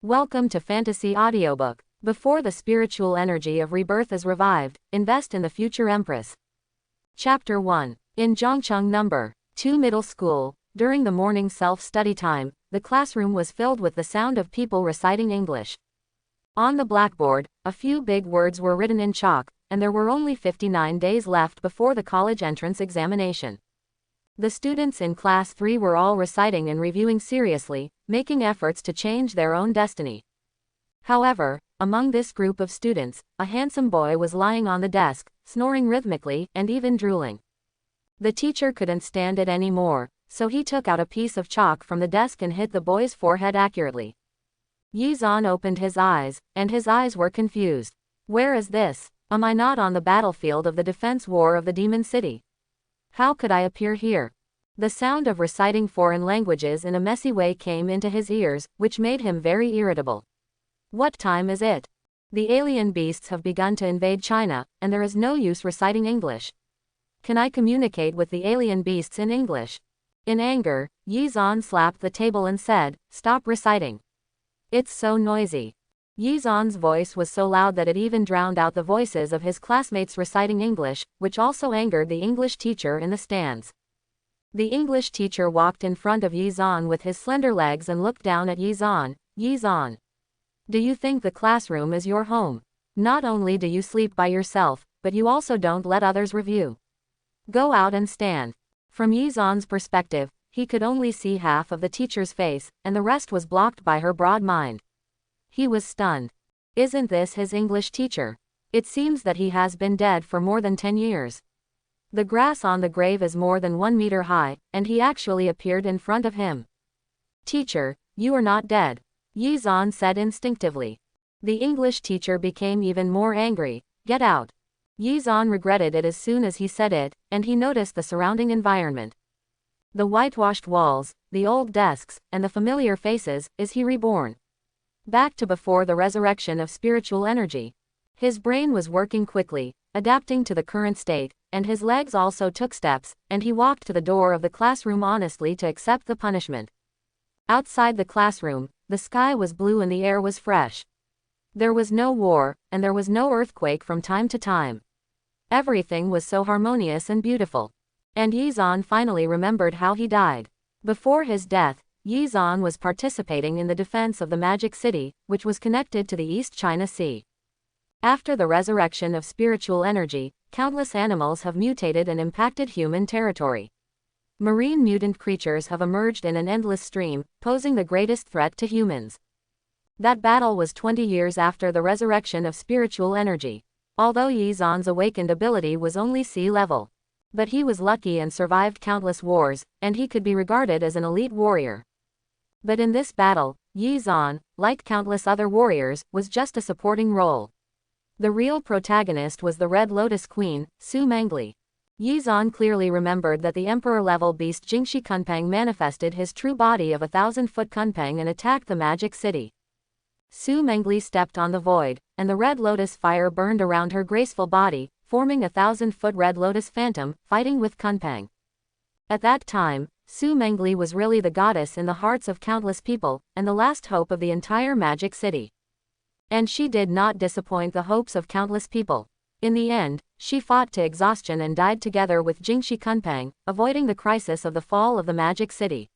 Welcome to Fantasy Audiobook. Before the spiritual energy of rebirth is revived, invest in the future empress. Chapter 1. In Zhongcheng No. 2 Middle School, during the morning self-study time, the classroom was filled with the sound of people reciting English. On the blackboard, a few big words were written in chalk, and there were only 59 days left before the college entrance examination. The students in Class 3 were all reciting and reviewing seriously, making efforts to change their own destiny. However, among this group of students, a handsome boy was lying on the desk, snoring rhythmically, and even drooling. The teacher couldn't stand it anymore, so he took out a piece of chalk from the desk and hit the boy's forehead accurately. Yizan opened his eyes, and his eyes were confused. Where is this? Am I not on the battlefield of the defense war of the Demon City? How could I appear here? The sound of reciting foreign languages in a messy way came into his ears, which made him very irritable. What time is it? The alien beasts have begun to invade China, and there is no use reciting English. Can I communicate with the alien beasts in English? In anger, Yizan slapped the table and said, "Stop reciting. It's so noisy." Yizan's voice was so loud that it even drowned out the voices of his classmates reciting English, which also angered the English teacher in the stands. The English teacher walked in front of Yizan with his slender legs and looked down at Yizan. "Yizan, do you think the classroom is your home? Not only do you sleep by yourself, but you also don't let others review. Go out and stand." From Yizan's perspective, he could only see half of the teacher's face, and the rest was blocked by her broad mind. He was stunned. Isn't this his English teacher? It seems that he has been dead for more than 10 years. The grass on the grave is more than 1 meter high, and he actually appeared in front of him. "Teacher, you are not dead," Yizan said instinctively. The English teacher became even more angry. "Get out." Yizan regretted it as soon as he said it, and he noticed the surrounding environment. The whitewashed walls, the old desks, and the familiar faces. Is he reborn? Back to before the resurrection of spiritual energy. His brain was working quickly, adapting to the current state, and his legs also took steps, and he walked to the door of the classroom honestly to accept the punishment. Outside the classroom, the sky was blue and the air was fresh. There was no war, and there was no earthquake from time to time. Everything was so harmonious and beautiful. And Yizan finally remembered how he died. Before his death, Yizan was participating in the defense of the Magic City, which was connected to the East China Sea. After the resurrection of spiritual energy, countless animals have mutated and impacted human territory. Marine mutant creatures have emerged in an endless stream, posing the greatest threat to humans. That battle was 20 years after the resurrection of spiritual energy. Although Yizan's awakened ability was only sea level. But he was lucky and survived countless wars, and he could be regarded as an elite warrior. But in this battle, Yizan, like countless other warriors, was just a supporting role. The real protagonist was the Red Lotus Queen, Su Mangle. Yizan clearly remembered that the emperor-level beast Jingxi Kunpeng manifested his true body of 1,000-foot Kunpeng and attacked the Magic City. Su Mangle stepped on the void, and the Red Lotus fire burned around her graceful body, forming a 1,000-foot Red Lotus phantom, fighting with Kunpeng. At that time, Su Mangle was really the goddess in the hearts of countless people, and the last hope of the entire Magic City. And she did not disappoint the hopes of countless people. In the end, she fought to exhaustion and died together with Jingxi Kunpeng, avoiding the crisis of the fall of the Magic City.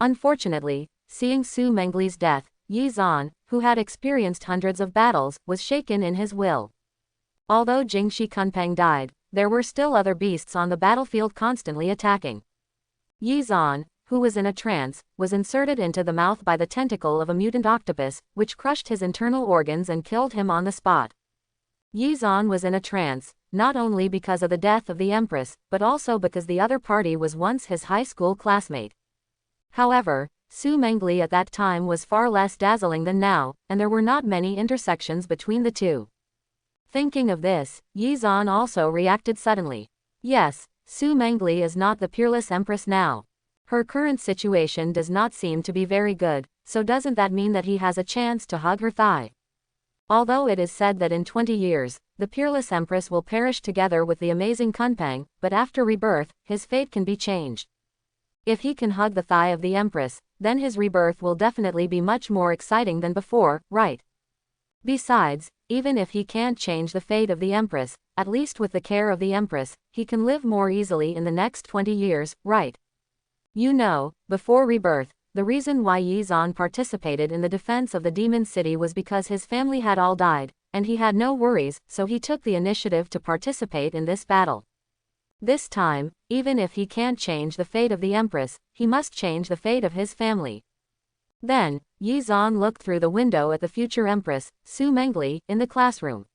Unfortunately, seeing Su Mangle's death, Yizan, who had experienced hundreds of battles, was shaken in his will. Although Jingxi Kunpeng died, there were still other beasts on the battlefield constantly attacking. Yizan, who was in a trance, was inserted into the mouth by the tentacle of a mutant octopus, which crushed his internal organs and killed him on the spot. Yizan was in a trance, not only because of the death of the empress, but also because the other party was once his high school classmate. However, Su Mangle at that time was far less dazzling than now, and there were not many intersections between the two. Thinking of this, Yizan also reacted suddenly. Yes, Su Mangle is not the peerless empress now. Her current situation does not seem to be very good, so doesn't that mean that he has a chance to hug her thigh? Although it is said that in 20 years, the peerless empress will perish together with the amazing Kunpeng, but after rebirth, his fate can be changed. If he can hug the thigh of the empress, then his rebirth will definitely be much more exciting than before, right? Besides, even if he can't change the fate of the empress, at least with the care of the empress, he can live more easily in the next 20 years, right? You know, before rebirth, the reason why Yi Zan participated in the defense of the demon city was because his family had all died, and he had no worries, so he took the initiative to participate in this battle. This time, even if he can't change the fate of the empress, he must change the fate of his family. Then, Yi Zan looked through the window at the future empress, Su Mangle, in the classroom.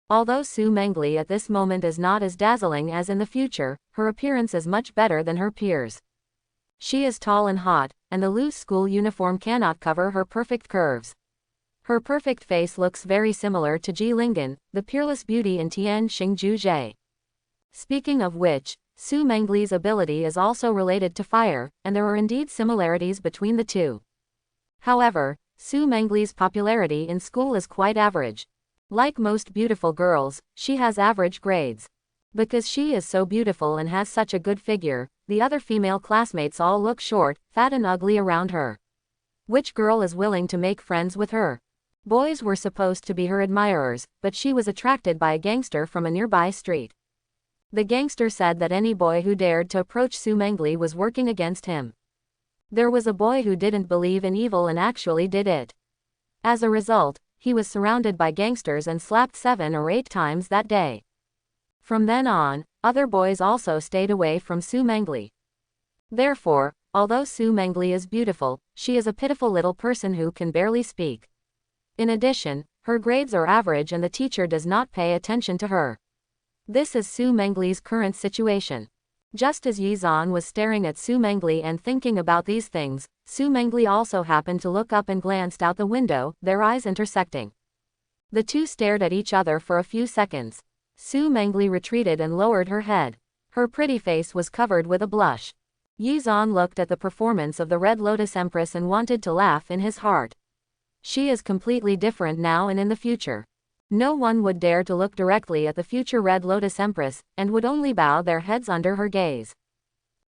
Although Su Mangle at this moment is not as dazzling as in the future, her appearance is much better than her peers. She is tall and hot, and the loose school uniform cannot cover her perfect curves. Her perfect face looks very similar to Ji Lingen, the peerless beauty in Tian Xingju Jie. Speaking of which, Su Mangle's ability is also related to fire, and there are indeed similarities between the two. However, Su Mangle's popularity in school is quite average. Like most beautiful girls, she has average grades. Because she is so beautiful and has such a good figure, the other female classmates all look short, fat and ugly around her. Which girl is willing to make friends with her? Boys were supposed to be her admirers, but she was attracted by a gangster from a nearby street. The gangster said that any boy who dared to approach Su Mangle was working against him. There was a boy who didn't believe in evil and actually did it. As a result, he was surrounded by gangsters and slapped 7 or 8 times that day. From then on, other boys also stayed away from Su Mangle. Therefore, although Su Mangle is beautiful, she is a pitiful little person who can barely speak. In addition, her grades are average and the teacher does not pay attention to her. This is Su Mangle's current situation. Just as Yi Zan was staring at Su Mangle and thinking about these things, Su Mangle also happened to look up and glanced out the window, their eyes intersecting. The two stared at each other for a few seconds. Su Mangle retreated and lowered her head. Her pretty face was covered with a blush. Yi Zan looked at the performance of the Red Lotus Empress and wanted to laugh in his heart. She is completely different now and in the future. No one would dare to look directly at the future Red Lotus Empress, and would only bow their heads under her gaze.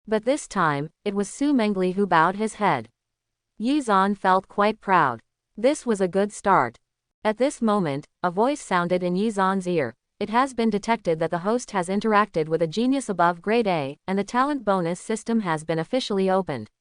But this time, it was Su Mangle who bowed his head. Yi Zan felt quite proud. This was a good start. At this moment, a voice sounded in Yi Zan's ear. It has been detected that the host has interacted with a genius above grade A, and the talent bonus system has been officially opened.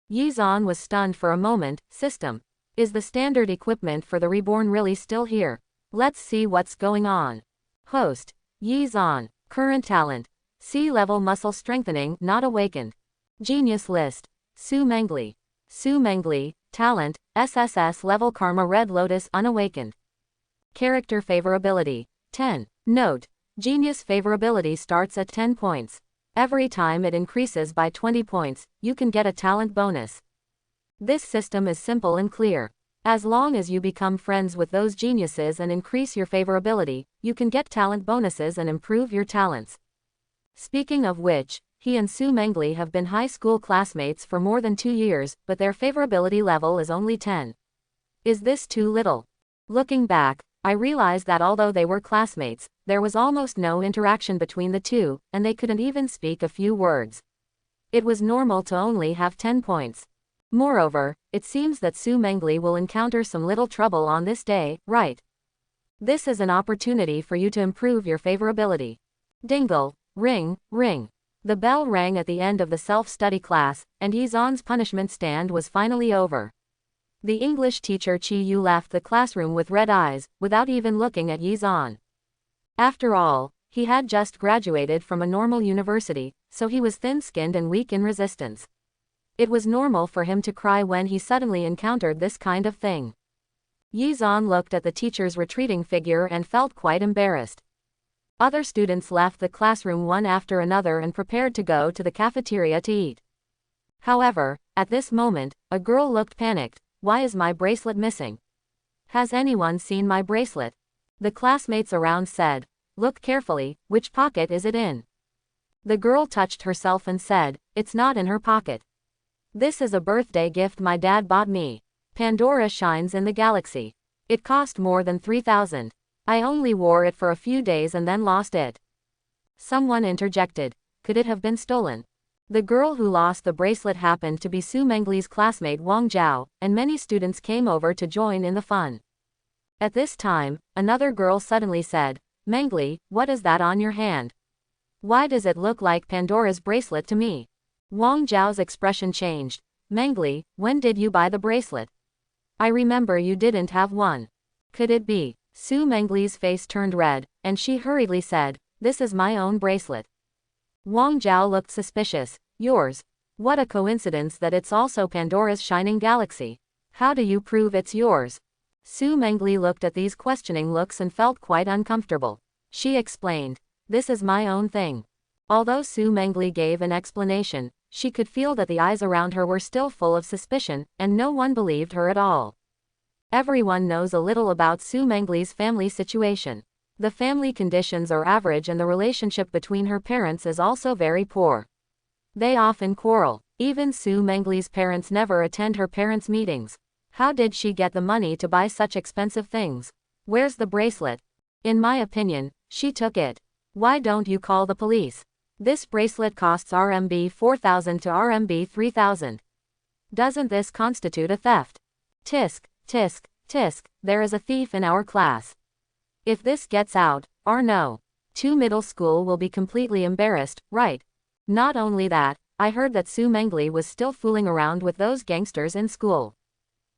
Yi Zan was stunned for a moment. System. Is the standard equipment for the reborn really still here? Let's see what's going on. Host. Yi Zan. Current talent. C-level muscle strengthening, not awakened. Genius list. Su Mangle. Su Mangle. Talent, SSS level Karma Red Lotus unawakened. Character favorability. 10. Note. Genius favorability starts at 10 points. Every time it increases by 20 points, you can get a talent bonus. This system is simple and clear. As long as you become friends with those geniuses and increase your favorability, you can get talent bonuses and improve your talents. Speaking of which, he and Su Mangle have been high school classmates for more than 2 years, but their favorability level is only 10. Is this too little? Looking back, I realized that although they were classmates, there was almost no interaction between the two, and they couldn't even speak a few words. It was normal to only have 10 points. Moreover, it seems that Su Mangle will encounter some little trouble on this day, right? This is an opportunity for you to improve your favorability. Dingle, ring, ring. The bell rang at the end of the self-study class, and Yi Zan's punishment stand was finally over. The English teacher Chi Yu left the classroom with red eyes, without even looking at Yi Zan. After all, he had just graduated from a normal university, so he was thin-skinned and weak in resistance. It was normal for him to cry when he suddenly encountered this kind of thing. Yi Zan looked at the teacher's retreating figure and felt quite embarrassed. Other students left the classroom one after another and prepared to go to the cafeteria to eat. However, at this moment, a girl looked panicked. Why is my bracelet missing? Has anyone seen my bracelet? The classmates around said. Look carefully, which pocket is it in? The girl touched herself and said, it's not in her pocket. This is a birthday gift my dad bought me. Pandora shines in the galaxy. It cost more than 3,000. I only wore it for a few days and then lost it. Someone interjected. Could it have been stolen? The girl who lost the bracelet happened to be Su Mengli's classmate Wang Zhao, and many students came over to join in the fun. At this time, another girl suddenly said, "Mangle, what is that on your hand? Why does it look like Pandora's bracelet to me?" Wang Zhao's expression changed. "Mangle, when did you buy the bracelet? I remember you didn't have one. Could it be?" Su Mengle's face turned red, and she hurriedly said, "This is my own bracelet." Wang Zhao looked suspicious. "Yours? What a coincidence that it's also Pandora's shining galaxy. How do you prove it's yours?" Su Mengle looked at these questioning looks and felt quite uncomfortable. She explained, "This is my own thing." Although Su Mengle gave an explanation, she could feel that the eyes around her were still full of suspicion, and no one believed her at all. Everyone knows a little about Su Mengle's family situation. The family conditions are average and the relationship between her parents is also very poor. They often quarrel. Even Su Mengle's parents never attend her parents' meetings. How did she get the money to buy such expensive things? Where's the bracelet? In my opinion, she took it. Why don't you call the police? This bracelet costs RMB 4,000 to RMB 3,000. Doesn't this constitute a theft? Tisk, tisk, tisk, there is a thief in our class. If this gets out, or no, two middle school will be completely embarrassed, right? Not only that, I heard that Su Mengle was still fooling around with those gangsters in school.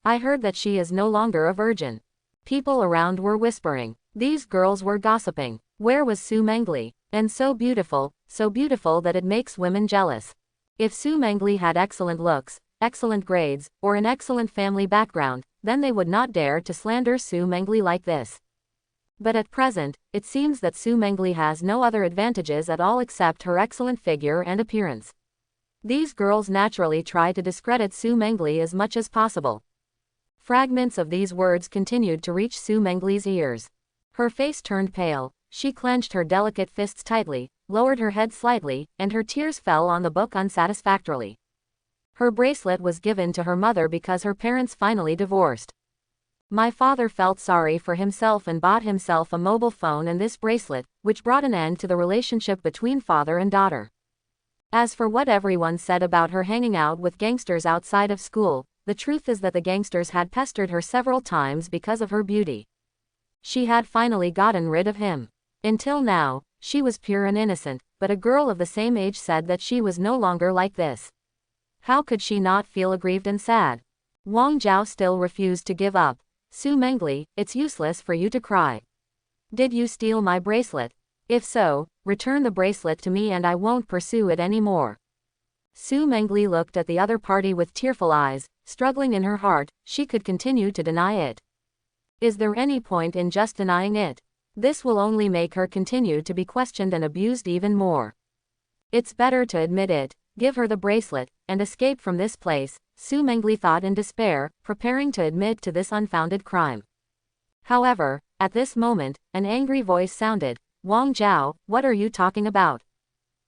I heard that she is no longer a virgin. People around were whispering. These girls were gossiping. Where was Su Mengle? And so beautiful that it makes women jealous. If Su Mengle had excellent looks, excellent grades, or an excellent family background, then they would not dare to slander Su Mengle like this. But at present, it seems that Su Mengle has no other advantages at all except her excellent figure and appearance. These girls naturally try to discredit Su Mengle as much as possible. Fragments of these words continued to reach Su Mengle's ears. Her face turned pale, she clenched her delicate fists tightly, lowered her head slightly, and her tears fell on the book unsatisfactorily. Her bracelet was given to her mother because her parents finally divorced. My father felt sorry for himself and bought himself a mobile phone and this bracelet, which brought an end to the relationship between father and daughter. As for what everyone said about her hanging out with gangsters outside of school, the truth is that the gangsters had pestered her several times because of her beauty. She had finally gotten rid of him. Until now, she was pure and innocent, but a girl of the same age said that she was no longer like this. How could she not feel aggrieved and sad? Wang Zhao still refused to give up. Su Mengle, it's useless for you to cry. Did you steal my bracelet? If so, return the bracelet to me and I won't pursue it anymore. Su Mengle looked at the other party with tearful eyes, struggling in her heart. She could continue to deny it. Is there any point in just denying it? This will only make her continue to be questioned and abused even more. It's better to admit it, give her the bracelet, and escape from this place, Su Mengle thought in despair, preparing to admit to this unfounded crime. However, at this moment, an angry voice sounded. Wang Zhao, what are you talking about?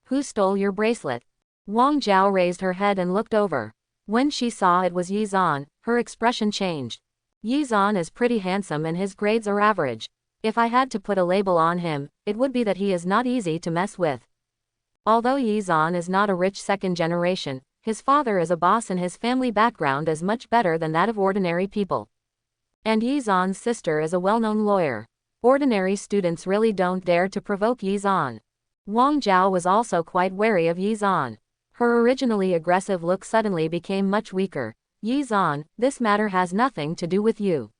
Who stole your bracelet? Wang Zhao raised her head and looked over. When she saw it was Yi Zhan, her expression changed. Yi Zhan is pretty handsome and his grades are average. If I had to put a label on him, it would be that he is not easy to mess with. Although Yi Zhan is not a rich second generation, his father is a boss and his family background is much better than that of ordinary people. And Yi Zhan's sister is a well-known lawyer. Ordinary students really don't dare to provoke Yi Zhan. Wang Zhao was also quite wary of Yi Zhan. Her originally aggressive look suddenly became much weaker. Yi Zhan, this matter has nothing to do with you.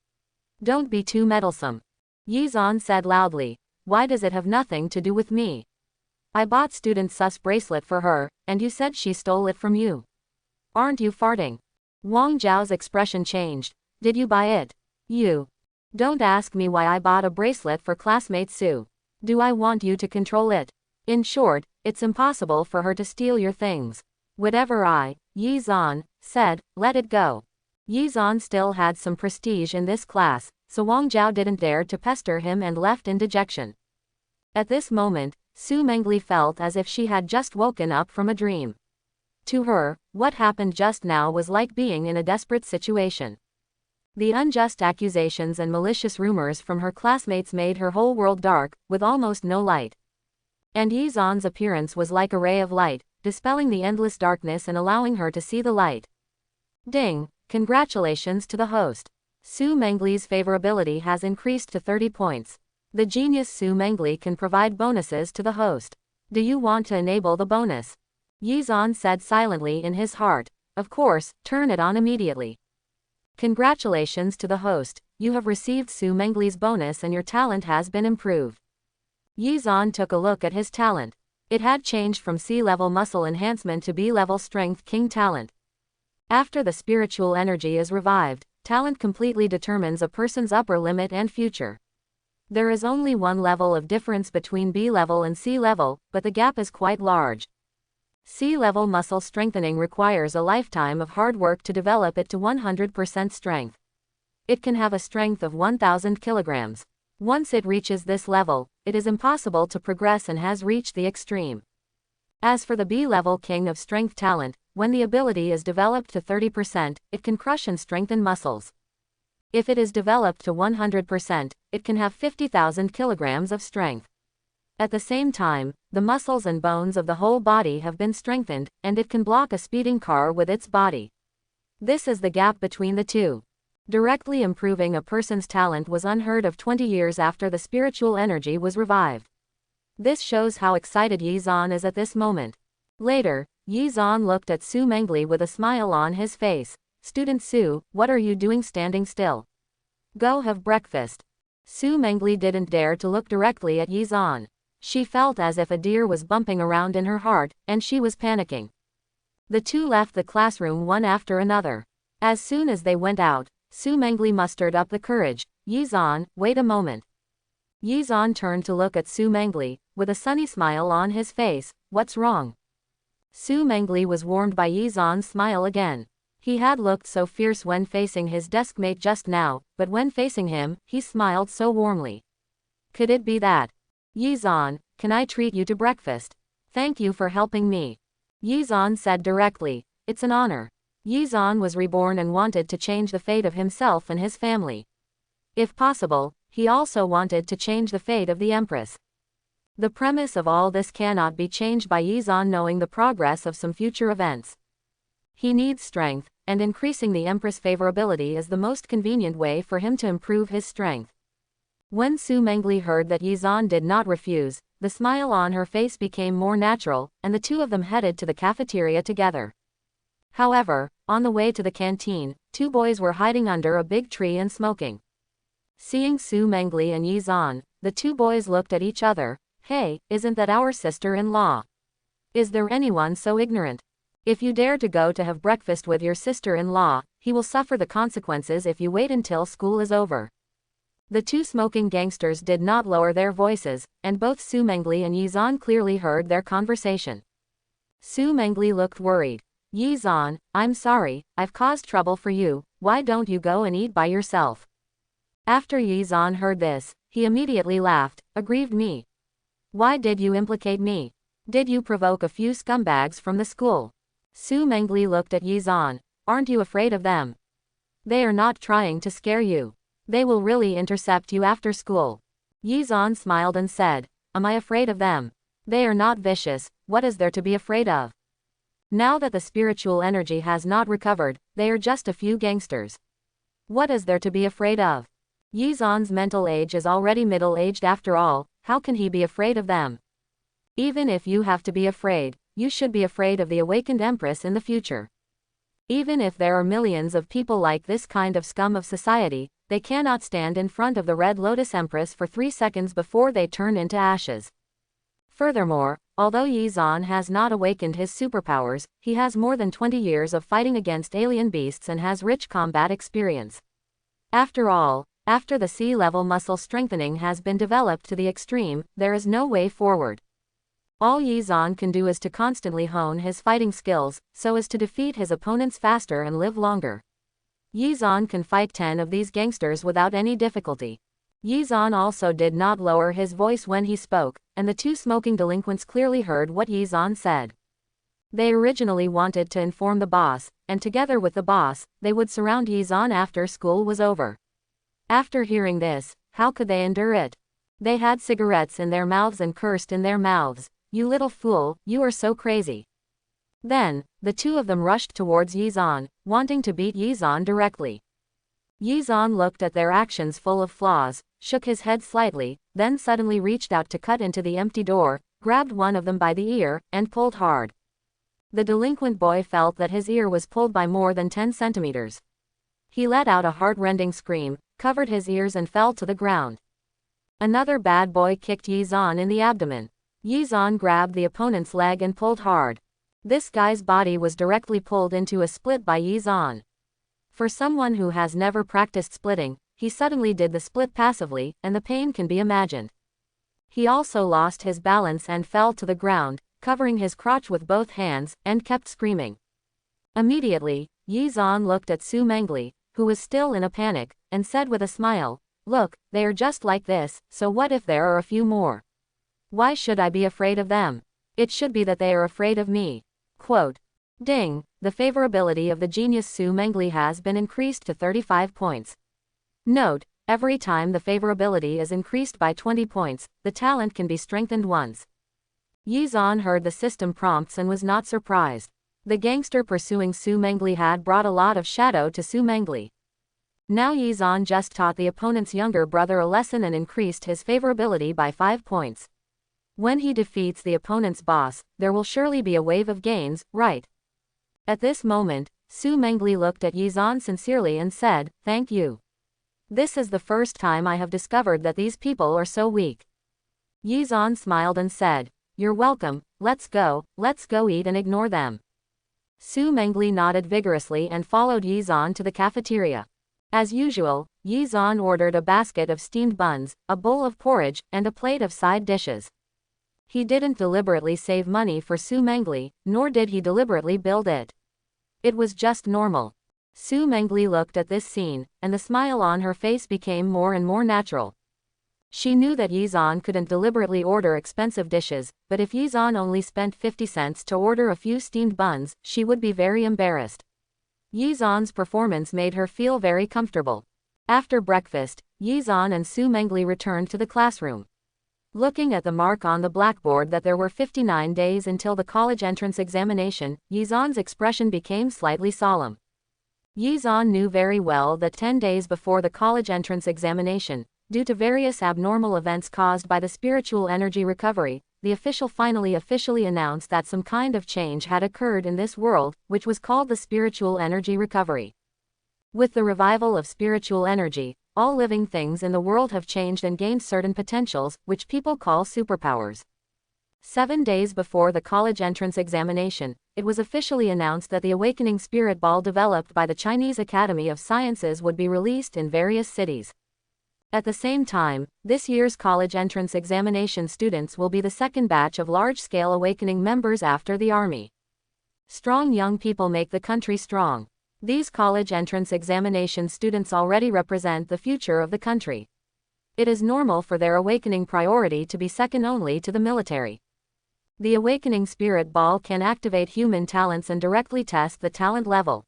Don't be too meddlesome. Yi Zhan said loudly. Why does it have nothing to do with me? I bought student Sus bracelet for her, and you said she stole it from you. Aren't you farting? Wang Zhao's expression changed. Did you buy it? You. Don't ask me why I bought a bracelet for classmate Su. Do I want you to control it? In short, it's impossible for her to steal your things. Whatever Yi Zhan, said, let it go. Yi Zhan still had some prestige in this class, so Wang Zhao didn't dare to pester him and left in dejection. At this moment, Su Mengle felt as if she had just woken up from a dream. To her, what happened just now was like being in a desperate situation. The unjust accusations and malicious rumors from her classmates made her whole world dark, with almost no light. And Yi Zhan's appearance was like a ray of light, dispelling the endless darkness and allowing her to see the light. Ding! Congratulations to the host. Sue Mangle's favorability has increased to 30 points. The genius Sue Mangle can provide bonuses to the host. Do you want to enable the bonus? Yizan said silently in his heart. Of course, turn it on immediately. Congratulations to the host, you have received Sue Mangle's bonus and your talent has been improved. Yizan took a look at his talent. It had changed from C-level muscle enhancement to B-level strength king talent. After the spiritual energy is revived, talent completely determines a person's upper limit and future. There is only one level of difference between B-level and C-level, but the gap is quite large. C-level muscle strengthening requires a lifetime of hard work to develop it to 100% strength. It can have a strength of 1,000 kilograms. Once it reaches this level, it is impossible to progress and has reached the extreme. As for the B-level king of strength talent, when the ability is developed to 30%, it can crush and strengthen muscles. If it is developed to 100%, it can have 50,000 kilograms of strength. At the same time, the muscles and bones of the whole body have been strengthened, and it can block a speeding car with its body. This is the gap between the two. Directly improving a person's talent was unheard of 20 years after the spiritual energy was revived. This shows how excited Yizan is at this moment. Later, Yizan looked at Sue Mangle with a smile on his face. Student Sue, what are you doing standing still? Go have breakfast. Sue Mangle didn't dare to look directly at Yizan. She felt as if a deer was bumping around in her heart, and she was panicking. The two left the classroom one after another. As soon as they went out, Sue Mangle mustered up the courage. Yizan, wait a moment. Yizan turned to look at Sue Mangle, with a sunny smile on his face. What's wrong? Sue Mangle was warmed by Yizan's smile again. He had looked so fierce when facing his deskmate just now, but when facing him, he smiled so warmly. Could it be that? Yizan, can I treat you to breakfast? Thank you for helping me. Yizan said directly. It's an honor. Yizan was reborn and wanted to change the fate of himself and his family. If possible, he also wanted to change the fate of the empress. The premise of all this cannot be changed by Yizan knowing the progress of some future events. He needs strength, and increasing the empress' favorability is the most convenient way for him to improve his strength. When Sue Mangle heard that Yizan did not refuse, the smile on her face became more natural, and the two of them headed to the cafeteria together. However, on the way to the canteen, two boys were hiding under a big tree and smoking. Seeing Sue Mangle and Yizan, the two boys looked at each other. Hey, isn't that our sister-in-law? Is there anyone so ignorant? If you dare to go to have breakfast with your sister-in-law, he will suffer the consequences if you wait until school is over. The two smoking gangsters did not lower their voices, and both Sue Mangle and Yizan clearly heard their conversation. Sue Mangle looked worried. Yizan, I'm sorry, I've caused trouble for you, why don't you go and eat by yourself? After Yizan heard this, he immediately laughed. Aggrieved me. Why did you implicate me? Did you provoke a few scumbags from the school? Sue Mangle looked at Yizan. Aren't you afraid of them? They are not trying to scare you. They will really intercept you after school. Yizan smiled and said, am I afraid of them? They are not vicious, what is there to be afraid of? Now that the spiritual energy has not recovered, they are just a few gangsters. What is there to be afraid of? Yizan's mental age is already middle-aged after all, how can he be afraid of them? Even if you have to be afraid, you should be afraid of the awakened empress in the future. Even if there are millions of people like this kind of scum of society, they cannot stand in front of the Red Lotus Empress for 3 seconds before they turn into ashes. Furthermore, although Yizan has not awakened his superpowers, he has more than 20 years of fighting against alien beasts and has rich combat experience. After all, after the C-level muscle strengthening has been developed to the extreme, there is no way forward. All Yizan can do is to constantly hone his fighting skills, so as to defeat his opponents faster and live longer. Yizan can fight 10 of these gangsters without any difficulty. Yizan also did not lower his voice when he spoke, and the two smoking delinquents clearly heard what Yizan said. They originally wanted to inform the boss, and together with the boss, they would surround Yizan after school was over. After hearing this, how could they endure it? They had cigarettes in their mouths and cursed in their mouths. You little fool, you are so crazy. Then, the two of them rushed towards Yizan, wanting to beat Yizan directly. Yizan looked at their actions full of flaws, shook his head slightly, then suddenly reached out to cut into the empty door, grabbed one of them by the ear, and pulled hard. The delinquent boy felt that his ear was pulled by more than 10 centimeters. He let out a heart-rending scream, covered his ears and fell to the ground. Another bad boy kicked Yizan in the abdomen. Yizan grabbed the opponent's leg and pulled hard. This guy's body was directly pulled into a split by Yizan. For someone who has never practiced splitting, he suddenly did the split passively, and the pain can be imagined. He also lost his balance and fell to the ground, covering his crotch with both hands, and kept screaming. Immediately, Yizan looked at Su Mangle, who was still in a panic, and said with a smile, "Look, they are just like this, so what if there are a few more? Why should I be afraid of them? It should be that they are afraid of me." Quote. Ding, the favorability of the genius Su Mangle has been increased to 35 points. Note, every time the favorability is increased by 20 points, the talent can be strengthened once. Yizan heard the system prompts and was not surprised. The gangster pursuing Su Mangle had brought a lot of shadow to Su Mangle. Now Yizan just taught the opponent's younger brother a lesson and increased his favorability by 5 points. When he defeats the opponent's boss, there will surely be a wave of gains, right? At this moment, Su Mangle looked at Yizan sincerely and said, "Thank you. This is the first time I have discovered that these people are so weak." Yizan smiled and said, "You're welcome, let's go eat and ignore them." Su Mangle nodded vigorously and followed Yizan to the cafeteria. As usual, Yizan ordered a basket of steamed buns, a bowl of porridge, and a plate of side dishes. He didn't deliberately save money for Su Mangle, nor did he deliberately build it. It was just normal. Su Mangle looked at this scene, and the smile on her face became more and more natural. She knew that Yizan couldn't deliberately order expensive dishes, but if Yizan only spent 50 cents to order a few steamed buns, she would be very embarrassed. Yizan's performance made her feel very comfortable. After breakfast, Yizan and Su Mangle returned to the classroom. Looking at the mark on the blackboard that there were 59 days until the college entrance examination, Yizan's expression became slightly solemn. Yizan knew very well that 10 days before the college entrance examination, due to various abnormal events caused by the spiritual energy recovery, the official finally officially announced that some kind of change had occurred in this world, which was called the spiritual energy recovery. With the revival of spiritual energy, all living things in the world have changed and gained certain potentials, which people call superpowers. 7 days before the college entrance examination, it was officially announced that the Awakening Spirit Ball developed by the Chinese Academy of Sciences would be released in various cities. At the same time, this year's college entrance examination students will be the second batch of large-scale awakening members after the army. Strong young people make the country strong. These college entrance examination students already represent the future of the country. It is normal for their awakening priority to be second only to the military. The Awakening Spirit Ball can activate human talents and directly test the talent level.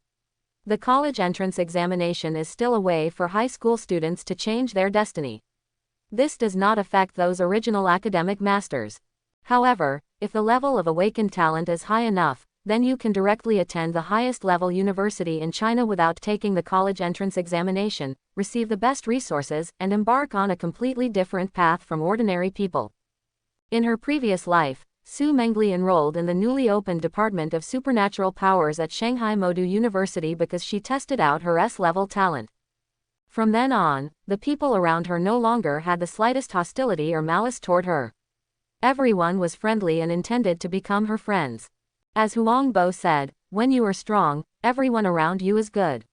The college entrance examination is still a way for high school students to change their destiny. This does not affect those original academic masters. However, if the level of awakened talent is high enough, then you can directly attend the highest level university in China without taking the college entrance examination, receive the best resources, and embark on a completely different path from ordinary people. In her previous life, Su Mangle enrolled in the newly opened Department of Supernatural Powers at Shanghai Modou University because she tested out her S-level talent. From then on, the people around her no longer had the slightest hostility or malice toward her. Everyone was friendly and intended to become her friends. As Huangbo said, "When you are strong, everyone around you is good."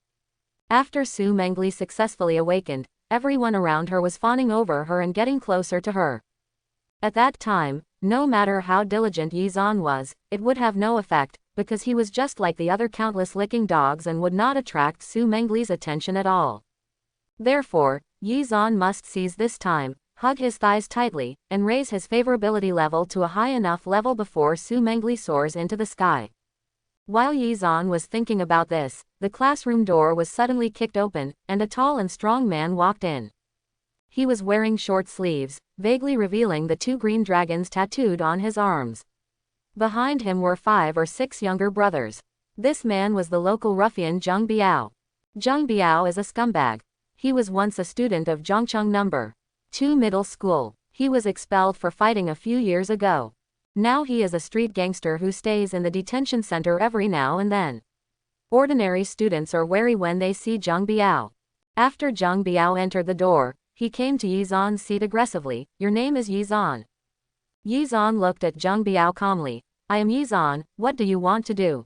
After Su Mangle successfully awakened, everyone around her was fawning over her and getting closer to her. At that time, no matter how diligent Yizan was, it would have no effect, because he was just like the other countless licking dogs and would not attract Su Mangle's attention at all. Therefore, Yizan must seize this time, hug his thighs tightly, and raise his favorability level to a high enough level before Su Mangle soars into the sky. While Yizan was thinking about this, the classroom door was suddenly kicked open, and a tall and strong man walked in. He was wearing short sleeves, vaguely revealing the 2 green dragons tattooed on his arms. Behind him were 5 or 6 younger brothers. This man was the local ruffian Zhang Biao. Zhang Biao is a scumbag. He was once a student of Zhongcheng No. 2 middle school. He was expelled for fighting a few years ago. Now he is a street gangster who stays in the detention center every now and then. Ordinary students are wary when they see Zhang Biao. After Zhang Biao entered the door, he came to Yizan's seat aggressively. "Your name is Yizan." Yizan looked at Zhang Biao calmly. "I am Yizan, what do you want to do?"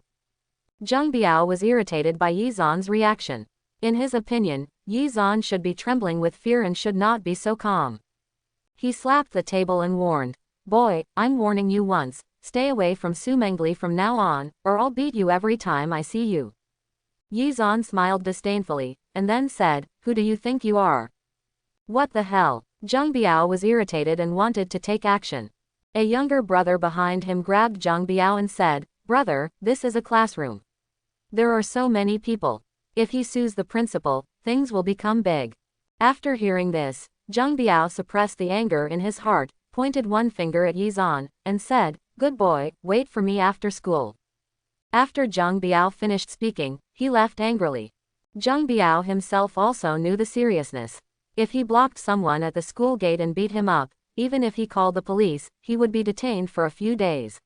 Zhang Biao was irritated by Yizan's reaction. In his opinion, Yizan should be trembling with fear and should not be so calm. He slapped the table and warned, "Boy, I'm warning you once, stay away from Su Mangle from now on, or I'll beat you every time I see you." Yizan smiled disdainfully, and then said, "Who do you think you are?" "What the hell?" Zhang Biao was irritated and wanted to take action. A younger brother behind him grabbed Zhang Biao and said, "Brother, this is a classroom. There are so many people. If he sues the principal, things will become big." After hearing this, Zhang Biao suppressed the anger in his heart, pointed one finger at Yizan, and said, "Good boy, wait for me after school." After Zhang Biao finished speaking, he left angrily. Zhang Biao himself also knew the seriousness. If he blocked someone at the school gate and beat him up, even if he called the police, he would be detained for a few days.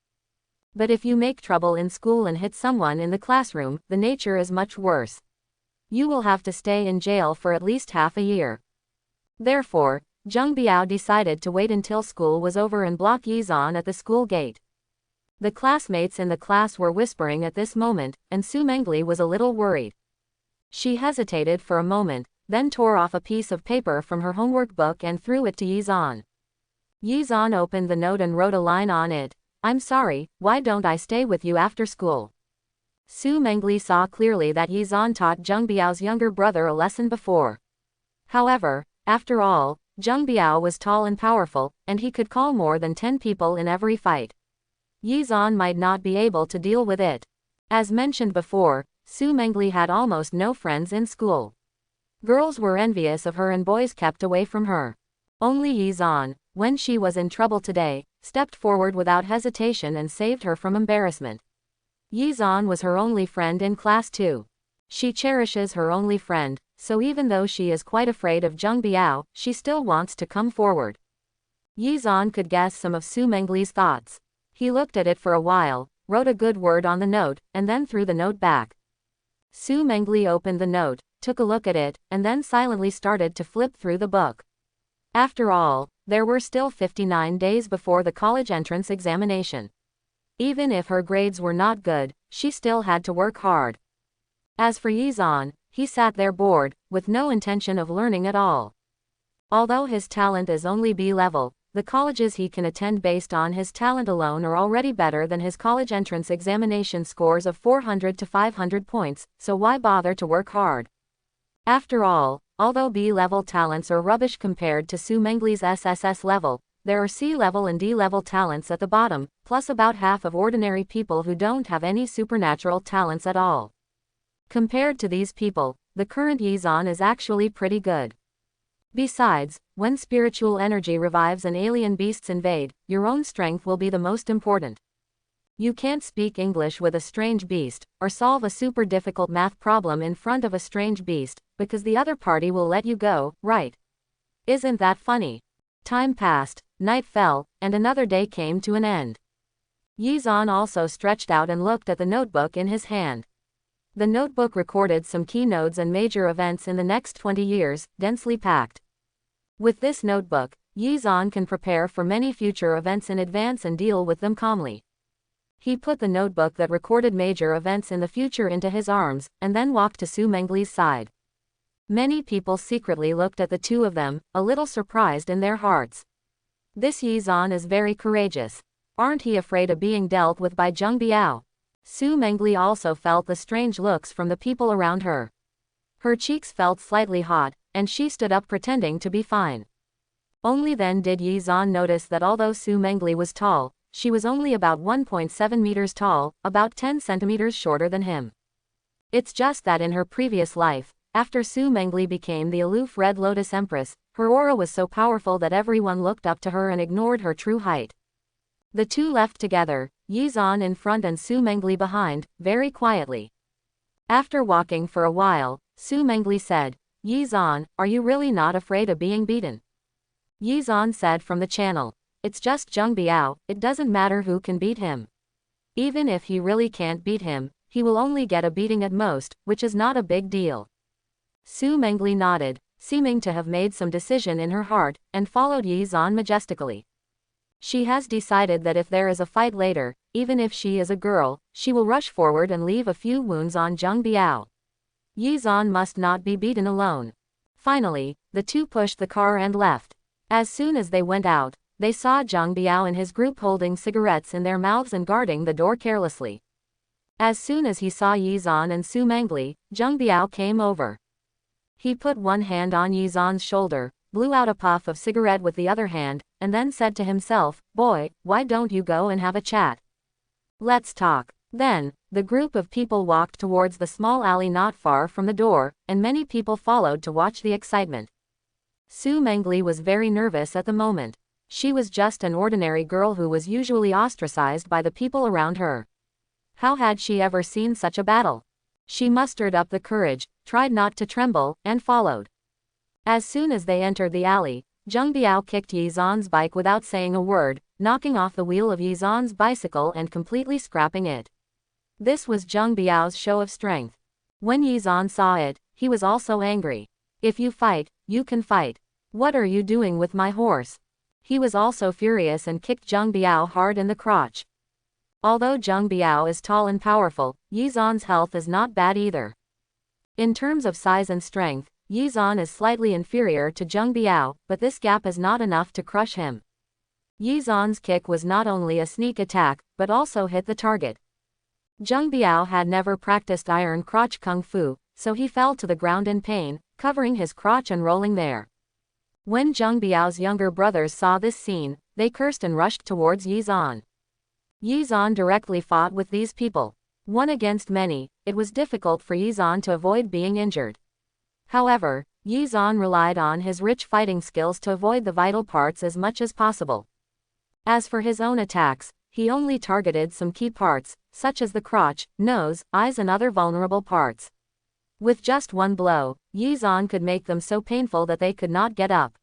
But if you make trouble in school and hit someone in the classroom, the nature is much worse. You will have to stay in jail for at least half a year. Therefore, Zhang Biao decided to wait until school was over and block Yizan at the school gate. The classmates in the class were whispering at this moment, and Su Mangle was a little worried. She hesitated for a moment, then tore off a piece of paper from her homework book and threw it to Yizan. Yizan opened the note and wrote a line on it. "I'm sorry, why don't I stay with you after school?" Su Mangle saw clearly that Yizan taught Zhang Biao's younger brother a lesson before. However, after all, Zhang Biao was tall and powerful, and he could call more than 10 people in every fight. Yizan might not be able to deal with it. As mentioned before, Su Mangle had almost no friends in school. Girls were envious of her and boys kept away from her. Only Yizan, when she was in trouble today, stepped forward without hesitation and saved her from embarrassment. Yizan was her only friend in class too. She cherishes her only friend, so even though she is quite afraid of Zhang Biao, she still wants to come forward. Yizan could guess some of Su Mangle's thoughts. He looked at it for a while, wrote a good word on the note, and then threw the note back. Su Mangle opened the note, took a look at it, and then silently started to flip through the book. After all, there were still 59 days before the college entrance examination. Even if her grades were not good, she still had to work hard. As for Yizan, he sat there bored, with no intention of learning at all. Although his talent is only B-level, the colleges he can attend based on his talent alone are already better than his college entrance examination scores of 400 to 500 points, so why bother to work hard? After all, although B-level talents are rubbish compared to Su Mangle's SSS level, there are C-level and D-level talents at the bottom, plus about half of ordinary people who don't have any supernatural talents at all. Compared to these people, the current Yizan is actually pretty good. Besides, when spiritual energy revives and alien beasts invade, your own strength will be the most important. You can't speak English with a strange beast, or solve a super difficult math problem in front of a strange beast, because the other party will let you go, right? Isn't that funny? Time passed, night fell, and another day came to an end. Yizan also stretched out and looked at the notebook in his hand. The notebook recorded some keynotes and major events in the next 20 years, densely packed. With this notebook, Yizan can prepare for many future events in advance and deal with them calmly. He put the notebook that recorded major events in the future into his arms, and then walked to Su Mangle's side. Many people secretly looked at the two of them, a little surprised in their hearts. This Yizan is very courageous. Aren't he afraid of being dealt with by Zhang Biao? Su Mangle also felt the strange looks from the people around her. Her cheeks felt slightly hot, and she stood up pretending to be fine. Only then did Yizan notice that although Su Mangle was tall, she was only about 1.7 meters tall, about 10 centimeters shorter than him. It's just that in her previous life, after Su Mangle became the aloof Red Lotus Empress, her aura was so powerful that everyone looked up to her and ignored her true height. The two left together, Yizan in front and Su Mengli behind, very quietly. After walking for a while, Su Mengli said, Yizan, are you really not afraid of being beaten? Yizan said from the channel, it's just Zheng Biao, it doesn't matter who can beat him. Even if he really can't beat him, he will only get a beating at most, which is not a big deal. Su Mengli nodded, seeming to have made some decision in her heart, and followed Yizan majestically. She has decided that if there is a fight later, even if she is a girl, she will rush forward and leave a few wounds on Zheng Biao. Yizan must not be beaten alone. Finally, the two pushed the car and left. As soon as they went out, they saw Zheng Biao and his group holding cigarettes in their mouths and guarding the door carelessly. As soon as he saw Yizan and Su Mengli, Zheng Biao came over. He put one hand on Yizan's shoulder, blew out a puff of cigarette with the other hand, and then said to himself, boy, why don't you go and have a chat? Let's talk. Then, the group of people walked towards the small alley not far from the door, and many people followed to watch the excitement. Su Mengli was very nervous at the moment. She was just an ordinary girl who was usually ostracized by the people around her. How had she ever seen such a battle? She mustered up the courage, tried not to tremble, and followed. As soon as they entered the alley, Zheng Biao kicked Yizan's bike without saying a word, knocking off the wheel of Yizan's bicycle and completely scrapping it. This was Zheng Biao's show of strength. When Yizan saw it, he was also angry. If you fight, you can fight. What are you doing with my horse? He was also furious and kicked Zheng Biao hard in the crotch. Although Zheng Biao is tall and powerful, Yizan's health is not bad either. In terms of size and strength, Yizan is slightly inferior to Zheng Biao, but this gap is not enough to crush him. Yizan's kick was not only a sneak attack, but also hit the target. Zheng Biao had never practiced iron crotch kung fu, so he fell to the ground in pain, covering his crotch and rolling there. When Zheng Biao's younger brothers saw this scene, they cursed and rushed towards Yizan. Yizan directly fought with these people. One against many, it was difficult for Yizan to avoid being injured. However, Yizan relied on his rich fighting skills to avoid the vital parts as much as possible. As for his own attacks, he only targeted some key parts, such as the crotch, nose, eyes and other vulnerable parts. With just one blow, Yizan could make them so painful that they could not get up.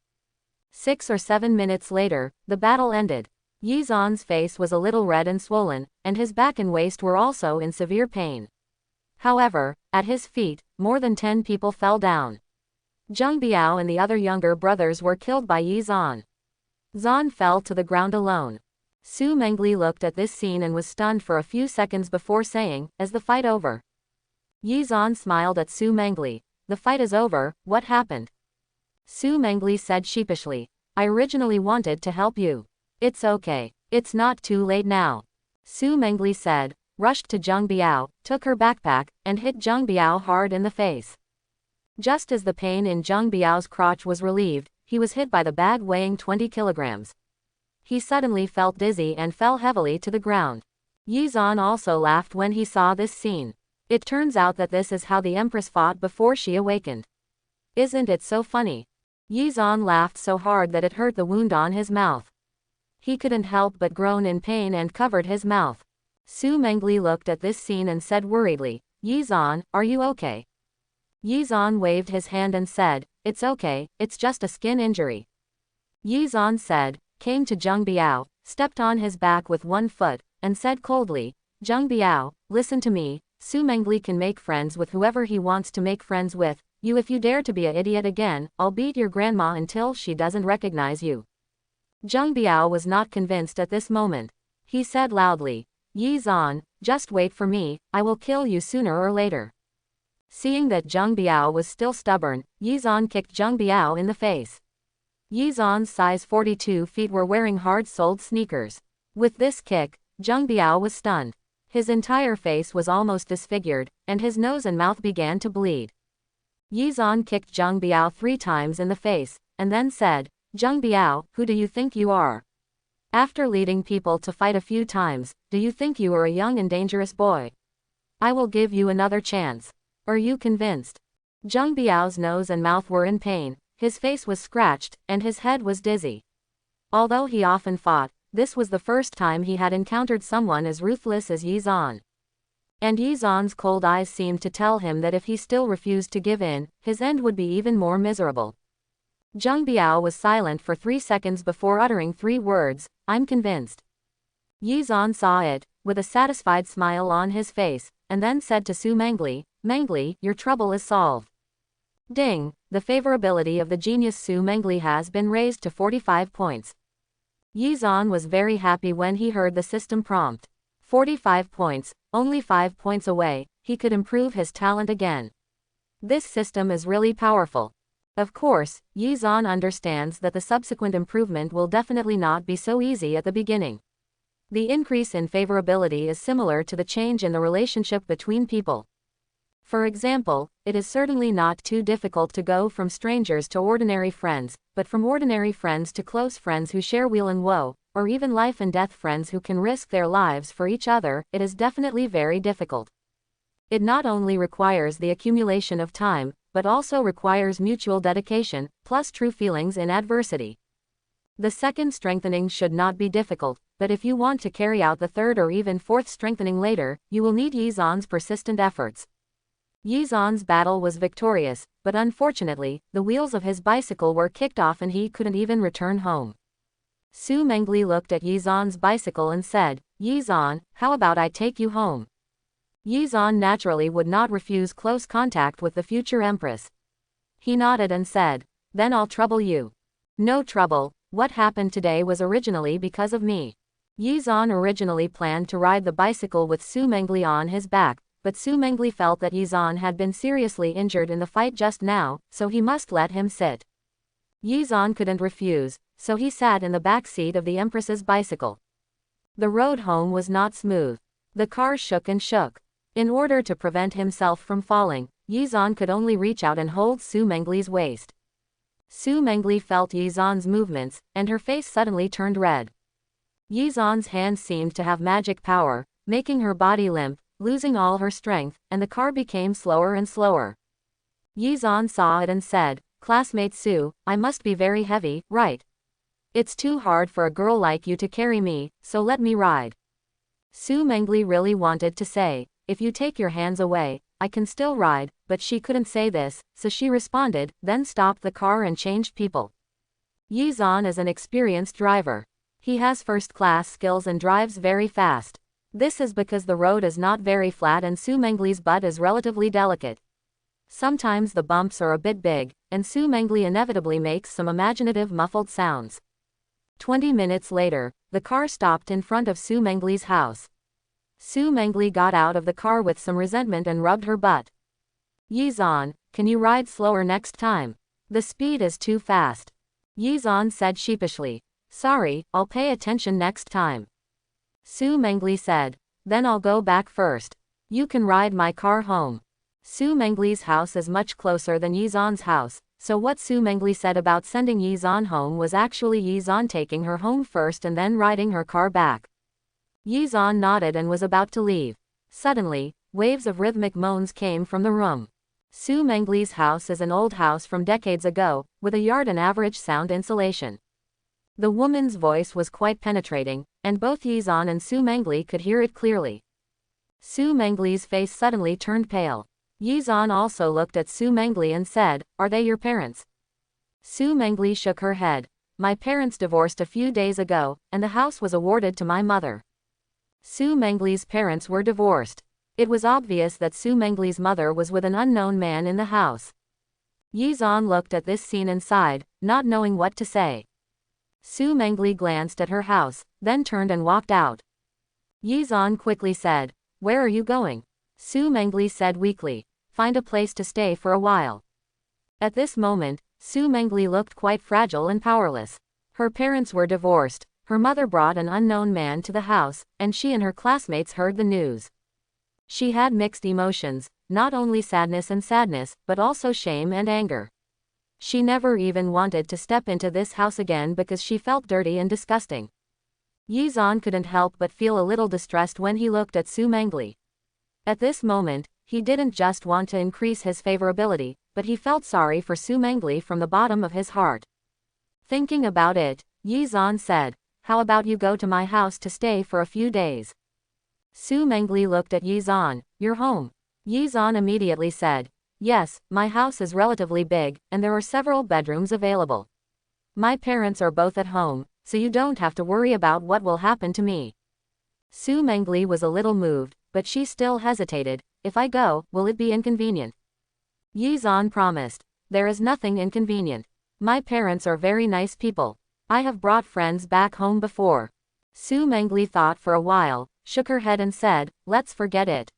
6 or 7 minutes later, the battle ended. Yizan's face was a little red and swollen, and his back and waist were also in severe pain. However, at his feet, more than 10 people fell down. Zheng Biao and the other younger brothers were killed by Yizan. Zan fell to the ground alone. Su Mengli looked at this scene and was stunned for a few seconds before saying, "Is the fight over?" Yizan smiled at Su Mengli. "The fight is over, what happened?" Su Mengli said sheepishly, "I originally wanted to help you. It's okay. It's not too late now." Su Mengli said, rushed to Zheng Biao, took her backpack, and hit Zheng Biao hard in the face. Just as the pain in Zheng Biao's crotch was relieved, he was hit by the bag weighing 20 kilograms. He suddenly felt dizzy and fell heavily to the ground. Yizan also laughed when he saw this scene. It turns out that this is how the empress fought before she awakened. Isn't it so funny? Yizan laughed so hard that it hurt the wound on his mouth. He couldn't help but groan in pain and covered his mouth. Su Mengli looked at this scene and said worriedly, "Yizan, are you okay?" Yizan waved his hand and said, "It's okay, it's just a skin injury." Yizan said, came to Zheng Biao, stepped on his back with one foot, and said coldly, "Zheng Biao, listen to me, Su Mengli can make friends with whoever he wants to make friends with. If you dare to be an idiot again, I'll beat your grandma until she doesn't recognize you." Zheng Biao was not convinced at this moment. He said loudly, "Yizan, just wait for me, I will kill you sooner or later." Seeing that Zheng Biao was still stubborn, Yizan kicked Zheng Biao in the face. Yizan's size 42 feet were wearing hard-soled sneakers. With this kick, Zheng Biao was stunned. His entire face was almost disfigured, and his nose and mouth began to bleed. Yizan kicked Zheng Biao 3 times in the face, and then said, "Zheng Biao, who do you think you are? After leading people to fight a few times, do you think you are a young and dangerous boy? I will give you another chance. Are you convinced?" Zheng Biao's nose and mouth were in pain, his face was scratched, and his head was dizzy. Although he often fought, this was the first time he had encountered someone as ruthless as Yi Zan. And Yi Zan's cold eyes seemed to tell him that if he still refused to give in, his end would be even more miserable. Zheng Biao was silent for 3 seconds before uttering 3 words, "I'm convinced." Yi Zan saw it, with a satisfied smile on his face, and then said to Su Mangle, "Mangle, your trouble is solved." Ding, the favorability of the genius Su Mangle has been raised to 45 points. Yi Zan was very happy when he heard the system prompt. 45 points, only 5 points away, he could improve his talent again. This system is really powerful. Of course, Yi Zan understands that the subsequent improvement will definitely not be so easy at the beginning. The increase in favorability is similar to the change in the relationship between people. For example, it is certainly not too difficult to go from strangers to ordinary friends, but from ordinary friends to close friends who share weal and woe, or even life and death friends who can risk their lives for each other, it is definitely very difficult. It not only requires the accumulation of time, but also requires mutual dedication, plus true feelings in adversity. The second strengthening should not be difficult, but if you want to carry out the third or even fourth strengthening later, you will need Yi Zan's persistent efforts. Yi Zan's battle was victorious, but unfortunately, the wheels of his bicycle were kicked off and he couldn't even return home. Su Mangle looked at Yi Zan's bicycle and said, "Yi Zan, how about I take you home?" Yi Zan naturally would not refuse close contact with the future empress. He nodded and said, "Then I'll trouble you." "No trouble, what happened today was originally because of me." Yi Zan originally planned to ride the bicycle with Su Mangle on his back, but Su Mangle felt that Yi Zan had been seriously injured in the fight just now, so he must let him sit. Yi Zan couldn't refuse, so he sat in the back seat of the empress's bicycle. The road home was not smooth. The car shook and shook. In order to prevent himself from falling, Yi Zan could only reach out and hold Su Mangle's waist. Su Mangle felt Yi Zan's movements, and her face suddenly turned red. Yi Zan's hands seemed to have magic power, making her body limp, losing all her strength, and the car became slower and slower. Yi Zan saw it and said, "Classmate Su, I must be very heavy, right? It's too hard for a girl like you to carry me, so let me ride." Su Mangle really wanted to say, "If you take your hands away, I can still ride," but she couldn't say this, so she responded, then stopped the car and changed people. Yi Zan is an experienced driver. He has first-class skills and drives very fast. This is because the road is not very flat and Su Mangle's butt is relatively delicate. Sometimes the bumps are a bit big, and Su Mangle inevitably makes some imaginative muffled sounds. 20 minutes later, the car stopped in front of Su Mangle's house. Su Mangle got out of the car with some resentment and rubbed her butt. "Yi Zan, can you ride slower next time? The speed is too fast." Yi Zan said sheepishly, "Sorry, I'll pay attention next time." Su Mangle said, "Then I'll go back first. You can ride my car home." Su Mangle's house is much closer than Yi Zan's house, so what Su Mangle said about sending Yi Zan home was actually Yi Zan taking her home first and then riding her car back. Yi Zan nodded and was about to leave. Suddenly, waves of rhythmic moans came from the room. Su Mangle's house is an old house from decades ago, with a yard and average sound insulation. The woman's voice was quite penetrating, and both Yi Zan and Su Mangle could hear it clearly. Su Mangle's face suddenly turned pale. Yi Zan also looked at Su Mangle and said, "Are they your parents?" Su Mangle shook her head. "My parents divorced a few days ago, and the house was awarded to my mother." Su Mangle's parents were divorced. It was obvious that Su Mangle's mother was with an unknown man in the house. Yi Zan looked at this scene and sighed, not knowing what to say. Su Mangle glanced at her house, then turned and walked out. Yi Zan quickly said, "Where are you going?" Su Mangle said weakly, "Find a place to stay for a while." At this moment, Su Mangle looked quite fragile and powerless. Her parents were divorced, her mother brought an unknown man to the house, and she and her classmates heard the news. She had mixed emotions, not only sadness, but also shame and anger. She never even wanted to step into this house again because she felt dirty and disgusting. Yi Zan couldn't help but feel a little distressed when he looked at Su Mangle. At this moment, he didn't just want to increase his favorability, but he felt sorry for Su Mangle from the bottom of his heart. Thinking about it, Yi Zan said, how about you go to my house to stay for a few days? Su Mengli looked at Yizan. Your home? Yizan immediately said, yes, my house is relatively big, and there are several bedrooms available. My parents are both at home, so you don't have to worry about what will happen to me. Su Mengli was a little moved, but she still hesitated. If I go, will it be inconvenient? Yizan promised. There is nothing inconvenient. My parents are very nice people. I have brought friends back home before. Su Mengli thought for a while, shook her head and said, let's forget it.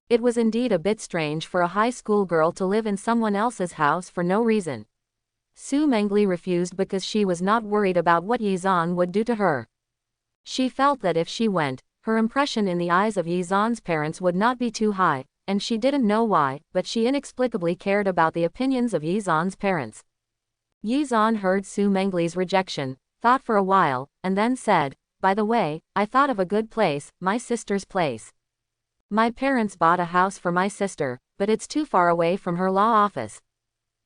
It was indeed a bit strange for a high school girl to live in someone else's house for no reason. Su Mengli refused because she was not worried about what Yizan would do to her. She felt that if she went, her impression in the eyes of Yizan's parents would not be too high, and she didn't know why, but she inexplicably cared about the opinions of Yizan's parents. Yizan heard Su Mengli's rejection, thought for a while, and then said, by the way, I thought of a good place, my sister's place. My parents bought a house for my sister, but it's too far away from her law office.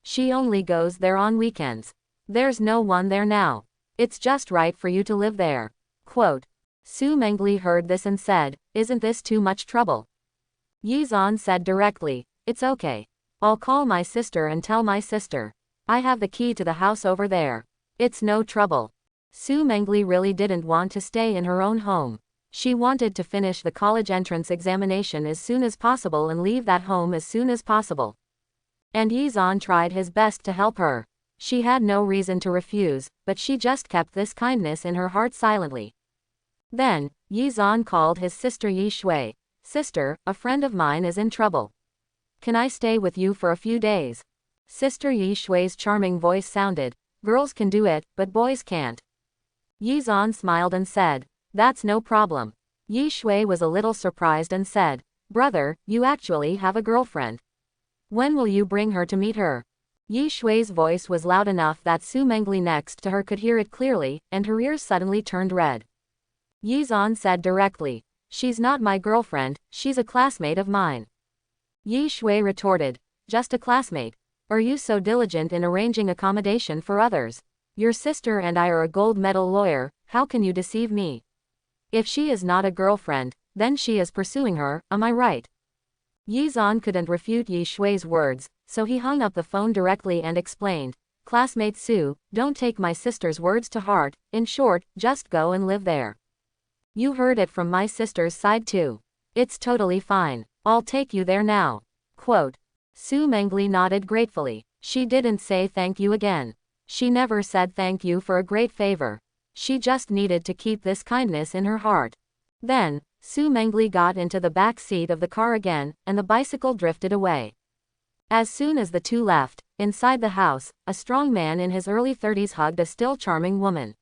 She only goes there on weekends. There's no one there now. It's just right for you to live there. Quote. Su Mengli heard this and said, isn't this too much trouble? Yizan said directly, it's okay. I'll call my sister and tell my sister. I have the key to the house over there. It's no trouble. Su Mengli really didn't want to stay in her own home. She wanted to finish the college entrance examination as soon as possible and leave that home as soon as possible. And Yizan tried his best to help her. She had no reason to refuse, but she just kept this kindness in her heart silently. Then, Yizan called his sister Yi Shui. Sister, a friend of mine is in trouble. Can I stay with you for a few days? Sister Yi Shui's charming voice sounded, girls can do it, but boys can't. Yizan smiled and said, that's no problem. Yi Shui was a little surprised and said, brother, you actually have a girlfriend. When will you bring her to meet her? Yi Shui's voice was loud enough that Su Mengli next to her could hear it clearly, and her ears suddenly turned red. Yizan said directly, she's not my girlfriend, she's a classmate of mine. Yi Shui retorted, just a classmate? Are you so diligent in arranging accommodation for others? Your sister and I are a gold medal lawyer, how can you deceive me? If she is not a girlfriend, then she is pursuing her, am I right? Yizan couldn't refute Yi Shui's words, so he hung up the phone directly and explained, classmate Su, don't take my sister's words to heart, in short, just go and live there. You heard it from my sister's side too. It's totally fine. I'll take you there now. Quote. Su Mengli nodded gratefully. She didn't say thank you again. She never said thank you for a great favor. She just needed to keep this kindness in her heart. Then, Su Mengli got into the back seat of the car again, and the bicycle drifted away. As soon as the two left, inside the house, a strong man in his early 30s hugged a still charming woman.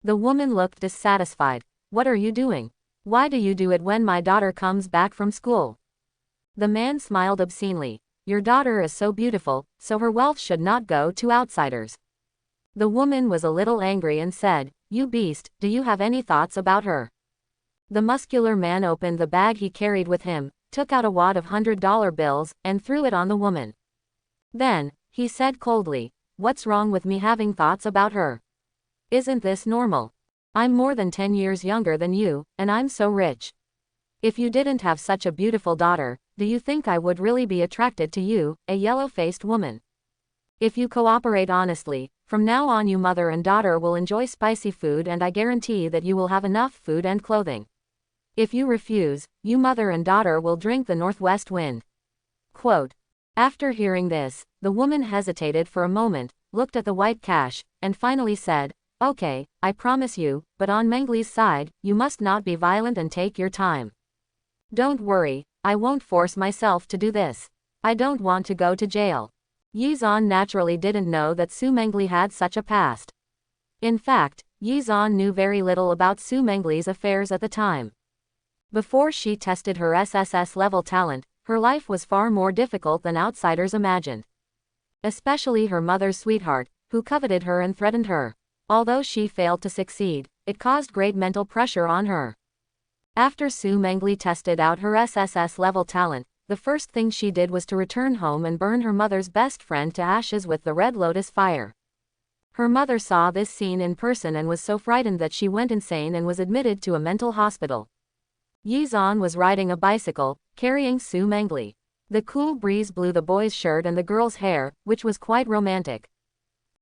The woman looked dissatisfied. What are you doing? Why do you do it when my daughter comes back from school? The man smiled obscenely. Your daughter is so beautiful, so her wealth should not go to outsiders. The woman was a little angry and said, you beast, do you have any thoughts about her? The muscular man opened the bag he carried with him, took out a wad of $100 bills, and threw it on the woman. Then, he said coldly, what's wrong with me having thoughts about her? Isn't this normal? I'm more than 10 years younger than you, and I'm so rich. If you didn't have such a beautiful daughter, do you think I would really be attracted to you, a yellow-faced woman? If you cooperate honestly, from now on you mother and daughter will enjoy spicy food and I guarantee that you will have enough food and clothing. If you refuse, you mother and daughter will drink the northwest wind. Quote. After hearing this, the woman hesitated for a moment, looked at the white cash, and finally said, okay, I promise you, but on Mengli's side, you must not be violent and take your time. Don't worry, I won't force myself to do this. I don't want to go to jail. Yizan naturally didn't know that Su Mengli had such a past. In fact, Yizan knew very little about Su Mengli's affairs at the time. Before she tested her SSS level talent, her life was far more difficult than outsiders imagined. Especially her mother's sweetheart, who coveted her and threatened her. Although she failed to succeed, it caused great mental pressure on her. After Su Mengli tested out her SSS level talent, the first thing she did was to return home and burn her mother's best friend to ashes with the Red Lotus fire. Her mother saw this scene in person and was so frightened that she went insane and was admitted to a mental hospital. Yizan was riding a bicycle, carrying Su Mangle. The cool breeze blew the boy's shirt and the girl's hair, which was quite romantic.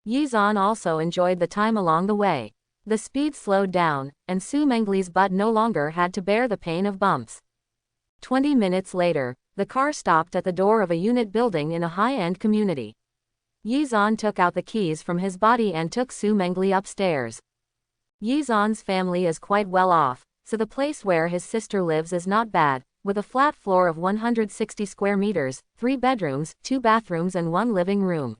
Yizan also enjoyed the time along the way. The speed slowed down, and Su Mangle's butt no longer had to bear the pain of bumps. 20 minutes later, the car stopped at the door of a unit building in a high-end community. Yizan took out the keys from his body and took Su Mangle upstairs. Yizan's family is quite well off, so the place where his sister lives is not bad, with a flat floor of 160 square meters, 3 bedrooms, 2 bathrooms and 1 living room.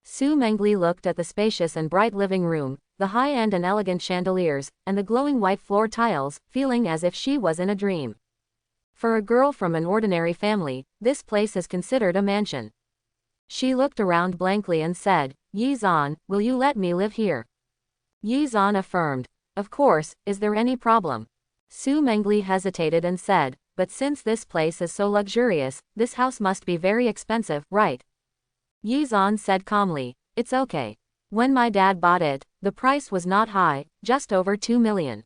Su Mangle looked at the spacious and bright living room, the high-end and elegant chandeliers, and the glowing white floor tiles, feeling as if she was in a dream. For a girl from an ordinary family, this place is considered a mansion. She looked around blankly and said, "Yizan, will you let me live here?" Yizan affirmed, "Of course, is there any problem?" Su Mangle hesitated and said, "But since this place is so luxurious, this house must be very expensive, right?" Yizan said calmly, "It's okay. When my dad bought it, the price was not high, just over 2 million.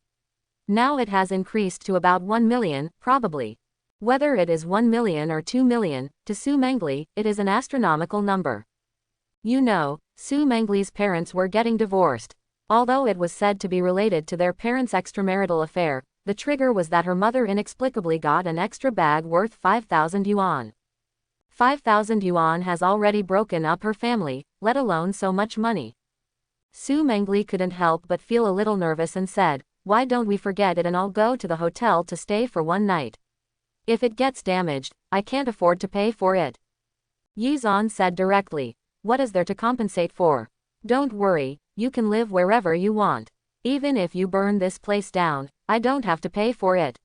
Now it has increased to about 1 million, probably. Whether it is 1 million or 2 million, to Su Mangle, it is an astronomical number. You know, Su Mangle's parents were getting divorced. Although it was said to be related to their parents' extramarital affair, the trigger was that her mother inexplicably got an extra bag worth 5,000 yuan. 5,000 yuan has already broken up her family, let alone so much money." Su Mangle couldn't help but feel a little nervous and said, "Why don't we forget it and I'll go to the hotel to stay for one night? If it gets damaged, I can't afford to pay for it." Yizan said directly, "What is there to compensate for? Don't worry, you can live wherever you want. Even if you burn this place down, I don't have to pay for it."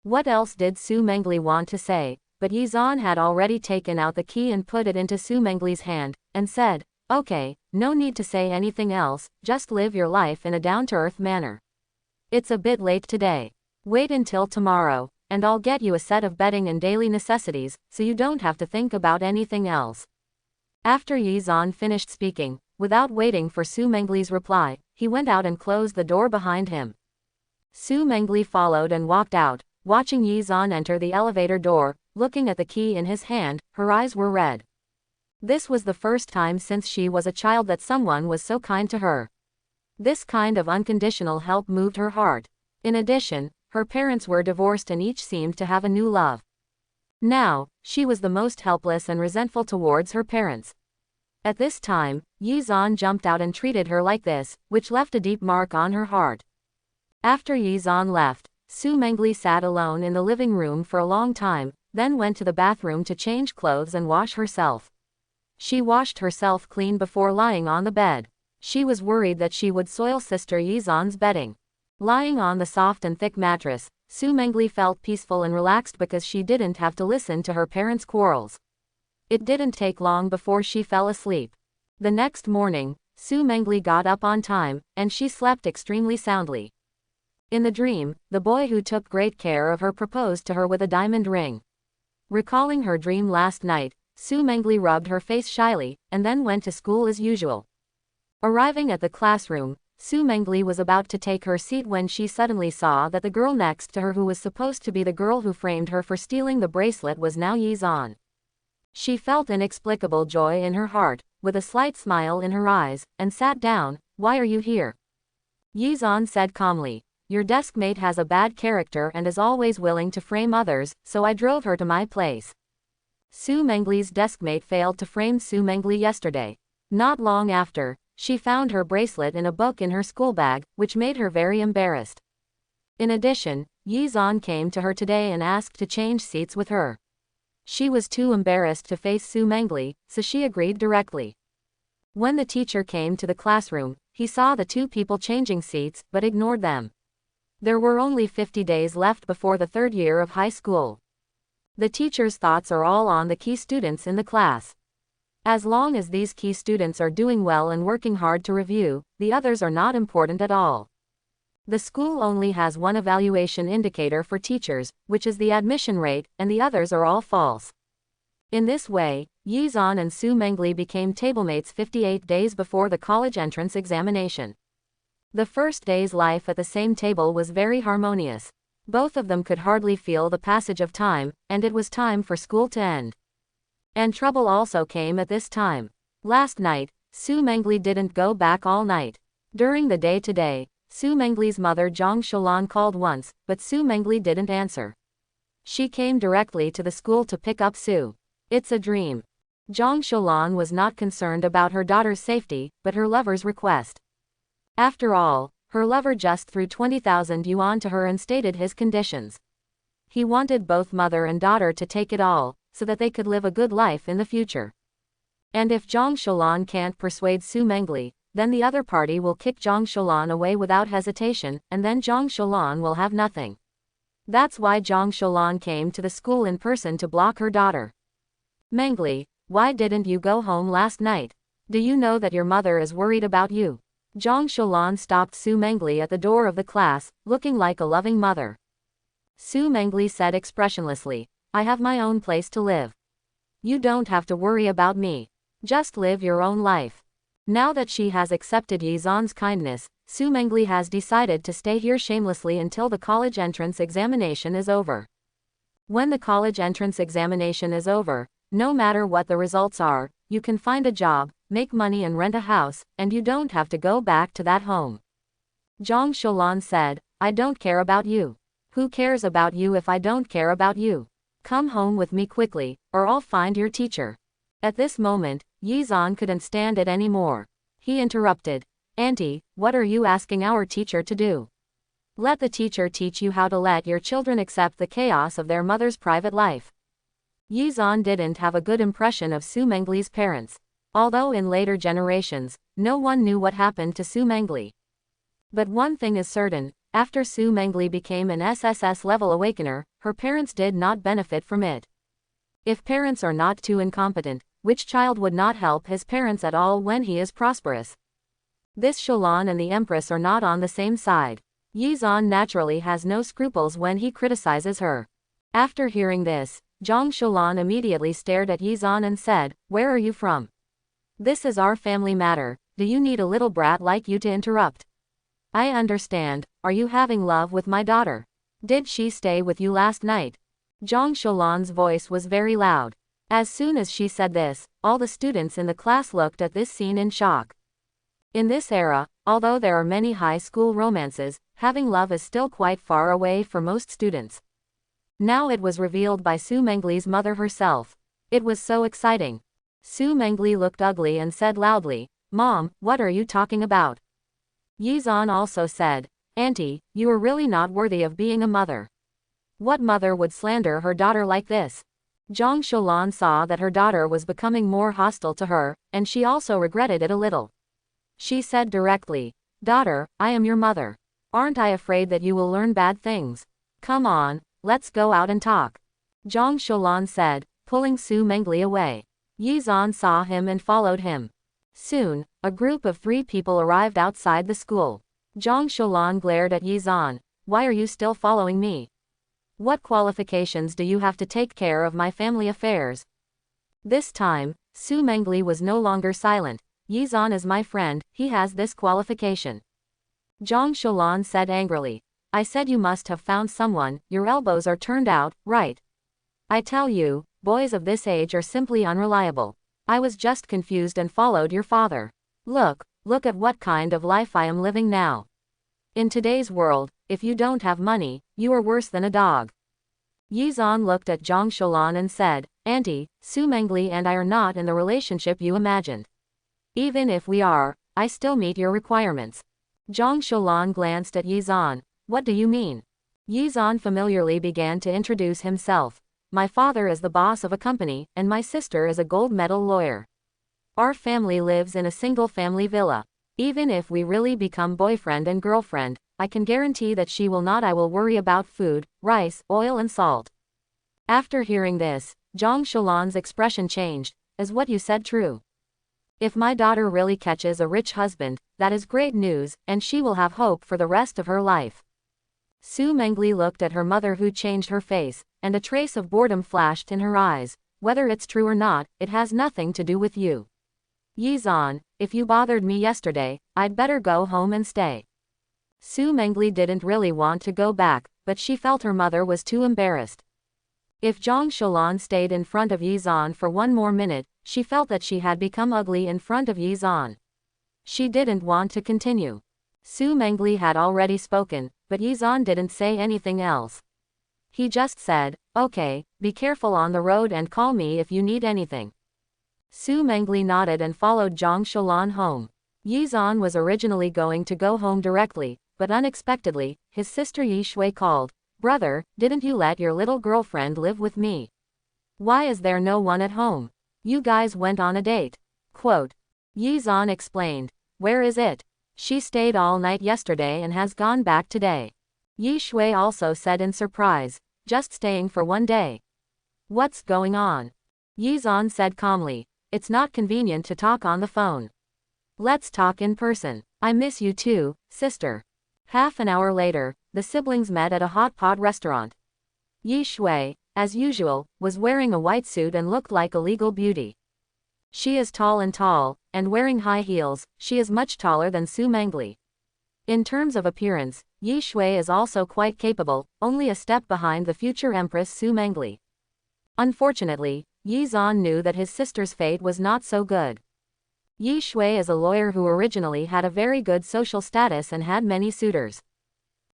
What else did Su Mangle want to say? But Yizan had already taken out the key and put it into Su Mangle's hand, and said, "Okay, no need to say anything else, just live your life in a down-to-earth manner. It's a bit late today. Wait until tomorrow, and I'll get you a set of bedding and daily necessities, so you don't have to think about anything else." After Yizan finished speaking, without waiting for Su Mangle's reply, he went out and closed the door behind him. Su Mangle followed and walked out, watching Yizan enter the elevator door, looking at the key in his hand, her eyes were red. This was the first time since she was a child that someone was so kind to her. This kind of unconditional help moved her heart. In addition, her parents were divorced and each seemed to have a new love. Now, she was the most helpless and resentful towards her parents. At this time, Yizan jumped out and treated her like this, which left a deep mark on her heart. After Yizan left, Su Mangle sat alone in the living room for a long time, then went to the bathroom to change clothes and wash herself. She washed herself clean before lying on the bed. She was worried that she would soil Sister Yizan's bedding. Lying on the soft and thick mattress, Su Mangle felt peaceful and relaxed because she didn't have to listen to her parents' quarrels. It didn't take long before she fell asleep. The next morning, Su Mangle got up on time, and she slept extremely soundly. In the dream, the boy who took great care of her proposed to her with a diamond ring. Recalling her dream last night, Su Mangle rubbed her face shyly, and then went to school as usual. Arriving at the classroom, Su Mangle was about to take her seat when she suddenly saw that the girl next to her, who was supposed to be the girl who framed her for stealing the bracelet, was now Yizan. She felt inexplicable joy in her heart, with a slight smile in her eyes, and sat down. "Why are you here?" Yizan said calmly, "Your deskmate has a bad character and is always willing to frame others, so I drove her to my place." Su Mangle's deskmate failed to frame Su Mangle yesterday. Not long after, she found her bracelet in a book in her school bag, which made her very embarrassed. In addition, Yizan came to her today and asked to change seats with her. She was too embarrassed to face Su Mangle, so she agreed directly. When the teacher came to the classroom, he saw the two people changing seats, but ignored them. There were only 50 days left before the third year of high school. The teacher's thoughts are all on the key students in the class. As long as these key students are doing well and working hard to review, the others are not important at all. The school only has one evaluation indicator for teachers, which is the admission rate, and the others are all false. In this way, Yizan and Su Mengli became tablemates 58 days before the college entrance examination. The first day's life at the same table was very harmonious. Both of them could hardly feel the passage of time, and it was time for school to end. And trouble also came at this time. Last night, Su Mengli didn't go back all night. During the day today, Su Mengli's mother Zhang Sholan called once, but Su Mengli didn't answer. She came directly to the school to pick up Su. It's a dream. Zhang Sholan was not concerned about her daughter's safety, but her lover's request. After all, her lover just threw 20,000 yuan to her and stated his conditions. He wanted both mother and daughter to take it all, so that they could live a good life in the future. And if Zhang Sholan can't persuade Su Mengli, then the other party will kick Zhang Sholan away without hesitation, and then Zhang Sholan will have nothing. That's why Zhang Sholan came to the school in person to block her daughter. Mengli, why didn't you go home last night? Do you know that your mother is worried about you? Zhang Sholan stopped Su Mengli at the door of the class, looking like a loving mother. Su Mengli said expressionlessly, I have my own place to live. You don't have to worry about me. Just live your own life. Now that she has accepted Yizan's kindness, Su Mengli has decided to stay here shamelessly until the college entrance examination is over. When the college entrance examination is over, no matter what the results are, you can find a job, make money and rent a house, and you don't have to go back to that home. Zhang Sholan said, I don't care about you. Who cares about you if I don't care about you? Come home with me quickly, or I'll find your teacher. At this moment, Yizan couldn't stand it anymore. He interrupted. Auntie, what are you asking our teacher to do? Let the teacher teach you how to let your children accept the chaos of their mother's private life. Yizan didn't have a good impression of Su Mengli's parents. Although in later generations, no one knew what happened to Su Mengli. But one thing is certain, after Su Mengli became an SSS level awakener, her parents did not benefit from it. If parents are not too incompetent, which child would not help his parents at all when he is prosperous? This Sholan and the empress are not on the same side. Yizan naturally has no scruples when he criticizes her. After hearing this, Zhang Sholan immediately stared at Yizan and said, Where are you from? This is our family matter, do you need a little brat like you to interrupt? I understand, are you having love with my daughter? Did she stay with you last night? Zhang Sholan's voice was very loud. As soon as she said this, all the students in the class looked at this scene in shock. In this era, although there are many high school romances, having love is still quite far away for most students. Now it was revealed by Su Mengli's mother herself. It was so exciting. Su Mengli looked ugly and said loudly, Mom, what are you talking about? Yizan also said, Auntie, you are really not worthy of being a mother. What mother would slander her daughter like this? Zhang Sholan saw that her daughter was becoming more hostile to her, and she also regretted it a little. She said directly, Daughter, I am your mother. Aren't I afraid that you will learn bad things? Come on, let's go out and talk. Zhang Sholan said, pulling Su Mengli away. Yizan saw him and followed him. Soon, a group of 3 people arrived outside the school. Zhang Sholan glared at Yizan. Why are you still following me? What qualifications do you have to take care of my family affairs? This time, Su Mengli was no longer silent. Yizan is my friend, he has this qualification. Zhang Sholan said angrily. I said you must have found someone, your elbows are turned out, right? I tell you, boys of this age are simply unreliable. I was just confused and followed your father. Look at what kind of life I am living now. In today's world, if you don't have money, you are worse than a dog. Yizan looked at Zhang Sholan and said, Auntie, Su Mengli and I are not in the relationship you imagined. Even if we are, I still meet your requirements. Zhang Sholan glanced at Yizan. What do you mean? Yizan familiarly began to introduce himself. My father is the boss of a company, and my sister is a gold medal lawyer. Our family lives in a single family villa. Even if we really become boyfriend and girlfriend, I can guarantee that she will not. I will worry about food, rice, oil and salt. After hearing this, Zhang Sholan's expression changed. Is what you said true? If my daughter really catches a rich husband, that is great news, and she will have hope for the rest of her life. Su Mengli looked at her mother who changed her face, and a trace of boredom flashed in her eyes. whether it's true or not, it has nothing to do with you. Yizan, if you bothered me yesterday, I'd better go home and stay. Su Mengli didn't really want to go back, but she felt her mother was too embarrassed. If Zhang Shulan stayed in front of Yizan for one more minute, she felt that she had become ugly in front of Yizan. She didn't want to continue. Su Mengli had already spoken, but Yizan didn't say anything else. He just said, "Okay, be careful on the road and call me if you need anything." Su Mengli nodded and followed Zhang Shulan home. Yizan was originally going to go home directly, but unexpectedly, his sister Yi Shui called, "Brother, didn't you let your little girlfriend live with me? Why is there no one at home? You guys went on a date." Quote. Yizan explained, "Where is it? She stayed all night yesterday and has gone back today." Yi Shui also said in surprise, "Just staying for one day? What's going on?" Yizan said calmly, "It's not convenient to talk on the phone. Let's talk in person. I miss you too, sister." Half an hour later, the siblings met at a hot pot restaurant. Yi Shui, as usual, was wearing a white suit and looked like a legal beauty. She is tall, and wearing high heels. She is much taller than Su Mengli. In terms of appearance, Yi Shui is also quite capable, only a step behind the future empress Su Mengli. Unfortunately, Yi Zan knew that his sister's fate was not so good. Yi Shui is a lawyer who originally had a very good social status and had many suitors.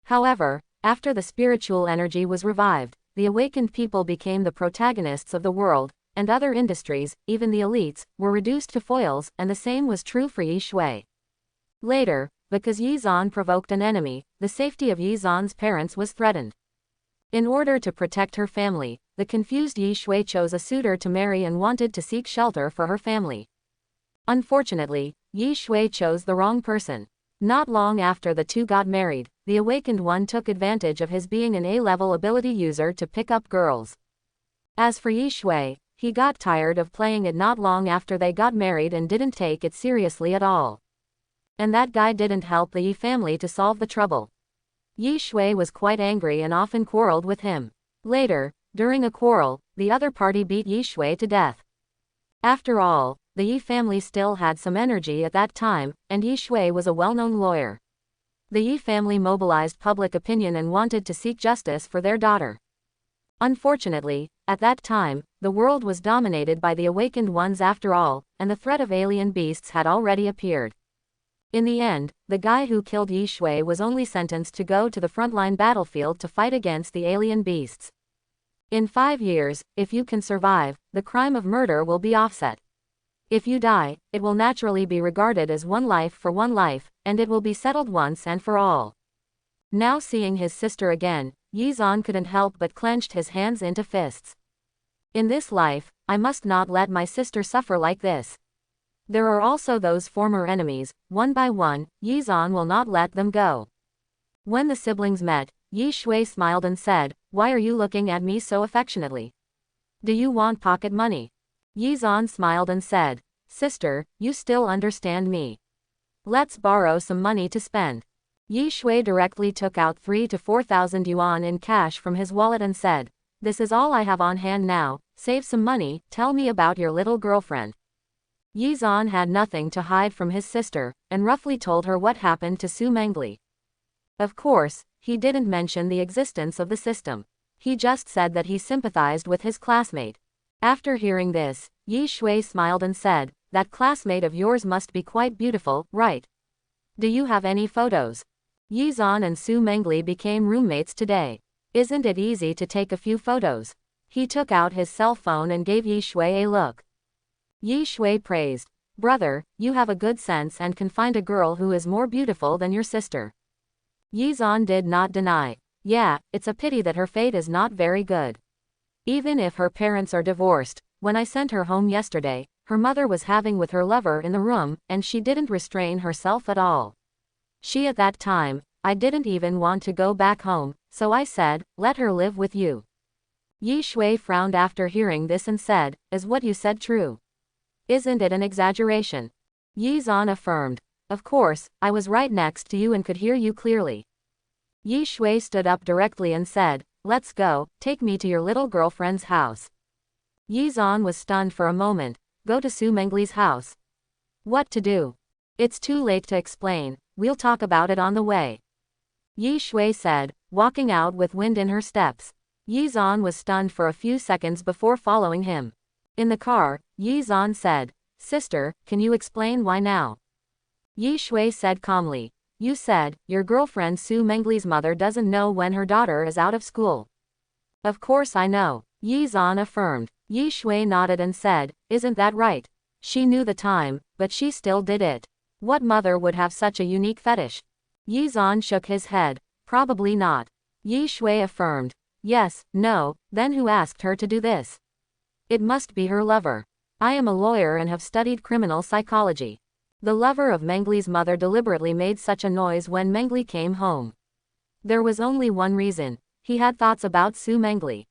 However, after the spiritual energy was revived, the awakened people became the protagonists of the world, and other industries, even the elites, were reduced to foils, and the same was true for Yi Shui. Later, because Yi Zan provoked an enemy, the safety of Yi Zan's parents was threatened. In order to protect her family, the confused Yi Shui chose a suitor to marry and wanted to seek shelter for her family. Unfortunately, Yi Shui chose the wrong person. Not long after the two got married, the awakened one took advantage of his being an A-level ability user to pick up girls. As for Yi Shui, he got tired of playing it not long after they got married and didn't take it seriously at all. And that guy didn't help the Yi family to solve the trouble. Yi Shui was quite angry and often quarreled with him. Later, during a quarrel, the other party beat Yi Shui to death. After all, the Yi family still had some energy at that time, and Yi Shui was a well-known lawyer. The Yi family mobilized public opinion and wanted to seek justice for their daughter. Unfortunately, at that time, the world was dominated by the awakened ones after all, and the threat of alien beasts had already appeared. In the end, the guy who killed Yi Shui was only sentenced to go to the frontline battlefield to fight against the alien beasts. In 5 years, if you can survive, the crime of murder will be offset. If you die, it will naturally be regarded as one life for one life, and it will be settled once and for all. Now seeing his sister again, Yi Zan couldn't help but clenched his hands into fists. In this life, I must not let my sister suffer like this. There are also those former enemies, one by one, Yi Zan will not let them go. When the siblings met, Yi Shui smiled and said, "Why are you looking at me so affectionately? Do you want pocket money?" Yi Zan smiled and said, "Sister, you still understand me. Let's borrow some money to spend." Yi Shui directly took out 3,000 to 4,000 yuan in cash from his wallet and said, "This is all I have on hand now, save some money, tell me about your little girlfriend." Yi Zan had nothing to hide from his sister, and roughly told her what happened to Su Mengli. Of course, he didn't mention the existence of the system. He just said that he sympathized with his classmate. After hearing this, Yi Shui smiled and said, "That classmate of yours must be quite beautiful, right? Do you have any photos? Yi Zan and Su Mengli became roommates today. Isn't it easy to take a few photos?" He took out his cell phone and gave Yi Shui a look. Yi Shui praised, "Brother, you have a good sense and can find a girl who is more beautiful than your sister." Yi Zan did not deny, "Yeah, it's a pity that her fate is not very good. Even if her parents are divorced, when I sent her home yesterday, her mother was having with her lover in the room, and she didn't restrain herself at all. She at that time, I didn't even want to go back home, so I said, let her live with you." Yi Shui frowned after hearing this and said, "Is what you said true? Isn't it an exaggeration?" Yi Zan affirmed, "Of course, I was right next to you and could hear you clearly." Yi Shui stood up directly and said, "Let's go, take me to your little girlfriend's house." Yi Zan was stunned for a moment. Go to Su Mengli's house. What to do? It's too late to explain, we'll talk about it on the way. Yi Shui said, walking out with wind in her steps. Yi Zan was stunned for a few seconds before following him. In the car, Yi Zan said, Sister, can you explain why now? Yi Shui said calmly, you said, your girlfriend Su Mengli's mother doesn't know when her daughter is out of school. Of course I know, Yi Zan affirmed. Yi Shui nodded and said, isn't that right? She knew the time, but she still did it. What mother would have such a unique fetish? Yi Zan shook his head, probably not. Yi Shui affirmed, yes, no, then who asked her to do this? It must be her lover. I am a lawyer and have studied criminal psychology. The lover of Mengli's mother deliberately made such a noise when Mangle came home. There was only one reason. He had thoughts about Su Mangle.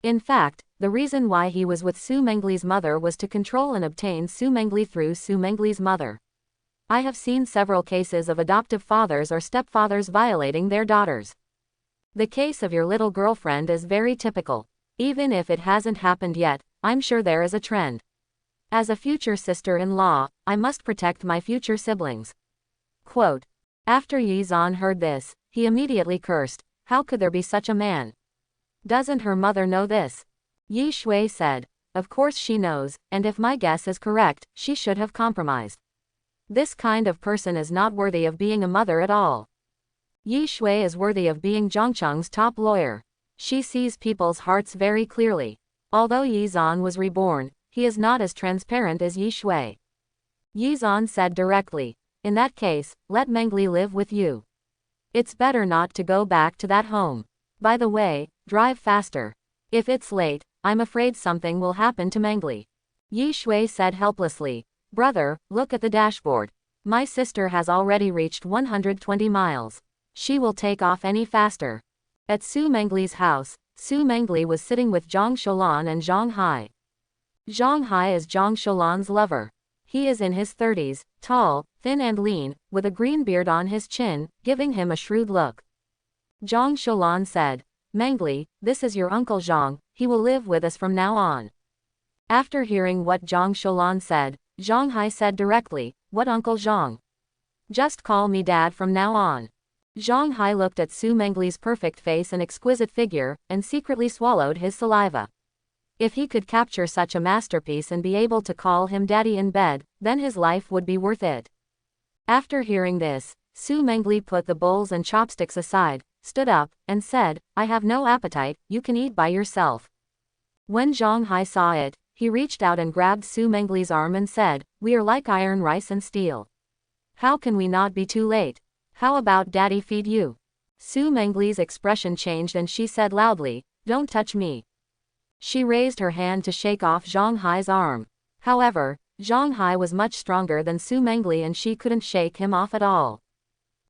In fact, the reason why he was with Su Mengli's mother was to control and obtain Su Mangle through Su Mengli's mother. I have seen several cases of adoptive fathers or stepfathers violating their daughters. The case of your little girlfriend is very typical. Even if it hasn't happened yet, I'm sure there is a trend. As a future sister-in-law, I must protect my future siblings. Quote. After Yi Zan heard this, he immediately cursed, how could there be such a man? Doesn't her mother know this? Yi Shui said, of course she knows, and if my guess is correct, she should have compromised. This kind of person is not worthy of being a mother at all. Yi Shui is worthy of being Zhongcheng's top lawyer. She sees people's hearts very clearly. Although Yi Zan was reborn, he is not as transparent as Yi Shui. Yi Zan said directly, in that case, let Mangle live with you. It's better not to go back to that home. By the way, drive faster. If it's late, I'm afraid something will happen to Mangle. Yi Shui said helplessly, brother, look at the dashboard. My sister has already reached 120 miles. She will take off any faster. At Su Mengle's house, Su Mangle was sitting with Zhang Sholan and Zhang Hai. Zhang Hai is Zhang Sholan's lover. He is in his 30s, tall, thin and lean, with a green beard on his chin, giving him a shrewd look. Zhang Sholan said, Mangle, this is your uncle Zhang, he will live with us from now on. After hearing what Zhang Sholan said, Zhang Hai said directly, what Uncle Zhang? Just call me Dad from now on. Zhang Hai looked at Su Mengle's perfect face and exquisite figure, and secretly swallowed his saliva. If he could capture such a masterpiece and be able to call him Daddy in bed, then his life would be worth it. After hearing this, Su Mangle put the bowls and chopsticks aside, stood up, and said, I have no appetite, you can eat by yourself. When Zhang Hai saw it, he reached out and grabbed Su Mengle's arm and said, we are like iron, rice and steel. How can we not be too late? How about Daddy feed you? Su Mengle's expression changed and she said loudly, don't touch me. She raised her hand to shake off Zhang Hai's arm. However, Zhang Hai was much stronger than Su Mangle and she couldn't shake him off at all.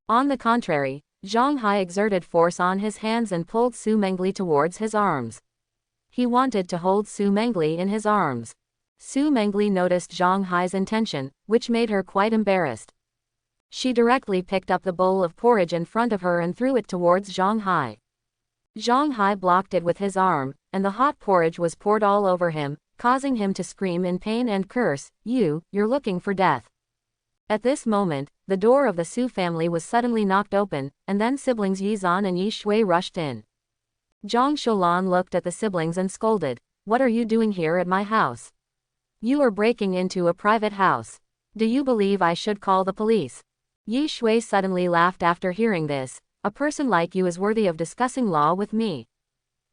On the contrary, Zhang Hai exerted force on his hands and pulled Su Mangle towards his arms. He wanted to hold Su Mangle in his arms. Su Mangle noticed Zhang Hai's intention, which made her quite embarrassed. She directly picked up the bowl of porridge in front of her and threw it towards Zhang Hai. Zhang Hai blocked it with his arm, and the hot porridge was poured all over him, causing him to scream in pain and curse, you're looking for death. At this moment, the door of the Su family was suddenly knocked open, and then siblings Yi Zan and Yi Shui rushed in. Zhang Sholan looked at the siblings and scolded, what are you doing here at my house? You are breaking into a private house. Do you believe I should call the police? Yi Shui suddenly laughed after hearing this, a person like you is worthy of discussing law with me.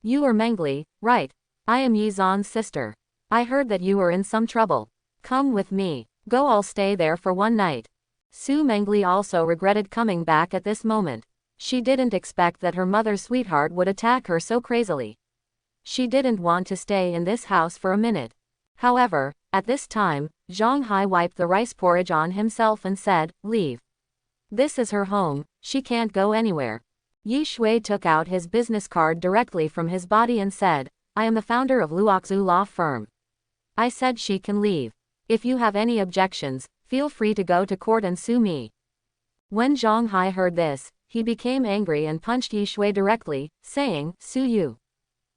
You are Mangle, right? I am Yi Zan's sister. I heard that you are in some trouble. Come with me. Go, I'll stay there for one night. Su Mangle also regretted coming back at this moment. She didn't expect that her mother's sweetheart would attack her so crazily. She didn't want to stay in this house for a minute. However, at this time, Zhang Hai wiped the rice porridge on himself and said, leave. This is her home, she can't go anywhere. Yi Shui took out his business card directly from his body and said, I am the founder of Luoxu Law Firm. I said she can leave. If you have any objections, feel free to go to court and sue me. When Zhang Hai heard this, he became angry and punched Yi Shui directly, saying, sue you.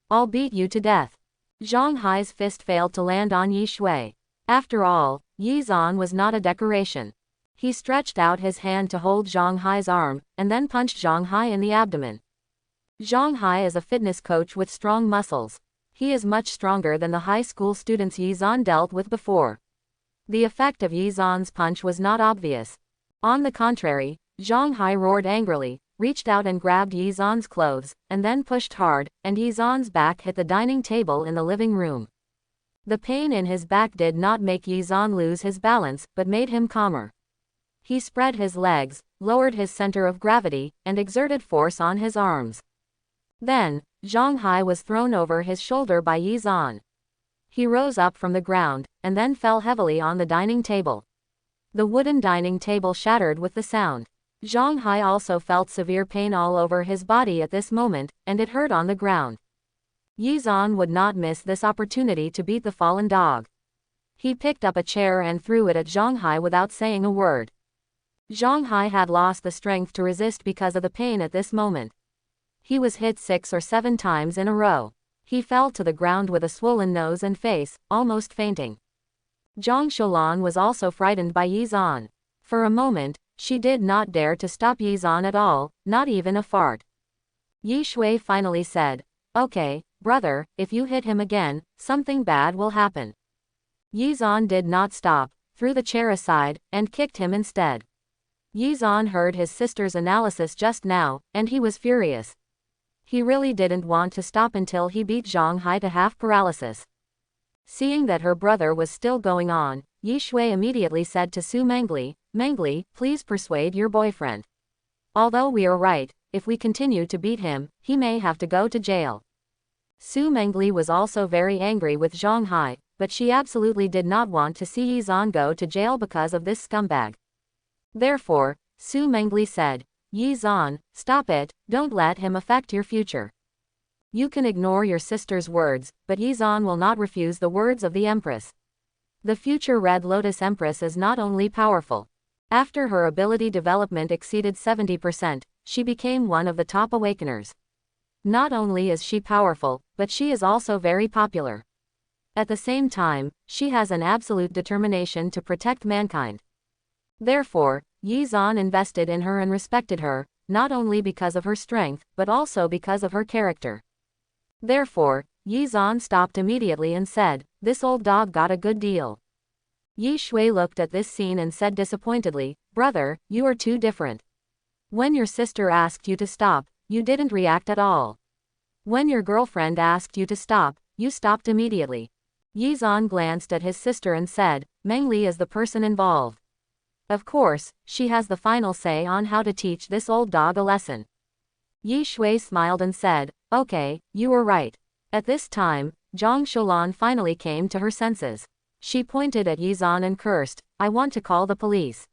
I'll beat you to death. Zhang Hai's fist failed to land on Yi Shui. After all, Yi Zan was not a decoration. He stretched out his hand to hold Zhang Hai's arm, and then punched Zhang Hai in the abdomen. Zhang Hai is a fitness coach with strong muscles. He is much stronger than the high school students Yi Zan dealt with before. The effect of Yi Zan's punch was not obvious. On the contrary, Zhang Hai roared angrily, reached out and grabbed Yi Zan's clothes, and then pushed hard, and Yi Zan's back hit the dining table in the living room. The pain in his back did not make Yi Zan lose his balance, but made him calmer. He spread his legs, lowered his center of gravity, and exerted force on his arms. Then, Zhang Hai was thrown over his shoulder by Yi Zan. He rose up from the ground, and then fell heavily on the dining table. The wooden dining table shattered with the sound. Zhang Hai also felt severe pain all over his body at this moment, and it hurt on the ground. Yi Zan would not miss this opportunity to beat the fallen dog. He picked up a chair and threw it at Zhang Hai without saying a word. Zhang Hai had lost the strength to resist because of the pain at this moment. He was hit 6 or 7 times in a row. He fell to the ground with a swollen nose and face, almost fainting. Zhang Sholan was also frightened by Yi Zan. For a moment, she did not dare to stop Yi Zan at all, not even a fart. Yi Shui finally said, "Okay, brother, if you hit him again, something bad will happen." Yi Zan did not stop, threw the chair aside, and kicked him instead. Yi Zan heard his sister's analysis just now, and he was furious. He really didn't want to stop until he beat Zhang Hai to half paralysis. Seeing that her brother was still going on, Yi Shui immediately said to Su Mangle, "Mangle, please persuade your boyfriend. Although we are right, if we continue to beat him, he may have to go to jail." Su Mangle was also very angry with Zhang Hai, but she absolutely did not want to see Yi Zan go to jail because of this scumbag. Therefore, Su Mangle said, "Yi Zan, stop it, don't let him affect your future. You can ignore your sister's words, but Yi Zan will not refuse the words of the empress. The future Red Lotus Empress is not only powerful. After her ability development exceeded 70%, she became one of the top awakeners. Not only is she powerful, but she is also very popular. At the same time, she has an absolute determination to protect mankind. Therefore, Yi Zan invested in her and respected her, not only because of her strength, but also because of her character." Therefore, Yi Zan stopped immediately and said, "This old dog got a good deal." Yi Shui looked at this scene and said disappointedly, "Brother, you are too different. When your sister asked you to stop, you didn't react at all. When your girlfriend asked you to stop, you stopped immediately." Yi Zan glanced at his sister and said, "Mangle is the person involved. Of course, she has the final say on how to teach this old dog a lesson." Yi Shui smiled and said, "Okay, you were right." At this time, Zhang Sholan finally came to her senses. She pointed at Yi Zan and cursed, "I want to call the police."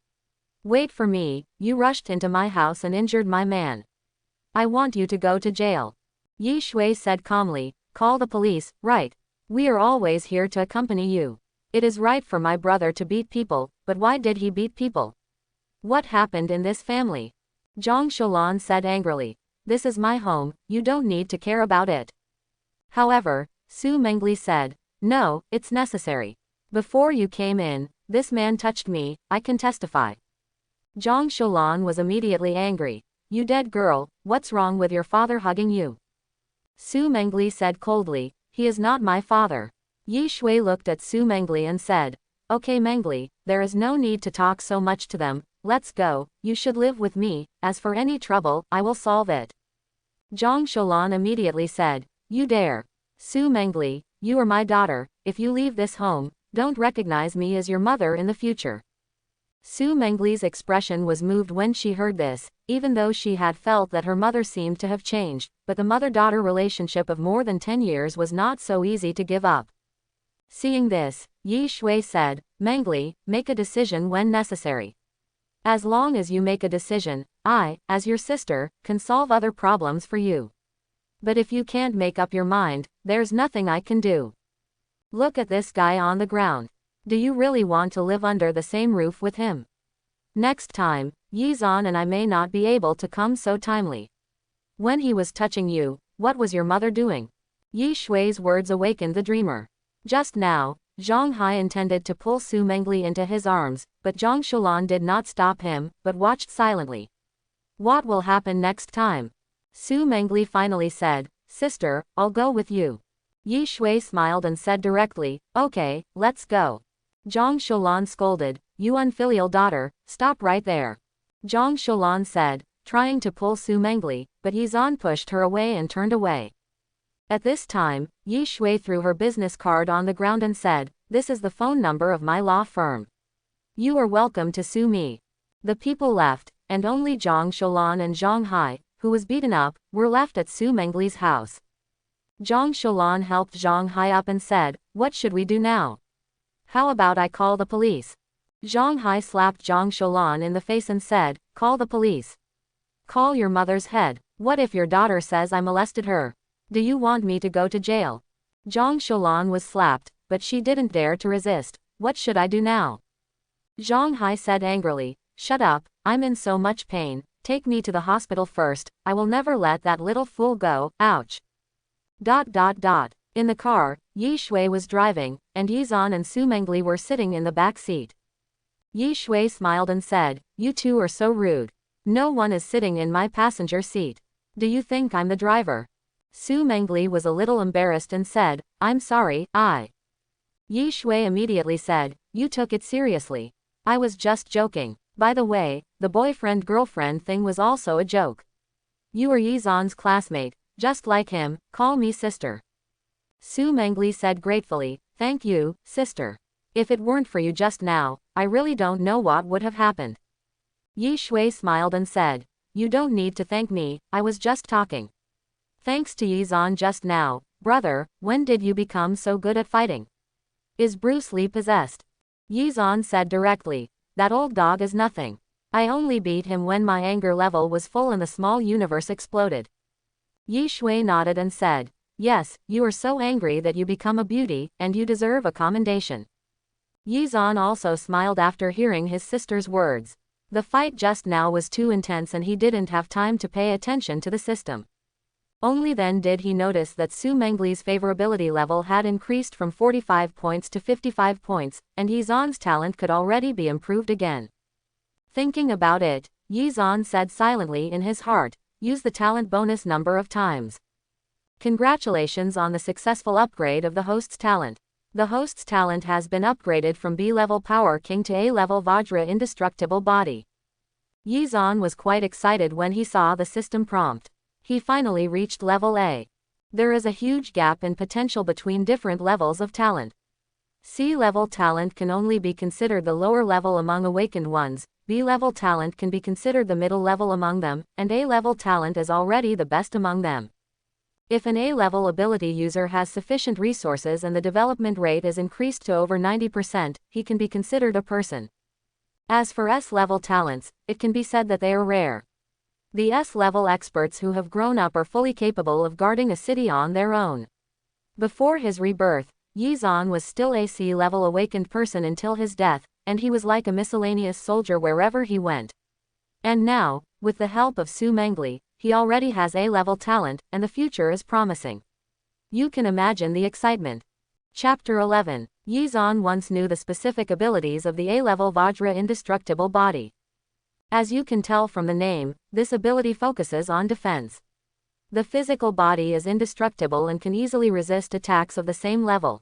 "Wait for me, you rushed into my house and injured my man. I want you to go to jail." Yi Shui said calmly, "Call the police, right? We are always here to accompany you. It is right for my brother to beat people, but why did he beat people? What happened in this family?" Zhang Sholan said angrily, "This is my home, you don't need to care about it." However, Su Mangle said, "No, it's necessary. Before you came in, this man touched me, I can testify." Zhang Sholan was immediately angry. "You dead girl, what's wrong with your father hugging you?" Su Mangle said coldly, "He is not my father." Yi Shui looked at Su Mangle and said, "Okay Mangle, there is no need to talk so much to them, let's go, you should live with me, as for any trouble, I will solve it." Zhang Sholan immediately said, "You dare. Su Mangle, you are my daughter, if you leave this home, don't recognize me as your mother in the future." Su Mangle's expression was moved when she heard this, even though she had felt that her mother seemed to have changed, but the mother-daughter relationship of more than 10 years was not so easy to give up. Seeing this, Yi Shui said, "Mangle, make a decision when necessary. As long as you make a decision, I, as your sister, can solve other problems for you. But if you can't make up your mind, there's nothing I can do. Look at this guy on the ground. Do you really want to live under the same roof with him? Next time, Yi Zan and I may not be able to come so timely. When he was touching you, what was your mother doing? Yi Shui's words awakened the dreamer. Just now, Zhang Hai intended to pull Su Mengli into his arms, but Zhang Shulan did not stop him, but watched silently. What will happen next time? Su Mengli finally said, Sister, I'll go with you. Yi Shui smiled and said directly, Okay, let's go. Zhang Shulan scolded, You unfilial daughter, stop right there. Zhang Shulan said, trying to pull Su Mengli, but Yizan pushed her away and turned away. At this time, Yi Shui threw her business card on the ground and said, This is the phone number of my law firm. You are welcome to sue me. The people left, and only Zhang Shulan and Zhang Hai, who was beaten up, were left at Su Mengli's house. Zhang Shulan helped Zhang Hai up and said, What should we do now? How about I call the police? Zhang Hai slapped Zhang Shulan in the face and said, Call the police. Call your mother's head. What if your daughter says I molested her? Do you want me to go to jail? Zhang Shulan was slapped, but she didn't dare to resist. What should I do now? Zhang Hai said angrily, Shut up, I'm in so much pain, take me to the hospital first, I will never let that little fool go, ouch. In the car, Yi Shui was driving, and Yizan and Su Mengli were sitting in the back seat. Yi Shui smiled and said, You two are so rude. No one is sitting in my passenger seat. Do you think I'm the driver? Su Mengli was a little embarrassed and said, I'm sorry, Yi Shui immediately said, You took it seriously. I was just joking. By the way, the boyfriend-girlfriend thing was also a joke. You are Yizan's classmate, just like him, call me sister. Su Mengli said gratefully, Thank you, sister. If it weren't for you just now, I really don't know what would have happened. Yi Shui smiled and said, You don't need to thank me, I was just talking. Thanks to Yizan just now, brother, when did you become so good at fighting? Is Bruce Lee possessed? Yizan said directly, That old dog is nothing. I only beat him when my anger level was full and the small universe exploded. Yi Shui nodded and said, Yes, you are so angry that you become a beauty, and you deserve a commendation. Yizan also smiled after hearing his sister's words. The fight just now was too intense and he didn't have time to pay attention to the system. Only then did he notice that Su Mengli's favorability level had increased from 45 points to 55 points, and Yizan's talent could already be improved again. Thinking about it, Yizan said silently in his heart, Use the talent bonus number of times. Congratulations on the successful upgrade of the host's talent. The host's talent has been upgraded from B-level Power King to A-level Vajra Indestructible Body. Yizan was quite excited when he saw the system prompt. He finally reached level A. There is a huge gap in potential between different levels of talent. C-level talent can only be considered the lower level among awakened ones, B-level talent can be considered the middle level among them, and A-level talent is already the best among them. If an A-level ability user has sufficient resources and the development rate is increased to over 90%, he can be considered a person. As for S-level talents, it can be said that they are rare. The S-level experts who have grown up are fully capable of guarding a city on their own. Before his rebirth, Yizan was still a C-level awakened person until his death, and he was like a miscellaneous soldier wherever he went. And now, with the help of Su Mengli, he already has A-level talent, and the future is promising. You can imagine the excitement. Chapter 11. Yizan once knew the specific abilities of the A-level Vajra Indestructible Body. As you can tell from the name, this ability focuses on defense. The physical body is indestructible and can easily resist attacks of the same level.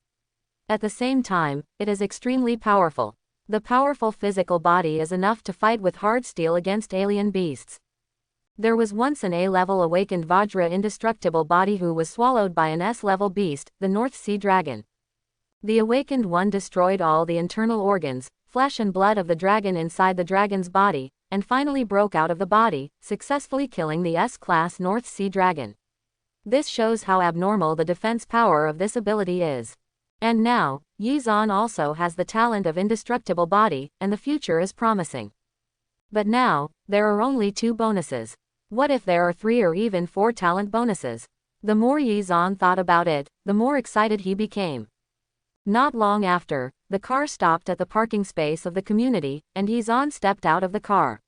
At the same time, it is extremely powerful. The powerful physical body is enough to fight with hard steel against alien beasts. There was once an A-level awakened Vajra Indestructible Body who was swallowed by an S-level beast, the North Sea Dragon. The awakened one destroyed all the internal organs, flesh and blood of the dragon inside the dragon's body, and finally broke out of the body, successfully killing the S-class North Sea Dragon. This shows how abnormal the defense power of this ability is. And now, Yizan also has the talent of Indestructible Body, and the future is promising. But now, there are only 2 bonuses. What if there are 3 or even 4 talent bonuses? The more Yizan thought about it, the more excited he became. Not long after, the car stopped at the parking space of the community, and Yizan stepped out of the car.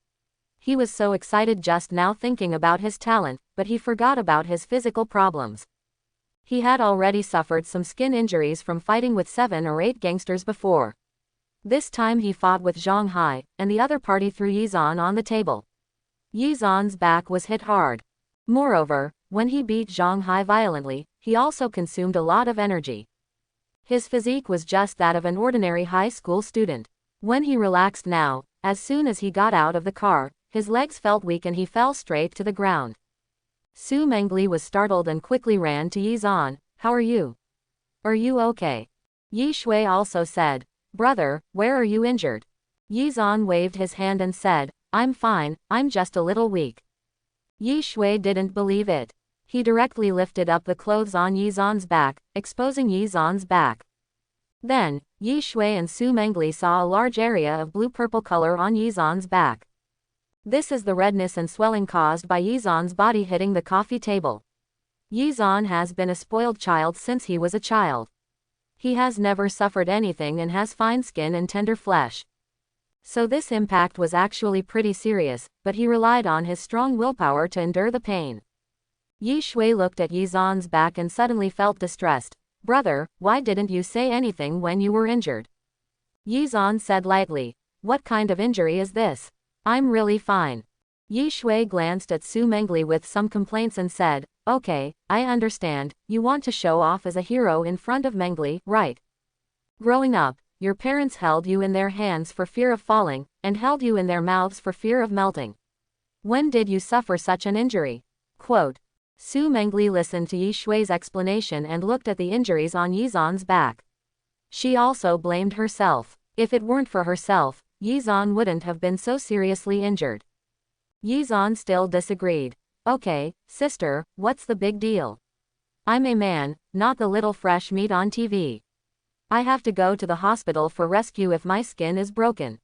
He was so excited just now thinking about his talent, but he forgot about his physical problems. He had already suffered some skin injuries from fighting with 7 or 8 gangsters before. This time he fought with Zhang Hai, and the other party threw Yizan on the table. Yizan's back was hit hard. Moreover, when he beat Zhang Hai violently, he also consumed a lot of energy. His physique was just that of an ordinary high school student. When he relaxed now, as soon as he got out of the car, his legs felt weak and he fell straight to the ground. Su Mengli was startled and quickly ran to Yizan. How are you? Are you okay? Yi Shui also said, Brother, where are you injured? Yizan waved his hand and said, I'm fine, I'm just a little weak. Yi Shui didn't believe it. He directly lifted up the clothes on Yizan's back, exposing Yizan's back. Then, Yi Shui and Su Mengli saw a large area of blue-purple color on Yizan's back. This is the redness and swelling caused by Yizan's body hitting the coffee table. Yizan has been a spoiled child since he was a child. He has never suffered anything and has fine skin and tender flesh. So this impact was actually pretty serious, but he relied on his strong willpower to endure the pain. Yi Shui looked at Yizan's back and suddenly felt distressed. Brother, why didn't you say anything when you were injured? Yizan said lightly, What kind of injury is this? I'm really fine. Yi Shui glanced at Su Mengli with some complaints and said, Okay, I understand, you want to show off as a hero in front of Mengli, right? Growing up, your parents held you in their hands for fear of falling, and held you in their mouths for fear of melting. When did you suffer such an injury? Quote. Su Mengli listened to Yi Shui's explanation and looked at the injuries on Yizan's back. She also blamed herself. If it weren't for herself, Yizan wouldn't have been so seriously injured. Yizan still disagreed. Okay, sister, what's the big deal? I'm a man, not the little fresh meat on TV. I have to go to the hospital for rescue if my skin is broken.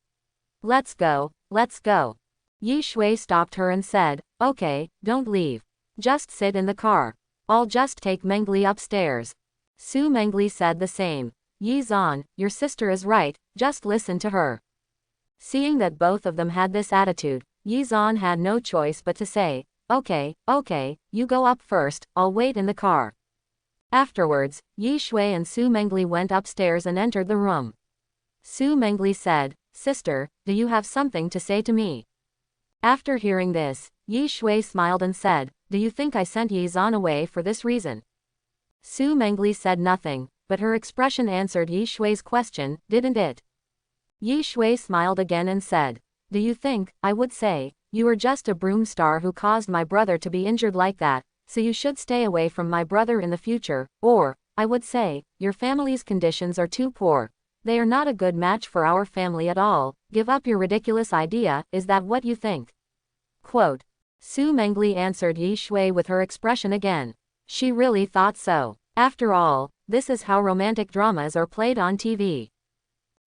Let's go, let's go. Yi Shui stopped her and said, Okay, don't leave. Just sit in the car. I'll just take Mengli upstairs. Su Mengli said the same. Yizan, your sister is right, just listen to her. Seeing that both of them had this attitude, Yizan had no choice but to say, Okay, you go up first, I'll wait in the car. Afterwards, Yi Shui and Su Mengli went upstairs and entered the room. Su Mengli said, Sister, do you have something to say to me? After hearing this, Yi Shui smiled and said, Do you think I sent Yizan away for this reason? Su Mengli said nothing, but her expression answered Yi Shui's question, didn't it? Yi Shui smiled again and said, Do you think, I would say, you are just a broom star who caused my brother to be injured like that, so you should stay away from my brother in the future, or, I would say, your family's conditions are too poor. They are not a good match for our family at all, give up your ridiculous idea, is that what you think? Quote. Su Mengli answered Yi Shui with her expression again. She really thought so. After all, this is how romantic dramas are played on TV.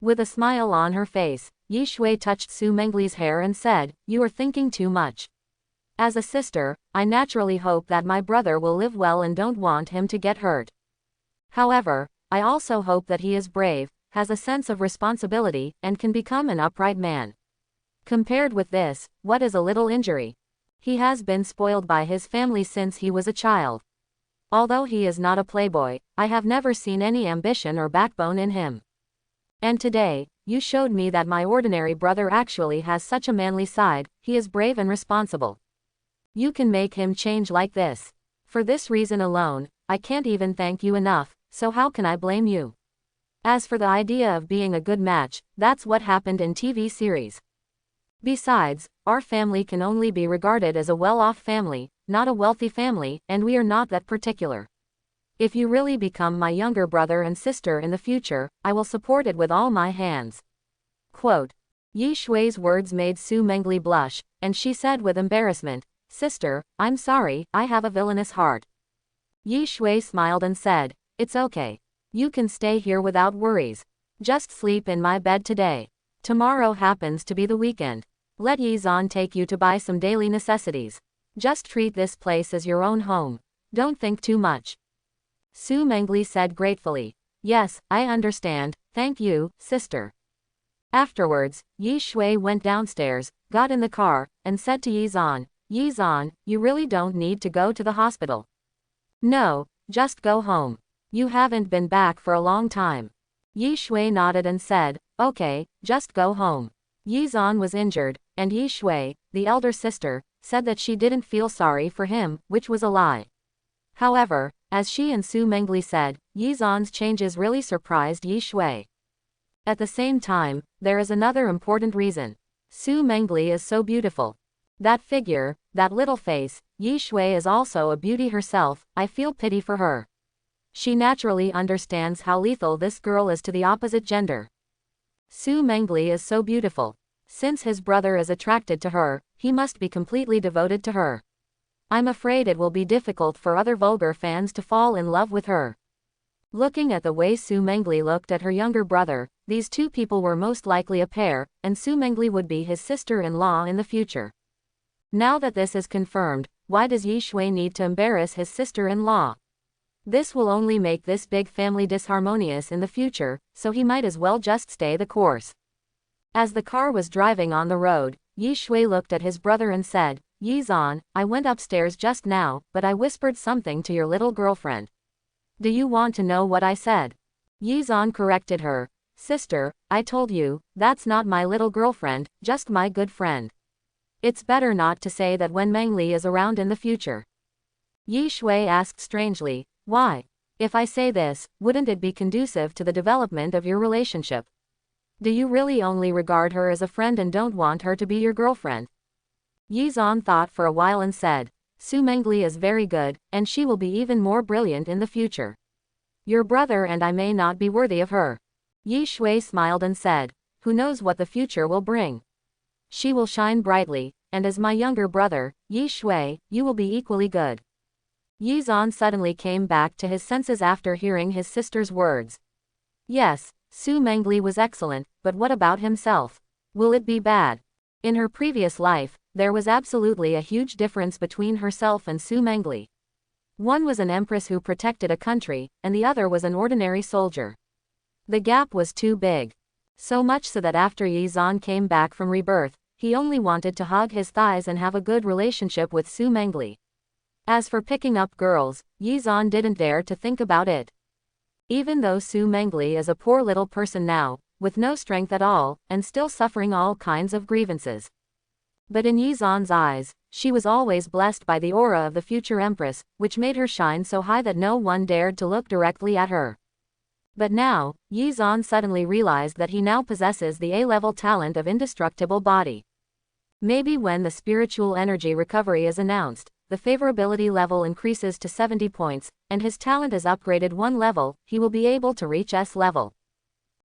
With a smile on her face, Yi Shui touched Su Mengli's hair and said, You are thinking too much. As a sister, I naturally hope that my brother will live well and don't want him to get hurt. However, I also hope that he is brave, has a sense of responsibility, and can become an upright man. Compared with this, what is a little injury? He has been spoiled by his family since he was a child. Although he is not a playboy, I have never seen any ambition or backbone in him. And today, you showed me that my ordinary brother actually has such a manly side, he is brave and responsible. You can make him change like this. For this reason alone, I can't even thank you enough, so how can I blame you? As for the idea of being a good match, that's what happened in TV series. Besides, our family can only be regarded as a well-off family, not a wealthy family, and we are not that particular. If you really become my younger brother and sister in the future, I will support it with all my hands. Quote. Yi Shui's words made Su Mengli blush, and she said with embarrassment, Sister, I'm sorry, I have a villainous heart. Yi Shui smiled and said, It's okay. You can stay here without worries. Just sleep in my bed today. Tomorrow happens to be the weekend. Let Yizan take you to buy some daily necessities. Just treat this place as your own home. Don't think too much. Su Mengli said gratefully, Yes, I understand, thank you, sister. Afterwards, Yi Shui went downstairs, got in the car, and said to Yizan, Yizan, you really don't need to go to the hospital. No, just go home. You haven't been back for a long time. Yi Shui nodded and said, okay, just go home. Yi Zan was injured, and Yi Shui, the elder sister, said that she didn't feel sorry for him, which was a lie. However, as she and Su Mengli said, Yi Zan's changes really surprised Yi Shui. At the same time, there is another important reason. Su Mengli is so beautiful. That figure, that little face, Yi Shui is also a beauty herself, I feel pity for her. She naturally understands how lethal this girl is to the opposite gender. Su Mengli is so beautiful. Since his brother is attracted to her, he must be completely devoted to her. I'm afraid it will be difficult for other vulgar fans to fall in love with her. Looking at the way Su Mengli looked at her younger brother, these two people were most likely a pair, and Su Mengli would be his sister-in-law in the future. Now that this is confirmed, why does Yi Shui need to embarrass his sister-in-law? This will only make this big family disharmonious in the future, so he might as well just stay the course. As the car was driving on the road, Yi Shui looked at his brother and said, Yi Zan, I went upstairs just now, but I whispered something to your little girlfriend. Do you want to know what I said? Yi Zan corrected her. Sister, I told you, that's not my little girlfriend, just my good friend. It's better not to say that when Mangle is around in the future. Yi Shui asked strangely, why? If I say this, wouldn't it be conducive to the development of your relationship? Do you really only regard her as a friend and don't want her to be your girlfriend? Yi Zan thought for a while and said, Su Mengli is very good, and she will be even more brilliant in the future. Your brother and I may not be worthy of her. Yi Shui smiled and said, who knows what the future will bring? She will shine brightly, and as my younger brother, Yi Shui, you will be equally good. Yi Zan suddenly came back to his senses after hearing his sister's words. Yes, Su Mengli was excellent, but what about himself? Will it be bad? In her previous life, there was absolutely a huge difference between herself and Su Mengli. One was an empress who protected a country, and the other was an ordinary soldier. The gap was too big. So much so that after Yi Zan came back from rebirth, he only wanted to hug his thighs and have a good relationship with Su Mengli. As for picking up girls, Yi Zan didn't dare to think about it. Even though Su Mengli is a poor little person now, with no strength at all, and still suffering all kinds of grievances. But in Yi Zan's eyes, she was always blessed by the aura of the future empress, which made her shine so high that no one dared to look directly at her. But now, Yi Zan suddenly realized that he now possesses the A-level talent of indestructible body. Maybe when the spiritual energy recovery is announced, the favorability level increases to 70 points, and his talent is upgraded one level, he will be able to reach S level.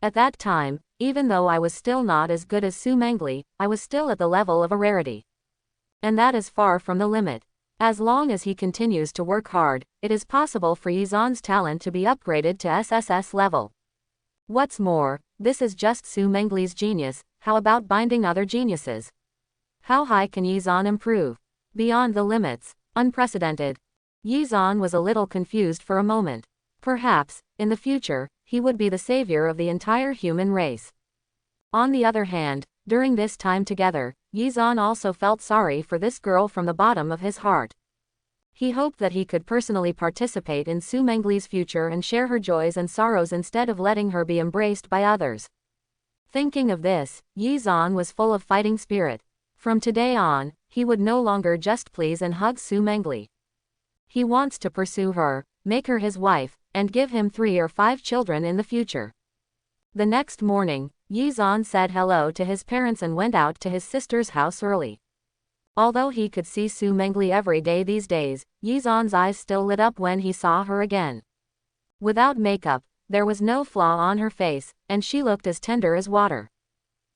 At that time, even though I was still not as good as Su Mengli, I was still at the level of a rarity. And that is far from the limit. As long as he continues to work hard, it is possible for Yi Zan's talent to be upgraded to SSS level. What's more, this is just Su Mengli's genius, how about binding other geniuses? How high can Yi Zan improve? Beyond the limits. Unprecedented. Yi Zan was a little confused for a moment. Perhaps, in the future, he would be the savior of the entire human race. On the other hand, during this time together, Yi Zan also felt sorry for this girl from the bottom of his heart. He hoped that he could personally participate in Su Mengli's future and share her joys and sorrows instead of letting her be embraced by others. Thinking of this, Yi Zan was full of fighting spirit. From today on, he would no longer just please and hug Su Mengli. He wants to pursue her, make her his wife, and give him 3 or 5 children in the future. The next morning, Yi Zan said hello to his parents and went out to his sister's house early. Although he could see Su Mengli every day these days, Yi Zan's eyes still lit up when he saw her again. Without makeup, there was no flaw on her face, and she looked as tender as water.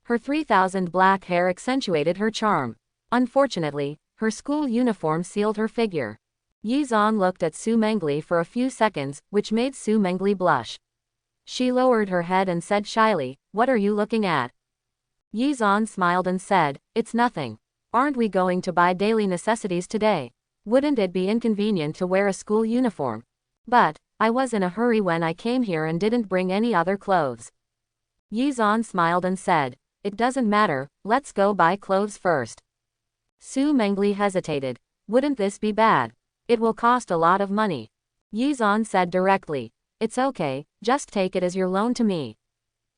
Her 3,000 black hair accentuated her charm. Unfortunately, her school uniform sealed her figure. Yi Zan looked at Su Mengli for a few seconds, which made Su Mengli blush. She lowered her head and said shyly, "What are you looking at?" Yi Zan smiled and said, "It's nothing. Aren't we going to buy daily necessities today? Wouldn't it be inconvenient to wear a school uniform? But I was in a hurry when I came here and didn't bring any other clothes." Yi Zan smiled and said, "It doesn't matter, let's go buy clothes first." Su Mengli hesitated. Wouldn't this be bad? It will cost a lot of money. Yizan said directly. It's okay, just take it as your loan to me.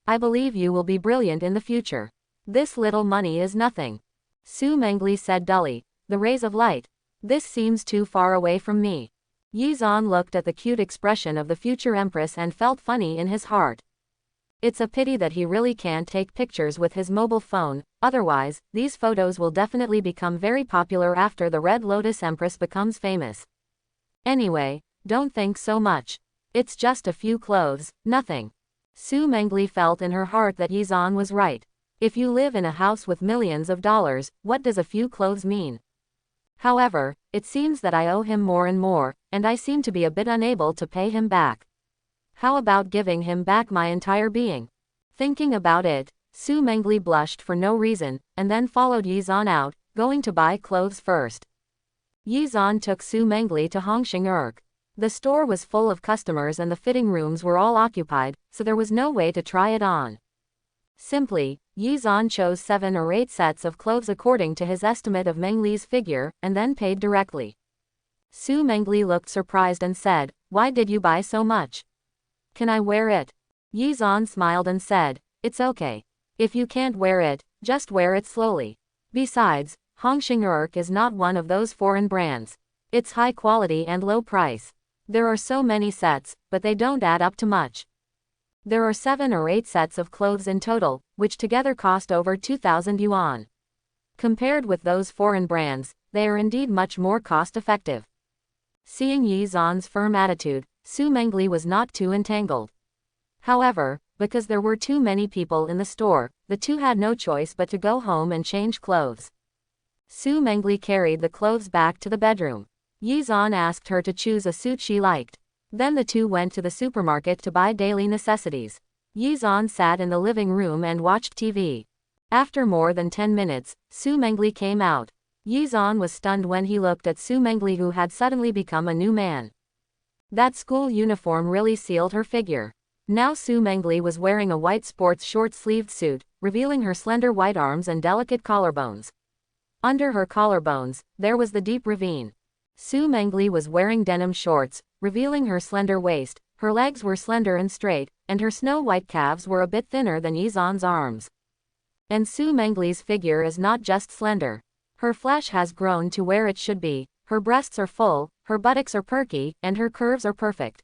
I believe you will be brilliant in the future. This little money is nothing. Su Mengli said dully. The rays of light. This seems too far away from me. Yizan looked at the cute expression of the future empress and felt funny in his heart. It's a pity that he really can't take pictures with his mobile phone, otherwise, these photos will definitely become very popular after the Red Lotus Empress becomes famous. Anyway, don't think so much. It's just a few clothes, nothing. Su Mengli felt in her heart that Yizan was right. If you live in a house with millions of dollars, what does a few clothes mean? However, it seems that I owe him more and more, and I seem to be a bit unable to pay him back. How about giving him back my entire being? Thinking about it, Su Mengli blushed for no reason, and then followed Yizan out, going to buy clothes first. Yizan took Su Mengli to Hongxing. The store was full of customers and the fitting rooms were all occupied, so there was no way to try it on. Simply, Yizan chose 7 or 8 sets of clothes according to his estimate of Mengli's figure, and then paid directly. Su Mengli looked surprised and said, "Why did you buy so much? Can I wear it?" Yizan smiled and said, "It's okay. If you can't wear it, just wear it slowly. Besides, Hongxing is not one of those foreign brands. It's high quality and low price. There are so many sets, but they don't add up to much. There are 7 or 8 sets of clothes in total, which together cost over 2,000 yuan. Compared with those foreign brands, they are indeed much more cost-effective." Seeing Yizan's firm attitude, Su Mengli was not too entangled. However, because there were too many people in the store, the two had no choice but to go home and change clothes. Su Mengli carried the clothes back to the bedroom. Yizan asked her to choose a suit she liked. Then the two went to the supermarket to buy daily necessities. Yizan sat in the living room and watched TV. After more than 10 minutes, Su Mengli came out. Yizan was stunned when he looked at Su Mengli, who had suddenly become a new man. That school uniform really sealed her figure. Now Su Mengli was wearing a white sports short-sleeved suit, revealing her slender white arms and delicate collarbones. Under her collarbones, there was the deep ravine. Su Mengli was wearing denim shorts, revealing her slender waist. Her legs were slender and straight, and her snow-white calves were a bit thinner than Yizan's arms. And Su Mengli's figure is not just slender. Her flesh has grown to where it should be, her breasts are full, her buttocks are perky, and her curves are perfect.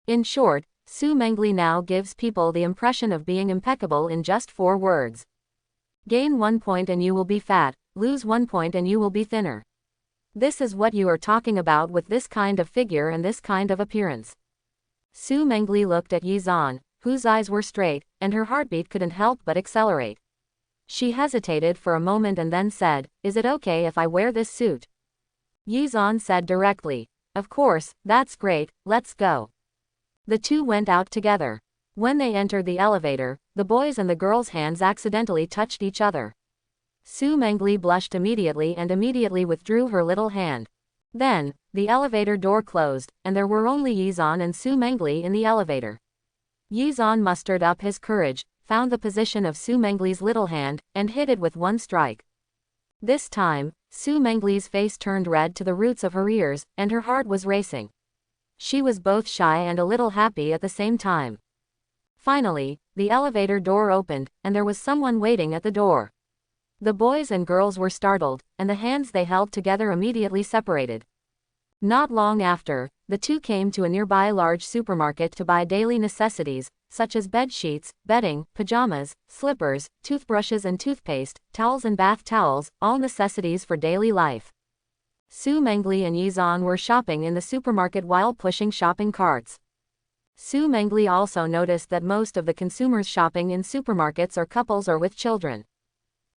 In short, Su Mengli now gives people the impression of being impeccable in just 4 words. Gain 1 point and you will be fat, lose 1 point and you will be thinner. This is what you are talking about with this kind of figure and this kind of appearance. Su Mengli looked at Yizan, whose eyes were straight, and her heartbeat couldn't help but accelerate. She hesitated for a moment and then said, "Is it okay if I wear this suit?" Yizan said directly, "Of course, that's great, let's go." The two went out together. When they entered the elevator, the boys' and the girls' hands accidentally touched each other. Su Mengli blushed immediately and immediately withdrew her little hand. Then, the elevator door closed, and there were only Yizan and Su Mengli in the elevator. Yizan mustered up his courage, found the position of Su Mengli's little hand, and hit it with 1 strike. This time, Su Mengli's face turned red to the roots of her ears, and her heart was racing. She was both shy and a little happy at the same time. Finally, the elevator door opened, and there was someone waiting at the door. The boys and girls were startled, and the hands they held together immediately separated. Not long after, the two came to a nearby large supermarket to buy daily necessities, such as bed sheets, bedding, pajamas, slippers, toothbrushes and toothpaste, towels and bath towels, all necessities for daily life. Su Mengli and Yizan were shopping in the supermarket while pushing shopping carts. Su Mengli also noticed that most of the consumers shopping in supermarkets are couples or with children.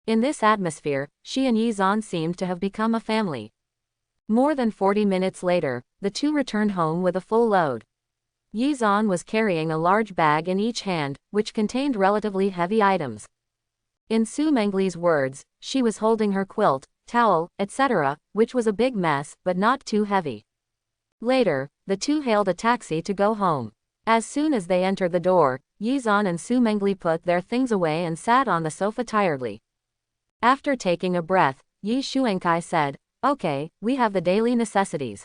In this atmosphere, she and Yizan seemed to have become a family. More than 40 minutes later, the two returned home with a full load. Yizan was carrying a large bag in each hand, which contained relatively heavy items. In Su Mengli's words, she was holding her quilt, towel, etc., which was a big mess, but not too heavy. Later, the two hailed a taxi to go home. As soon as they entered the door, Yizan and Su Mengli put their things away and sat on the sofa tiredly. After taking a breath, Yi Xuankai said, "Okay, we have the daily necessities.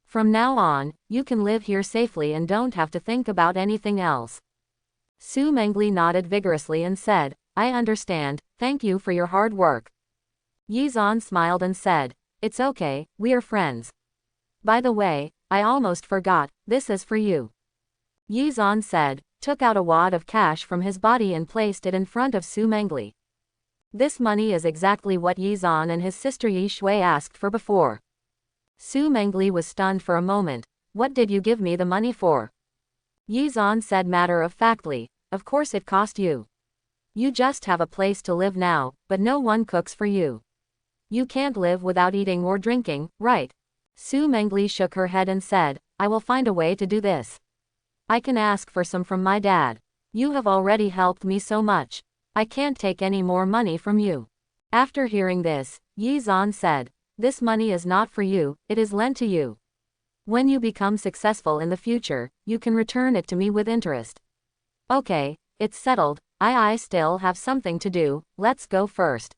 From now on, you can live here safely and don't have to think about anything else. Su Mengli nodded vigorously and said, I understand, thank you for your hard work. Yizan smiled and said, it's okay, we are friends. By the way, I almost forgot, this is for you. Yizan said, took out a wad of cash from his body and placed it in front of Su Mengli. This money is exactly what Yizan and his sister Yi Shui asked for before. Su Mengli was stunned for a moment. What did you give me the money for? Yizan said matter-of-factly, of course it cost you. You just have a place to live now, but no one cooks for you. You can't live without eating or drinking, right? Su Mengli shook her head and said, I will find a way to do this. I can ask for some from my dad. You have already helped me so much. I can't take any more money from you. After hearing this, Yizan said, this money is not for you, it is lent to you. When you become successful in the future, you can return it to me with interest. Okay, it's settled, I still have something to do, let's go first.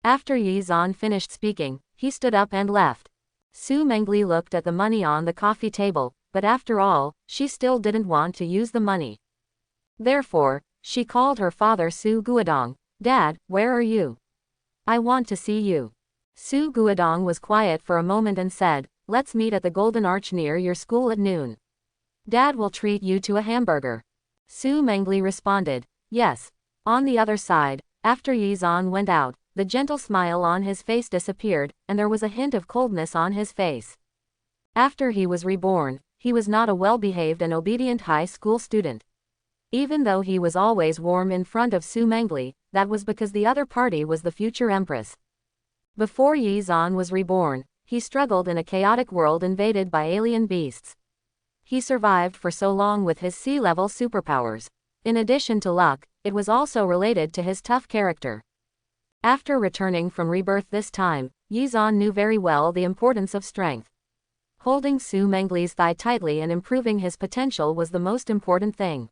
After Yizan finished speaking, he stood up and left. Su Mengli looked at the money on the coffee table, but after all, she still didn't want to use the money. Therefore, she called her father Su Guodong. Dad, where are you? I want to see you. Su Guodong was quiet for a moment and said, let's meet at the Golden Arch near your school at noon. Dad will treat you to a hamburger. Su Mengli responded, yes. On the other side, after Yizan went out, the gentle smile on his face disappeared, and there was a hint of coldness on his face. After he was reborn, he was not a well-behaved and obedient high school student. Even though he was always warm in front of Su Mengli, that was because the other party was the future empress. Before Yizan was reborn, he struggled in a chaotic world invaded by alien beasts. He survived for so long with his sea-level superpowers. In addition to luck, it was also related to his tough character. After returning from rebirth this time, Yizan knew very well the importance of strength. Holding Su Mengli's thigh tightly and improving his potential was the most important thing.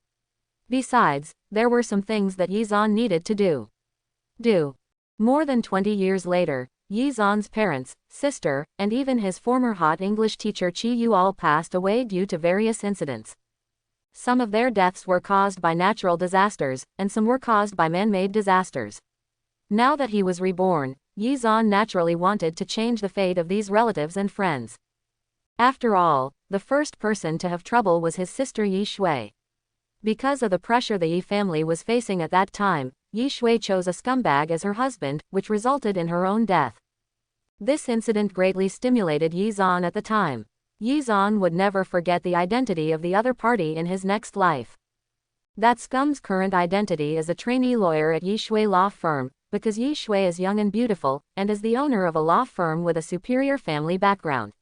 Besides, there were some things that Yizan needed to do. More than 20 years later, Yizan's parents, sister, and even his former hot English teacher Qi Yu all passed away due to various incidents. Some of their deaths were caused by natural disasters, and some were caused by man-made disasters. Now that he was reborn, Yizan naturally wanted to change the fate of these relatives and friends. After all, the first person to have trouble was his sister Yi Shui. Because of the pressure the Yi family was facing at that time, Yi Shui chose a scumbag as her husband, which resulted in her own death. This incident greatly stimulated Yizan at the time. Yizan would never forget the identity of the other party in his next life. That scum's current identity is a trainee lawyer at Yi Shui law firm, because Yi Shui is young and beautiful, and is the owner of a law firm with a superior family background.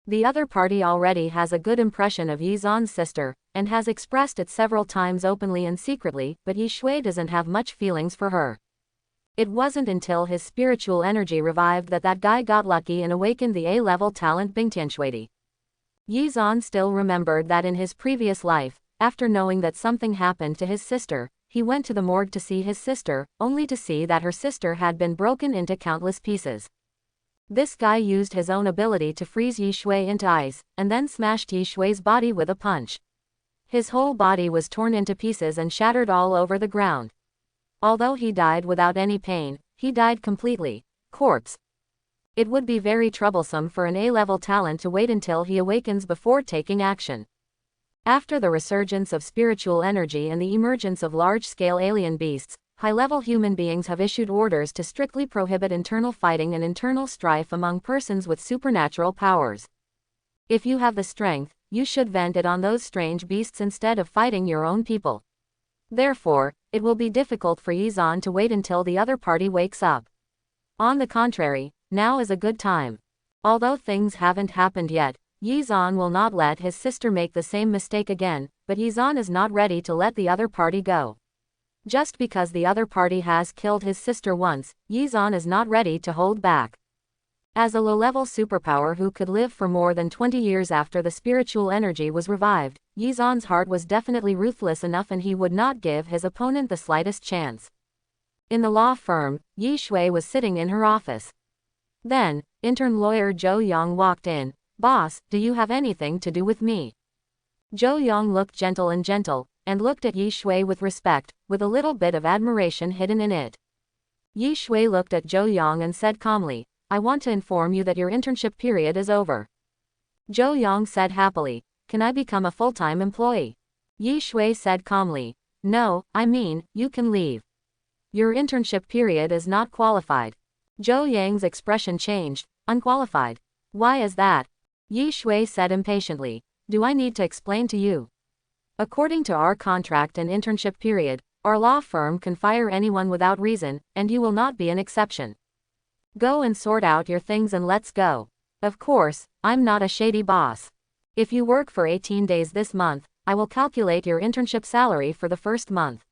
The other party already has a good impression of Yizan's sister, and has expressed it several times openly and secretly, but Yi Shui doesn't have much feelings for her. It wasn't until his spiritual energy revived that guy got lucky and awakened the A-level talent Bingtianshui. Yizan still remembered that in his previous life, after knowing that something happened to his sister, he went to the morgue to see his sister, only to see that her sister had been broken into countless pieces. This guy used his own ability to freeze Yi Shui into ice, and then smashed Yi Shui's body with a punch. His whole body was torn into pieces and shattered all over the ground. Although he died without any pain, he died completely, corpse. It would be very troublesome for an A-level talent to wait until he awakens before taking action. After the resurgence of spiritual energy and the emergence of large-scale alien beasts, high-level human beings have issued orders to strictly prohibit internal fighting and internal strife among persons with supernatural powers. If you have the strength, you should vent it on those strange beasts instead of fighting your own people. Therefore, it will be difficult for Yizan to wait until the other party wakes up. On the contrary, now is a good time. Although things haven't happened yet, Yizan will not let his sister make the same mistake again, but Yizan is not ready to let the other party go. Just because the other party has killed his sister once, Yizan is not ready to hold back. As a low-level superpower who could live for more than 20 years after the spiritual energy was revived, Yizan's heart was definitely ruthless enough and he would not give his opponent the slightest chance. In the law firm, Yi Shui was sitting in her office. Then, intern lawyer Zhou Yang walked in. Boss, do you have anything to do with me? Zhou Yang looked gentle, and looked at Yi Shui with respect, with a little bit of admiration hidden in it. Yi Shui looked at Zhou Yang and said calmly, I want to inform you that your internship period is over. Zhou Yang said happily, can I become a full-time employee? Yi Shui said calmly, no, I mean, you can leave. Your internship period is not qualified. Zhou Yang's expression changed, unqualified. Why is that? Yi Shui said impatiently, do I need to explain to you? According to our contract and internship period, our law firm can fire anyone without reason, and you will not be an exception. Go and sort out your things and let's go. Of course, I'm not a shady boss. If you work for 18 days this month, I will calculate your internship salary for the first month.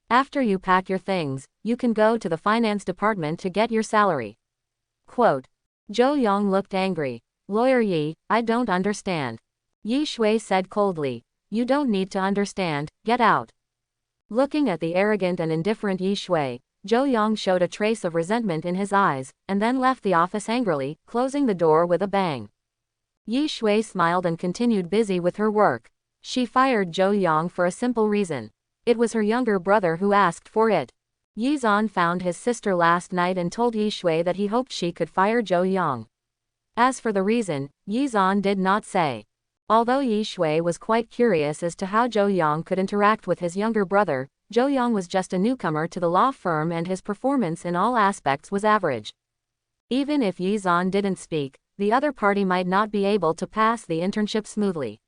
After you pack your things, you can go to the finance department to get your salary. Quote. Zhou Yang looked angry. Lawyer Yi, I don't understand. Yi Shui said coldly, you don't need to understand, get out. Looking at the arrogant and indifferent Yi Shui, Zhou Yang showed a trace of resentment in his eyes, and then left the office angrily, closing the door with a bang. Yi Shui smiled and continued busy with her work. She fired Zhou Yang for a simple reason. It was her younger brother who asked for it. Yi Zan found his sister last night and told Yi Shui that he hoped she could fire Zhou Yang. As for the reason, Yi Zan did not say. Although Yi Shui was quite curious as to how Zhou Yang could interact with his younger brother, Zhou Yang was just a newcomer to the law firm and his performance in all aspects was average. Even if Yi Zan didn't speak, the other party might not be able to pass the internship smoothly.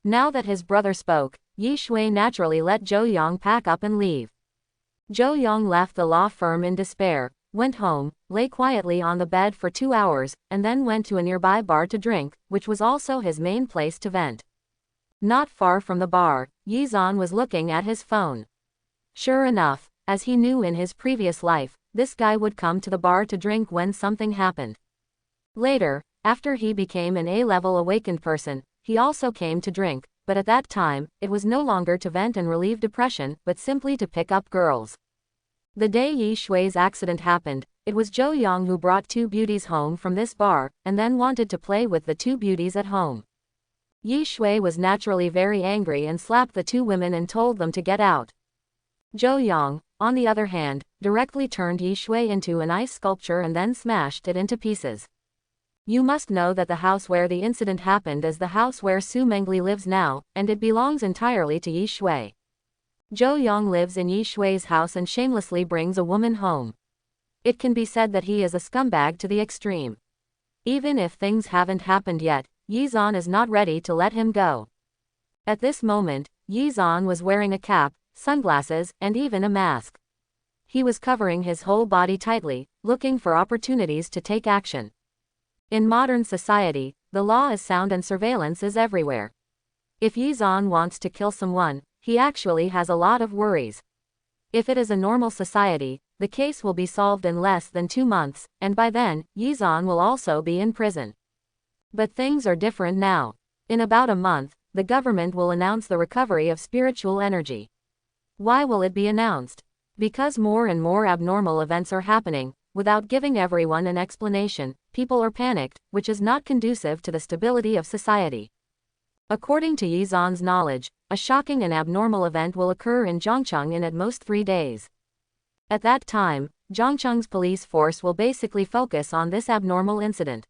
Now that his brother spoke, Yi Shui naturally let Zhou Yang pack up and leave. Zhou Yang left the law firm in despair, went home, lay quietly on the bed for 2 hours, and then went to a nearby bar to drink, which was also his main place to vent. Not far from the bar, Yi Zan was looking at his phone. Sure enough, as he knew in his previous life, this guy would come to the bar to drink when something happened. Later, after he became an A-level awakened person, he also came to drink, but at that time, it was no longer to vent and relieve depression, but simply to pick up girls. The day Yi Shui's accident happened, it was Zhou Yang who brought 2 beauties home from this bar, and then wanted to play with the 2 beauties at home. Yi Shui was naturally very angry and slapped the 2 women and told them to get out. Zhou Yang, on the other hand, directly turned Yi Shui into an ice sculpture and then smashed it into pieces. You must know that the house where the incident happened is the house where Su Mangle lives now, and it belongs entirely to Yi Shui. Zhou Yang lives in Yi Shui's house and shamelessly brings a woman home. It can be said that he is a scumbag to the extreme. Even if things haven't happened yet, Yi Zan is not ready to let him go. At this moment, Yi Zan was wearing a cap, sunglasses, and even a mask. He was covering his whole body tightly, looking for opportunities to take action. In modern society, the law is sound and surveillance is everywhere. If Yi Zan wants to kill someone, he actually has a lot of worries. If it is a normal society, the case will be solved in less than 2 months, and by then, Yi Zan will also be in prison. But things are different now. In about a month, the government will announce the recovery of spiritual energy. Why will it be announced? Because more and more abnormal events are happening. Without giving everyone an explanation, people are panicked, which is not conducive to the stability of society. According to Yi Zan's knowledge, a shocking and abnormal event will occur in Zhongcheng in at most 3 days. At that time, Zhongcheng's police force will basically focus on this abnormal incident.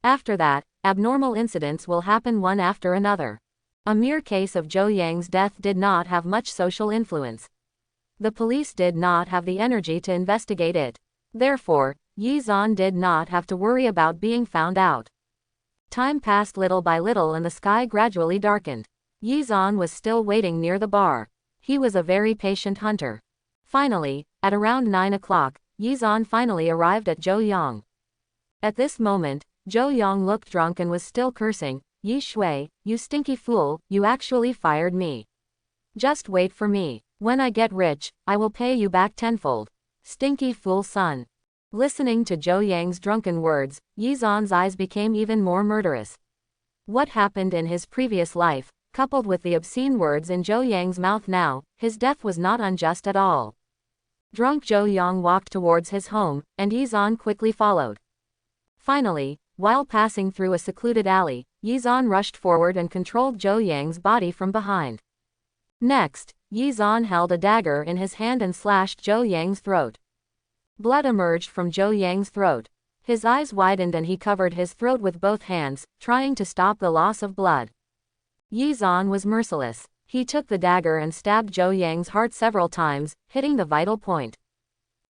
After that, abnormal incidents will happen one after another. A mere case of Zhou Yang's death did not have much social influence. The police did not have the energy to investigate it. Therefore, Yi Zan did not have to worry about being found out. Time passed little by little and the sky gradually darkened. Yi Zan was still waiting near the bar. He was a very patient hunter. Finally, at around 9 o'clock, Yi Zan finally arrived at Zhou Yang. At this moment, Zhou Yang looked drunk and was still cursing, Yi Shui, you stinky fool, you actually fired me. Just wait for me. When I get rich, I will pay you back tenfold. Stinky fool son. Listening to Zhou Yang's drunken words, Yi Zan's eyes became even more murderous. What happened in his previous life, coupled with the obscene words in Zhou Yang's mouth now, his death was not unjust at all. Drunk Zhou Yang walked towards his home, and Yi Zan quickly followed. Finally, while passing through a secluded alley, Yizan rushed forward and controlled Zhou Yang's body from behind. Next, Yizan held a dagger in his hand and slashed Zhou Yang's throat. Blood emerged from Zhou Yang's throat. His eyes widened and he covered his throat with both hands, trying to stop the loss of blood. Yizan was merciless. He took the dagger and stabbed Zhou Yang's heart several times, hitting the vital point.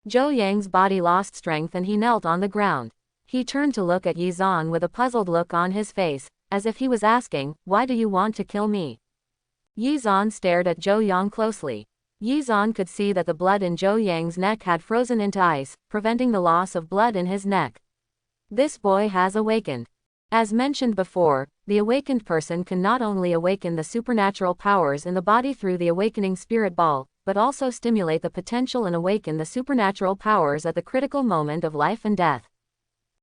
Zhou Yang's body lost strength and he knelt on the ground. He turned to look at Yizan with a puzzled look on his face, as if he was asking, "Why do you want to kill me?" Yizan stared at Zhou Yang closely. Yizan could see that the blood in Zhou Yang's neck had frozen into ice, preventing the loss of blood in his neck. This boy has awakened. As mentioned before, the awakened person can not only awaken the supernatural powers in the body through the awakening spirit ball, but also stimulate the potential and awaken the supernatural powers at the critical moment of life and death.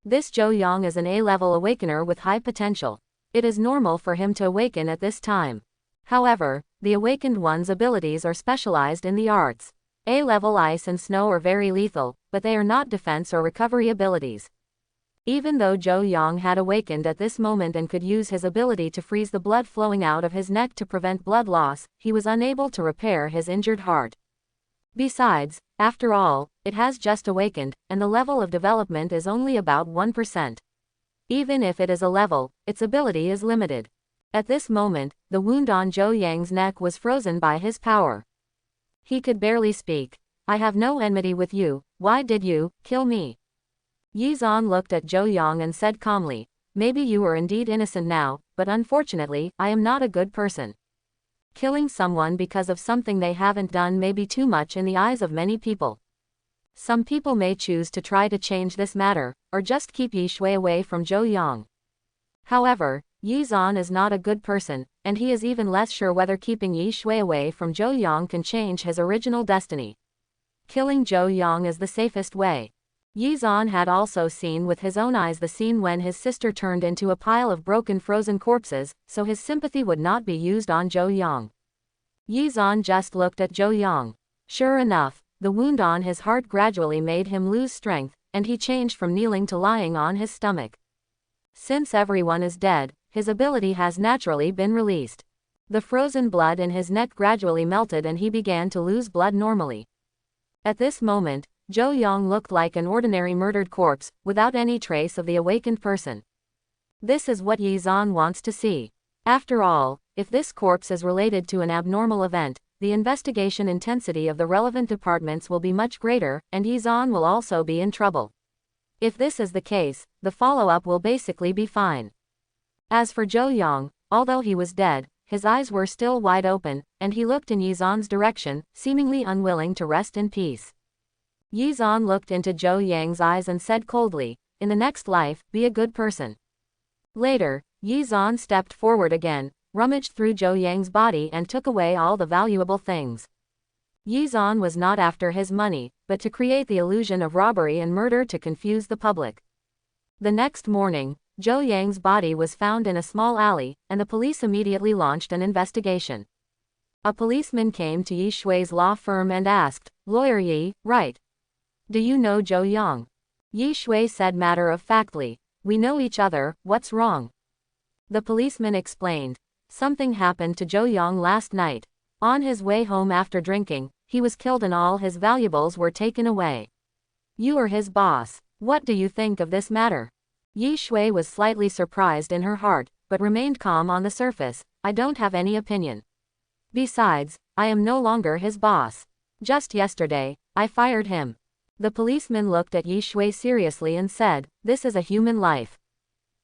This Zhou Yang is an A-level awakener with high potential. It is normal for him to awaken at this time. However, the awakened one's abilities are specialized in the arts. A-level ice and snow are very lethal, but they are not defense or recovery abilities. Even though Zhou Yang had awakened at this moment and could use his ability to freeze the blood flowing out of his neck to prevent blood loss, he was unable to repair his injured heart. Besides, after all, it has just awakened, and the level of development is only about 1%. Even if it is a level, its ability is limited. At this moment, the wound on Zhou Yang's neck was frozen by his power. He could barely speak. "I have no enmity with you, why did you kill me?" Yizan looked at Zhou Yang and said calmly, "Maybe you are indeed innocent now, but unfortunately, I am not a good person. Killing someone because of something they haven't done may be too much in the eyes of many people. Some people may choose to try to change this matter, or just keep Yi Shui away from Zhou Yang. However, Yizan is not a good person, and he is even less sure whether keeping Yi Shui away from Zhou Yang can change his original destiny. Killing Zhou Yang is the safest way. Yizan had also seen with his own eyes the scene when his sister turned into a pile of broken frozen corpses, so his sympathy would not be used on Zhou Yang. Yizan just looked at Zhou Yang. Sure enough, the wound on his heart gradually made him lose strength, and he changed from kneeling to lying on his stomach. Since everyone is dead, his ability has naturally been released. The frozen blood in his neck gradually melted and he began to lose blood normally. At this moment, Zhou Yang looked like an ordinary murdered corpse, without any trace of the awakened person. This is what Yizan wants to see. After all, if this corpse is related to an abnormal event, the investigation intensity of the relevant departments will be much greater, and Yizan will also be in trouble. If this is the case, the follow-up will basically be fine. As for Zhou Yang, although he was dead, his eyes were still wide open, and he looked in Yizan's direction, seemingly unwilling to rest in peace. Yizan looked into Zhou Yang's eyes and said coldly, "In the next life, be a good person." Later, Yizan stepped forward again, rummaged through Zhou Yang's body and took away all the valuable things. Yizan was not after his money, but to create the illusion of robbery and murder to confuse the public. The next morning, Zhou Yang's body was found in a small alley, and the police immediately launched an investigation. A policeman came to Yi Shui's law firm and asked, "Lawyer Yi, right? Do you know Zhou Yang?" Yi Shui said matter-of-factly, "We know each other, what's wrong?" The policeman explained, "Something happened to Zhou Yang last night. On his way home after drinking, he was killed and all his valuables were taken away. You are his boss. What do you think of this matter?" Yi Shui was slightly surprised in her heart, but remained calm on the surface. "I don't have any opinion. Besides, I am no longer his boss. Just yesterday, I fired him." The policeman looked at Yi Shui seriously and said, "This is a human life.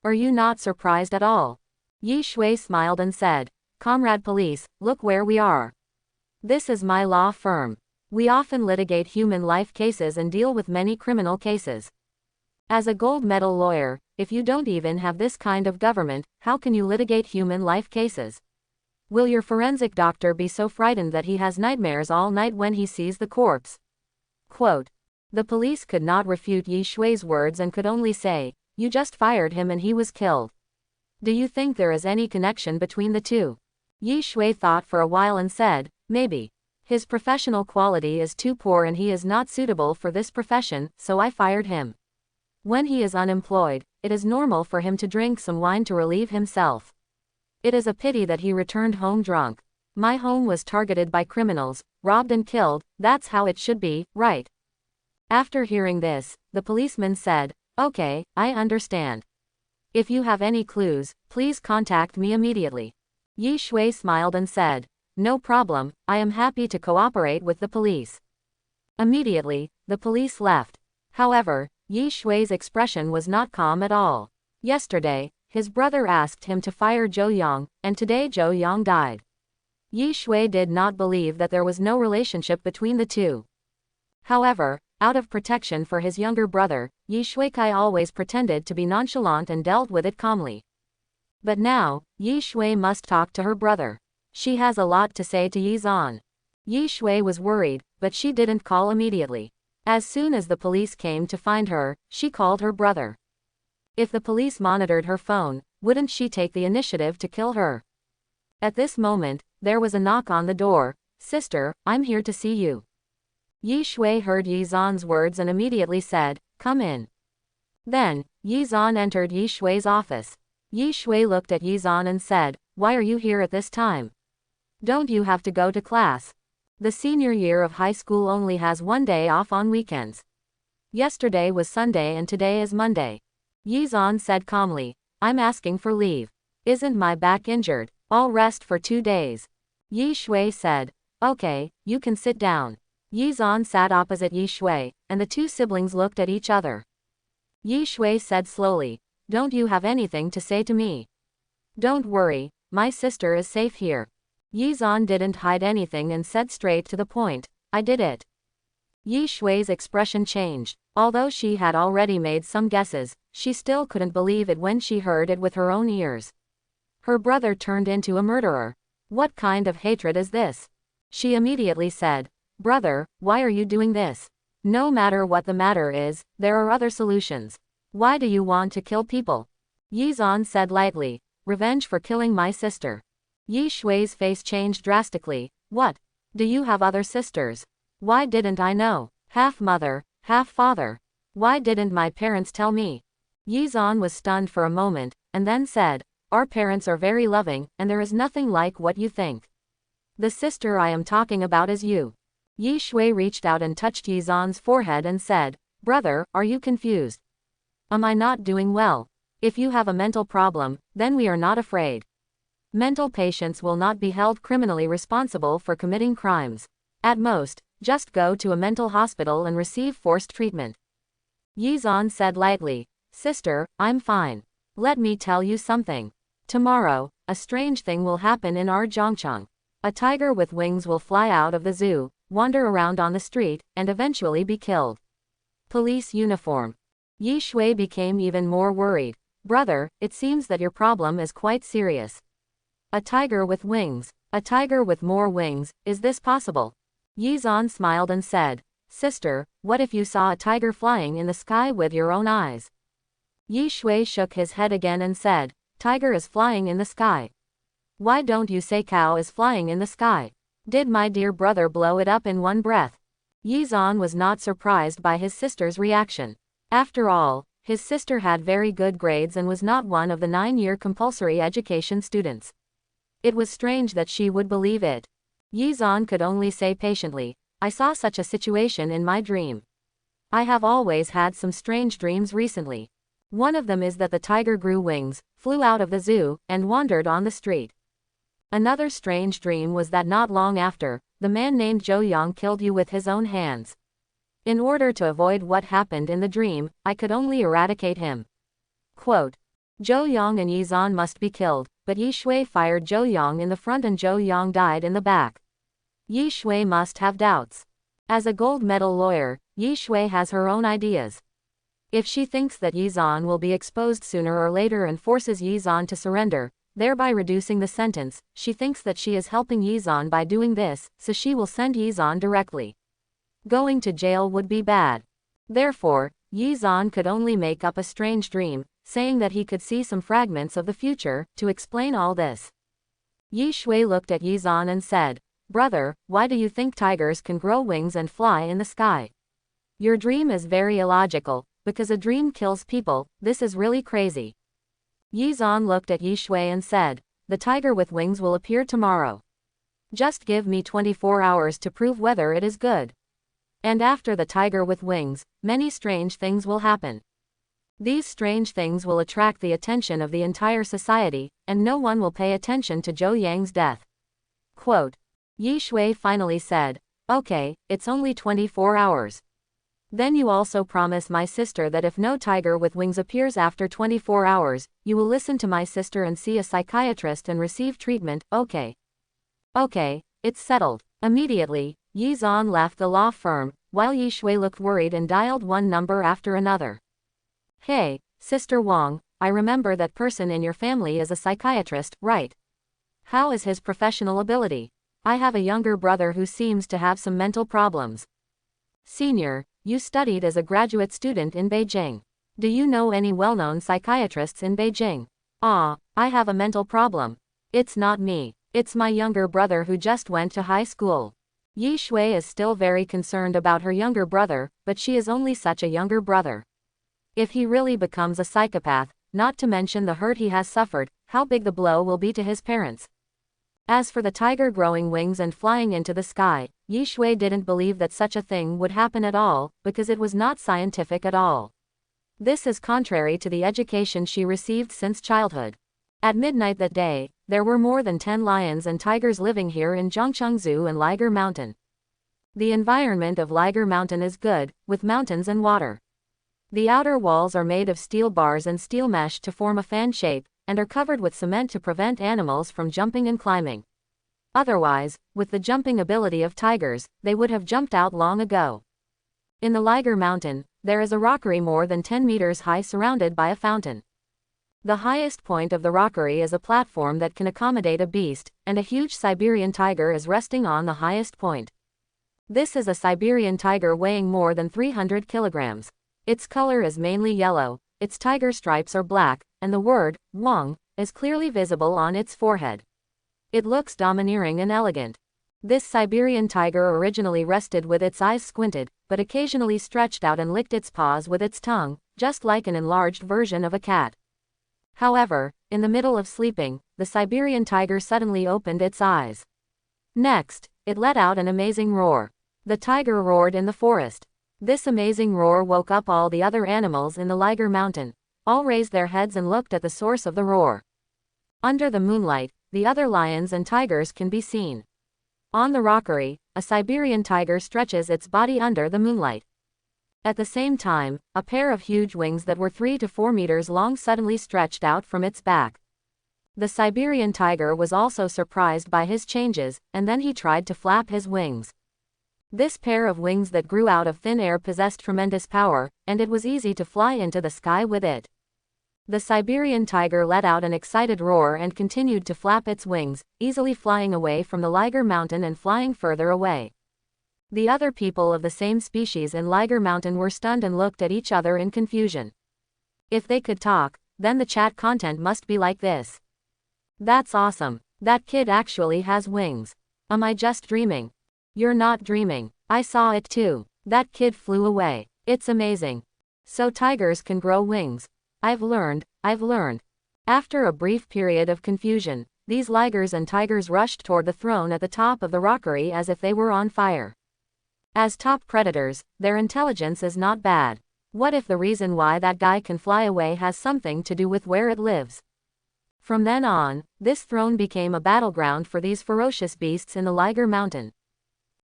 Are you not surprised at all?" Yi Shui smiled and said, "Comrade police, look where we are. This is my law firm. We often litigate human life cases and deal with many criminal cases. As a gold medal lawyer, if you don't even have this kind of government, how can you litigate human life cases? Will your forensic doctor be so frightened that he has nightmares all night when he sees the corpse?" Quote. The police could not refute Yi Shui's words and could only say, "You just fired him and he was killed. Do you think there is any connection between the two?" Yi Shui thought for a while and said, "Maybe. His professional quality is too poor and he is not suitable for this profession, so I fired him. When he is unemployed, it is normal for him to drink some wine to relieve himself. It is a pity that he returned home drunk. My home was targeted by criminals, robbed and killed, that's how it should be, right? After hearing this, the policeman said, okay, I understand. If you have any clues, please contact me immediately. Yi Shui smiled and said, no problem, I am happy to cooperate with the police. Immediately, the police left. However, Yi Shui's expression was not calm at all. Yesterday, his brother asked him to fire Zhou Yang, and today Zhou Yang died. Yi Shui did not believe that there was no relationship between the two. However, out of protection for his younger brother, Yi Shuikai always pretended to be nonchalant and dealt with it calmly. But now, Yi Shui must talk to her brother. She has a lot to say to Yi Zan. Yi Shui was worried, but she didn't call immediately. As soon as the police came to find her, she called her brother. If the police monitored her phone, wouldn't she take the initiative to kill her? At this moment, there was a knock on the door. Sister, I'm here to see you. Yi Shui heard Yi Zan's words and immediately said, come in. Then, Yi Zan entered Yi Shui's office. Yi Shui looked at Yi Zan and said, why are you here at this time? Don't you have to go to class? The senior year of high school only has one day off on weekends. Yesterday was Sunday and today is Monday. Yi Zan said calmly, I'm asking for leave. Isn't my back injured? I'll rest for 2 days. Yi Shui said, okay, you can sit down. Yi Zan sat opposite Yi Shui, and the two siblings looked at each other. Yi Shui said slowly, don't you have anything to say to me? Don't worry, my sister is safe here. Yi Zan didn't hide anything and said straight to the point, I did it. Yi Shui's expression changed. Although she had already made some guesses, she still couldn't believe it when she heard it with her own ears. Her brother turned into a murderer. What kind of hatred is this? She immediately said, brother, why are you doing this? No matter what the matter is, there are other solutions. Why do you want to kill people? Yi Zan said lightly, revenge for killing my sister. Yi Shui's face changed drastically. What? Do you have other sisters? Why didn't I know? Half mother, half father. Why didn't my parents tell me? Yi Zan was stunned for a moment, and then said, our parents are very loving, and there is nothing like what you think. The sister I am talking about is you. Yi Shui reached out and touched Yi Zan's forehead and said, brother, are you confused? Am I not doing well? If you have a mental problem, then we are not afraid. Mental patients will not be held criminally responsible for committing crimes. At most, just go to a mental hospital and receive forced treatment. Yi Zan said lightly, sister, I'm fine. Let me tell you something. Tomorrow, a strange thing will happen in our Zhongcheng. A tiger with wings will fly out of the zoo, wander around on the street, and eventually be killed. Police uniform. Yi Shui became even more worried. Brother, it seems that your problem is quite serious. A tiger with wings. A tiger with more wings, is this possible? Yi Zan smiled and said, sister, what if you saw a tiger flying in the sky with your own eyes? Yi Shui shook his head again and said, tiger is flying in the sky. Why don't you say cow is flying in the sky? Did my dear brother blow it up in one breath? Yi Zan was not surprised by his sister's reaction. After all, his sister had very good grades and was not one of the 9-year compulsory education students. It was strange that she would believe it. Yi Zan could only say patiently, I saw such a situation in my dream. I have always had some strange dreams recently. One of them is that the tiger grew wings, flew out of the zoo, and wandered on the street. Another strange dream was that not long after, the man named Zhou Yang killed you with his own hands. In order to avoid what happened in the dream, I could only eradicate him. Quote, Zhou Yang and Yi Zan must be killed, but Yi Shui fired Zhou Yang in the front and Zhou Yang died in the back. Yi Shui must have doubts. As a gold medal lawyer, Yi Shui has her own ideas. If she thinks that Yi Zan will be exposed sooner or later and forces Yi Zan to surrender, thereby reducing the sentence, she thinks that she is helping Yi Zan by doing this, so she will send Yi Zan directly. Going to jail would be bad. Therefore, Yi Zan could only make up a strange dream, saying that he could see some fragments of the future, to explain all this. Yi Shui looked at Yi Zan and said, brother, why do you think tigers can grow wings and fly in the sky? Your dream is very illogical, because a dream kills people. This is really crazy. Yi Zhan looked at Yi Shui and said, the tiger with wings will appear tomorrow. Just give me 24 hours to prove whether it is good. And after the tiger with wings, many strange things will happen. These strange things will attract the attention of the entire society, and no one will pay attention to Zhou Yang's death. Quote. Yi Shui finally said, okay, it's only 24 hours. Then you also promise my sister that if no tiger with wings appears after 24 hours, you will listen to my sister and see a psychiatrist and receive treatment, okay? Okay, it's settled. Immediately, Yi Zhan left the law firm, while Yi Shui looked worried and dialed one number after another. Hey, Sister Wang, I remember that person in your family is a psychiatrist, right? How is his professional ability? I have a younger brother who seems to have some mental problems. Senior, you studied as a graduate student in Beijing. Do you know any well-known psychiatrists in Beijing? Ah, I have a mental problem. It's not me. It's my younger brother who just went to high school. Yi Shui is still very concerned about her younger brother, but she is only such a younger brother. If he really becomes a psychopath, not to mention the hurt he has suffered, how big the blow will be to his parents. As for the tiger growing wings and flying into the sky, Yi Shui didn't believe that such a thing would happen at all, because it was not scientific at all. This is contrary to the education she received since childhood. At midnight that day, there were more than 10 lions and tigers living here in Zhongcheng Zoo and Liger Mountain. The environment of Liger Mountain is good, with mountains and water. The outer walls are made of steel bars and steel mesh to form a fan shape, and are covered with cement to prevent animals from jumping and climbing. Otherwise, with the jumping ability of tigers, they would have jumped out long ago. In the Liger Mountain, there is a rockery more than 10 meters high surrounded by a fountain. The highest point of the rockery is a platform that can accommodate a beast, and a huge Siberian tiger is resting on the highest point. This is a Siberian tiger weighing more than 300 kilograms. Its color is mainly yellow, its tiger stripes are black, and the word, Wang, is clearly visible on its forehead. It looks domineering and elegant. This Siberian tiger originally rested with its eyes squinted, but occasionally stretched out and licked its paws with its tongue, just like an enlarged version of a cat. However, in the middle of sleeping, the Siberian tiger suddenly opened its eyes. Next, it let out an amazing roar. The tiger roared in the forest. This amazing roar woke up all the other animals in the Liger Mountain. All raised their heads and looked at the source of the roar. Under the moonlight, the other lions and tigers can be seen. On the rockery, a Siberian tiger stretches its body under the moonlight. At the same time, a pair of huge wings that were 3 to 4 meters long suddenly stretched out from its back. The Siberian tiger was also surprised by his changes, and then he tried to flap his wings. This pair of wings that grew out of thin air possessed tremendous power, and it was easy to fly into the sky with it. The Siberian tiger let out an excited roar and continued to flap its wings, easily flying away from the Liger Mountain and flying further away. The other people of the same species in Liger Mountain were stunned and looked at each other in confusion. If they could talk, then the chat content must be like this. That's awesome. That kid actually has wings. Am I just dreaming? You're not dreaming. I saw it too. That kid flew away. It's amazing. So tigers can grow wings. I've learned. After a brief period of confusion, these ligers and tigers rushed toward the throne at the top of the rockery as if they were on fire. As top predators, their intelligence is not bad. What if the reason why that guy can fly away has something to do with where it lives? From then on, this throne became a battleground for these ferocious beasts in the Liger Mountain.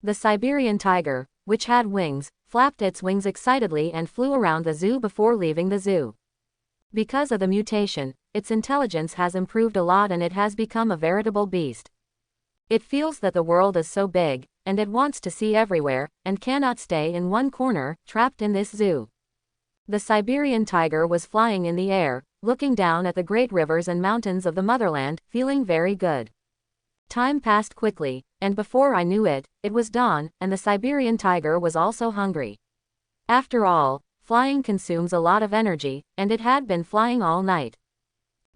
The Siberian tiger, which had wings, flapped its wings excitedly and flew around the zoo before leaving the zoo. Because of the mutation, its intelligence has improved a lot and it has become a veritable beast. It feels that the world is so big, and it wants to see everywhere, and cannot stay in one corner, trapped in this zoo. The Siberian tiger was flying in the air, looking down at the great rivers and mountains of the motherland, feeling very good. Time passed quickly, and before I knew it, it was dawn, and the Siberian tiger was also hungry. After all, flying consumes a lot of energy, and it had been flying all night.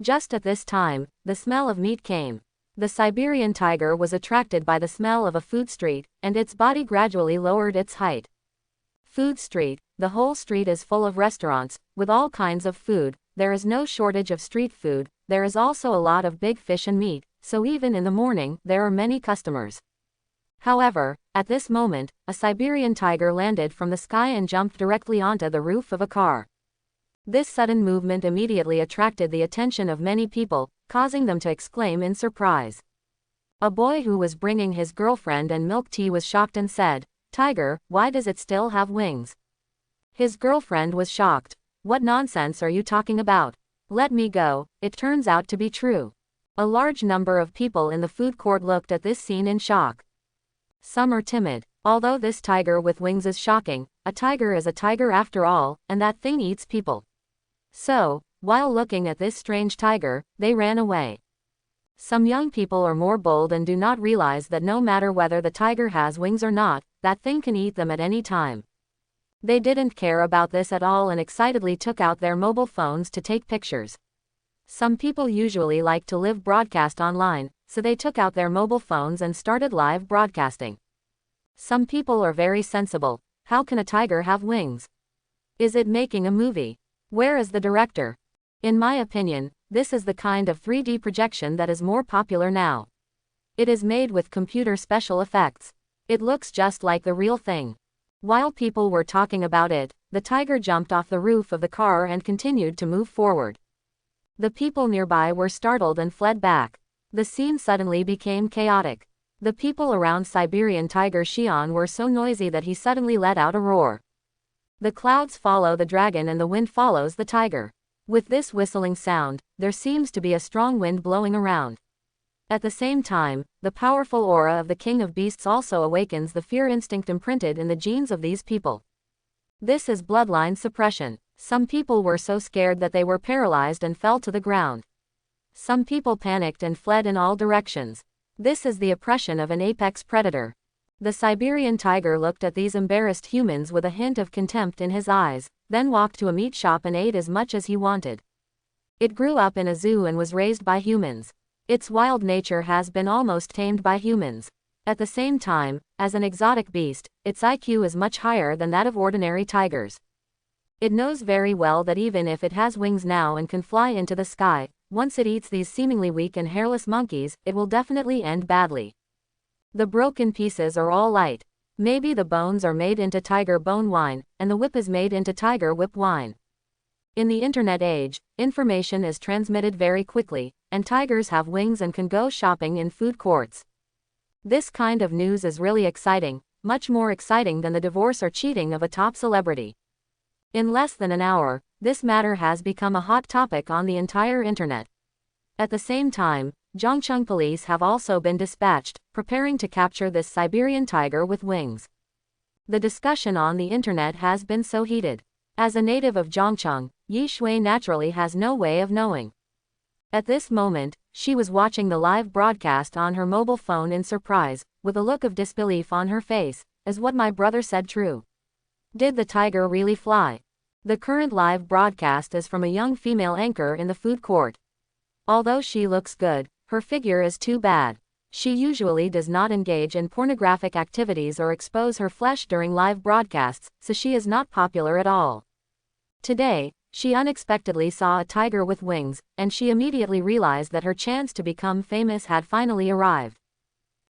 Just at this time, the smell of meat came. The Siberian tiger was attracted by the smell of a food street, and its body gradually lowered its height. Food street. The whole street is full of restaurants, with all kinds of food. There is no shortage of street food. There is also a lot of big fish and meat, so even in the morning, there are many customers. However, at this moment, a Siberian tiger landed from the sky and jumped directly onto the roof of a car. This sudden movement immediately attracted the attention of many people, causing them to exclaim in surprise. A boy who was bringing his girlfriend and milk tea was shocked and said, "Tiger, why does it still have wings?" His girlfriend was shocked. "What nonsense are you talking about? Let me go." It turns out to be true. A large number of people in the food court looked at this scene in shock. Some are timid. Although this tiger with wings is shocking, a tiger is a tiger after all, and that thing eats people. So, while looking at this strange tiger, they ran away. Some young people are more bold and do not realize that no matter whether the tiger has wings or not, that thing can eat them at any time. They didn't care about this at all and excitedly took out their mobile phones to take pictures. Some people usually like to live broadcast online, so they took out their mobile phones and started live broadcasting. Some people are very sensible. How can a tiger have wings? Is it making a movie? Where is the director? In my opinion, this is the kind of 3D projection that is more popular now. It is made with computer special effects. It looks just like the real thing. While people were talking about it, the tiger jumped off the roof of the car and continued to move forward. The people nearby were startled and fled back. The scene suddenly became chaotic. The people around Siberian tiger Xian were so noisy that he suddenly let out a roar. The clouds follow the dragon and the wind follows the tiger. With this whistling sound, there seems to be a strong wind blowing around. At the same time, the powerful aura of the king of beasts also awakens the fear instinct imprinted in the genes of these people. This is bloodline suppression. Some people were so scared that they were paralyzed and fell to the ground. Some people panicked and fled in all directions. This is the oppression of an apex predator. The Siberian tiger looked at these embarrassed humans with a hint of contempt in his eyes, then walked to a meat shop and ate as much as he wanted. It grew up in a zoo and was raised by humans. Its wild nature has been almost tamed by humans. At the same time, as an exotic beast, its IQ is much higher than that of ordinary tigers. It knows very well that even if it has wings now and can fly into the sky, once it eats these seemingly weak and hairless monkeys, it will definitely end badly. The broken pieces are all light. Maybe the bones are made into tiger bone wine, and the whip is made into tiger whip wine. In the internet age, information is transmitted very quickly, and tigers have wings and can go shopping in food courts. This kind of news is really exciting, much more exciting than the divorce or cheating of a top celebrity. In less than an hour, this matter has become a hot topic on the entire internet. At the same time, Zhongcheng police have also been dispatched, preparing to capture this Siberian tiger with wings. The discussion on the internet has been so heated. As a native of Zhongcheng, Yi Shui naturally has no way of knowing. At this moment, she was watching the live broadcast on her mobile phone in surprise, with a look of disbelief on her face. Is what my brother said true? Did the tiger really fly? The current live broadcast is from a young female anchor in the food court. Although she looks good, her figure is too bad. She usually does not engage in pornographic activities or expose her flesh during live broadcasts, so she is not popular at all. Today, she unexpectedly saw a tiger with wings, and she immediately realized that her chance to become famous had finally arrived.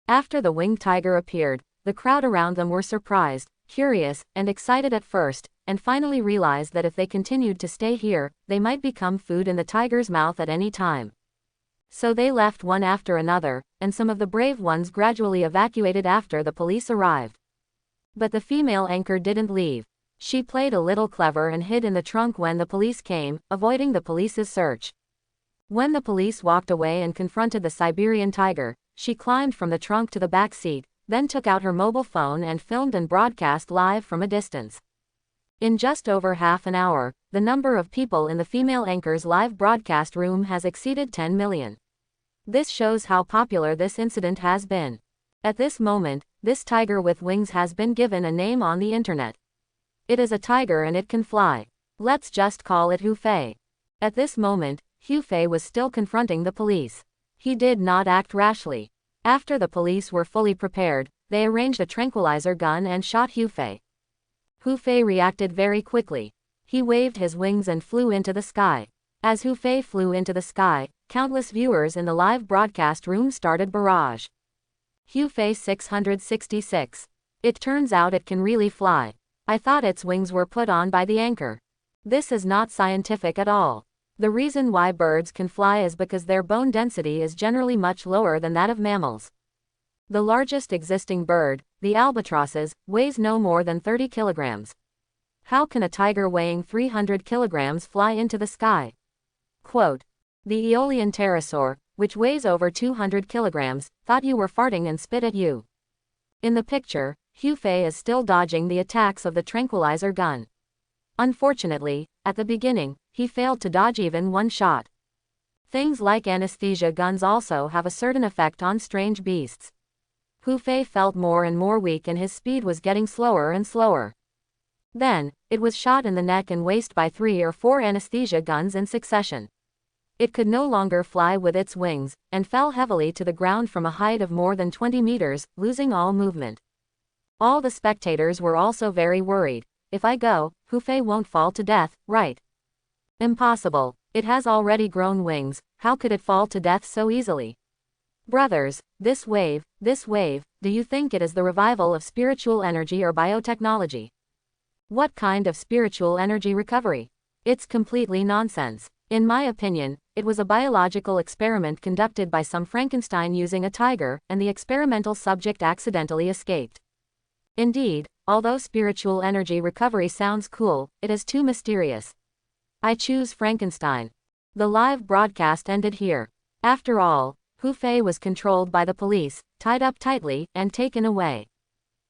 After the winged tiger appeared, the crowd around them were surprised, curious, and excited at first, and finally realized that if they continued to stay here, they might become food in the tiger's mouth at any time. So they left one after another, and some of the brave ones gradually evacuated after the police arrived. But the female anchor didn't leave. She played a little clever and hid in the trunk when the police came, avoiding the police's search. When the police walked away and confronted the Siberian tiger, she climbed from the trunk to the back seat, then took out her mobile phone and filmed and broadcast live from a distance. In just over half an hour, the number of people in the female anchor's live broadcast room has exceeded 10 million. This shows how popular this incident has been. At this moment, this tiger with wings has been given a name on the internet. It is a tiger and it can fly. Let's just call it Hu Fei. At this moment, Hu Fei was still confronting the police. He did not act rashly. After the police were fully prepared, they arranged a tranquilizer gun and shot Hu Fei. Hu Fei reacted very quickly. He waved his wings and flew into the sky. As Hu Fei flew into the sky, countless viewers in the live broadcast room started barrage. Hu Fei 666. It turns out it can really fly. I thought its wings were put on by the anchor. This is not scientific at all. The reason why birds can fly is because their bone density is generally much lower than that of mammals. The largest existing bird, the albatrosses, weighs no more than 30 kilograms. How can a tiger weighing 300 kilograms fly into the sky? Quote, the Aeolian pterosaur, which weighs over 200 kilograms, thought you were farting and spit at you. In the picture, Hu Fei is still dodging the attacks of the tranquilizer gun. Unfortunately, at the beginning, he failed to dodge even one shot. Things like anesthesia guns also have a certain effect on strange beasts. Hu Fei felt more and more weak and his speed was getting slower and slower. Then, it was shot in the neck and waist by 3 or 4 anesthesia guns in succession. It could no longer fly with its wings, and fell heavily to the ground from a height of more than 20 meters, losing all movement. All the spectators were also very worried. If I go, Hu Fei won't fall to death, right? Impossible. It has already grown wings, how could it fall to death so easily? Brothers, this wave, do you think it is the revival of spiritual energy or biotechnology? What kind of spiritual energy recovery? It's completely nonsense. In my opinion, it was a biological experiment conducted by some Frankenstein using a tiger, and the experimental subject accidentally escaped. Indeed, although spiritual energy recovery sounds cool, it is too mysterious. I choose Frankenstein. The live broadcast ended here. After all, Hu Fei was controlled by the police, tied up tightly, and taken away.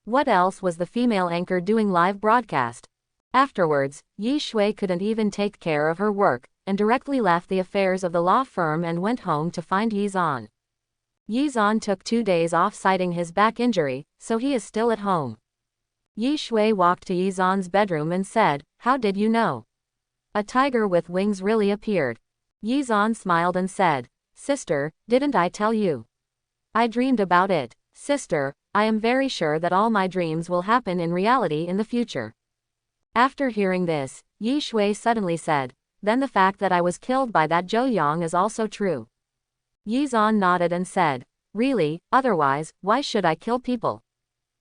What else was the female anchor doing live broadcast? Afterwards, Yi Shui couldn't even take care of her work, and directly left the affairs of the law firm and went home to find Yi Zhan. Yi Zhan took 2 days off citing his back injury, so he is still at home. Yi Shui walked to Yi Zhan's bedroom and said, "How did you know? A tiger with wings really appeared." Yi Zhan smiled and said, "Sister, didn't I tell you? I dreamed about it. Sister, I am very sure that all my dreams will happen in reality in the future." After hearing this, Yi Shui suddenly said, "Then the fact that I was killed by that Zhou Yang is also true." Yi Zhan nodded and said, "Really, otherwise, why should I kill people?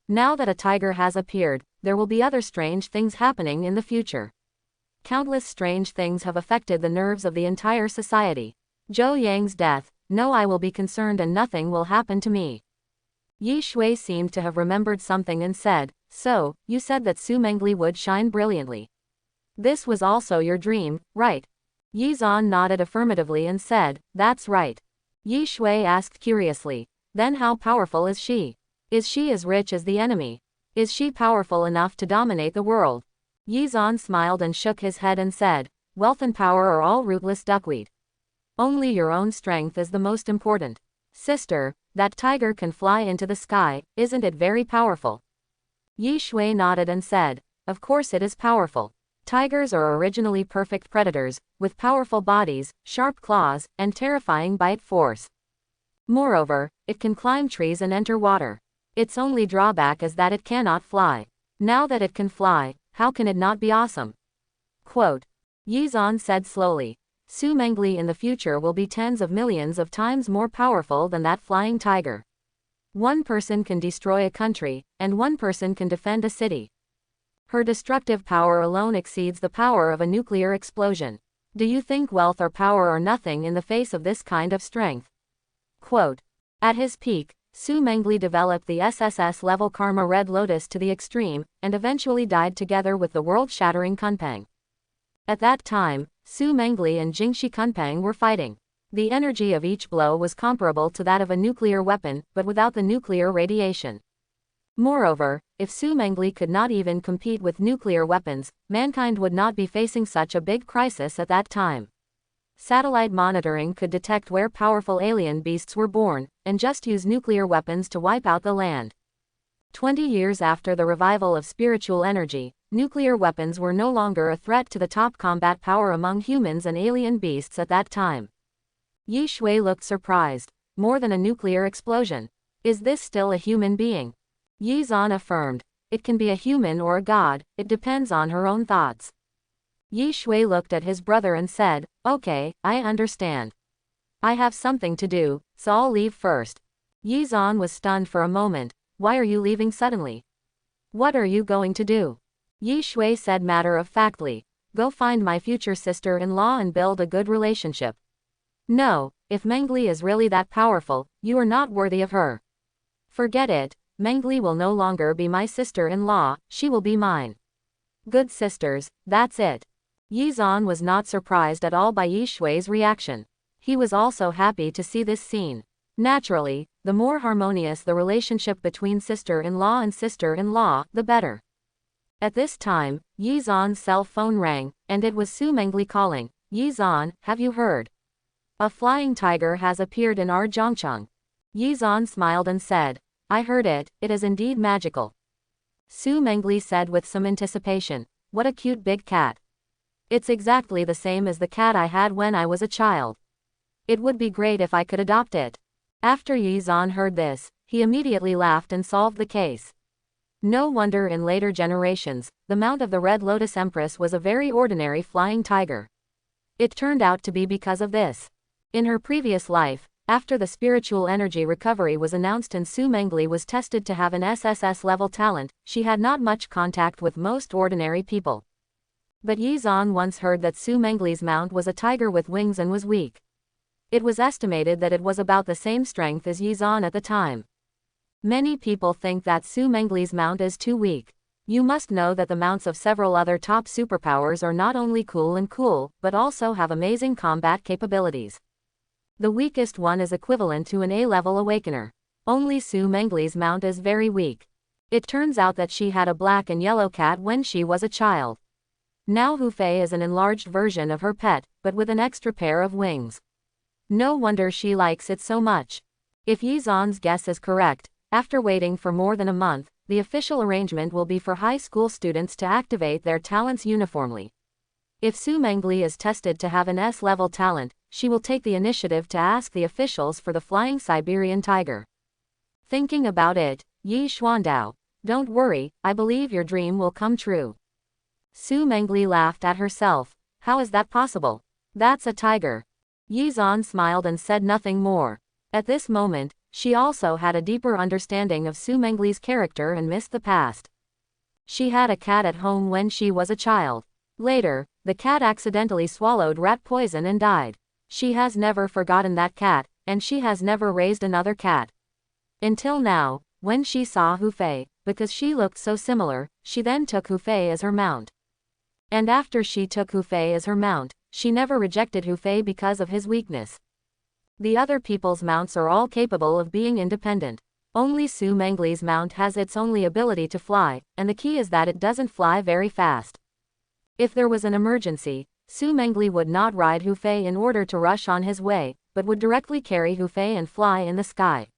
Now that a tiger has appeared, there will be other strange things happening in the future. Countless strange things have affected the nerves of the entire society. Zhou Yang's death, no, I will be concerned and nothing will happen to me." Yi Shui seemed to have remembered something and said, "So, you said that Su Mengli would shine brilliantly. This was also your dream, right?" Yi Zhan nodded affirmatively and said, "That's right." Yi Shui asked curiously, "Then how powerful is she? Is she as rich as the enemy? Is she powerful enough to dominate the world?" Yi Zhan smiled and shook his head and said, "Wealth and power are all rootless duckweed. Only your own strength is the most important. Sister, that tiger can fly into the sky, isn't it very powerful?" Yi Shui nodded and said, "Of course it is powerful. Tigers are originally perfect predators, with powerful bodies, sharp claws, and terrifying bite force. Moreover, it can climb trees and enter water. Its only drawback is that it cannot fly. Now that it can fly, how can it not be awesome?" Quote, Yi Zhan said slowly, "Su Mengli in the future will be tens of millions of times more powerful than that flying tiger. One person can destroy a country, and one person can defend a city. Her destructive power alone exceeds the power of a nuclear explosion. Do you think wealth or power are nothing in the face of this kind of strength?" Quote, at his peak, Su Mengli developed the SSS-level Karma Red Lotus to the extreme, and eventually died together with the world-shattering Kunpeng. At that time, Su Mengli and Jingxi Kunpeng were fighting. The energy of each blow was comparable to that of a nuclear weapon, but without the nuclear radiation. Moreover, if Su Mengli could not even compete with nuclear weapons, mankind would not be facing such a big crisis at that time. Satellite monitoring could detect where powerful alien beasts were born, and just use nuclear weapons to wipe out the land. 20 years after the revival of spiritual energy, nuclear weapons were no longer a threat to the top combat power among humans and alien beasts at that time. Yi Shui looked surprised. More than a nuclear explosion. Is this still a human being? Yi Zhan affirmed. It can be a human or a god, it depends on her own thoughts. Yi Shui looked at his brother and said, okay, I understand. I have something to do, so I'll leave first. Yi Zan was stunned for a moment. Why are you leaving suddenly? What are you going to do? Yi Shui said matter-of-factly. Go find my future sister-in-law and build a good relationship. No, if Mangle is really that powerful, you are not worthy of her. Forget it, Mangle will no longer be my sister-in-law, she will be mine. Good sisters, that's it. Yi Zan was not surprised at all by Yi Shui's reaction. He was also happy to see this scene. Naturally, the more harmonious the relationship between sister-in-law and sister-in-law, the better. At this time, Yi Zan's cell phone rang, and it was Su Mangle calling. Yi Zan, have you heard? A flying tiger has appeared in our Zhongcheng. Yi Zan smiled and said, I heard it, it is indeed magical. Su Mangle said with some anticipation, what a cute big cat. It's exactly the same as the cat I had when I was a child. It would be great if I could adopt it. After Yi Zan heard this, he immediately laughed and solved the case. No wonder in later generations, the mount of the Red Lotus Empress was a very ordinary flying tiger. It turned out to be because of this. In her previous life, after the spiritual energy recovery was announced and Su Mangle was tested to have an SSS level talent, she had not much contact with most ordinary people. But Yi Zan once heard that Su Mangle's mount was a tiger with wings and was weak. It was estimated that it was about the same strength as Yi Zan at the time. Many people think that Su Mangle's mount is too weak. You must know that the mounts of several other top superpowers are not only cool, but also have amazing combat capabilities. The weakest one is equivalent to an A-level awakener. Only Su Mangle's mount is very weak. It turns out that she had a black and yellow cat when she was a child. Now Hu Fei is an enlarged version of her pet, but with an extra pair of wings. No wonder she likes it so much. If Yi Zan's guess is correct, after waiting for more than a month, the official arrangement will be for high school students to activate their talents uniformly. If Su Mangle is tested to have an S-level talent, she will take the initiative to ask the officials for the flying Siberian tiger. Thinking about it, Yi Xuandao, don't worry, I believe your dream will come true. Su Mangle laughed at herself. How is that possible? That's a tiger. Yi Zan smiled and said nothing more. At this moment, she also had a deeper understanding of Su Mangle's character and missed the past. She had a cat at home when she was a child. Later, the cat accidentally swallowed rat poison and died. She has never forgotten that cat, and she has never raised another cat. Until now, when she saw Hu Fei, because she looked so similar, she then took Hu Fei as her mount. And after she took Hu Fei as her mount, she never rejected Hu Fei because of his weakness. The other people's mounts are all capable of being independent. Only Su Mangle's mount has its only ability to fly, and the key is that it doesn't fly very fast. If there was an emergency, Su Mangle would not ride Hu Fei in order to rush on his way, but would directly carry Hu Fei and fly in the sky.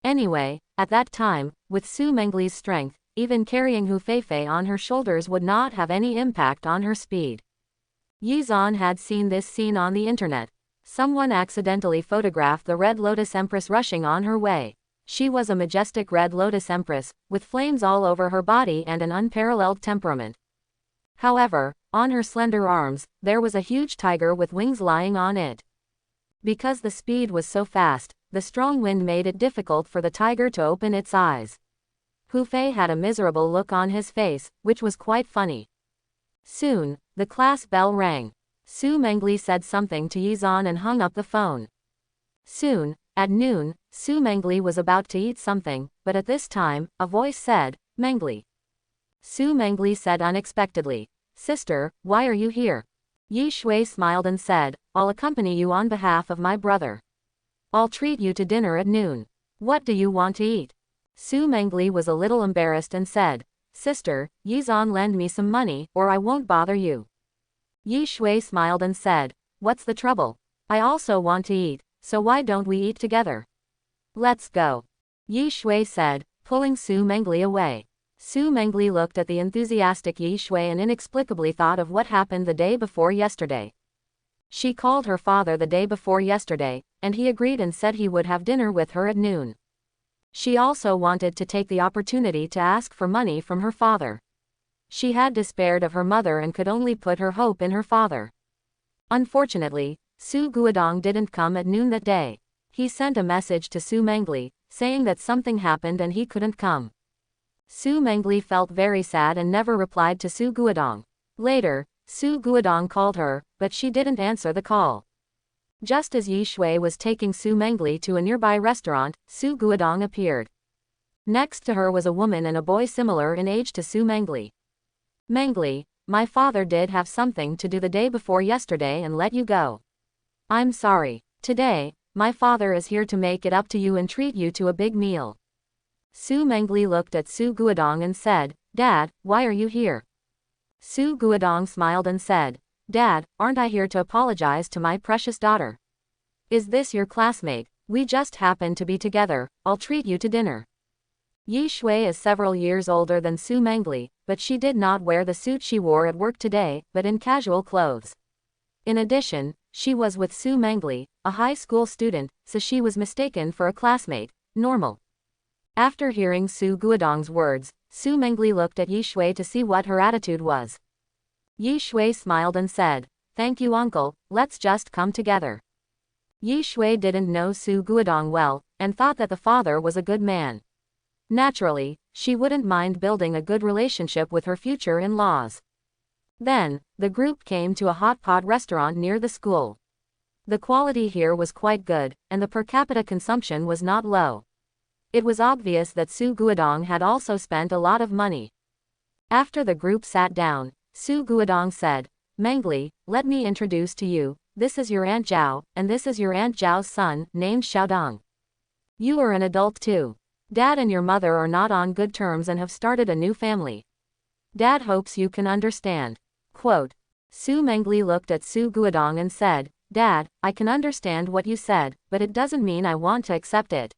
Anyway, at that time, with Su Mangle's strength, even carrying Hu Fei on her shoulders would not have any impact on her speed. Yi Zan had seen this scene on the internet. Someone accidentally photographed the Red Lotus Empress rushing on her way. She was a majestic Red Lotus Empress, with flames all over her body and an unparalleled temperament. However, on her slender arms, there was a huge tiger with wings lying on it. Because the speed was so fast, the strong wind made it difficult for the tiger to open its eyes. Hu Fei had a miserable look on his face, which was quite funny. Soon, the class bell rang. Su Mangle said something to Yi Zan and hung up the phone. Soon, at noon, Su Mangle was about to eat something, but at this time, a voice said, Mangle. Su Mangle said unexpectedly, Sister, why are you here? Yi Shui smiled and said, I'll accompany you on behalf of my brother. I'll treat you to dinner at noon. What do you want to eat? Su Mangle was a little embarrassed and said, Sister, Yi Zan lend me some money, or I won't bother you. Yi Shui smiled and said, What's the trouble? I also want to eat, so why don't we eat together? Let's go. Yi Shui said, pulling Su Mangle away. Su Mangle looked at the enthusiastic Yi Shui and inexplicably thought of what happened the day before yesterday. She called her father the day before yesterday, and he agreed and said he would have dinner with her at noon. She also wanted to take the opportunity to ask for money from her father. She had despaired of her mother and could only put her hope in her father. Unfortunately, Su Guodong didn't come at noon that day. He sent a message to Su Mangle, saying that something happened and he couldn't come. Su Mangle felt very sad and never replied to Su Guodong. Later, Su Guodong called her, but she didn't answer the call. Just as Yi Shui was taking Su Mangle to a nearby restaurant, Su Guodong appeared. Next to her was a woman and a boy similar in age to Su Mangle. Mangle, my father did have something to do the day before yesterday and let you go. I'm sorry. Today, my father is here to make it up to you and treat you to a big meal. Su Mangle looked at Su Guodong and said, Dad, why are you here? Su Guodong smiled and said, Dad, aren't I here to apologize to my precious daughter? Is this your classmate? We just happen to be together, I'll treat you to dinner. Yi Shui is several years older than Su Mangle, but she did not wear the suit she wore at work today, but in casual clothes. In addition, she was with Su Mangle, a high school student, so she was mistaken for a classmate. Normal. After hearing Su Guodong's words, Su Mangle looked at Yi Shui to see what her attitude was. Yi Shui smiled and said, Thank you uncle, let's just come together. Yi Shui didn't know Su Guodong well, and thought that the father was a good man. Naturally, she wouldn't mind building a good relationship with her future in-laws. Then, the group came to a hot pot restaurant near the school. The quality here was quite good, and the per capita consumption was not low. It was obvious that Su Guodong had also spent a lot of money. After the group sat down, Su Guodong said, Mangle, let me introduce to you, this is your Aunt Zhao, and this is your Aunt Zhao's son, named Xiaodong. You are an adult too. Dad and your mother are not on good terms and have started a new family. Dad hopes you can understand. Quote. Su Mangle looked at Su Guodong and said, Dad, I can understand what you said, but it doesn't mean I want to accept it.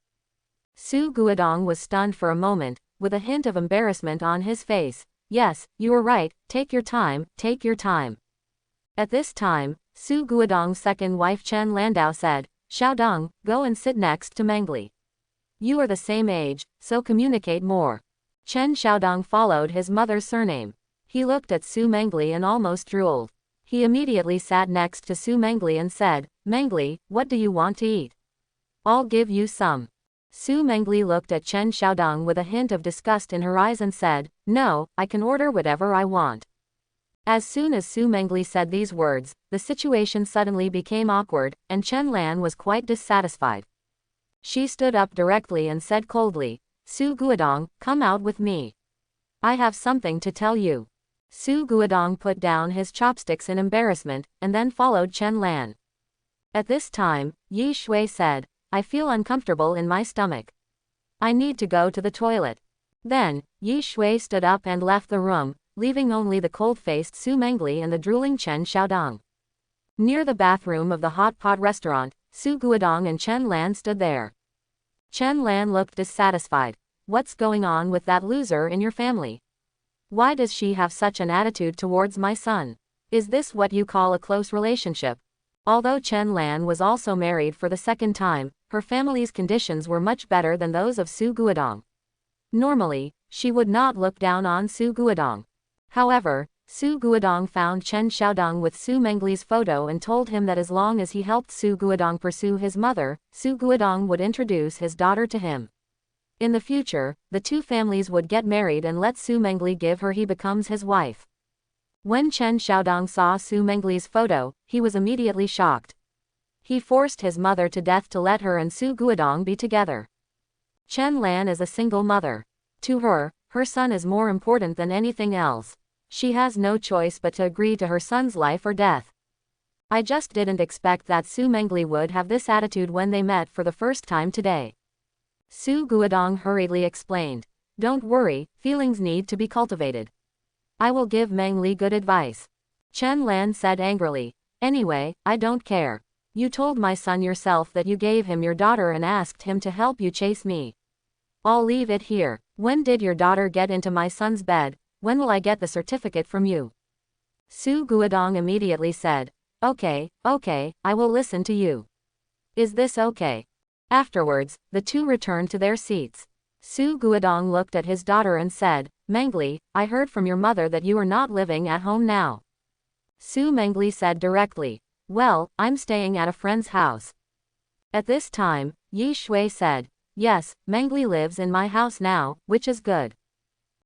Su Guodong was stunned for a moment, with a hint of embarrassment on his face. Yes, you are right, take your time, take your time. At this time, Su Guodong's second wife Chen Landau said, Xiaodong, go and sit next to Mangle. You are the same age, so communicate more. Chen Xiaodong followed his mother's surname. He looked at Su Mangle and almost drooled. He immediately sat next to Su Mangle and said, Mangle, what do you want to eat? I'll give you some. Su Mangle looked at Chen Xiaodong with a hint of disgust in her eyes and said, No, I can order whatever I want. As soon as Su Mangle said these words, the situation suddenly became awkward, and Chen Lan was quite dissatisfied. She stood up directly and said coldly, Su Guodong, come out with me. I have something to tell you. Su Guodong put down his chopsticks in embarrassment, and then followed Chen Lan. At this time, Yi Shui said, I feel uncomfortable in my stomach. I need to go to the toilet. Then, Yi Shui stood up and left the room, leaving only the cold-faced Su Mangle and the drooling Chen Xiaodong. Near the bathroom of the hot pot restaurant, Su Guodong and Chen Lan stood there. Chen Lan looked dissatisfied. What's going on with that loser in your family? Why does she have such an attitude towards my son? Is this what you call a close relationship? Although Chen Lan was also married for the second time, her family's conditions were much better than those of Su Guodong. Normally, she would not look down on Su Guodong. However, Su Guodong found Chen Xiaodong with Su Mangle's photo and told him that as long as he helped Su Guodong pursue his mother, Su Guodong would introduce his daughter to him. In the future, the two families would get married and let Su Mangle give her he becomes his wife. When Chen Xiaodong saw Su Mangle's photo, he was immediately shocked. He forced his mother to death to let her and Su Guodong be together. Chen Lan is a single mother. To her, her son is more important than anything else. She has no choice but to agree to her son's life or death. I just didn't expect that Su Mangle would have this attitude when they met for the first time today. Su Guodong hurriedly explained. Don't worry, feelings need to be cultivated. I will give Mangle good advice. Chen Lan said angrily. Anyway, I don't care. You told my son yourself that you gave him your daughter and asked him to help you chase me. I'll leave it here. When did your daughter get into my son's bed? When will I get the certificate from you? Su Guodong immediately said. Okay, I will listen to you. Is this okay? Afterwards, the two returned to their seats. Su Guodong looked at his daughter and said, Mangle, I heard from your mother that you are not living at home now. Su Mangle said directly, well, I'm staying at a friend's house. At this time, Yi Shui said, yes, Mangle lives in my house now, which is good.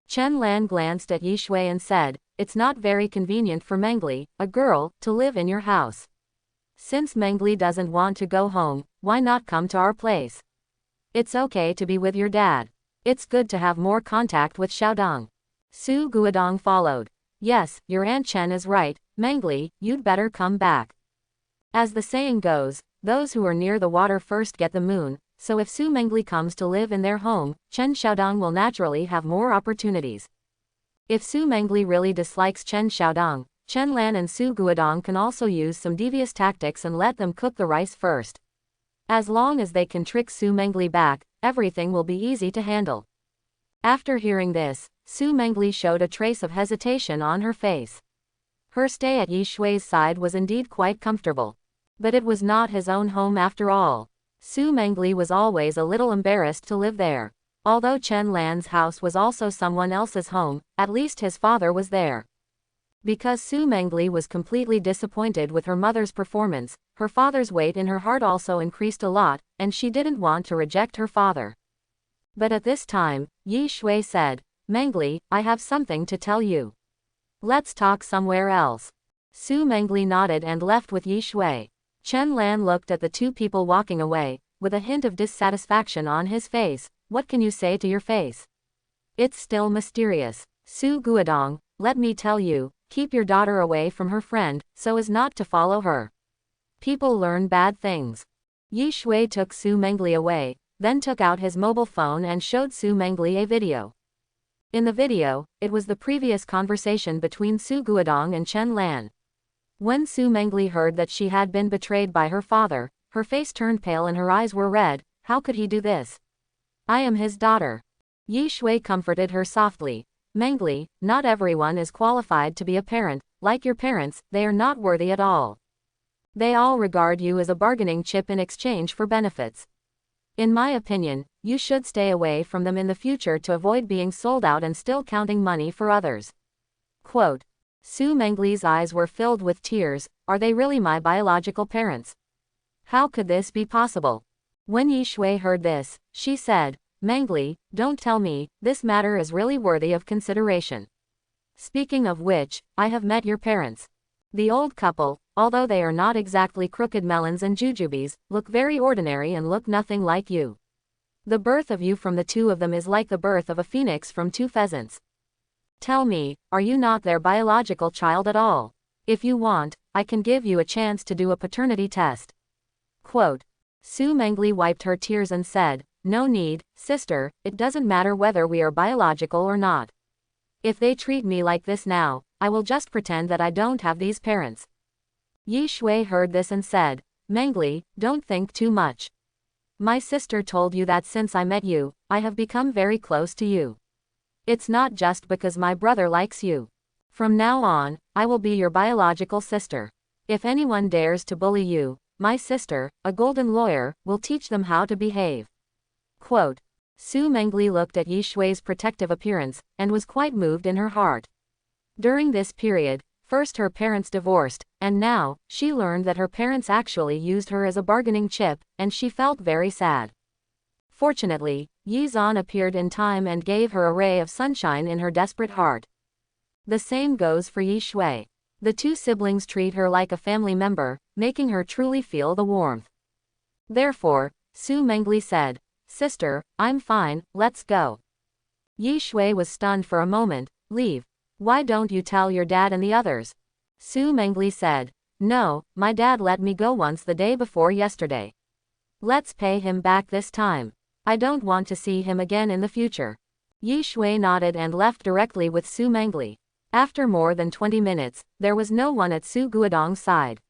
Chen Lan glanced at Yi Shui and said, it's not very convenient for Mangle, a girl, to live in your house. Since Mangle doesn't want to go home, why not come to our place? It's okay to be with your dad. It's good to have more contact with Xiaodong. Su Guodong followed. Yes, your Aunt Chen is right, Mangle, you'd better come back. As the saying goes, those who are near the water first get the moon, so if Su Mangle comes to live in their home, Chen Xiaodong will naturally have more opportunities. If Su Mangle really dislikes Chen Xiaodong, Chen Lan and Su Guodong can also use some devious tactics and let them cook the rice first. As long as they can trick Su Mangle back, everything will be easy to handle. After hearing this, Su Mangle showed a trace of hesitation on her face. Her stay at Yi Shui's side was indeed quite comfortable. But it was not his own home after all. Su Mangle was always a little embarrassed to live there. Although Chen Lan's house was also someone else's home, at least his father was there. Because Su Mangle was completely disappointed with her mother's performance, her father's weight in her heart also increased a lot, and she didn't want to reject her father. But at this time, Yi Shui said, Mangle, I have something to tell you. Let's talk somewhere else. Su Mangle nodded and left with Yi Shui. Chen Lan looked at the two people walking away, with a hint of dissatisfaction on his face. What can you say to your face? It's still mysterious. Su Guodong, let me tell you, keep your daughter away from her friend, so as not to follow her. People learn bad things. Yi Shui took Su Mangle away, then took out his mobile phone and showed Su Mangle a video. In the video, it was the previous conversation between Su Guodong and Chen Lan. When Su Mangle heard that she had been betrayed by her father, her face turned pale and her eyes were red. How could he do this? I am his daughter. Yi Shui comforted her softly. Mangle, not everyone is qualified to be a parent. Like your parents, they are not worthy at all. They all regard you as a bargaining chip in exchange for benefits. In my opinion, you should stay away from them in the future to avoid being sold out and still counting money for others. Quote. Su Mangle's eyes were filled with tears. Are they really my biological parents? How could this be possible? When Yi Shui heard this, she said, Mangle, don't tell me, this matter is really worthy of consideration. Speaking of which, I have met your parents. The old couple, although they are not exactly crooked melons and jujubes, look very ordinary and look nothing like you. The birth of you from the two of them is like the birth of a phoenix from two pheasants. Tell me, are you not their biological child at all? If you want, I can give you a chance to do a paternity test. Quote. Su Mangle wiped her tears and said, no need, sister, it doesn't matter whether we are biological or not. If they treat me like this now, I will just pretend that I don't have these parents. Yi Shui heard this and said, Mangle, don't think too much. My sister told you that since I met you, I have become very close to you. It's not just because my brother likes you. From now on, I will be your biological sister. If anyone dares to bully you, my sister, a golden lawyer, will teach them how to behave. Quote. Su Mangle looked at Yi Shui's protective appearance, and was quite moved in her heart. During this period, first her parents divorced, and now, she learned that her parents actually used her as a bargaining chip, and she felt very sad. Fortunately, Yi Zhan appeared in time and gave her a ray of sunshine in her desperate heart. The same goes for Yi Shui. The two siblings treat her like a family member, making her truly feel the warmth. Therefore, Su Mangle said, Sister, I'm fine, let's go. Yi Shui was stunned for a moment. Leave. Why don't you tell your dad and the others? Su Mangle said, no, my dad let me go once the day before yesterday. Let's pay him back this time. I don't want to see him again in the future. Yi Shui nodded and left directly with Su Mangle. After more than 20 minutes, there was no one at Su Guodong's side.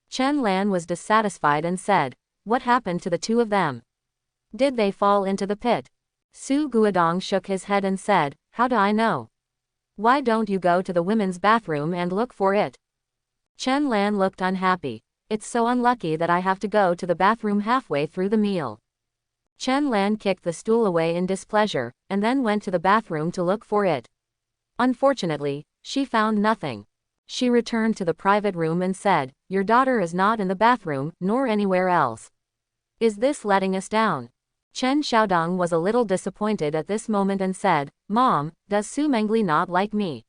Chen Lan was dissatisfied and said, what happened to the two of them? Did they fall into the pit? Su Guodong shook his head and said, how do I know? Why don't you go to the women's bathroom and look for it? Chen Lan looked unhappy. It's so unlucky that I have to go to the bathroom halfway through the meal. Chen Lan kicked the stool away in displeasure, and then went to the bathroom to look for it. Unfortunately, she found nothing. She returned to the private room and said, "Your daughter is not in the bathroom, nor anywhere else. Is this letting us down?" Chen Xiaodong was a little disappointed at this moment and said, "Mom, does Su Mengli not like me?"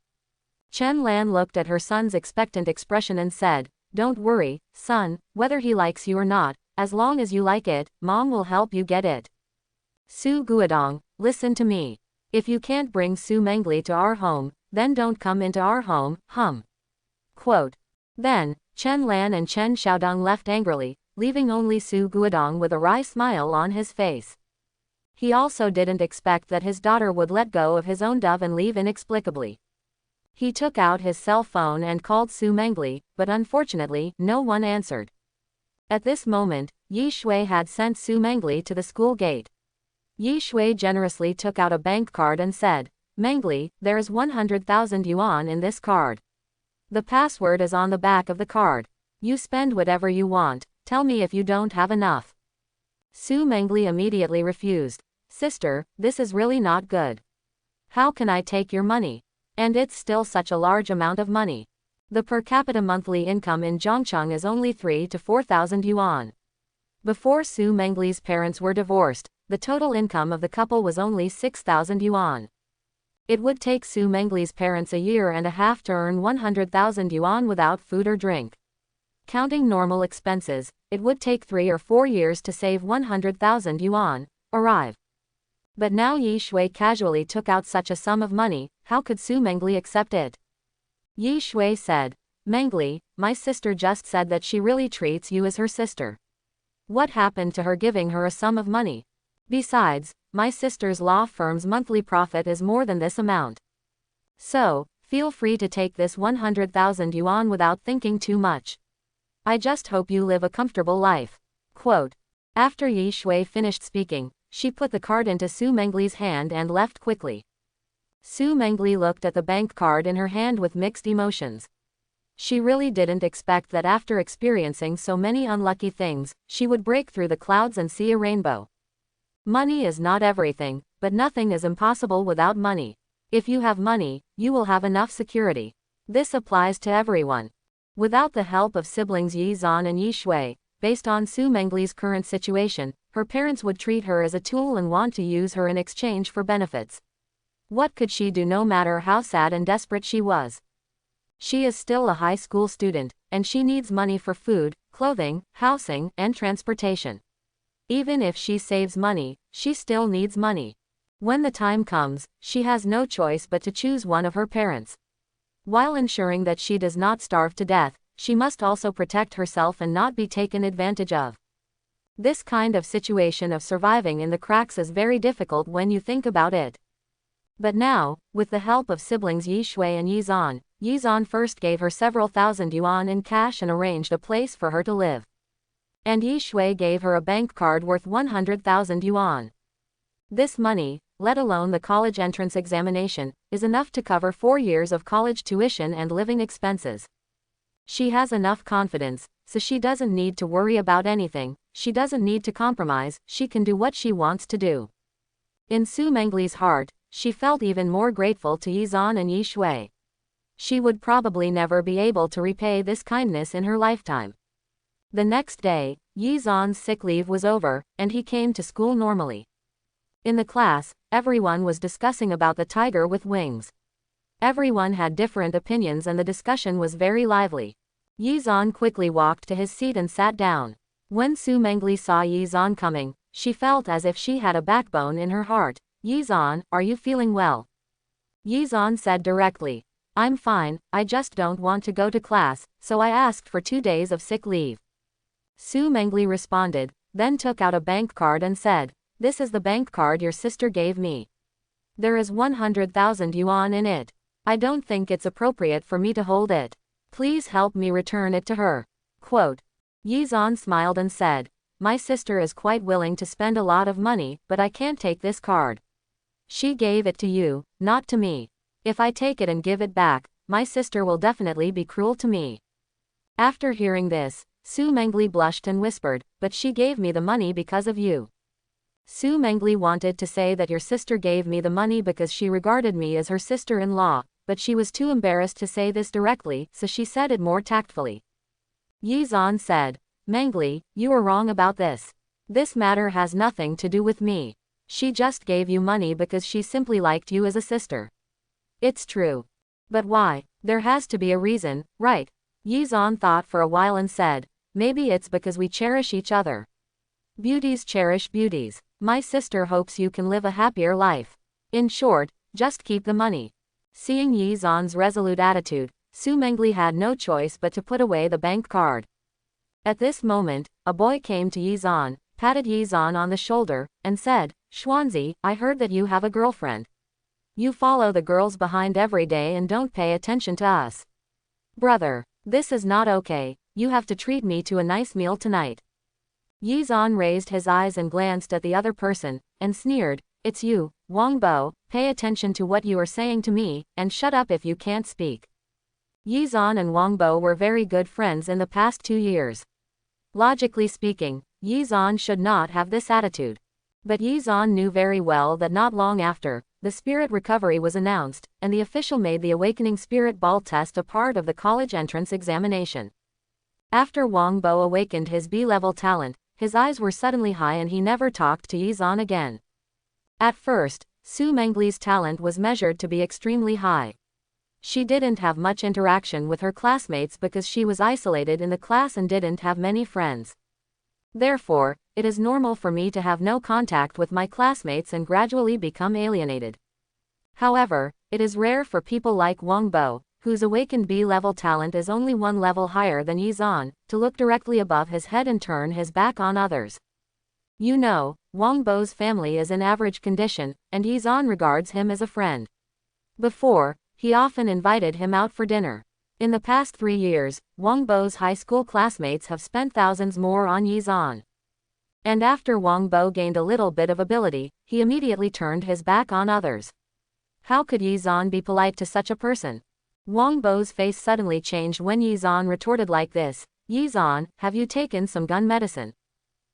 Chen Lan looked at her son's expectant expression and said, "Don't worry, son, whether he likes you or not, as long as you like it, Mom will help you get it." Su Guodong, listen to me. If you can't bring Su Mengli to our home, then don't come into our home, Quote. Then, Chen Lan and Chen Xiaodong left angrily, leaving only Su Guodong with a wry smile on his face. He also didn't expect that his daughter would let go of his own dove and leave inexplicably. He took out his cell phone and called Su Mengli, but unfortunately, no one answered. At this moment, Yi Shui had sent Su Mengli to the school gate. Yi Shui generously took out a bank card and said, "Mengli, there is 100,000 yuan in this card. The password is on the back of the card. You spend whatever you want, tell me if you don't have enough." Su Mengli immediately refused. "Sister, this is really not good. How can I take your money? And it's still such a large amount of money. The per capita monthly income in Zhongcheng is only 3 to 4,000 yuan. Before Su Mengli's parents were divorced, the total income of the couple was only 6,000 yuan. It would take Su Mengli's parents a year and a half to earn 100,000 yuan without food or drink. Counting normal expenses, it would take 3 or 4 years to save 100,000 yuan, arrive. But now Yi Shui casually took out such a sum of money, how could Su Mengli accept it? Yi Shui said, "Mengli, my sister just said that she really treats you as her sister. What happened to her giving her a sum of money? Besides, my sister's law firm's monthly profit is more than this amount. So, feel free to take this 100,000 yuan without thinking too much. I just hope you live a comfortable life." Quote. After Yi Shui finished speaking, she put the card into Su Mengli's hand and left quickly. Su Mengli looked at the bank card in her hand with mixed emotions. She really didn't expect that after experiencing so many unlucky things, she would break through the clouds and see a rainbow. Money is not everything, but nothing is impossible without money. If you have money, you will have enough security. This applies to everyone. Without the help of siblings Yi Zan and Yi Shui, based on Su Mengli's current situation, her parents would treat her as a tool and want to use her in exchange for benefits. What could she do no matter how sad and desperate she was? She is still a high school student, and she needs money for food, clothing, housing, and transportation. Even if she saves money, she still needs money. When the time comes, she has no choice but to choose one of her parents. While ensuring that she does not starve to death, she must also protect herself and not be taken advantage of. This kind of situation of surviving in the cracks is very difficult when you think about it. But now, with the help of siblings Yi Shui and Yi Zan first gave her several thousand yuan in cash and arranged a place for her to live. And Yi Shui gave her a bank card worth 100,000 yuan. This money, let alone the college entrance examination, is enough to cover 4 years of college tuition and living expenses. She has enough confidence, so she doesn't need to worry about anything, she doesn't need to compromise, she can do what she wants to do. In Su Mengli's heart, she felt even more grateful to Yi Zan and Yi Shui. She would probably never be able to repay this kindness in her lifetime. The next day, Yi Zan's sick leave was over, and he came to school normally. In the class, everyone was discussing about the tiger with wings. Everyone had different opinions and the discussion was very lively. Yi Zan quickly walked to his seat and sat down. When Su Mengli saw Yi Zan coming, she felt as if she had a backbone in her heart. "Yi Zan, are you feeling well?" Yi Zan said directly, "I'm fine, I just don't want to go to class, so I asked for 2 days of sick leave." Su Mengli responded, then took out a bank card and said, "This is the bank card your sister gave me. There is 100,000 yuan in it. I don't think it's appropriate for me to hold it. Please help me return it to her." Quote. Yi Zan smiled and said, "My sister is quite willing to spend a lot of money, but I can't take this card. She gave it to you, not to me. If I take it and give it back, my sister will definitely be cruel to me." After hearing this, Su Mengli blushed and whispered, "But she gave me the money because of you. Su Mengli wanted to say that your sister gave me the money because she regarded me as her sister-in-law, but she was too embarrassed to say this directly, so she said it more tactfully. Yi Zan said, Mengli, you are wrong about this. This matter has nothing to do with me. She just gave you money because she simply liked you as a sister. It's true. But why? There has to be a reason, right? Yi Zan thought for a while and said, maybe it's because we cherish each other. Beauties cherish beauties. My sister hopes you can live a happier life. In short, just keep the money. Seeing Yi Zan's resolute attitude, Su Mengli had no choice but to put away the bank card. At this moment, a boy came to Yi Zan, patted Yi Zan on the shoulder, and said, Xuanzi, I heard that you have a girlfriend. You follow the girls behind every day and don't pay attention to us. Brother, this is not okay, you have to treat me to a nice meal tonight. Yi Zan raised his eyes and glanced at the other person, and sneered, it's you, Wang Bo, pay attention to what you are saying to me, and shut up if you can't speak. Yi Zan and Wang Bo were very good friends in the past 2 years. Logically speaking, Yi Zan should not have this attitude. But Yi Zan knew very well that not long after, the spirit recovery was announced, and the official made the Awakening Spirit Ball test a part of the college entrance examination. After Wang Bo awakened his B-level talent, his eyes were suddenly high and he never talked to Yi Zan again. At first, Su Mengli's talent was measured to be extremely high. She didn't have much interaction with her classmates because she was isolated in the class and didn't have many friends. Therefore, it is normal for me to have no contact with my classmates and gradually become alienated. However, it is rare for people like Wang Bo, whose awakened B-level talent is only 1 level higher than Yi Zan, to look directly above his head and turn his back on others. You know, Wang Bo's family is in average condition, and Yi Zan regards him as a friend. Before, he often invited him out for dinner. In the past 3 years, Wang Bo's high school classmates have spent thousands more on Yi Zan. And after Wang Bo gained a little bit of ability, he immediately turned his back on others. How could Yi Zan be polite to such a person? Wang Bo's face suddenly changed when Yi Zan retorted like this, Yi Zan, have you taken some gun medicine?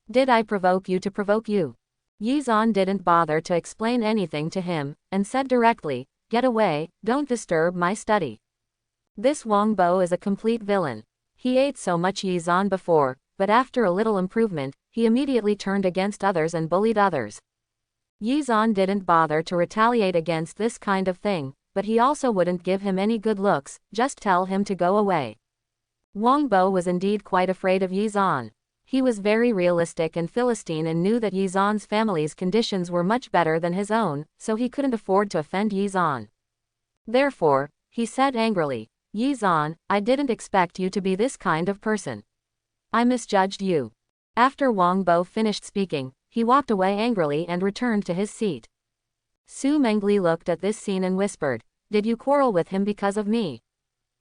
Did I provoke you to provoke you? Yi Zan didn't bother to explain anything to him, and said directly, get away, don't disturb my study. This Wang Bo is a complete villain. He ate so much Yi Zan before, but after a little improvement, he immediately turned against others and bullied others. Yi Zan didn't bother to retaliate against this kind of thing, but he also wouldn't give him any good looks, just tell him to go away. Wang Bo was indeed quite afraid of Yi Zan. He was very realistic and Philistine and knew that Yi Zan's family's conditions were much better than his own, so he couldn't afford to offend Yi Zan. Therefore, he said angrily, Yi Zan, I didn't expect you to be this kind of person. I misjudged you. After Wang Bo finished speaking, he walked away angrily and returned to his seat. Su Mengli looked at this scene and whispered, did you quarrel with him because of me?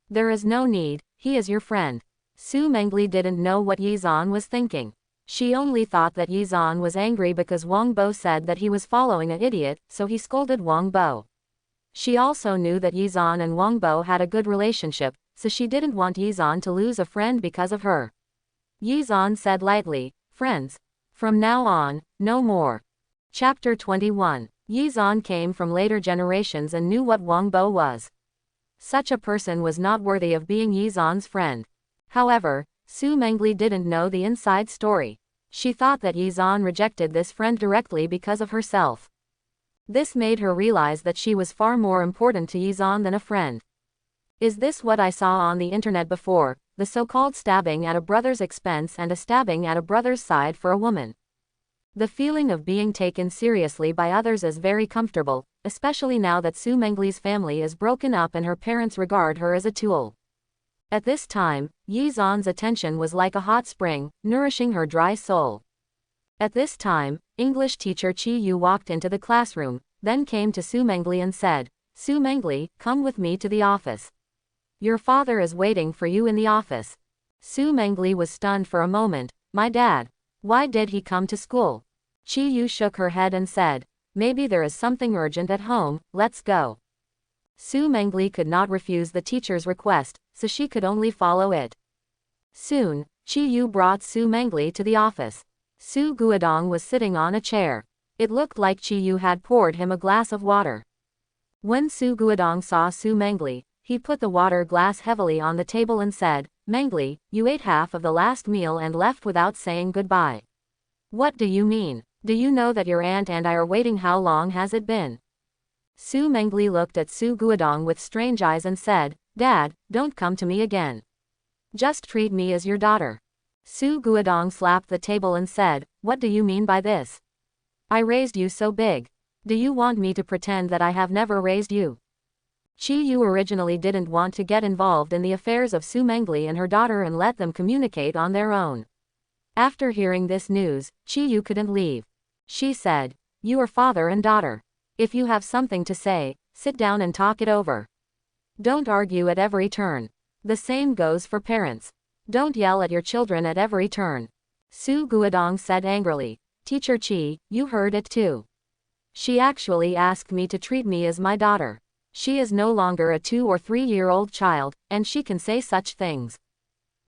There is no need, he is your friend. Su Mengli didn't know what Yi Zan was thinking. She only thought that Yi Zan was angry because Wang Bo said that he was following an idiot, so he scolded Wang Bo. She also knew that Yi Zan and Wang Bo had a good relationship, so she didn't want Yi Zan to lose a friend because of her. Yi Zan said lightly, friends. From now on, no more. Chapter 21. Yi Zan came from later generations and knew what Wang Bo was. Such a person was not worthy of being Yi Zan's friend. However, Su Mengli didn't know the inside story. She thought that Yi Zan rejected this friend directly because of herself. This made her realize that she was far more important to Yi Zan than a friend. Is this what I saw on the internet before, the so-called stabbing at a brother's expense and a stabbing at a brother's side for a woman? The feeling of being taken seriously by others is very comfortable, especially now that Su Mengli's family is broken up and her parents regard her as a tool. At this time, Yi Zan's attention was like a hot spring, nourishing her dry soul. At this time, English teacher Chi Yu walked into the classroom, then came to Su Mengli and said, Su Mengli, come with me to the office. Your father is waiting for you in the office. Su Mengli was stunned for a moment, my dad. Why did he come to school? Chi Yu shook her head and said, maybe there is something urgent at home, let's go. Su Mengli could not refuse the teacher's request, so she could only follow it. Soon, Chi Yu brought Su Mengli to the office. Su Guodong was sitting on a chair. It looked like Chi Yu had poured him a glass of water. When Su Guodong saw Su Mangle, he put the water glass heavily on the table and said, "Mangle, you ate half of the last meal and left without saying goodbye. What do you mean? Do you know that your aunt and I are waiting? How long has it been?" Su Mangle looked at Su Guodong with strange eyes and said, "Dad, don't come to me again. Just treat me as your daughter." Su Guodong slapped the table and said, "What do you mean by this? I raised you so big. Do you want me to pretend that I have never raised you?" Chi Yu originally didn't want to get involved in the affairs of Su Mangle and her daughter and let them communicate on their own. After hearing this news, Chi Yu couldn't leave. She said, "You are father and daughter. If you have something to say, sit down and talk it over. Don't argue at every turn. The same goes for parents. Don't yell at your children at every turn." Su Guodong said angrily, "Teacher Chi, you heard it too. She actually asked me to treat me as my daughter. She is no longer a 2 or 3-year-old child, and she can say such things."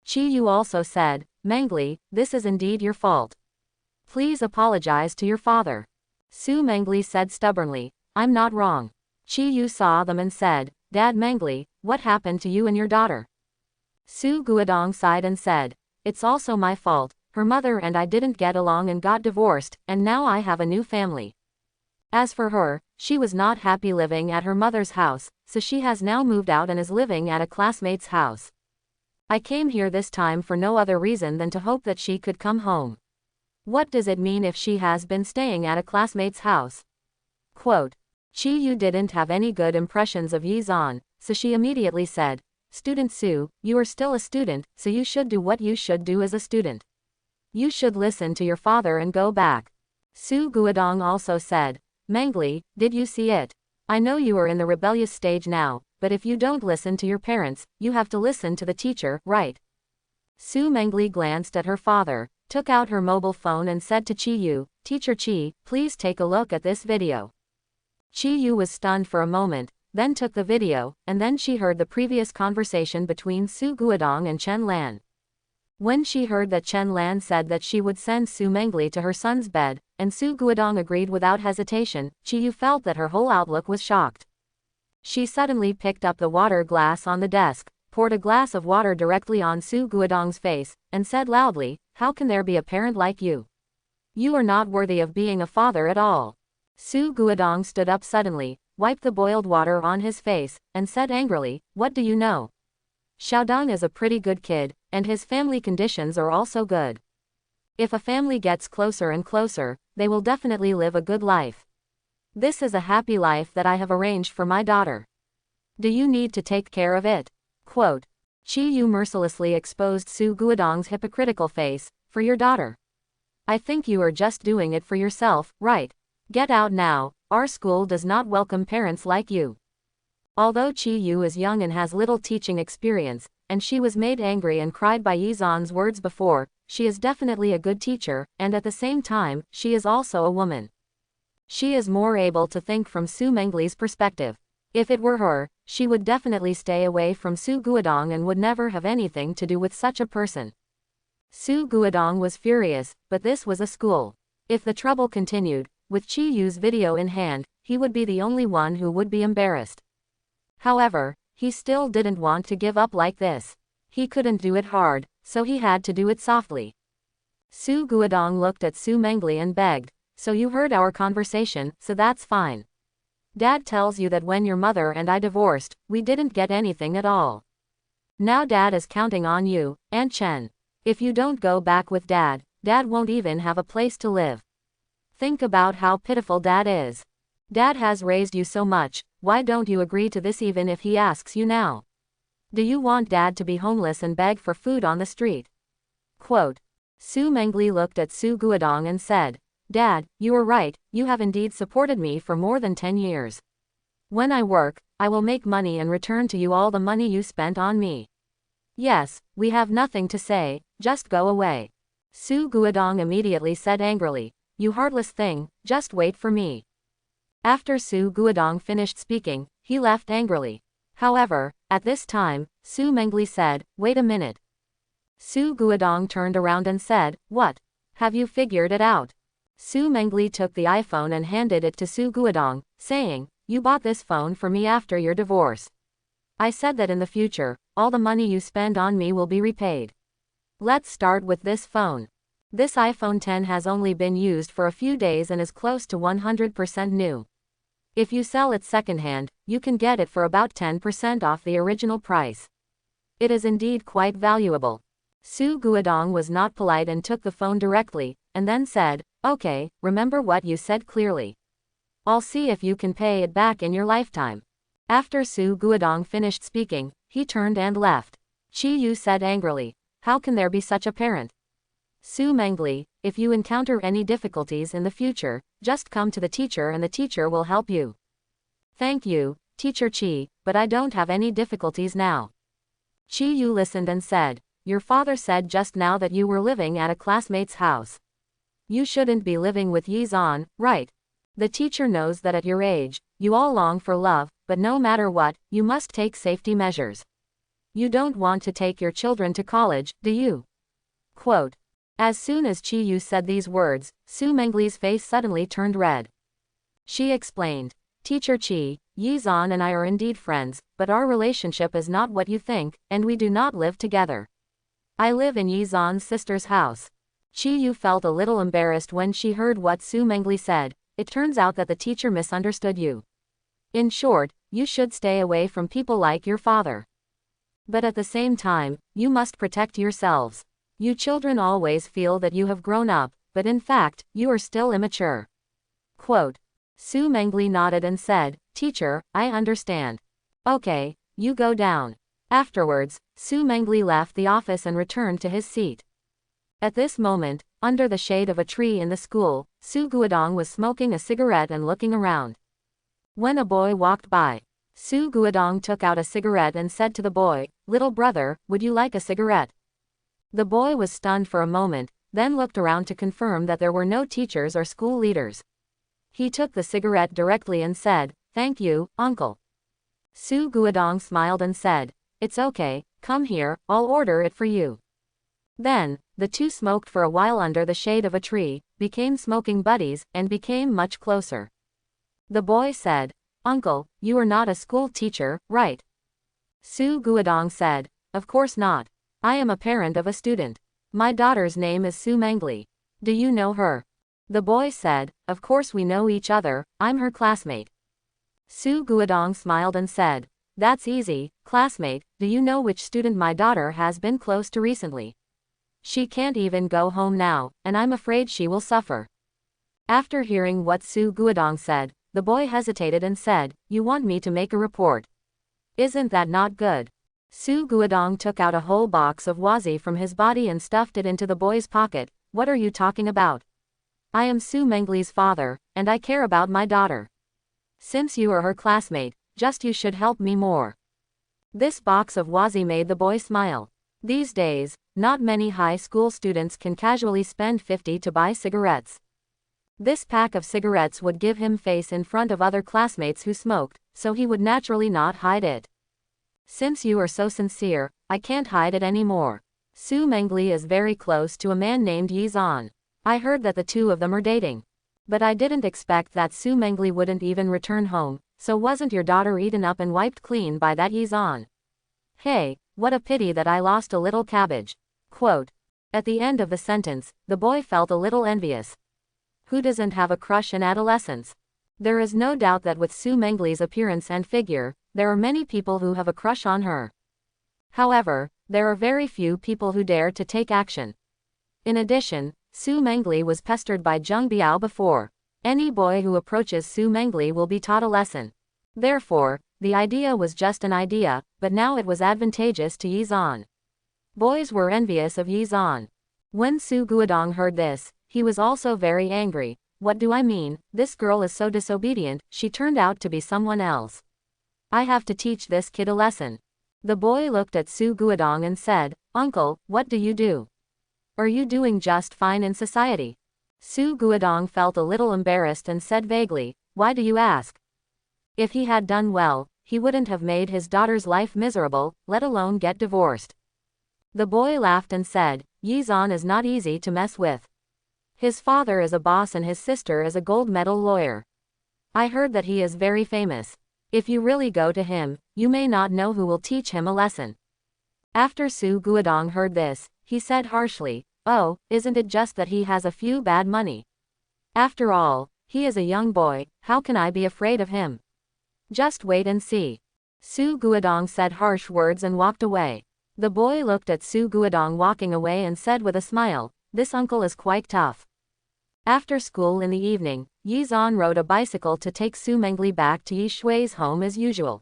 Chi Yu also said, "Mangle, this is indeed your fault. Please apologize to your father." Su Mangle said stubbornly, "I'm not wrong." Chi Yu saw them and said, "Dad Mangle, what happened to you and your daughter?" Su Guodong sighed and said, "It's also my fault. Her mother and I didn't get along and got divorced, and now I have a new family. As for her, she was not happy living at her mother's house, so she has now moved out and is living at a classmate's house. I came here this time for no other reason than to hope that she could come home. What does it mean if she has been staying at a classmate's house?" Quote, Chi Yu didn't have any good impressions of Yi Zan, so she immediately said, "Student Su, you are still a student, so you should do what you should do as a student. You should listen to your father and go back." Su Guodong also said, "Mangle, did you see it? I know you are in the rebellious stage now, but if you don't listen to your parents, you have to listen to the teacher, right?" Su Mangle glanced at her father, took out her mobile phone and said to Chi Yu, "Teacher Chi, please take a look at this video." Chi Yu was stunned for a moment, then took the video, and then she heard the previous conversation between Su Guodong and Chen Lan. When she heard that Chen Lan said that she would send Su Mangle to her son's bed, and Su Guodong agreed without hesitation, Chi Yu felt that her whole outlook was shocked. She suddenly picked up the water glass on the desk, poured a glass of water directly on Su Guodong's face, and said loudly, "How can there be a parent like you? You are not worthy of being a father at all." Su Guodong stood up suddenly, wiped the boiled water on his face, and said angrily, "What do you know? Xiaodong is a pretty good kid, and his family conditions are also good. If a family gets closer and closer, they will definitely live a good life. This is a happy life that I have arranged for my daughter. Do you need to take care of it?" Quote, Chi Yu mercilessly exposed Su Guodong's hypocritical face, "For your daughter. I think you are just doing it for yourself, right? Get out now, our school does not welcome parents like you." Although Chi Yu is young and has little teaching experience, and she was made angry and cried by Yi Zan's words before, she is definitely a good teacher, and at the same time, she is also a woman. She is more able to think from Su Mangle's perspective. If it were her, she would definitely stay away from Su Guodong and would never have anything to do with such a person. Su Guodong was furious, but this was a school. If the trouble continued, with Chi Yu's video in hand, he would be the only one who would be embarrassed. However, he still didn't want to give up like this. He couldn't do it hard, so he had to do it softly. Su Guodong looked at Su Mangle and begged, "So you heard our conversation, so that's fine. Dad tells you that when your mother and I divorced, we didn't get anything at all. Now Dad is counting on you, Aunt Chen. If you don't go back with Dad, Dad won't even have a place to live. Think about how pitiful Dad is. Dad has raised you so much, why don't you agree to this even if he asks you now? Do you want Dad to be homeless and beg for food on the street?" Quote, Su Mangle looked at Su Guodong and said, "Dad, you are right, you have indeed supported me for more than 10 years. When I work, I will make money and return to you all the money you spent on me. Yes, we have nothing to say, just go away." Su Guodong immediately said angrily, "You heartless thing, just wait for me." After Su Guodong finished speaking, he left angrily. However, at this time, Su Mangle said, "Wait a minute." Su Guodong turned around and said, "What? Have you figured it out?" Su Mengli took the iPhone and handed it to Su Guodong, saying, "You bought this phone for me after your divorce. I said that in the future, all the money you spend on me will be repaid. Let's start with this phone. This iPhone 10 has only been used for a few days and is close to 100% new. If you sell it secondhand, you can get it for about 10% off the original price. It is indeed quite valuable." Su Guodong was not polite and took the phone directly, and then said, "Okay, remember what you said clearly. I'll see if you can pay it back in your lifetime." After Su Guodong finished speaking, he turned and left. Chi Yu said angrily, "How can there be such a parent? Su Mengli, if you encounter any difficulties in the future, just come to the teacher and the teacher will help you." "Thank you, Teacher Chi, but I don't have any difficulties now." Chi Yu listened and said, "Your father said just now that you were living at a classmate's house. You shouldn't be living with Yi Zan, right? The teacher knows that at your age, you all long for love, but no matter what, you must take safety measures. You don't want to take your children to college, do you?" Quote. As soon as Chi Yu said these words, Su Mengli's face suddenly turned red. She explained, "Teacher Chi, Yi Zan and I are indeed friends, but our relationship is not what you think, and we do not live together. I live in Yi Zan's sister's house." Chi Yu felt a little embarrassed when she heard what Su Mengli said. "It turns out that the teacher misunderstood you. In short, you should stay away from people like your father. But at the same time, you must protect yourselves. You children always feel that you have grown up, but in fact, you are still immature." Quote. Su Mengli nodded and said, "Teacher, I understand. Okay, you go down." Afterwards, Su Mengli left the office and returned to his seat. At this moment, under the shade of a tree in the school, Su Guodong was smoking a cigarette and looking around. When a boy walked by, Su Guodong took out a cigarette and said to the boy, "Little brother, would you like a cigarette?" The boy was stunned for a moment, then looked around to confirm that there were no teachers or school leaders. He took the cigarette directly and said, "Thank you, uncle." Su Guodong smiled and said, "It's okay, come here, I'll order it for you." Then, the two smoked for a while under the shade of a tree, became smoking buddies, and became much closer. The boy said, "Uncle, you are not a school teacher, right?" Su Guodong said, "Of course not. I am a parent of a student. My daughter's name is Su Mengli. Do you know her?" The boy said, "Of course we know each other, I'm her classmate." Su Guodong smiled and said, "That's easy, classmate. Do you know which student my daughter has been close to recently? She can't even go home now, and I'm afraid she will suffer." After hearing what Su Guodong said, the boy hesitated and said, "You want me to make a report? Isn't that not good?" Su Guodong took out a whole box of wazi from his body and stuffed it into the boy's pocket. "What are you talking about? I am Su Mengli's father, and I care about my daughter. Since you are her classmate, just you should help me more." This box of wazi made the boy smile. These days, not many high school students can casually spend 50 to buy cigarettes. This pack of cigarettes would give him face in front of other classmates who smoked, so he would naturally not hide it. "Since you are so sincere, I can't hide it anymore. Su Mengli is very close to a man named Yi Zan. I heard that the two of them are dating. But I didn't expect that Su Mengli wouldn't even return home, so wasn't your daughter eaten up and wiped clean by that Yi Zan? Hey, what a pity that I lost a little cabbage." Quote. At the end of the sentence, the boy felt a little envious. Who doesn't have a crush in adolescence? There is no doubt that with Su Mengli's appearance and figure, there are many people who have a crush on her. However, there are very few people who dare to take action. In addition, Su Mengli was pestered by Zheng Biao before. Any boy who approaches Su Mengli will be taught a lesson. Therefore, the idea was just an idea, but now it was advantageous to Yi Zan. Boys were envious of Yi Zan. When Su Guodong heard this, he was also very angry. "What do I mean? This girl is so disobedient, she turned out to be someone else. I have to teach this kid a lesson." The boy looked at Su Guodong and said, "Uncle, what do you do? Are you doing just fine in society?" Su Guodong felt a little embarrassed and said vaguely, "Why do you ask? If he had done well, he wouldn't have made his daughter's life miserable, let alone get divorced." The boy laughed and said, "Yi Zan is not easy to mess with. His father is a boss and his sister is a gold medal lawyer. I heard that he is very famous. If you really go to him, you may not know who will teach him a lesson. After Su Guodong heard this, he said harshly, "Oh, isn't it just that he has a few bad money? After all, he is a young boy, how can I be afraid of him? Just wait and see." Su Guodong said harsh words and walked away. The boy looked at Su Guodong walking away and said with a smile, "This uncle is quite tough." After school in the evening, Yi Zhan rode a bicycle to take Su Mengli back to Yi Shui's home as usual.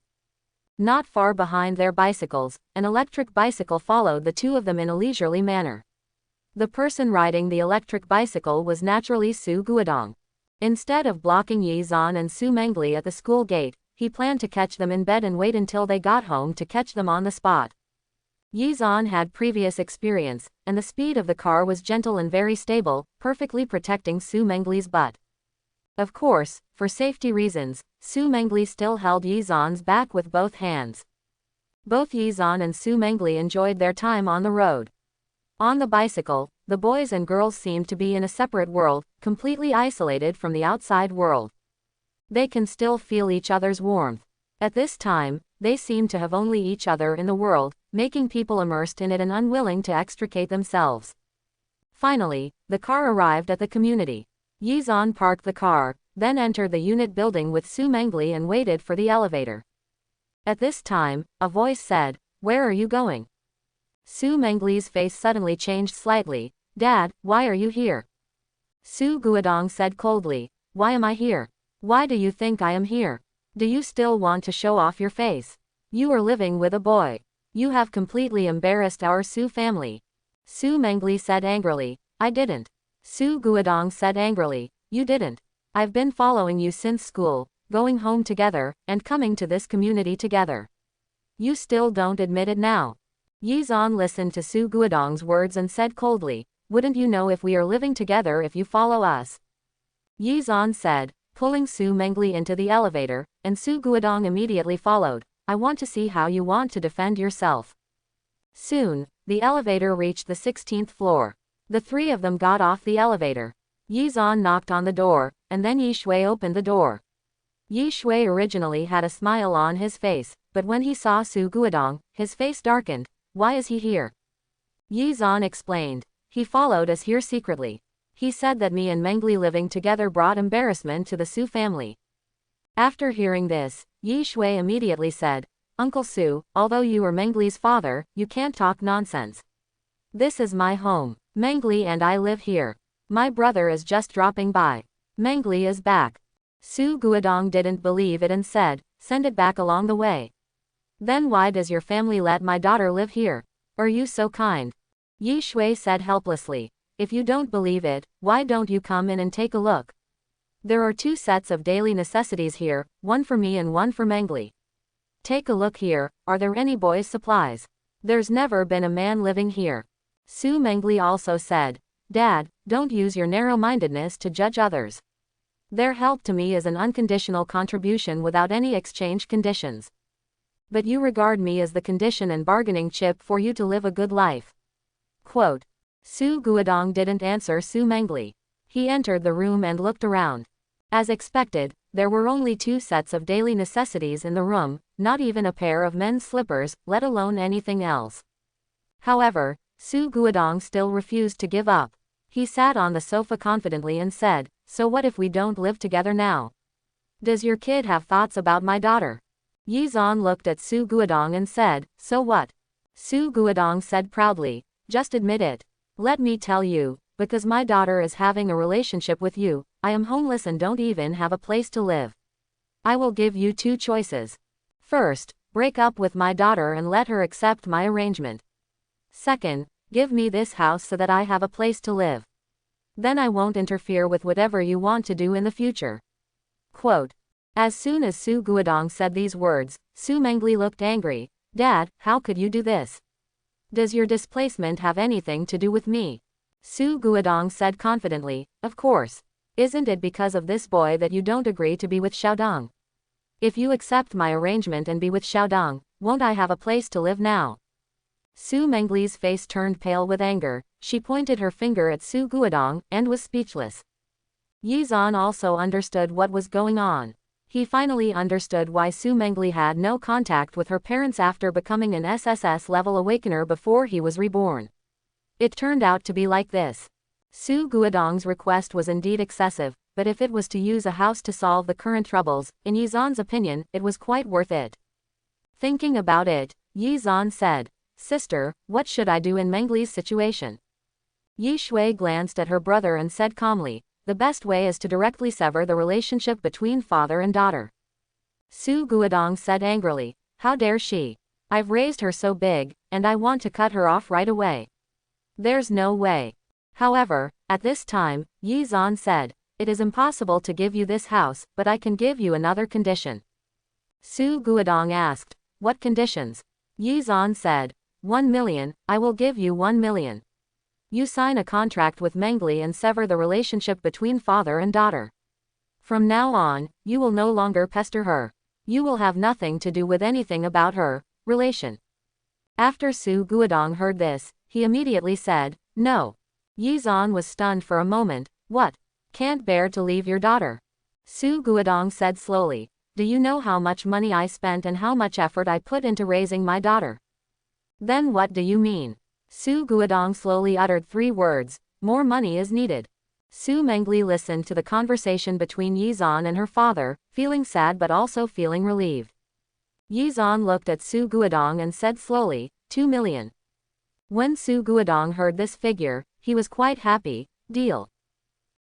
Not far behind their bicycles, an electric bicycle followed the two of them in a leisurely manner. The person riding the electric bicycle was naturally Su Guodong. Instead of blocking Yi Zhan and Su Mengli at the school gate, he planned to catch them in bed and wait until they got home to catch them on the spot. Yi Zhan had previous experience, and the speed of the car was gentle and very stable, perfectly protecting Su Mengli's butt. Of course, for safety reasons, Su Mengli still held Yi Zhan's back with both hands. Both Yi Zhan and Su Mengli enjoyed their time on the road. On the bicycle, the boys and girls seemed to be in a separate world, completely isolated from the outside world. They can still feel each other's warmth. At this time, they seem to have only each other in the world, making people immersed in it and unwilling to extricate themselves. Finally, the car arrived at the community. Yi Zhan parked the car, then entered the unit building with Su Mengli and waited for the elevator. At this time, a voice said, "Where are you going?" Su Mengli's face suddenly changed slightly. "Dad, why are you here?" Su Guodong said coldly, "Why am I here? Why do you think I am here? Do you still want to show off your face? You are living with a boy. You have completely embarrassed our Su family." Su Mengli said angrily, "I didn't." Su Guodong said angrily, "You didn't. I've been following you since school, going home together, and coming to this community together. You still don't admit it now." Yi Zhan listened to Su Guodong's words and said coldly, "Wouldn't you know if we are living together if you follow us?" Yi Zhan said, pulling Su Mengli into the elevator, and Su Guodong immediately followed, "I want to see how you want to defend yourself." Soon, the elevator reached the 16th floor. The three of them got off the elevator. Yi Zhan knocked on the door, and then Yi Shui opened the door. Yi Shui originally had a smile on his face, but when he saw Su Guodong, his face darkened. "Why is he here?" Yi Zhan explained, "He followed us here secretly. He said that me and Mengli living together brought embarrassment to the Su family." After hearing this, Yi Shui immediately said, "Uncle Su, although you are Mengli's father, you can't talk nonsense. This is my home. Mengli and I live here. My brother is just dropping by. Mengli is back." Su Guodong didn't believe it and said, "Send it back along the way." "Then why does your family let my daughter live here? Are you so kind?" Yi Shui said helplessly, "If you don't believe it, why don't you come in and take a look? There are 2 sets of daily necessities here, one for me and one for Mengli. Take a look here, are there any boys' supplies? There's never been a man living here." Su Mengli also said, "Dad, don't use your narrow-mindedness to judge others. Their help to me is an unconditional contribution without any exchange conditions. But you regard me as the condition and bargaining chip for you to live a good life." Quote. Su Guodong didn't answer Su Mengli. He entered the room and looked around. As expected, there were only 2 sets of daily necessities in the room, not even a pair of men's slippers, let alone anything else. However, Su Guodong still refused to give up. He sat on the sofa confidently and said, "So what if we don't live together now? Does your kid have thoughts about my daughter?" Yi Zhan looked at Su Guodong and said, "So what?" Su Guodong said proudly, "Just admit it. Let me tell you, because my daughter is having a relationship with you, I am homeless and don't even have a place to live. I will give you 2 choices. First, break up with my daughter and let her accept my arrangement. Second, give me this house so that I have a place to live. Then I won't interfere with whatever you want to do in the future." Quote. As soon as Su Guodong said these words, Su Mengli looked angry. "Dad, how could you do this? Does your displacement have anything to do with me?" Su Guodong said confidently, "Of course. Isn't it because of this boy that you don't agree to be with Xiaodong? If you accept my arrangement and be with Xiaodong, won't I have a place to live now?" Su Mengli's face turned pale with anger. She pointed her finger at Su Guodong and was speechless. Yi Zan also understood what was going on. He finally understood why Su Mengli had no contact with her parents after becoming an SSS level awakener before he was reborn. It turned out to be like this. Su Guodong's request was indeed excessive, but if it was to use a house to solve the current troubles, in Yi Zan's opinion, it was quite worth it. Thinking about it, Yi Zan said, "Sister, what should I do in Mengli's situation?" Yi Shui glanced at her brother and said calmly, "The best way is to directly sever the relationship between father and daughter." Su Guodong said angrily, "How dare she? I've raised her so big, and I want to cut her off right away. There's no way." However, at this time, Yi Zan said, "It is impossible to give you this house, but I can give you another condition." Su Guodong asked, "What conditions?" Yi Zan said, 1 million, I will give you 1 million. You sign a contract with Mangle and sever the relationship between father and daughter. From now on, you will no longer pester her. You will have nothing to do with anything about her relation. After Su Guodong heard this, he immediately said, "No." Yi Zan was stunned for a moment. "What? Can't bear to leave your daughter?" Su Guodong said slowly, "Do you know how much money I spent and how much effort I put into raising my daughter?" "Then what do you mean?" Su Guodong slowly uttered 3 words, "More money is needed." Su Mengli listened to the conversation between Yi Zan and her father, feeling sad but also feeling relieved. Yi Zan looked at Su Guodong and said slowly, 2 million. When Su Guodong heard this figure, he was quite happy. Deal.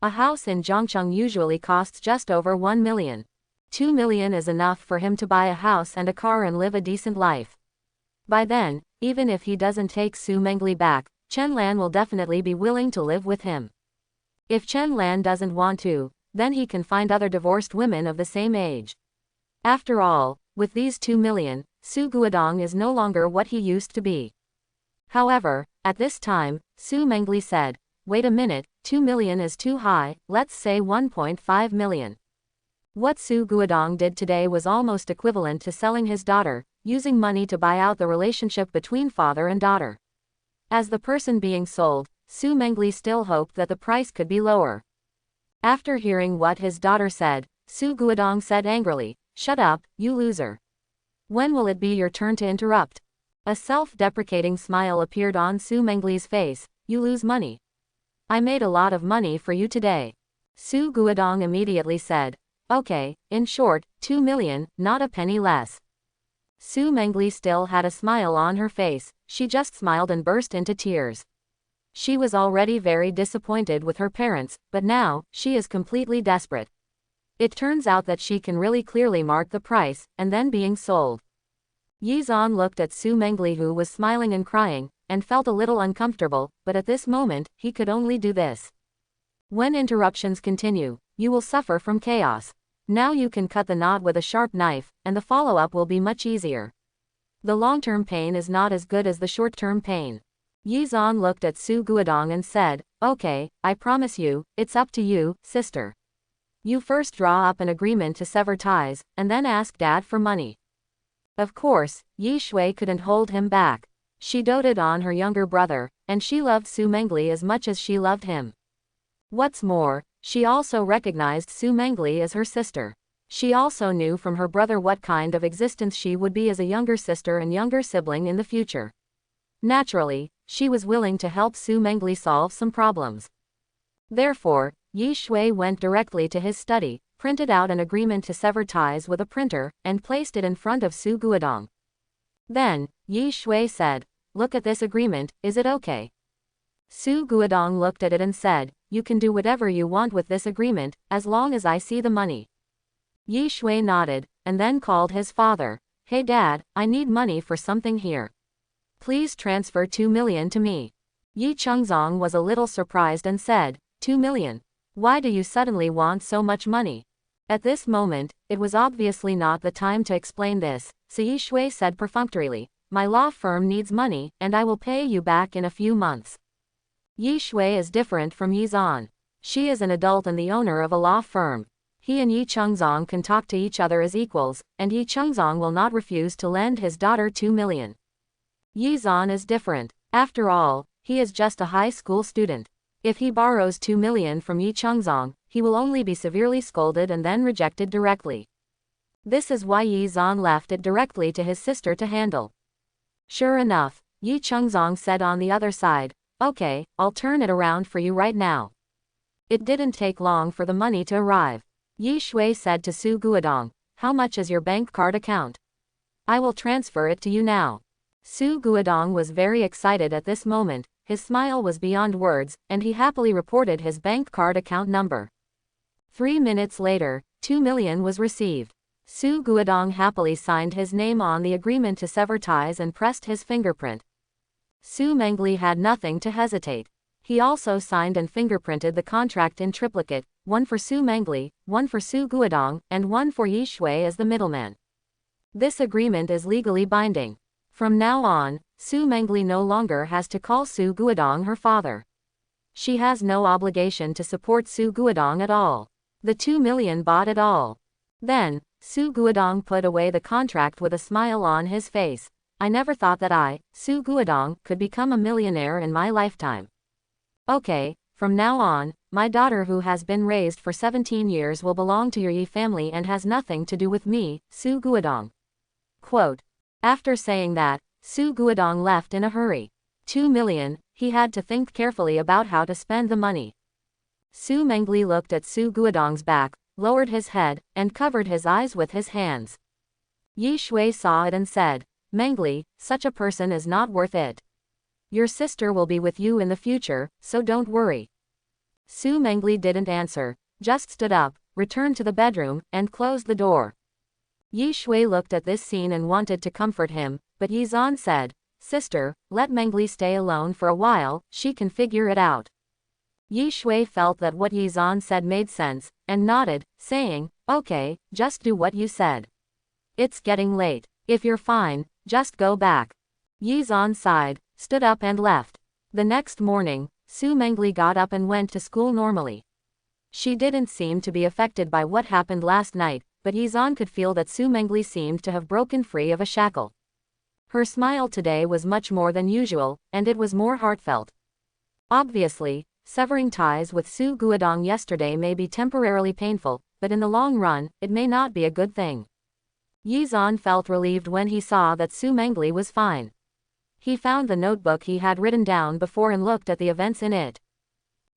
A house in Zhongcheng usually costs just over 1 million. 2 million is enough for him to buy a house and a car and live a decent life. By then, even if he doesn't take Su Mengli back, Chen Lan will definitely be willing to live with him. If Chen Lan doesn't want to, then he can find other divorced women of the same age. After all, with these 2 million, Su Guodong is no longer what he used to be. However, at this time, Su Mengli said, "Wait a minute, 2 million is too high, let's say 1.5 million. What Su Guodong did today was almost equivalent to selling his daughter, using money to buy out the relationship between father and daughter. As the person being sold, Su Mengli still hoped that the price could be lower. After hearing what his daughter said, Su Guodong said angrily, "Shut up, you loser. When will it be your turn to interrupt?" A self-deprecating smile appeared on Su Mengli's face. "You lose money. I made a lot of money for you today." Su Guodong immediately said, "Okay, in short, 2 million, not a penny less." Su Mengli still had a smile on her face, she just smiled and burst into tears. She was already very disappointed with her parents, but now, she is completely desperate. It turns out that she can really clearly mark the price, and then being sold. Yi Zan looked at Su Mengli who was smiling and crying, and felt a little uncomfortable, but at this moment, he could only do this. When interruptions continue, you will suffer from chaos. Now you can cut the knot with a sharp knife, and the follow-up will be much easier. The long-term pain is not as good as the short-term pain. Yi Zan looked at Su Guodong and said, "Okay, I promise you, it's up to you, sister. You first draw up an agreement to sever ties, and then ask Dad for money." Of course, Yi Shui couldn't hold him back. She doted on her younger brother, and she loved Su Mengli as much as she loved him. What's more, she also recognized Su Mengli as her sister. She also knew from her brother what kind of existence she would be as a younger sister and younger sibling in the future. Naturally, she was willing to help Su Mengli solve some problems. Therefore, Yi Shui went directly to his study, printed out an agreement to sever ties with a printer, and placed it in front of Su Guodong. Then, Yi Shui said, "Look at this agreement, is it okay?" Su Guodong looked at it and said, "You can do whatever you want with this agreement, as long as I see the money." Yi Shui nodded, and then called his father. "Hey Dad, I need money for something here. Please transfer 2 million to me." Yi Chengzong was a little surprised and said, 2 million? Why do you suddenly want so much money? At this moment, it was obviously not the time to explain this, so Yi Shui said perfunctorily, "My law firm needs money, and I will pay you back in a few months." Yi Shui is different from Yi Zan. She is an adult and the owner of a law firm. He and Yi Chengzong can talk to each other as equals, and Yi Chengzong will not refuse to lend his daughter 2 million. Yizan is different. After all, he is just a high school student. If he borrows 2 million from Yi Chengzong, he will only be severely scolded and then rejected directly. This is why Yizan left it directly to his sister to handle. Sure enough, Yi Chengzong said on the other side, "Okay, I'll turn it around for you right now." It didn't take long for the money to arrive. Yi Shui said to Su Guodong, "How much is your bank card account? I will transfer it to you now." Su Guodong was very excited at this moment, his smile was beyond words, and he happily reported his bank card account number. 3 minutes later, 2 million was received. Su Guodong happily signed his name on the agreement to sever ties and pressed his fingerprint. Su Mangle had nothing to hesitate. He also signed and fingerprinted the contract in triplicate, one for Su Mangle, one for Su Guodong, and one for Yi Shui as the middleman. This agreement is legally binding. From now on, Su Mangle no longer has to call Su Guodong her father. She has no obligation to support Su Guodong at all. The 2 million bought it all. Then, Su Guodong put away the contract with a smile on his face. "I never thought that I, Su Guodong, could become a millionaire in my lifetime. Okay, from now on, my daughter who has been raised for 17 years will belong to your Yi family and has nothing to do with me, Su Guodong." Quote. After saying that, Su Guodong left in a hurry. 2 million, he had to think carefully about how to spend the money. Su Mangle looked at Su Guodong's back, lowered his head, and covered his eyes with his hands. Yi Shui saw it and said, "Mangle, such a person is not worth it. Your sister will be with you in the future, so don't worry." Su Mangle didn't answer, just stood up, returned to the bedroom, and closed the door. Yi Shui looked at this scene and wanted to comfort him, but Yizan said, "Sister, let Mangle stay alone for a while, she can figure it out." Yi Shui felt that what Yizan said made sense, and nodded, saying, "Okay, just do what you said. It's getting late. If you're fine, just go back." Yizan sighed, stood up and left. The next morning, Su Mangle got up and went to school normally. She didn't seem to be affected by what happened last night, but Yizan could feel that Su Mangle seemed to have broken free of a shackle. Her smile today was much more than usual, and it was more heartfelt. Obviously, severing ties with Su Guodong yesterday may be temporarily painful, but in the long run, it may not be a good thing. Yizan felt relieved when he saw that Su Mangle was fine. He found the notebook he had written down before and looked at the events in it.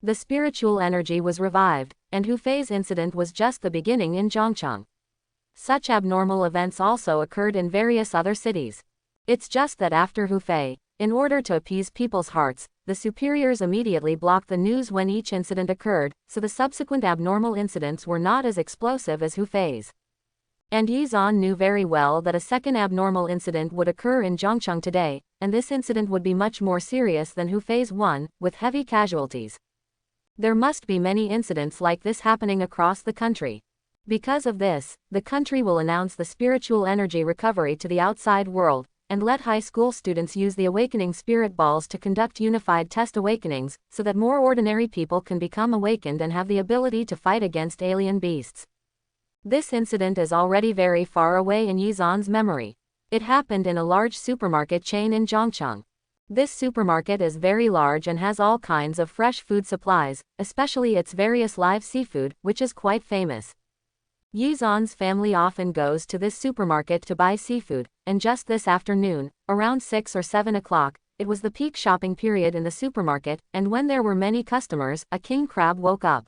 The spiritual energy was revived, and Hu Fei's incident was just the beginning in Zhongcheng. Such abnormal events also occurred in various other cities. It's just that after Hu Fei, in order to appease people's hearts, the superiors immediately blocked the news when each incident occurred, so the subsequent abnormal incidents were not as explosive as Hu Fei's. And Yizan knew very well that a second abnormal incident would occur in Zhongcheng today, and this incident would be much more serious than Hu Fei's one, with heavy casualties. There must be many incidents like this happening across the country. Because of this, the country will announce the spiritual energy recovery to the outside world, and let high school students use the awakening spirit balls to conduct unified test awakenings, so that more ordinary people can become awakened and have the ability to fight against alien beasts. This incident is already very far away in Yizan's memory. It happened in a large supermarket chain in Zhongcheng. This supermarket is very large and has all kinds of fresh food supplies, especially its various live seafood, which is quite famous. Yizan's family often goes to this supermarket to buy seafood, and just this afternoon, around 6 or 7 o'clock, it was the peak shopping period in the supermarket, and when there were many customers, a king crab woke up.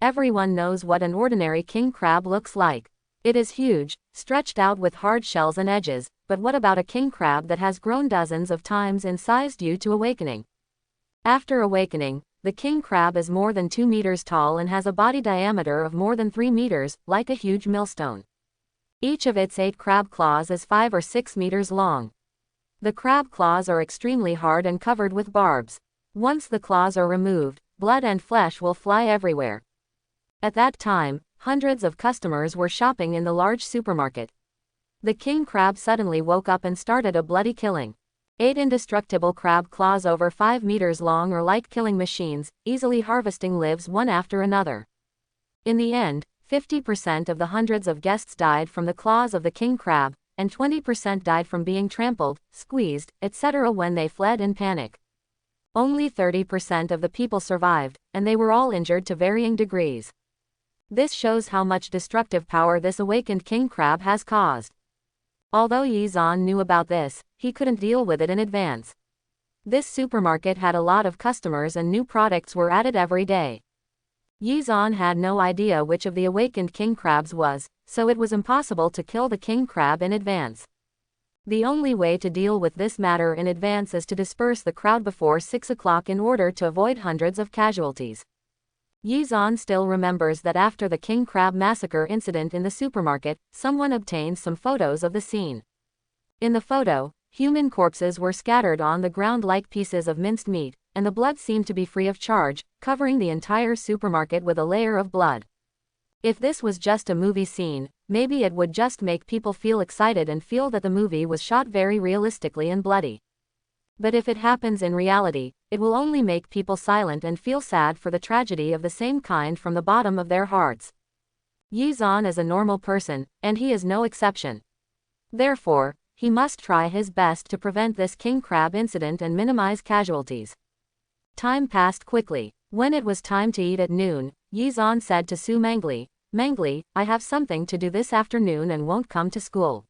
Everyone knows what an ordinary king crab looks like. It is huge, stretched out with hard shells and edges, but what about a king crab that has grown dozens of times in size due to awakening? After awakening, the king crab is more than 2 meters tall and has a body diameter of more than 3 meters, like a huge millstone. Each of its 8 crab claws is 5 or 6 meters long. The crab claws are extremely hard and covered with barbs. Once the claws are removed, blood and flesh will fly everywhere. At that time, hundreds of customers were shopping in the large supermarket. The king crab suddenly woke up and started a bloody killing. 8 indestructible crab claws over 5 meters long are like killing machines, easily harvesting lives one after another. In the end, 50% of the hundreds of guests died from the claws of the king crab, and 20% died from being trampled, squeezed, etc. when they fled in panic. Only 30% of the people survived, and they were all injured to varying degrees. This shows how much destructive power this awakened king crab has caused. Although Yi Zan knew about this, he couldn't deal with it in advance. This supermarket had a lot of customers and new products were added every day. Yi Zan had no idea which of the awakened king crabs was, so it was impossible to kill the king crab in advance. The only way to deal with this matter in advance is to disperse the crowd before 6 o'clock in order to avoid hundreds of casualties. Yi Zan still remembers that after the king crab massacre incident in the supermarket, someone obtained some photos of the scene. In the photo, human corpses were scattered on the ground like pieces of minced meat, and the blood seemed to be free of charge, covering the entire supermarket with a layer of blood. If this was just a movie scene, maybe it would just make people feel excited and feel that the movie was shot very realistically and bloody. But if it happens in reality, it will only make people silent and feel sad for the tragedy of the same kind from the bottom of their hearts. Yi Zan is a normal person, and he is no exception. Therefore, he must try his best to prevent this king crab incident and minimize casualties. Time passed quickly. When it was time to eat at noon, Yi Zan said to Su Mangle, "Mangle, I have something to do this afternoon and won't come to school.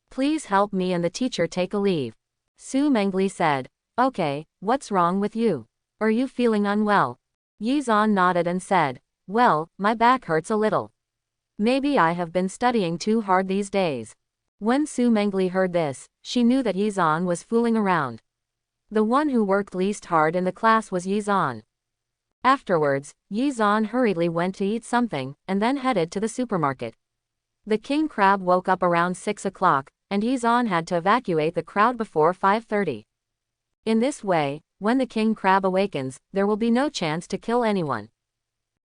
Please help me and the teacher take a leave." Su Mangle said, "Okay, what's wrong with you? Are you feeling unwell?" Yi Zan nodded and said, "Well, my back hurts a little. Maybe I have been studying too hard these days." When Su Mangle heard this, she knew that Yi Zan was fooling around. The one who worked least hard in the class was Yi Zan. Afterwards, Yi Zan hurriedly went to eat something, and then headed to the supermarket. The king crab woke up around 6 o'clock, and Yi Zan had to evacuate the crowd before 5:30. In this way, when the king crab awakens, there will be no chance to kill anyone.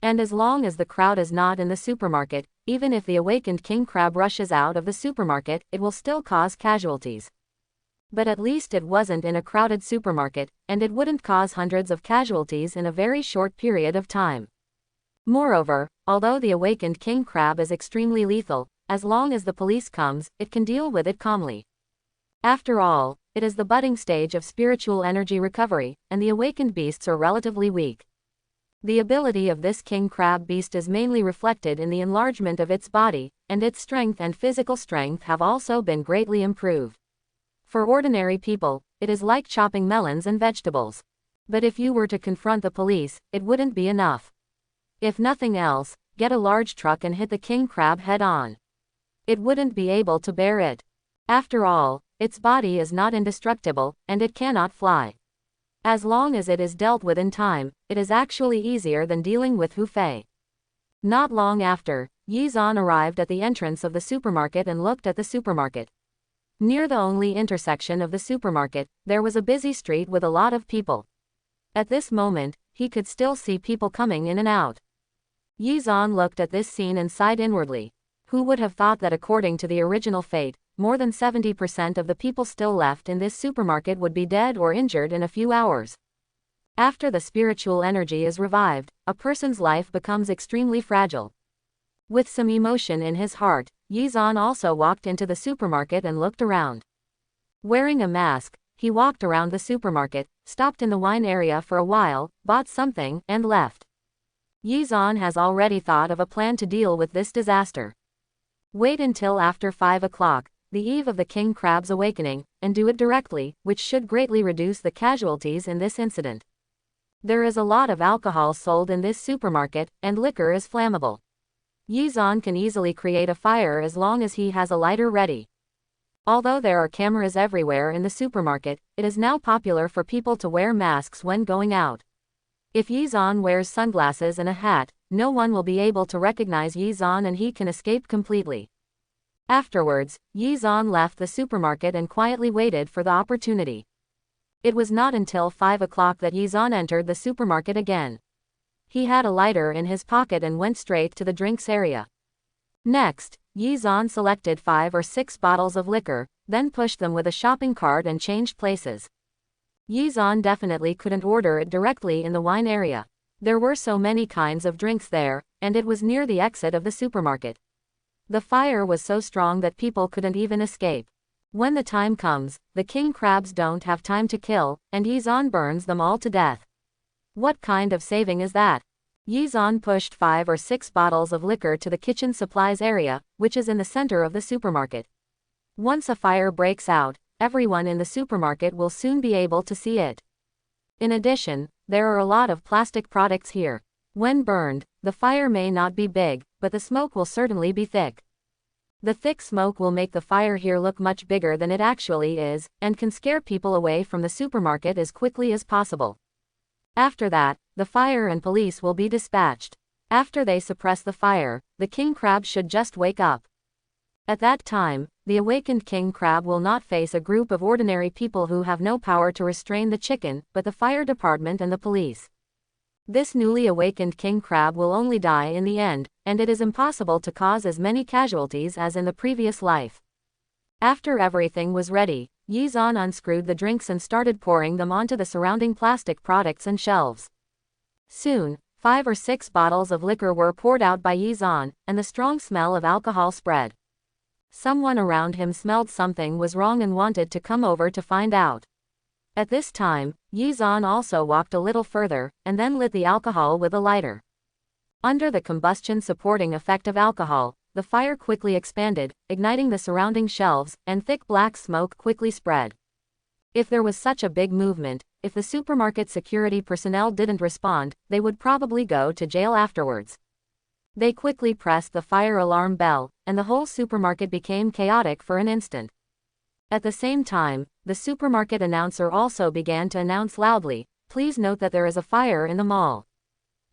And as long as the crowd is not in the supermarket, even if the awakened king crab rushes out of the supermarket, it will still cause casualties. But at least it wasn't in a crowded supermarket, and it wouldn't cause hundreds of casualties in a very short period of time. Moreover, although the awakened king crab is extremely lethal, as long as the police comes, it can deal with it calmly. After all, it is the budding stage of spiritual energy recovery, and the awakened beasts are relatively weak. The ability of this king crab beast is mainly reflected in the enlargement of its body, and its strength and physical strength have also been greatly improved. For ordinary people, it is like chopping melons and vegetables. But if you were to confront the police, it wouldn't be enough. If nothing else, get a large truck and hit the king crab head on. It wouldn't be able to bear it. After all, its body is not indestructible, and it cannot fly. As long as it is dealt with in time, it is actually easier than dealing with Hu Fei. Not long after, Yi Zan arrived at the entrance of the supermarket and looked at the supermarket. Near the only intersection of the supermarket, there was a busy street with a lot of people. At this moment, he could still see people coming in and out. Yi Zan looked at this scene and sighed inwardly. Who would have thought that according to the original fate, more than 70% of the people still left in this supermarket would be dead or injured in a few hours. After the spiritual energy is revived, a person's life becomes extremely fragile. With some emotion in his heart, Yi Zan also walked into the supermarket and looked around. Wearing a mask, he walked around the supermarket, stopped in the wine area for a while, bought something, and left. Yi Zan has already thought of a plan to deal with this disaster. Wait until after 5 o'clock, the eve of the king crab's awakening, and do it directly, which should greatly reduce the casualties in this incident. There is a lot of alcohol sold in this supermarket, and liquor is flammable. Yi Zan can easily create a fire as long as he has a lighter ready. Although there are cameras everywhere in the supermarket, it is now popular for people to wear masks when going out. If Yi Zan wears sunglasses and a hat, no one will be able to recognize Yi Zan and he can escape completely. Afterwards, Yi Zan left the supermarket and quietly waited for the opportunity. It was not until 5 o'clock that Yi Zan entered the supermarket again. He had a lighter in his pocket and went straight to the drinks area. Next, Yi Zan selected 5 or 6 bottles of liquor, then pushed them with a shopping cart and changed places. Yi Zan definitely couldn't order it directly in the wine area. There were so many kinds of drinks there, and it was near the exit of the supermarket. The fire was so strong that people couldn't even escape. When the time comes, the king crabs don't have time to kill, and Yizan burns them all to death. What kind of saving is that? Yizan pushed 5 or 6 bottles of liquor to the kitchen supplies area, which is in the center of the supermarket. Once a fire breaks out, everyone in the supermarket will soon be able to see it. In addition, there are a lot of plastic products here. When burned, the fire may not be big, but the smoke will certainly be thick. The thick smoke will make the fire here look much bigger than it actually is, and can scare people away from the supermarket as quickly as possible. After that, the fire and police will be dispatched. After they suppress the fire, the king crab should just wake up. At that time, the awakened king crab will not face a group of ordinary people who have no power to restrain the chicken, but the fire department and the police. This newly awakened king crab will only die in the end, and it is impossible to cause as many casualties as in the previous life. After everything was ready, Yizan unscrewed the drinks and started pouring them onto the surrounding plastic products and shelves. Soon, 5 or 6 bottles of liquor were poured out by Yizan, and the strong smell of alcohol spread. Someone around him smelled something was wrong and wanted to come over to find out. At this time, Yizan also walked a little further, and then lit the alcohol with a lighter. Under the combustion-supporting effect of alcohol, the fire quickly expanded, igniting the surrounding shelves, and thick black smoke quickly spread. If there was such a big movement, if the supermarket security personnel didn't respond, they would probably go to jail afterwards. They quickly pressed the fire alarm bell, and the whole supermarket became chaotic for an instant. At the same time, the supermarket announcer also began to announce loudly, "Please note that there is a fire in the mall.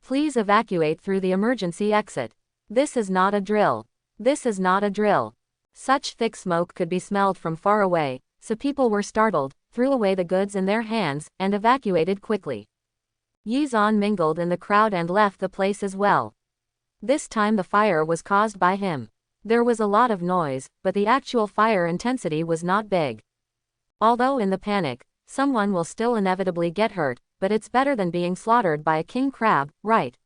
Please evacuate through the emergency exit. This is not a drill. This is not a drill." Such thick smoke could be smelled from far away, so people were startled, threw away the goods in their hands, and evacuated quickly. Yizan mingled in the crowd and left the place as well. This time the fire was caused by him. There was a lot of noise, but the actual fire intensity was not big. Although in the panic, someone will still inevitably get hurt, but it's better than being slaughtered by a king crab, right?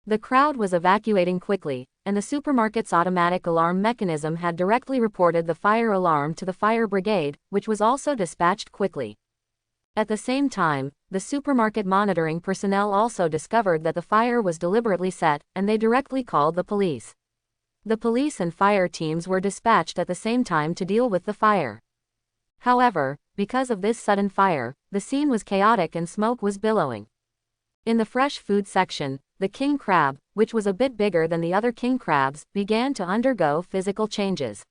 The crowd was evacuating quickly, and the supermarket's automatic alarm mechanism had directly reported the fire alarm to the fire brigade, which was also dispatched quickly. At the same time, the supermarket monitoring personnel also discovered that the fire was deliberately set, and they directly called the police. The police and fire teams were dispatched at the same time to deal with the fire. However, because of this sudden fire, the scene was chaotic and smoke was billowing. In the fresh food section, the king crab, which was a bit bigger than the other king crabs, began to undergo physical changes.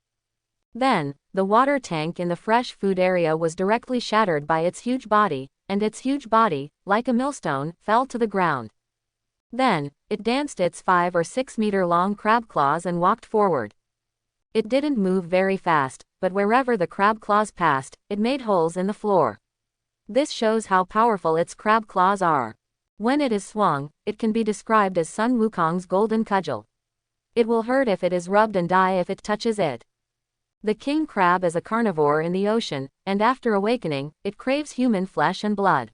Then, the water tank in the fresh food area was directly shattered by its huge body, and its huge body, like a millstone, fell to the ground. Then, it danced its 5 or 6 meter long crab claws and walked forward. It didn't move very fast, but wherever the crab claws passed, it made holes in the floor. This shows how powerful its crab claws are. When it is swung, it can be described as Sun Wukong's golden cudgel. It will hurt if it is rubbed and die if it touches it. The king crab is a carnivore in the ocean, and after awakening, it craves human flesh and blood.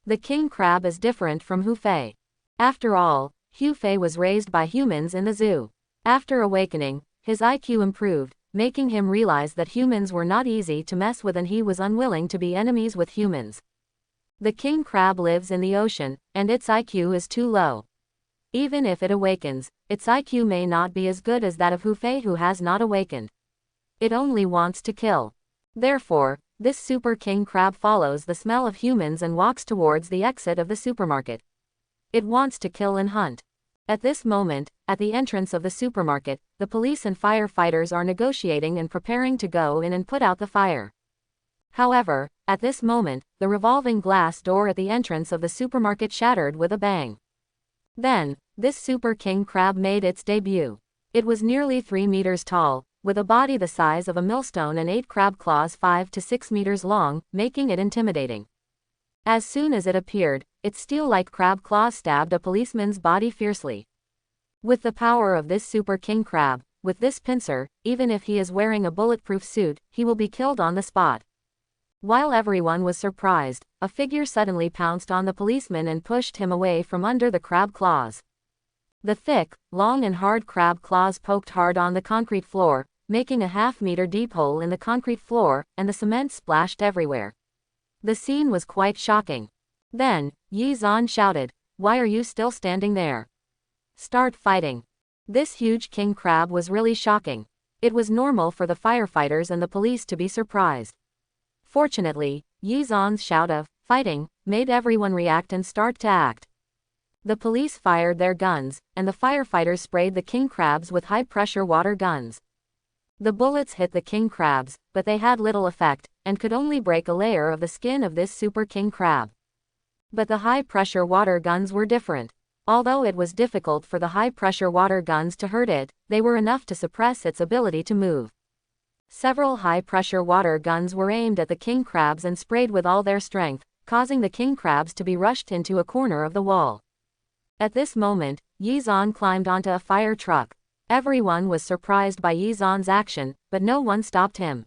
The king crab is different from Hufei. After all, Hufei was raised by humans in the zoo. After awakening, his IQ improved, making him realize that humans were not easy to mess with and he was unwilling to be enemies with humans. The king crab lives in the ocean, and its IQ is too low. Even if it awakens, its IQ may not be as good as that of Hufei who has not awakened. It only wants to kill. Therefore, this super king crab follows the smell of humans and walks towards the exit of the supermarket. It wants to kill and hunt. At this moment, at the entrance of the supermarket, the police and firefighters are negotiating and preparing to go in and put out the fire. However, at this moment, the revolving glass door at the entrance of the supermarket shattered with a bang. Then, this super king crab made its debut. It was nearly 3 meters tall, with a body the size of a millstone and 8 crab claws 5 to 6 meters long, making it intimidating. As soon as it appeared, its steel-like crab claws stabbed a policeman's body fiercely. With the power of this super king crab, with this pincer, even if he is wearing a bulletproof suit, he will be killed on the spot. While everyone was surprised, a figure suddenly pounced on the policeman and pushed him away from under the crab claws. The thick, long and hard crab claws poked hard on the concrete floor, making a half-meter deep hole in the concrete floor, and the cement splashed everywhere. The scene was quite shocking. Then, Yi Zan shouted, "Why are you still standing there? Start fighting." This huge king crab was really shocking. It was normal for the firefighters and the police to be surprised. Fortunately, Yi Zan's shout of "fighting" made everyone react and start to act. The police fired their guns, and the firefighters sprayed the king crabs with high-pressure water guns. The bullets hit the king crabs, but they had little effect, and could only break a layer of the skin of this super king crab. But the high-pressure water guns were different. Although it was difficult for the high-pressure water guns to hurt it, they were enough to suppress its ability to move. Several high-pressure water guns were aimed at the king crabs and sprayed with all their strength, causing the king crabs to be rushed into a corner of the wall. At this moment, Yi Zan climbed onto a fire truck. Everyone was surprised by Yi Zan's action, but no one stopped him.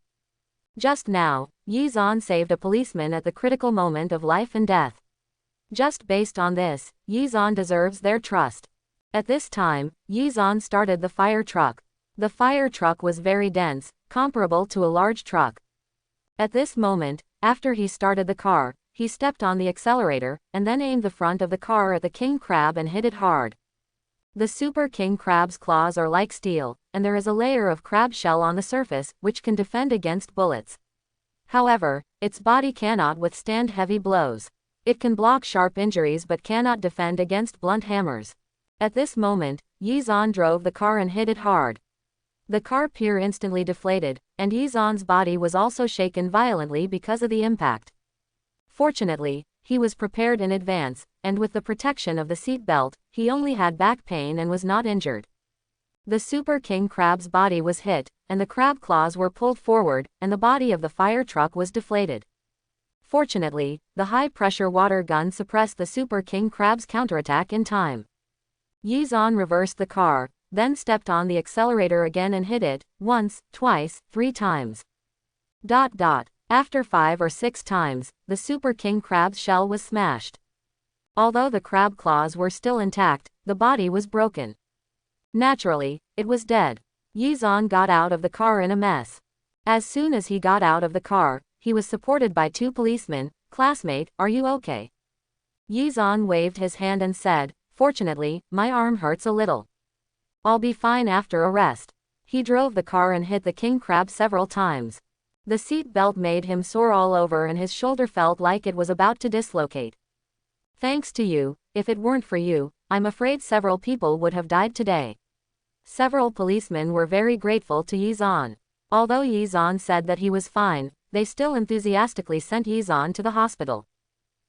Just now, Yi Zan saved a policeman at the critical moment of life and death. Just based on this, Yi Zan deserves their trust. At this time, Yi Zan started the fire truck. The fire truck was very dense, comparable to a large truck. At this moment, after he started the car, he stepped on the accelerator, and then aimed the front of the car at the king crab and hit it hard. The super king crab's claws are like steel, and there is a layer of crab shell on the surface, which can defend against bullets. However, its body cannot withstand heavy blows. It can block sharp injuries but cannot defend against blunt hammers. At this moment, Yi Zan drove the car and hit it hard. The car pier instantly deflated, and Yi Zan's body was also shaken violently because of the impact. Fortunately, he was prepared in advance, and with the protection of the seat belt, he only had back pain and was not injured. The super king crab's body was hit, and the crab claws were pulled forward, and the body of the fire truck was deflated. Fortunately, the high-pressure water gun suppressed the super king crab's counterattack in time. Yi Zan reversed the car, then stepped on the accelerator again and hit it, once, twice, 3 times. After 5 or 6 times, the super king crab's shell was smashed. Although the crab claws were still intact, the body was broken. Naturally, it was dead. Yi Zan got out of the car in a mess. As soon as he got out of the car, he was supported by 2 policemen. "Classmate, are you okay?" Yi Zan waved his hand and said, "Fortunately, my arm hurts a little. I'll be fine after a rest." He drove the car and hit the king crab several times. The seat belt made him sore all over and his shoulder felt like it was about to dislocate. "Thanks to you, if it weren't for you, I'm afraid several people would have died today." Several policemen were very grateful to Yi Zan. Although Yi Zan said that he was fine, they still enthusiastically sent Yi Zan to the hospital.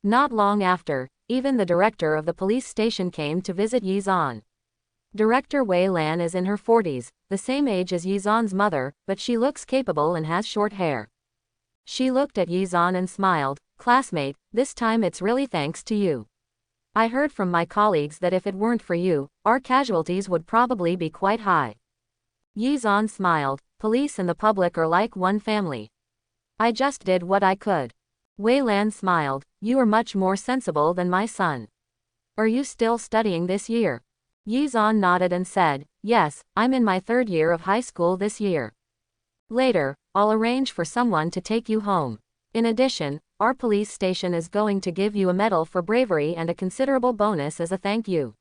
Not long after, even the director of the police station came to visit Yi Zan. Director Wei Lan is in her 40s, the same age as Yi Zan's mother, but she looks capable and has short hair. She looked at Yi Zan and smiled, "Classmate, this time it's really thanks to you. I heard from my colleagues that if it weren't for you, our casualties would probably be quite high." Yi Zan smiled, "Police and the public are like one family. I just did what I could." Wei Lan smiled, "You are much more sensible than my son. Are you still studying this year?" Yi Zan nodded and said, "Yes, I'm in my 3rd year of high school this year. Later, I'll arrange for someone to take you home. In addition, our police station is going to give you a medal for bravery and a considerable bonus as a thank you."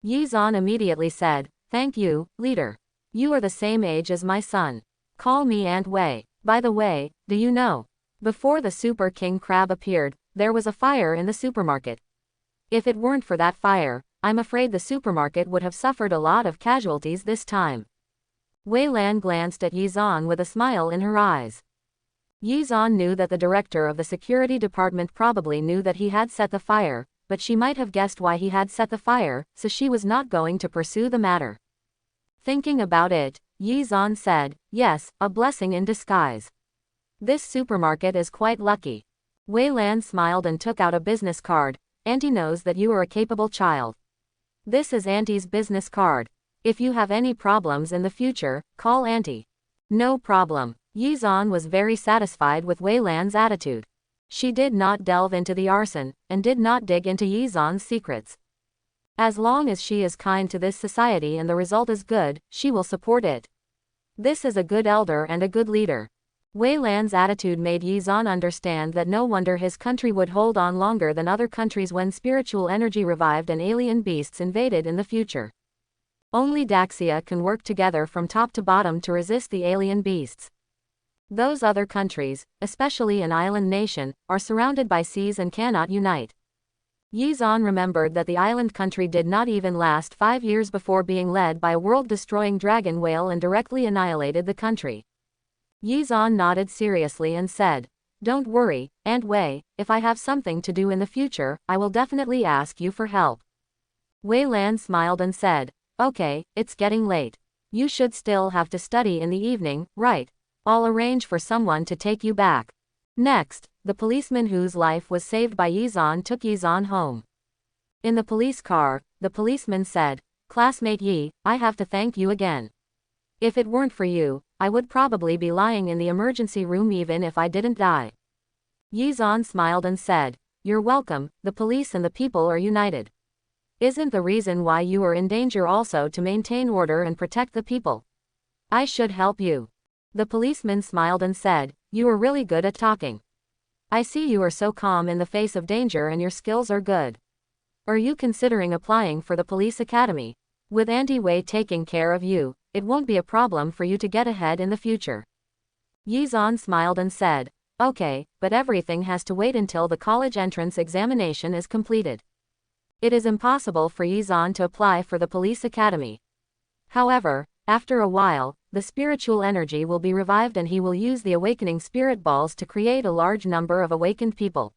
Yi Zan immediately said, "Thank you, leader. You are the same age as my son. Call me Aunt Wei. By the way, do you know? Before the super king crab appeared, there was a fire in the supermarket. If it weren't for that fire, I'm afraid the supermarket would have suffered a lot of casualties this time." Wei Lan glanced at Yi Zan with a smile in her eyes. Yi Zan knew that the director of the security department probably knew that he had set the fire, but she might have guessed why he had set the fire, so she was not going to pursue the matter. Thinking about it, Yi Zan said, "Yes, a blessing in disguise. This supermarket is quite lucky." Wei Lan smiled and took out a business card. "Auntie knows that you are a capable child. This is Auntie's business card. If you have any problems in the future, call Auntie." "No problem." Yi Zan was very satisfied with Wei Lan's attitude. She did not delve into the arson, and did not dig into Yi Zan's secrets. As long as she is kind to this society and the result is good, she will support it. This is a good elder and a good leader. Wei Lan's attitude made Yi Zan understand that no wonder his country would hold on longer than other countries when spiritual energy revived and alien beasts invaded in the future. Only Daxia can work together from top to bottom to resist the alien beasts. Those other countries, especially an island nation, are surrounded by seas and cannot unite. Yi Zan remembered that the island country did not even last 5 years before being led by a world-destroying dragon whale and directly annihilated the country. Yi Zan nodded seriously and said, "Don't worry, Aunt Wei, if I have something to do in the future, I will definitely ask you for help." Wei Lan smiled and said, "Okay, it's getting late. You should still have to study in the evening, right? I'll arrange for someone to take you back." Next, the policeman whose life was saved by Yi Zan took Yi Zan home. In the police car, the policeman said, "Classmate Yi, I have to thank you again. If it weren't for you, I would probably be lying in the emergency room even if I didn't die." Yi Zan smiled and said, "You're welcome, the police and the people are united. Isn't the reason why you are in danger also to maintain order and protect the people? I should help you." The policeman smiled and said, "You are really good at talking. I see you are so calm in the face of danger and your skills are good. Are you considering applying for the police academy? With Auntie Wei taking care of you, it won't be a problem for you to get ahead in the future." Yi Zan smiled and said, "Okay, but everything has to wait until the college entrance examination is completed. It is impossible for Yi Zan to apply for the police academy. However, after a while, the spiritual energy will be revived and he will use the awakening spirit balls to create a large number of awakened people.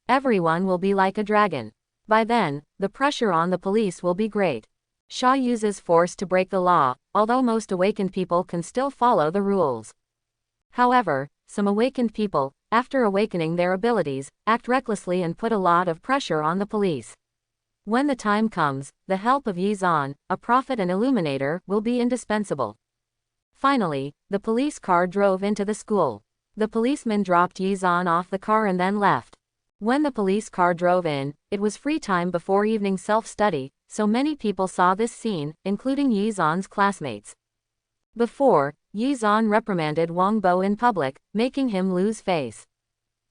Everyone will be like a dragon. By then, the pressure on the police will be great. Sha uses force to break the law, although most awakened people can still follow the rules. However, some awakened people, after awakening their abilities, act recklessly and put a lot of pressure on the police. When the time comes, the help of Yi Zan, a prophet and illuminator, will be indispensable." Finally, the police car drove into the school. The policeman dropped Yi Zan off the car and then left. When the police car drove in, it was free time before evening self-study, so many people saw this scene, including Yi Zan's classmates. Before, Yi Zan reprimanded Wang Bo in public, making him lose face.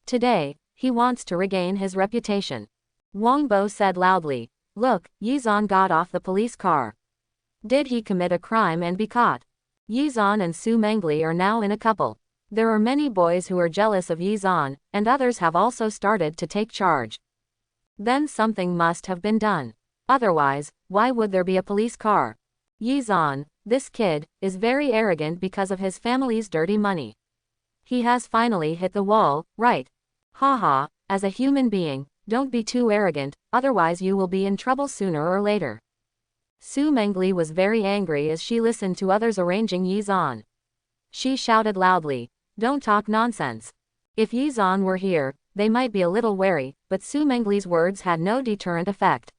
Today, he wants to regain his reputation. Wang Bo said loudly, "Look, Yi Zan got off the police car. Did he commit a crime and be caught?" Yi Zan and Su Mangle are now in a couple. There are many boys who are jealous of Yi Zan, and others have also started to take charge. Then something must have been done. Otherwise, why would there be a police car? Yi Zan, this kid, is very arrogant because of his family's dirty money. He has finally hit the wall, right? Haha, as a human being, don't be too arrogant, otherwise you will be in trouble sooner or later. Su Mangle was very angry as she listened to others arranging Yi Zan. She shouted loudly, "Don't talk nonsense. If Yi Zan were here, they might be a little wary," but Su Mangle's words had no deterrent effect.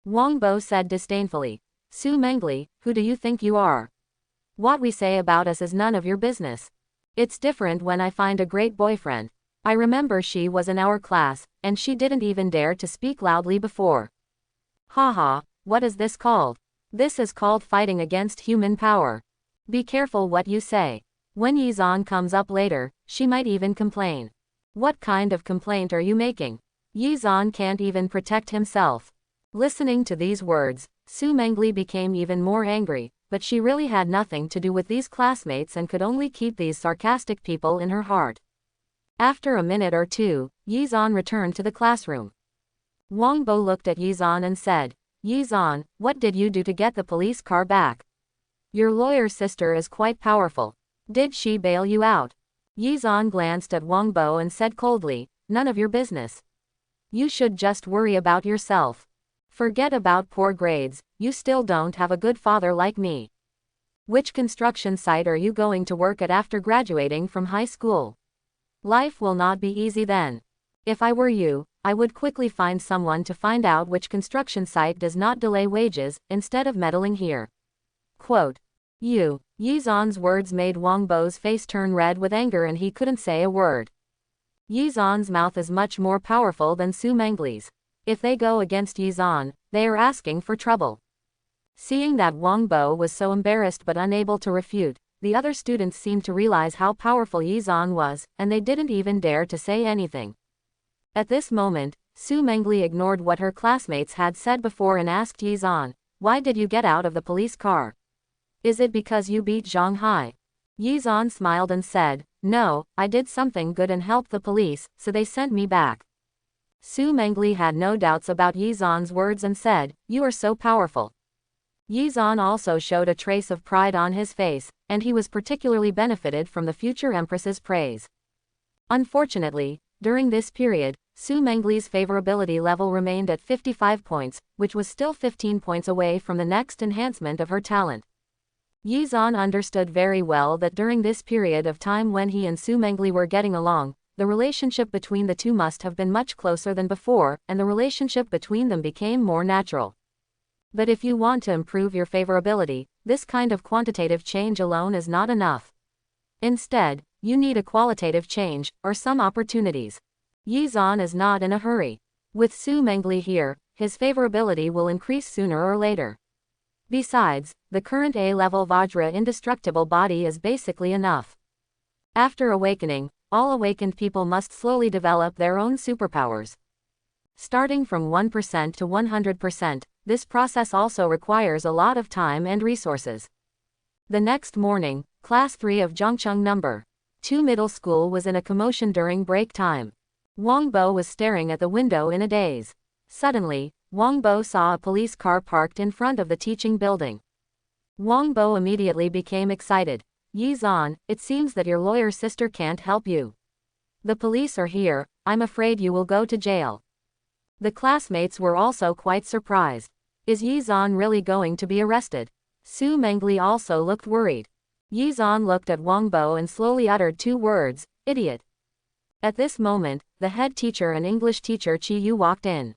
Wang Bo said disdainfully, "Su Mangle, who do you think you are? What we say about us is none of your business. It's different when I find a great boyfriend. I remember she was in our class, and she didn't even dare to speak loudly before. Haha, what is this called? This is called fighting against human power. Be careful what you say. When Yi Zan comes up later, she might even complain." "What kind of complaint are you making? Yi Zan can't even protect himself." Listening to these words, Su Mangle became even more angry, but she really had nothing to do with these classmates and could only keep these sarcastic people in her heart. After a minute or two, Yi Zan returned to the classroom. Wang Bo looked at Yi Zan and said, "Yi Zan, what did you do to get the police car back? Your lawyer's sister is quite powerful. Did she bail you out?" Yi Zan glanced at Wang Bo and said coldly, "None of your business. You should just worry about yourself. Forget about poor grades, you still don't have a good father like me. Which construction site are you going to work at after graduating from high school? Life will not be easy then. If I were you, I would quickly find someone to find out which construction site does not delay wages, instead of meddling here." Quote. Yi Zan's words made Wang Bo's face turn red with anger and he couldn't say a word. Yi Zan's mouth is much more powerful than Su Mangle's. If they go against Yi Zan, They are asking for trouble. Seeing that Wang Bo was so embarrassed but unable to refute, the other students seemed to realize how powerful Yizan was, and they didn't even dare to say anything. At this moment, Su Mengli ignored what her classmates had said before and asked Yizan, "Why did you get out of the police car? Is it because you beat Zhang Hai?" Yizan smiled and said, "No, I did something good and helped the police, so they sent me back." Su Mengli had no doubts about Yizan's words and said, "You are so powerful." Yizan also showed a trace of pride on his face, and he was particularly benefited from the future empress's praise. Unfortunately, during this period, Su Mengli's favorability level remained at 55 points, which was still 15 points away from the next enhancement of her talent. Yizan understood very well that during this period of time when he and Su Mengli were getting along, the relationship between the two must have been much closer than before, and the relationship between them became more natural. But if you want to improve your favorability, this kind of quantitative change alone is not enough. Instead, you need a qualitative change, or some opportunities. Yizan is not in a hurry. With Su Mengli here, his favorability will increase sooner or later. Besides, the current A-level Vajra indestructible body is basically enough. After awakening, all awakened people must slowly develop their own superpowers. Starting from 1% to 100%, this process also requires a lot of time and resources. The next morning, Class 3 of Zhongcheng No. 2 Middle School was in a commotion during break time. Wang Bo was staring at the window in a daze. Suddenly, Wang Bo saw a police car parked in front of the teaching building. Wang Bo immediately became excited. "Yizan, it seems that your lawyer sister can't help you. The police are here, I'm afraid you will go to jail." The classmates were also quite surprised. Is Yizan really going to be arrested? Su Mengli also looked worried. Yizan looked at Wang Bo and slowly uttered two words, "Idiot." At this moment, the head teacher and English teacher Chi Yu walked in.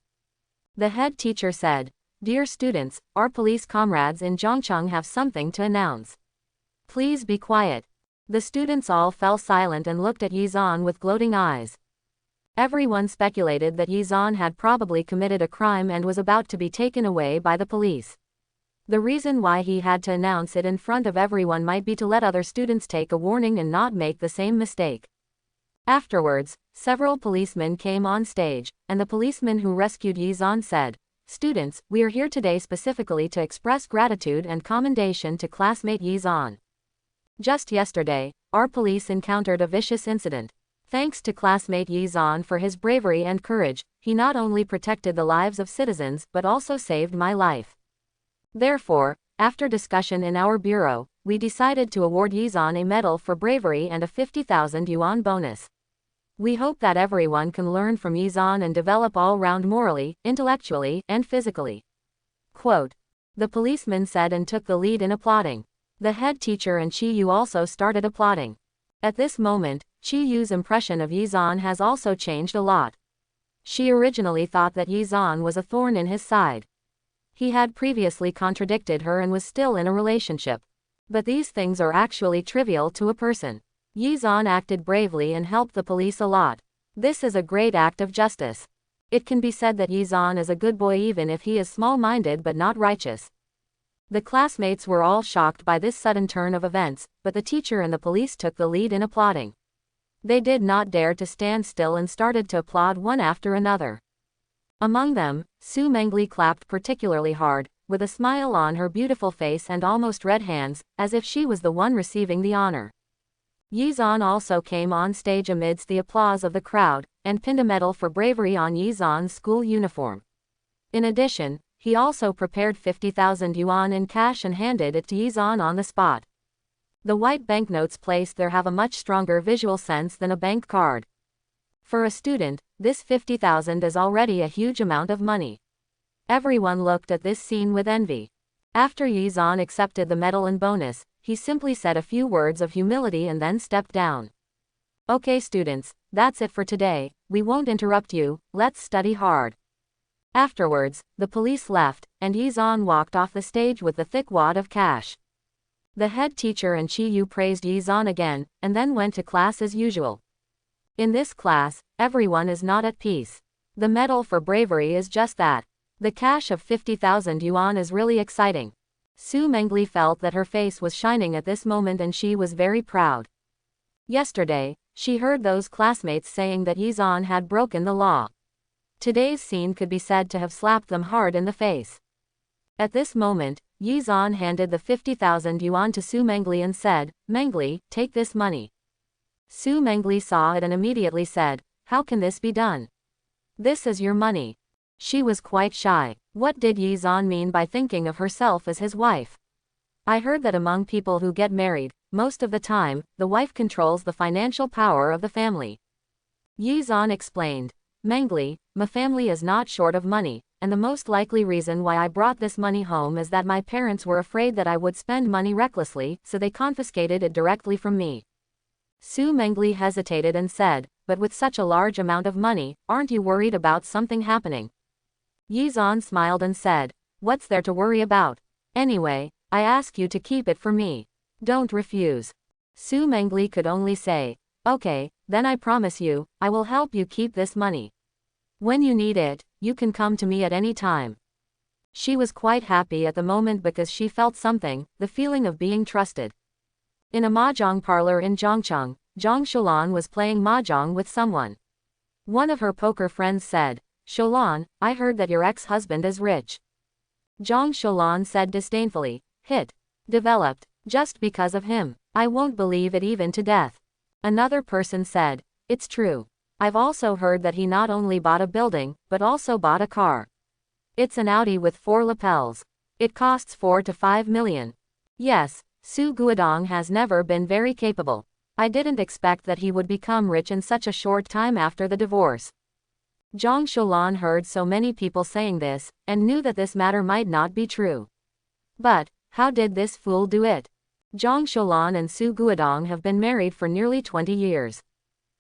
The head teacher said, "Dear students, our police comrades in Zhongcheng have something to announce. Please be quiet." The students all fell silent and looked at Yizan with gloating eyes. Everyone speculated that Yizan had probably committed a crime and was about to be taken away by the police. The reason why he had to announce it in front of everyone might be to let other students take a warning and not make the same mistake. Afterwards, several policemen came on stage, and the policeman who rescued Yizan said, "Students, we are here today specifically to express gratitude and commendation to classmate Yizan. Just yesterday, our police encountered a vicious incident. Thanks to classmate Yizan for his bravery and courage, he not only protected the lives of citizens but also saved my life. Therefore, after discussion in our bureau, we decided to award Yizan a medal for bravery and a 50,000 yuan bonus. We hope that everyone can learn from Yizan and develop all-round morally, intellectually, and physically." Quote. The policeman said and took the lead in applauding. The head teacher and Chi Yu also started applauding. At this moment, Chi Yu's impression of Yizan has also changed a lot. She originally thought that Yizan was a thorn in his side. He had previously contradicted her and was still in a relationship. But these things are actually trivial to a person. Yizan acted bravely and helped the police a lot. This is a great act of justice. It can be said that Yizan is a good boy even if he is small-minded but not righteous. The classmates were all shocked by this sudden turn of events, but the teacher and the police took the lead in applauding. They did not dare to stand still and started to applaud one after another. Among them, Su Mengli clapped particularly hard, with a smile on her beautiful face and almost red hands, as if she was the one receiving the honor. Yizan also came on stage amidst the applause of the crowd, and pinned a medal for bravery on Yizan's school uniform. In addition, he also prepared 50,000 yuan in cash and handed it to Yizan on the spot. The white banknotes placed there have a much stronger visual sense than a bank card. For a student, this 50,000 is already a huge amount of money. Everyone looked at this scene with envy. After Yizan accepted the medal and bonus, he simply said a few words of humility and then stepped down. "Okay students, that's it for today, we won't interrupt you, let's study hard." Afterwards, the police left, and Yizan walked off the stage with the thick wad of cash. The head teacher and Chi Yu praised Yizan again, and then went to class as usual. In this class, everyone is not at peace. The medal for bravery is just that. The cash of 50,000 yuan is really exciting. Su Mengli felt that her face was shining at this moment and she was very proud. Yesterday, she heard those classmates saying that Yizan had broken the law. Today's scene could be said to have slapped them hard in the face. At this moment, Yizan handed the 50,000 yuan to Su Mengli and said, "Mengli, take this money." Su Mengli saw it and immediately said, "How can this be done? This is your money." She was quite shy. What did Yizan mean by thinking of herself as his wife? I heard that among people who get married, most of the time, the wife controls the financial power of the family. Yizan explained, "Mengli, my family is not short of money, and the most likely reason why I brought this money home is that my parents were afraid that I would spend money recklessly, so they confiscated it directly from me." Su Mengli hesitated and said, "But with such a large amount of money, aren't you worried about something happening?" Yizan smiled and said, "What's there to worry about? Anyway, I ask you to keep it for me. Don't refuse." Su Mengli could only say, "Okay, then I promise you, I will help you keep this money. When you need it, you can come to me at any time." She was quite happy at the moment because she felt something, the feeling of being trusted. In a mahjong parlor in Zhongcheng, Zhang Sholan was playing mahjong with someone. One of her poker friends said, "Sholan, I heard that your ex-husband is rich." Zhang Sholan said disdainfully, developed, just because of him. I won't believe it even to death." Another person said, "It's true. I've also heard that he not only bought a building, but also bought a car. It's an Audi with 4 lapels. It costs 4 to 5 million. Yes, Su Guodong has never been very capable. I didn't expect that he would become rich in such a short time after the divorce." Zhang Sholan heard so many people saying this, and knew that this matter might not be true. But, how did this fool do it? Zhang Sholan and Su Guodong have been married for nearly 20 years.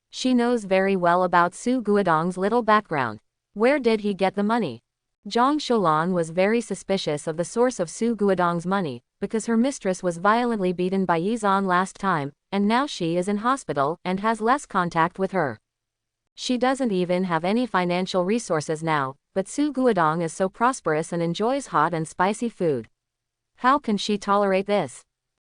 She knows very well about Su Guodong's little background. Where did he get the money? Zhang Sholan was very suspicious of the source of Su Guodong's money, because her mistress was violently beaten by Yizan last time, and now she is in hospital and has less contact with her. She doesn't even have any financial resources now, but Su Guodong is so prosperous and enjoys hot and spicy food. How can she tolerate this?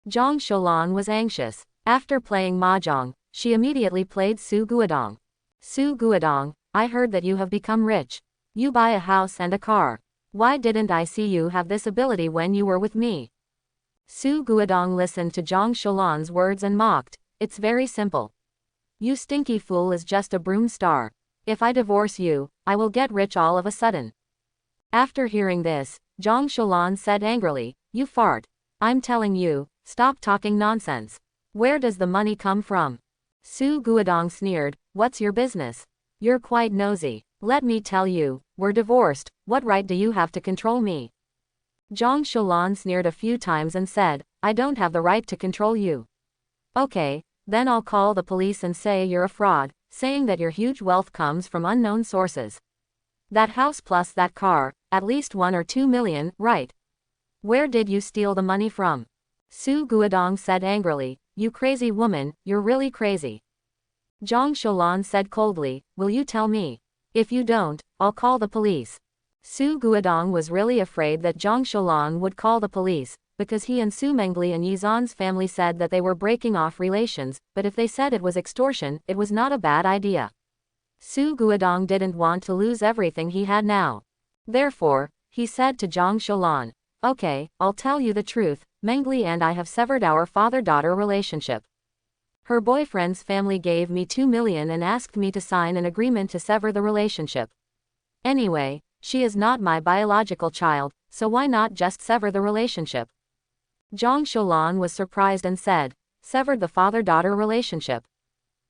Zhang Sholan was anxious. After playing mahjong, she immediately played Su Guodong. "Su Guodong, I heard that you have become rich. You buy a house and a car. Why didn't I see you have this ability when you were with me?" Su Guodong listened to Zhang Sholan's words and mocked, "It's very simple. You stinky fool is just a broom star. If I divorce you, I will get rich all of a sudden." After hearing this, Zhang Sholan said angrily, "You fart. I'm telling you, stop talking nonsense. Where does the money come from?" Su Guodong sneered, "What's your business? You're quite nosy. Let me tell you, we're divorced, what right do you have to control me?" Zhang Sholan sneered a few times and said, "I don't have the right to control you." "Okay, then I'll call the police and say you're a fraud, saying that your huge wealth comes from unknown sources. That house plus that car, at least 1 or 2 million, right? Where did you steal the money from?" Su Guodong said angrily, "You crazy woman, you're really crazy." Zhang Sholan said coldly, "Will you tell me? If you don't, I'll call the police." Su Guodong was really afraid that Zhang Sholan would call the police, because he and Su Mengli and Yizan's family said that they were breaking off relations, but if they said it was extortion, it was not a bad idea. Su Guodong didn't want to lose everything he had now. Therefore, he said to Zhang Sholan, "Okay, I'll tell you the truth, Mengli and I have severed our father-daughter relationship. Her boyfriend's family gave me 2 million and asked me to sign an agreement to sever the relationship. Anyway, she is not my biological child, so why not just sever the relationship?" Zhang Sholan was surprised and said, "Severed the father-daughter relationship?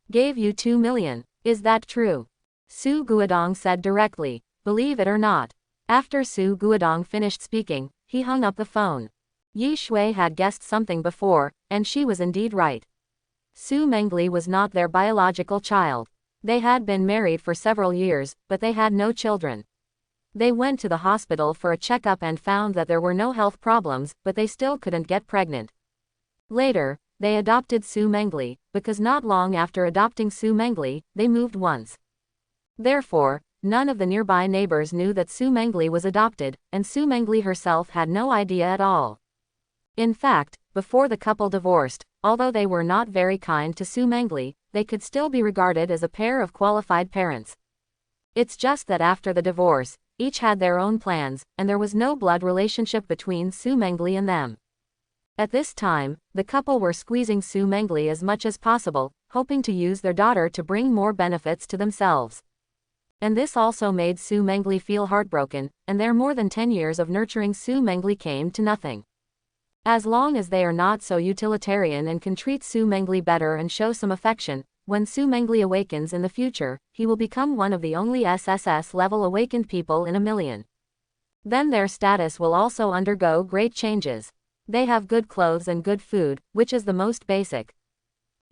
Gave you 2 million, is that true?" Su Guodong said directly, "Believe it or not." After Su Guodong finished speaking, he hung up the phone. Yi Shui had guessed something before, and she was indeed right. Su Mengli was not their biological child. They had been married for several years, but they had no children. They went to the hospital for a checkup and found that there were no health problems, but they still couldn't get pregnant. Later, they adopted Su Mengli, because not long after adopting Su Mengli, they moved once. Therefore, none of the nearby neighbors knew that Su Mengli was adopted, and Su Mengli herself had no idea at all. In fact, before the couple divorced, although they were not very kind to Su Mengli, they could still be regarded as a pair of qualified parents. It's just that after the divorce, each had their own plans, and there was no blood relationship between Su Mengli and them. At this time, the couple were squeezing Su Mengli as much as possible, hoping to use their daughter to bring more benefits to themselves. And this also made Su Mengli feel heartbroken, and their more than 10 years of nurturing Su Mengli came to nothing. As long as they are not so utilitarian and can treat Su Mengli better and show some affection, when Su Mengli awakens in the future, he will become one of the only SSS-level awakened people in a million. Then their status will also undergo great changes. They have good clothes and good food, which is the most basic.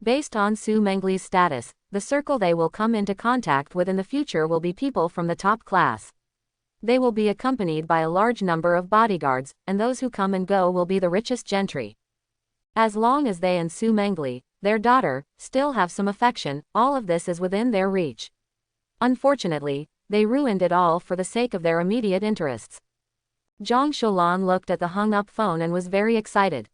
Based on Su Mengli's status, the circle they will come into contact with in the future will be people from the top class. They will be accompanied by a large number of bodyguards, and those who come and go will be the richest gentry. As long as they and Su Mengli, their daughter, still have some affection, all of this is within their reach. Unfortunately, they ruined it all for the sake of their immediate interests. Zhang Shulan looked at the hung-up phone and was very excited.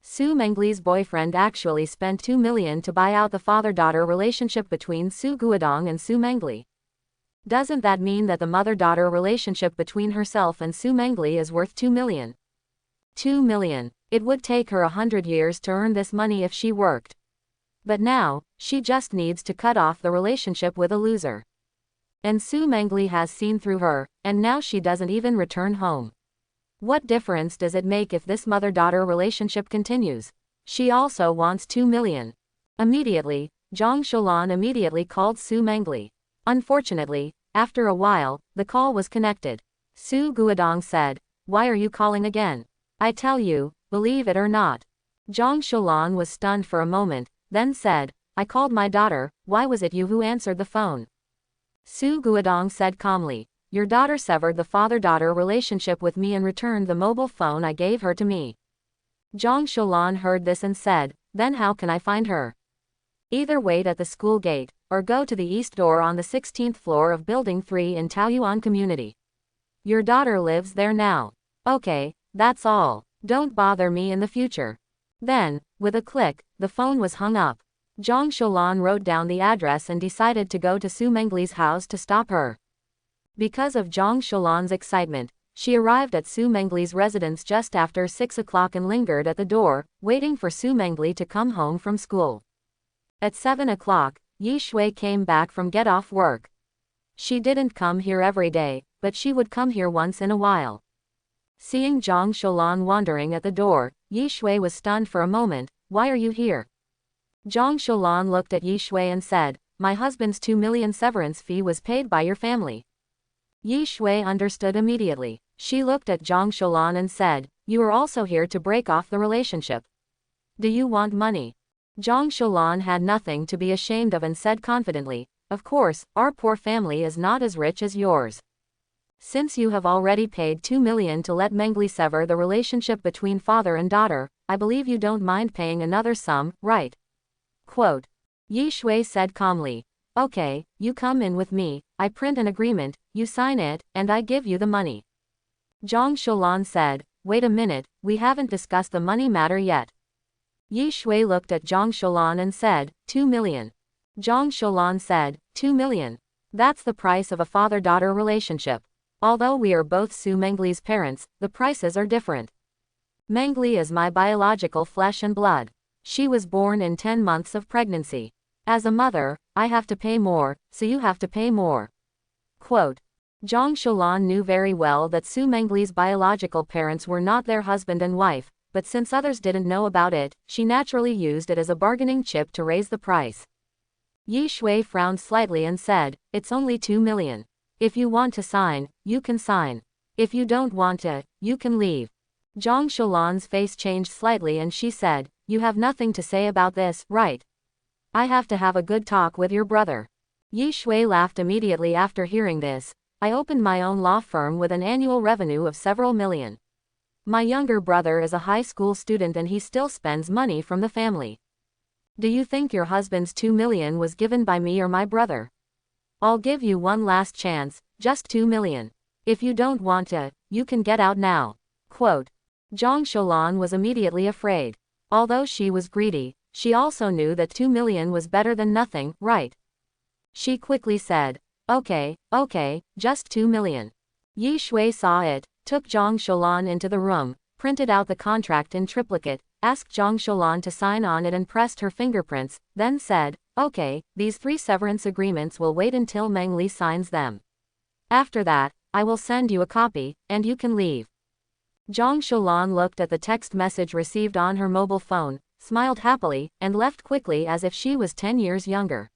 Su Mengli's boyfriend actually spent 2 million to buy out the father-daughter relationship between Su Guodong and Su Mengli. Doesn't that mean that the mother-daughter relationship between herself and Su Mengli is worth 2 million? 2 million. It would take her 100 years to earn this money if she worked. But now, she just needs to cut off the relationship with a loser. And Su Mengli has seen through her, and now she doesn't even return home. What difference does it make if this mother-daughter relationship continues? She also wants 2 million. Immediately, Zhang Shulan immediately called Su Mengli. Unfortunately, after a while, the call was connected. Su Guodong said, "Why are you calling again? I tell you, believe it or not." Zhang Shulan was stunned for a moment, then said, "I called my daughter, why was it you who answered the phone?" Su Guodong said calmly, "Your daughter severed the father-daughter relationship with me and returned the mobile phone I gave her to me." Zhang Shulan heard this and said, "Then how can I find her?" "Either wait at the school gate, or go to the east door on the 16th floor of Building 3 in Taoyuan Community. Your daughter lives there now." "Okay, that's all. Don't bother me in the future." Then, with a click, the phone was hung up. Zhang Shulan wrote down the address and decided to go to Su Mengli's house to stop her. Because of Zhang Shulan's excitement, she arrived at Su Mengli's residence just after 6 o'clock and lingered at the door, waiting for Su Mengli to come home from school. At 7 o'clock, Yi Shui came back from get-off work. She didn't come here every day, but she would come here once in a while. Seeing Zhang Shulan wandering at the door, Yi Shui was stunned for a moment. "Why are you here?" Zhang Shulan looked at Yi Shui and said, "My husband's 2 million severance fee was paid by your family." Yi Shui understood immediately. She looked at Zhang Shulan and said, "You are also here to break off the relationship. Do you want money?" Zhang Shulan had nothing to be ashamed of and said confidently, "Of course, our poor family is not as rich as yours. Since you have already paid 2 million to let Mengli sever the relationship between father and daughter, I believe you don't mind paying another sum, right?" Quote. Yi Shui said calmly, "Okay, you come in with me, I print an agreement, you sign it, and I give you the money." Zhang Shulan said, "Wait a minute, we haven't discussed the money matter yet." Yi Shui looked at Zhang Shulan and said, 2 million. Zhang Shulan said, 2 million. That's the price of a father-daughter relationship. Although we are both Su Mengli's parents, the prices are different. Mengli is my biological flesh and blood. She was born in 10 months of pregnancy. As a mother, I have to pay more, so you have to pay more. Quote. Zhang Shulan knew very well that Su Mengli's biological parents were not their husband and wife, but since others didn't know about it, she naturally used it as a bargaining chip to raise the price. Yi Shui frowned slightly and said, "It's only 2 million. If you want to sign, you can sign. If you don't want to, you can leave." Zhang Shulan's face changed slightly and she said, "You have nothing to say about this, right? I have to have a good talk with your brother." Yi Shui laughed immediately after hearing this. "I opened my own law firm with an annual revenue of several million. My younger brother is a high school student and he still spends money from the family. Do you think your husband's 2 million was given by me or my brother? I'll give you one last chance, just 2 million. If you don't want it, you can get out now. Quote. Zhang Sholan was immediately afraid. Although she was greedy, she also knew that 2 million was better than nothing, right? She quickly said, okay, just 2 million. Yi Shui saw it, took Zhang Sholan into the room, printed out the contract in triplicate, asked Zhang Sholan to sign on it and pressed her fingerprints, then said, okay, these 3 severance agreements will wait until Mangle signs them. After that, I will send you a copy, and you can leave. Zhang Sholan looked at the text message received on her mobile phone, smiled happily, and left quickly as if she was 10 years younger.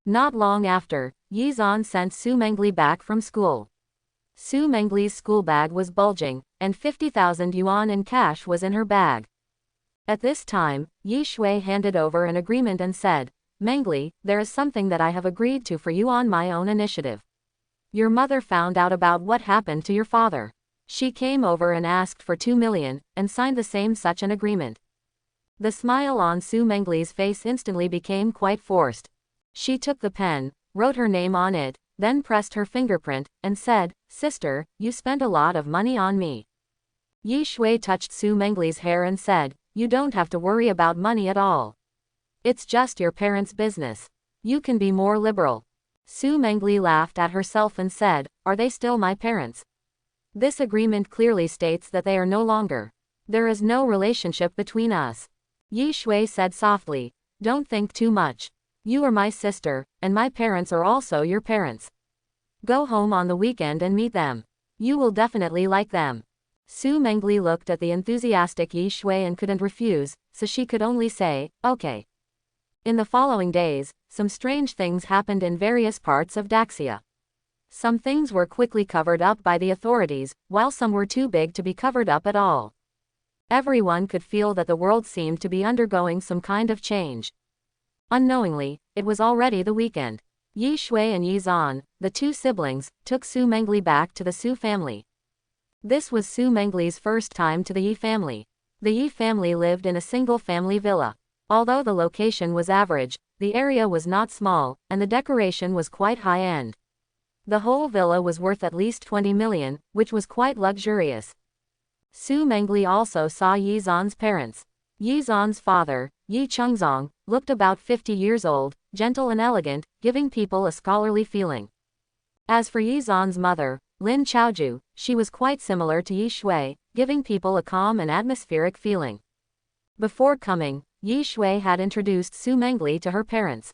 Not long after, Yi Zan sent Su Mangle back from school. Su Mangle's school bag was bulging, and 50,000 yuan in cash was in her bag. At this time, Yi Shui handed over an agreement and said, Mangle, there is something that I have agreed to for you on my own initiative. Your mother found out about what happened to your father. She came over and asked for 2 million, and signed the same such an agreement. The smile on Su Mangle's face instantly became quite forced. She took the pen, wrote her name on it, then pressed her fingerprint, and said, Sister, you spent a lot of money on me. Yi Shui touched Su Mangle's hair and said, you don't have to worry about money at all. It's just your parents' business. You can be more liberal. Su Mangle laughed at herself and said, are they still my parents? This agreement clearly states that they are no longer. There is no relationship between us. Yi Shui said softly, don't think too much. You are my sister, and my parents are also your parents. Go home on the weekend and meet them. You will definitely like them. Su Mangle looked at the enthusiastic Yi Shui and couldn't refuse, so she could only say, okay. In the following days, some strange things happened in various parts of Daxia. Some things were quickly covered up by the authorities, while some were too big to be covered up at all. Everyone could feel that the world seemed to be undergoing some kind of change. Unknowingly, it was already the weekend. Yi Shui and Yi Zan, the 2 siblings, took Su Mangle back to the Su family. This was Su Mangle's first time to the Yi family. The Yi family lived in a single-family villa. Although the location was average, the area was not small, and the decoration was quite high-end. The whole villa was worth at least 20 million, which was quite luxurious. Su Mangle also saw Yi Zan's parents. Yi Zan's father, Yi Chengzong, looked about 50 years old, gentle and elegant, giving people a scholarly feeling. As for Yi Zan's mother, Lin Chaoju, she was quite similar to Yi Shui, giving people a calm and atmospheric feeling. Before coming, Yi Shui had introduced Su Mangle to her parents.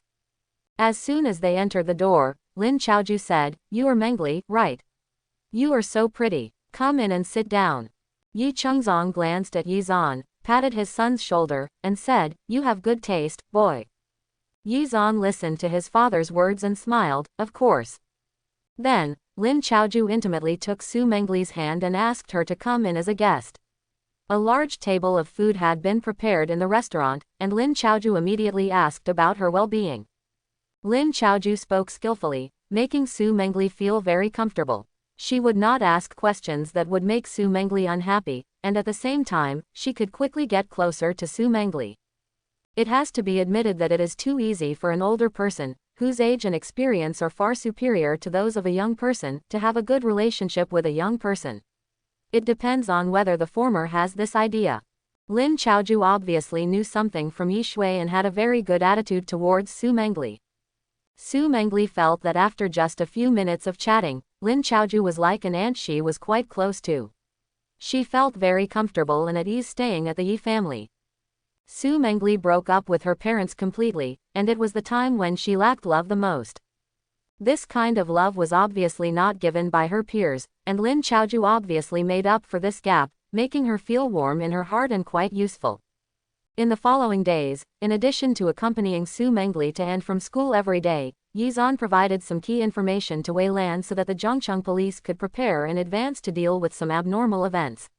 As soon as they entered the door, Lin Chaoju said, you are Mangle, right? You are so pretty. Come in and sit down. Yi Chengzong glanced at Yi Zan, patted his son's shoulder, and said, you have good taste, boy. Yi Zan listened to his father's words and smiled, of course. Then, Lin Chaoju intimately took Su Mangle's hand and asked her to come in as a guest. A large table of food had been prepared in the restaurant, and Lin Chaoju immediately asked about her well-being. Lin Chaoju spoke skillfully, making Su Mangle feel very comfortable. She would not ask questions that would make Su Mangle unhappy, and at the same time, she could quickly get closer to Su Mangle. It has to be admitted that it is too easy for an older person, whose age and experience are far superior to those of a young person, to have a good relationship with a young person. It depends on whether the former has this idea. Lin Chaoju obviously knew something from Yi Shui and had a very good attitude towards Su Mangle. Su Mangle felt that after just a few minutes of chatting, Lin Chaoju was like an aunt she was quite close to. She felt very comfortable and at ease staying at the Yi family. Su Mangle broke up with her parents completely, and it was the time when she lacked love the most. This kind of love was obviously not given by her peers, and Lin Chaoju obviously made up for this gap, making her feel warm in her heart and quite useful. In the following days, in addition to accompanying Su Mangle to and from school every day, Yi Zan provided some key information to Wei Lan so that the Zhongcheng police could prepare in advance to deal with some abnormal events.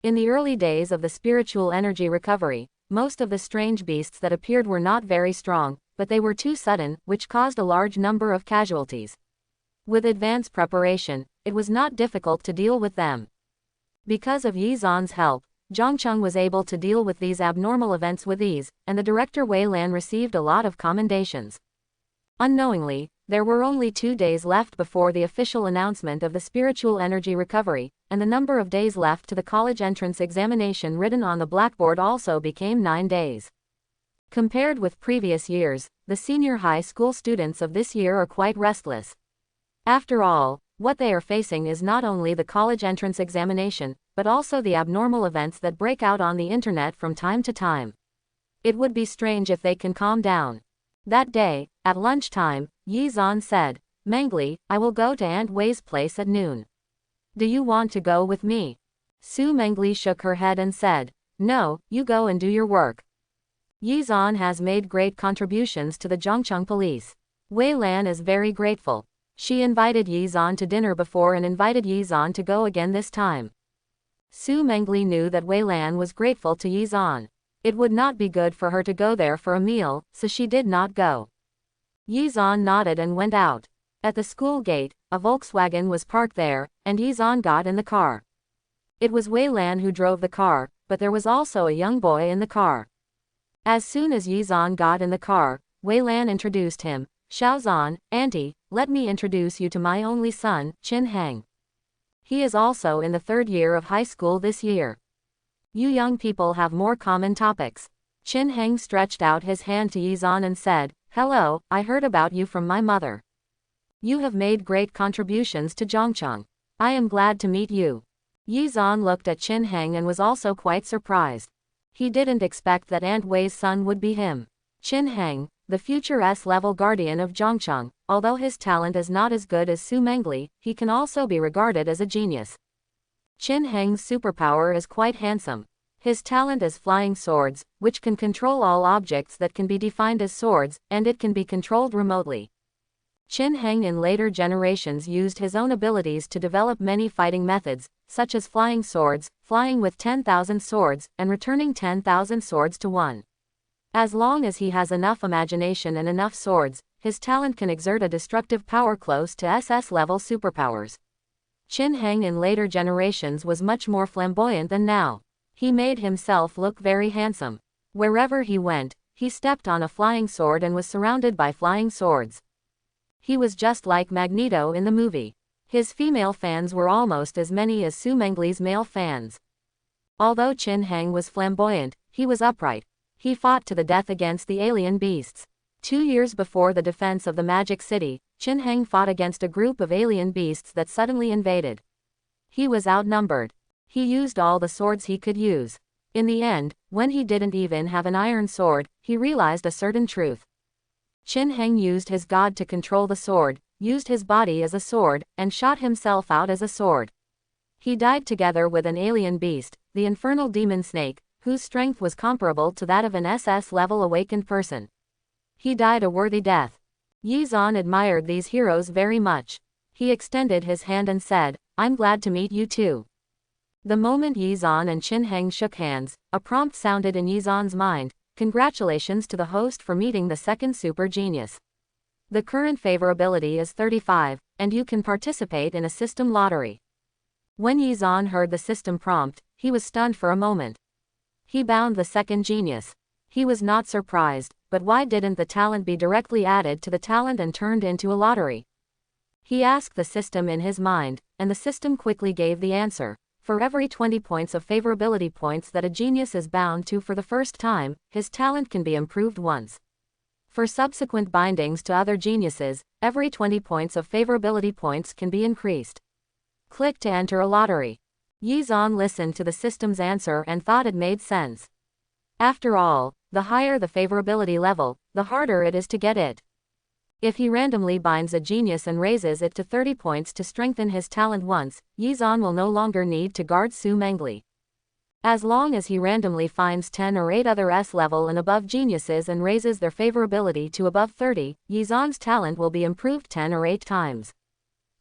In the early days of the spiritual energy recovery, most of the strange beasts that appeared were not very strong, but they were too sudden, which caused a large number of casualties. With advanced preparation, it was not difficult to deal with them. Because of Yi Zan's help, Zhongcheng was able to deal with these abnormal events with ease, and the director Wei Lan received a lot of commendations. Unknowingly, There were only 2 days left before the official announcement of the spiritual energy recovery, and the number of days left to the college entrance examination written on the blackboard also became 9 days. Compared with previous years, the senior high school students of this year are quite restless. After all, what they are facing is not only the college entrance examination, but also the abnormal events that break out on the internet from time to time. It would be strange if they can calm down. That day, at lunchtime, Yi-zan said, "Mangle, I will go to Aunt Wei's place at noon. Do you want to go with me?" Su Mangle shook her head and said, "No, you go and do your work. Yi-zan has made great contributions to the Zhongcheng police. Wei Lan is very grateful. She invited Yi-zan to dinner before and invited Yi-zan to go again this time." Su Mangle knew that Wei Lan was grateful to Yi-zan. It would not be good for her to go there for a meal, so she did not go. Yi-zan nodded and went out. At the school gate, a Volkswagen was parked there, and Yi-zan got in the car. It was Wei Lan who drove the car, but there was also a young boy in the car. As soon as Yi-zan got in the car, Wei Lan introduced him. "Xiaozan, Auntie, let me introduce you to my only son, Qin Heng. He is also in the 3rd year of high school this year. You young people have more common topics." Qin Heng stretched out his hand to Yi-zan and said, "Hello, I heard about you from my mother. You have made great contributions to Zhongcheng. I am glad to meet you." Yi-zan looked at Qin Heng and was also quite surprised. He didn't expect that Aunt Wei's son would be him. Qin Heng, the future S-level guardian of Zhongcheng, although his talent is not as good as Su Mangle, he can also be regarded as a genius. Qin Heng's superpower is quite handsome. His talent is flying swords, which can control all objects that can be defined as swords, and it can be controlled remotely. Qin Heng in later generations used his own abilities to develop many fighting methods, such as flying swords, flying with 10,000 swords, and returning 10,000 swords to one. As long as he has enough imagination and enough swords, his talent can exert a destructive power close to SS-level superpowers. Qin Heng in later generations was much more flamboyant than now. He made himself look very handsome. Wherever he went, he stepped on a flying sword and was surrounded by flying swords. He was just like Magneto in the movie. His female fans were almost as many as Su Mangle's male fans. Although Qin Heng was flamboyant, he was upright. He fought to the death against the alien beasts. 2 years before the defense of the Magic City, Qin Heng fought against a group of alien beasts that suddenly invaded. He was outnumbered. He used all the swords he could use. In the end, when he didn't even have an iron sword, he realized a certain truth. Qin Heng used his god to control the sword, used his body as a sword, and shot himself out as a sword. He died together with an alien beast, the infernal demon snake, whose strength was comparable to that of an SS-level awakened person. He died a worthy death. Yi-zan admired these heroes very much. He extended his hand and said, "I'm glad to meet you too." The moment Yi-zan and Qin Heng shook hands, a prompt sounded in Yi-zan's mind: "Congratulations to the host for meeting the second super genius. The current favorability is 35, and you can participate in a system lottery." When Yi-zan heard the system prompt, he was stunned for a moment. He bound the second genius. He was not surprised, but why didn't the talent be directly added to the talent and turned into a lottery? He asked the system in his mind, and the system quickly gave the answer. For every 20 points of favorability points that a genius is bound to for the first time, his talent can be improved once. For subsequent bindings to other geniuses, every 20 points of favorability points can be increased. Click to enter a lottery. Yi-zan listened to the system's answer and thought it made sense. After all, the higher the favorability level, the harder it is to get it. If he randomly binds a genius and raises it to 30 points to strengthen his talent once, Yi-zan will no longer need to guard Su Mangle. As long as he randomly finds 10 or 8 other S-level and above geniuses and raises their favorability to above 30, Yi-zan's talent will be improved 10 or 8 times.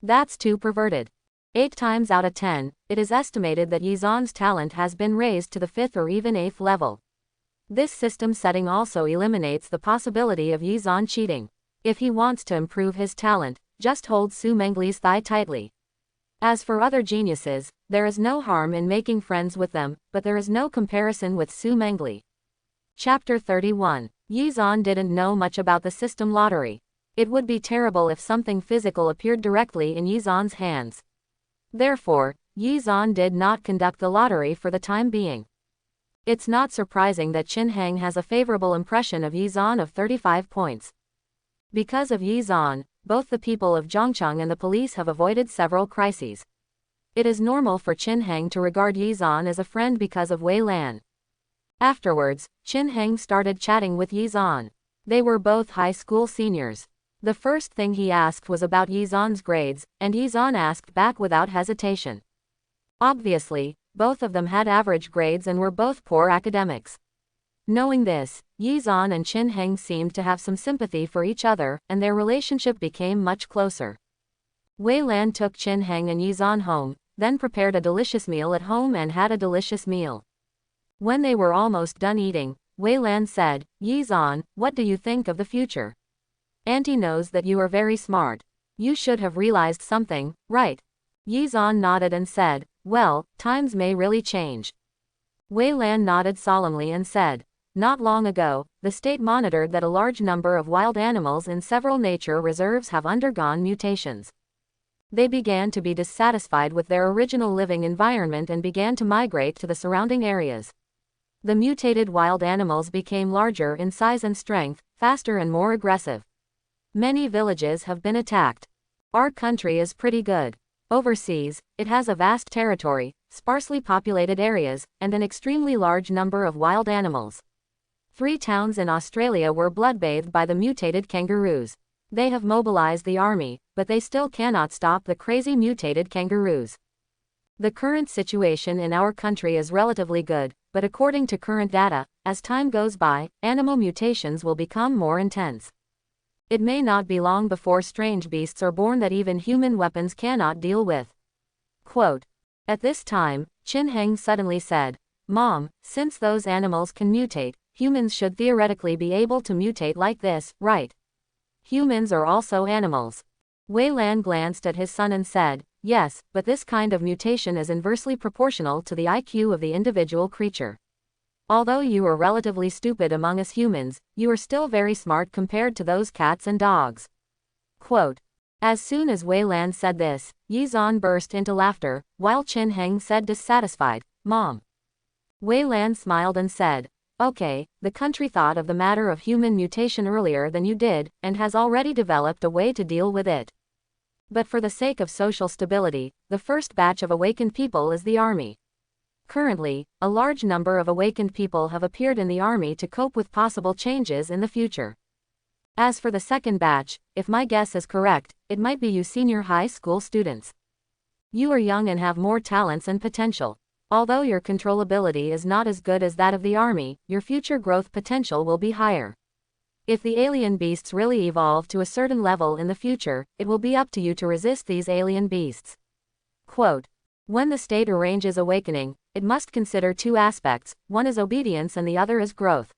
That's too perverted. 8 times out of 10, it is estimated that Yi-zan's talent has been raised to the 5th or even 8th level. This system setting also eliminates the possibility of Yi-zan cheating. If he wants to improve his talent, just hold Su Mangle's thigh tightly. As for other geniuses, there is no harm in making friends with them, but there is no comparison with Su Mangle. Chapter 31. Yi-zan didn't know much about the system lottery. It would be terrible if something physical appeared directly in Yizan's hands. Therefore, Yizan did not conduct the lottery for the time being. It's not surprising that Qin Heng has a favorable impression of Yizan of 35 points. Because of Yizan, both the people of Zhongcheng and the police have avoided several crises. It is normal for Qin Heng to regard Yizan as a friend because of Wei Lan. Afterwards, Qin Heng started chatting with Yizan. They were both high school seniors. The first thing he asked was about Yizan's grades, and Yizan asked back without hesitation. Obviously, both of them had average grades and were both poor academics. Knowing this, Yizan and Qin Heng seemed to have some sympathy for each other, and their relationship became much closer. Wei Lan took Qin Heng and Yizan home, then prepared a delicious meal at home and had a delicious meal. When they were almost done eating, Wei Lan said, "Yizan, what do you think of the future? Auntie knows that you are very smart. You should have realized something, right?" Yizan nodded and said, "Well, times may really change." Wei Lan nodded solemnly and said, "Not long ago, the state monitored that a large number of wild animals in several nature reserves have undergone mutations. They began to be dissatisfied with their original living environment and began to migrate to the surrounding areas. The mutated wild animals became larger in size and strength, faster and more aggressive. Many villages have been attacked. Our country is pretty good. Overseas, it has a vast territory, sparsely populated areas, and an extremely large number of wild animals. 3 towns in Australia were bloodbathed by the mutated kangaroos. They have mobilized the army, but they still cannot stop the crazy mutated kangaroos. The current situation in our country is relatively good, but according to current data, as time goes by, animal mutations will become more intense. It may not be long before strange beasts are born that even human weapons cannot deal with." Quote. At this time, Qin Heng suddenly said, "Mom, since those animals can mutate, humans should theoretically be able to mutate like this, right? Humans are also animals." Wei Lan glanced at his son and said, "Yes, but this kind of mutation is inversely proportional to the IQ of the individual creature. Although you are relatively stupid among us humans, you are still very smart compared to those cats and dogs." Quote. As soon as Wei Lan said this, Yizan burst into laughter, while Qin Heng said dissatisfied, "Mom." Wei Lan smiled and said, "Okay, the country thought of the matter of human mutation earlier than you did, and has already developed a way to deal with it. But for the sake of social stability, the first batch of awakened people is the army. Currently, a large number of awakened people have appeared in the army to cope with possible changes in the future. As for the second batch, if my guess is correct, it might be you senior high school students. You are young and have more talents and potential. Although your controllability is not as good as that of the army, your future growth potential will be higher. If the alien beasts really evolve to a certain level in the future, it will be up to you to resist these alien beasts." Quote. When the state arranges awakening, it must consider 2 aspects, one is obedience and the other is growth.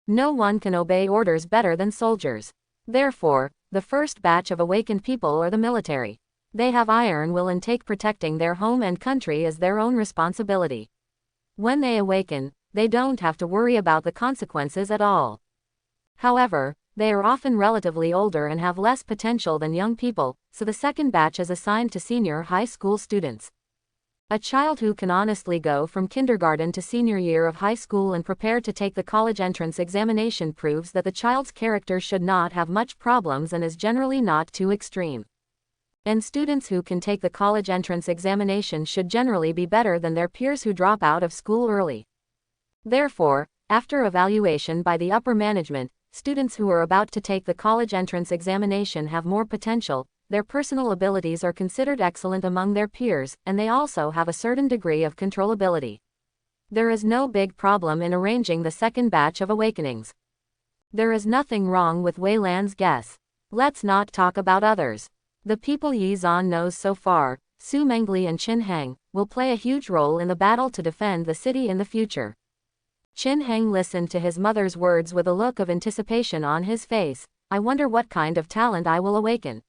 No one can obey orders better than soldiers. Therefore, the first batch of awakened people are the military. They have iron will and take protecting their home and country as their own responsibility. When they awaken, they don't have to worry about the consequences at all. However, they are often relatively older and have less potential than young people, so the second batch is assigned to senior high school students. A child who can honestly go from kindergarten to senior year of high school and prepare to take the college entrance examination proves that the child's character should not have much problems and is generally not too extreme. And students who can take the college entrance examination should generally be better than their peers who drop out of school early. Therefore, after evaluation by the upper management, students who are about to take the college entrance examination have more potential, their personal abilities are considered excellent among their peers, and they also have a certain degree of controllability. There is no big problem in arranging the second batch of awakenings. There is nothing wrong with Wei Lan's guess. Let's not talk about others. The people Yizan knows so far, Su Mengli and Qin Heng, will play a huge role in the battle to defend the city in the future. Qin Heng listened to his mother's words with a look of anticipation on his face. I wonder what kind of talent I will awaken.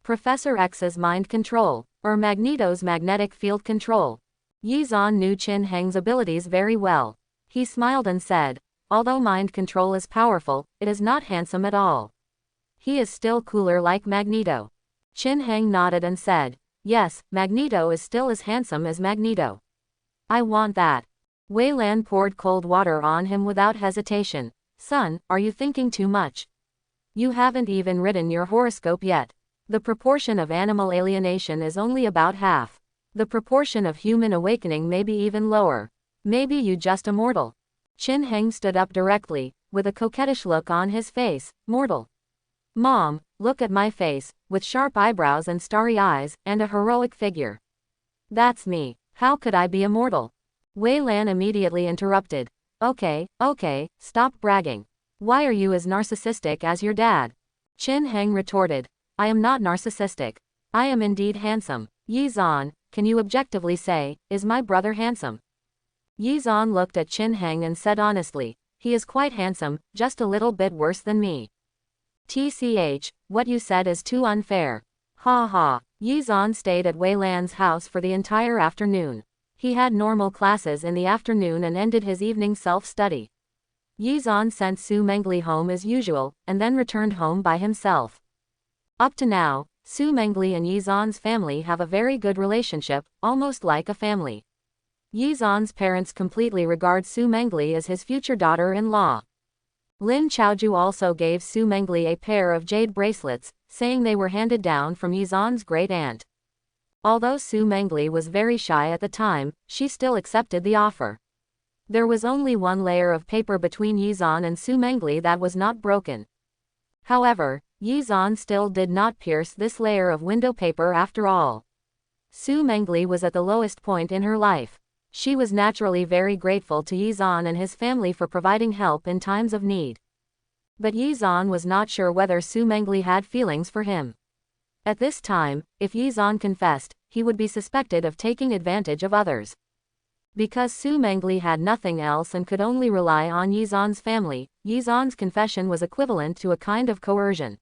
Professor X's mind control, or Magneto's magnetic field control. Yizan knew Qin Heng's abilities very well. He smiled and said, although mind control is powerful, it is not handsome at all. He is still cooler like Magneto. Qin Heng nodded and said, yes, Magneto is still as handsome as Magneto. I want that. Wei Lan poured cold water on him without hesitation. Son, are you thinking too much? You haven't even written your horoscope yet. The proportion of animal alienation is only about half. The proportion of human awakening may be even lower. Maybe you just immortal. Qin Heng stood up directly, with a coquettish look on his face. Mortal. Mom, look at my face, with sharp eyebrows and starry eyes, and a heroic figure. That's me. How could I be immortal? Wei Lan immediately interrupted. Okay, stop bragging. Why are you as narcissistic as your dad? Qin Heng retorted. I am not narcissistic. I am indeed handsome. Yi Zan, can you objectively say, is my brother handsome? Yi Zan looked at Qin Heng and said honestly, he is quite handsome, just a little bit worse than me. TCH, what you said is too unfair. Ha ha. Yi Zan stayed at Wei Lan's house for the entire afternoon. He had normal classes in the afternoon and ended his evening self-study. Yi Zan sent Su Mengli home as usual, and then returned home by himself. Up to now, Su Mengli and Yi Zan's family have a very good relationship, almost like a family. Yi Zan's parents completely regard Su Mengli as his future daughter-in-law. Lin Chaoju also gave Su Mengli a pair of jade bracelets, saying they were handed down from Yi Zan's great-aunt. Although Su Mengli was very shy at the time, she still accepted the offer. There was only one layer of paper between Yi Zan and Su Mengli that was not broken. However, Yi Zan still did not pierce this layer of window paper after all. Su Mengli was at the lowest point in her life. She was naturally very grateful to Yi Zan and his family for providing help in times of need. But Yi Zan was not sure whether Su Mengli had feelings for him. At this time, if Yi Zan confessed, he would be suspected of taking advantage of others. Because Su Mengli had nothing else and could only rely on Yi Zan's family, Yi Zan's confession was equivalent to a kind of coercion.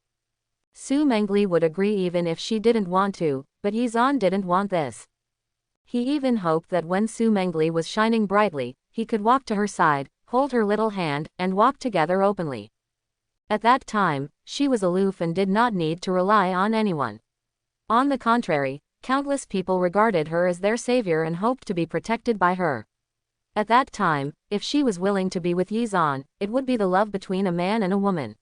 Su Mengli would agree even if she didn't want to, but Yi Zan didn't want this. He even hoped that when Su Mengli was shining brightly, he could walk to her side, hold her little hand, and walk together openly. At that time, she was aloof and did not need to rely on anyone. On the contrary, countless people regarded her as their savior and hoped to be protected by her. At that time, if she was willing to be with Yi Zan, it would be the love between a man and a woman.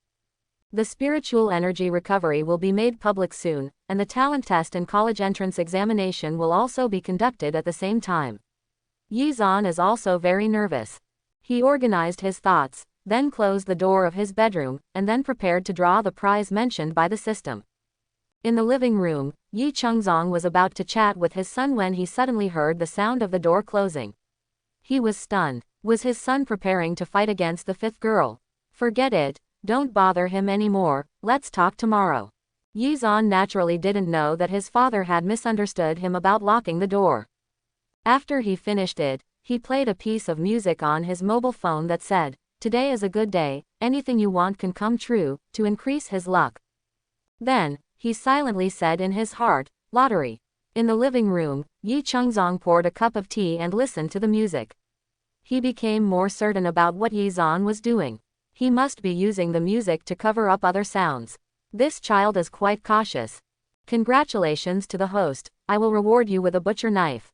The spiritual energy recovery will be made public soon, and the talent test and college entrance examination will also be conducted at the same time. Yi Zan is also very nervous. He organized his thoughts, then closed the door of his bedroom, and then prepared to draw the prize mentioned by the system. In the living room, Yi Chengzong was about to chat with his son when he suddenly heard the sound of the door closing. He was stunned. Was his son preparing to fight against the fifth girl? Forget it, don't bother him anymore, let's talk tomorrow. Yi Zan naturally didn't know that his father had misunderstood him about locking the door. After he finished it, he played a piece of music on his mobile phone that said, "Today is a good day, anything you want can come true," to increase his luck. Then, he silently said in his heart, "Lottery." In the living room, Yi Chengzong poured a cup of tea and listened to the music. He became more certain about what Yi Zan was doing. He must be using the music to cover up other sounds. This child is quite cautious. Congratulations to the host, I will reward you with a butcher knife.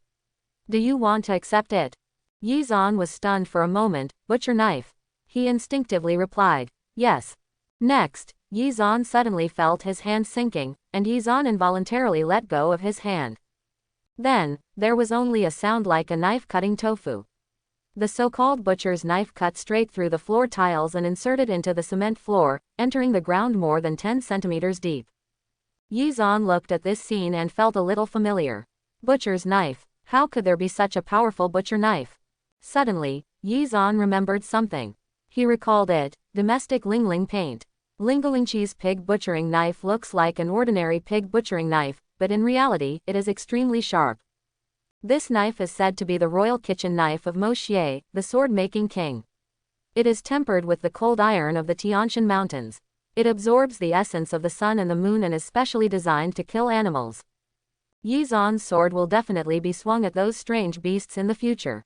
Do you want to accept it? Yi Zan was stunned for a moment. Butcher knife? He instinctively replied, yes. Next, Yi Zan suddenly felt his hand sinking, and Yi Zan involuntarily let go of his hand. Then, there was only a sound like a knife cutting tofu. The so-called butcher's knife cut straight through the floor tiles and inserted into the cement floor, entering the ground more than 10 centimeters deep. Yi Zan looked at this scene and felt a little familiar. Butcher's knife. How could there be such a powerful butcher knife? Suddenly, Yi Zan remembered something. He recalled it, domestic Lingling paint. Lingalingchi's pig butchering knife looks like an ordinary pig butchering knife, but in reality, it is extremely sharp. This knife is said to be the royal kitchen knife of Mo Xie, the sword-making king. It is tempered with the cold iron of the Tianshan Mountains. It absorbs the essence of the sun and the moon and is specially designed to kill animals. Yi Zan's sword will definitely be swung at those strange beasts in the future.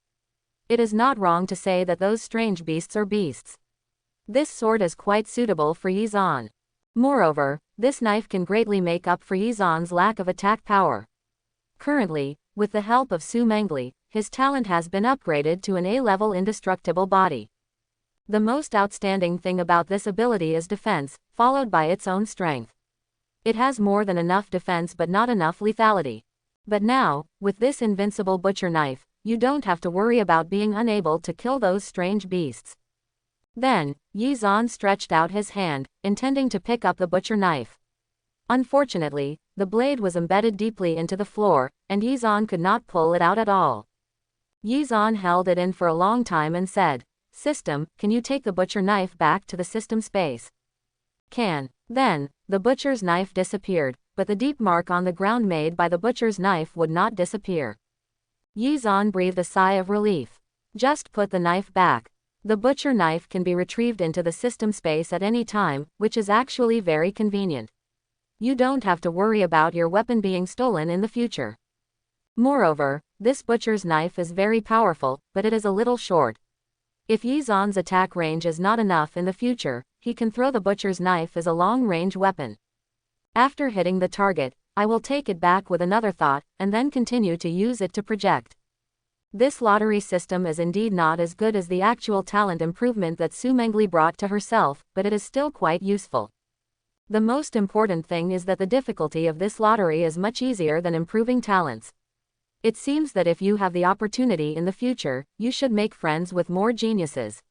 It is not wrong to say that those strange beasts are beasts. This sword is quite suitable for Yi Zan. Moreover, this knife can greatly make up for Yizan's lack of attack power. Currently, with the help of Su Mangle, his talent has been upgraded to an A-level indestructible body. The most outstanding thing about this ability is defense, followed by its own strength. It has more than enough defense but not enough lethality. But now, with this invincible butcher knife, you don't have to worry about being unable to kill those strange beasts. Then, Yizan stretched out his hand, intending to pick up the butcher knife. Unfortunately, the blade was embedded deeply into the floor, and Yizan could not pull it out at all. Yizan held it in for a long time and said, "System, can you take the butcher knife back to the system space?" "Can." Then, the butcher's knife disappeared, but the deep mark on the ground made by the butcher's knife would not disappear. Yizan breathed a sigh of relief. Just put the knife back. The butcher knife can be retrieved into the system space at any time, which is actually very convenient. You don't have to worry about your weapon being stolen in the future. Moreover, this butcher's knife is very powerful, but it is a little short. If Yizan's attack range is not enough in the future, he can throw the butcher's knife as a long-range weapon. After hitting the target, I will take it back with another thought, and then continue to use it to project. This lottery system is indeed not as good as the actual talent improvement that Su Mangle brought to herself, but it is still quite useful. The most important thing is that the difficulty of this lottery is much easier than improving talents. It seems that if you have the opportunity in the future, you should make friends with more geniuses.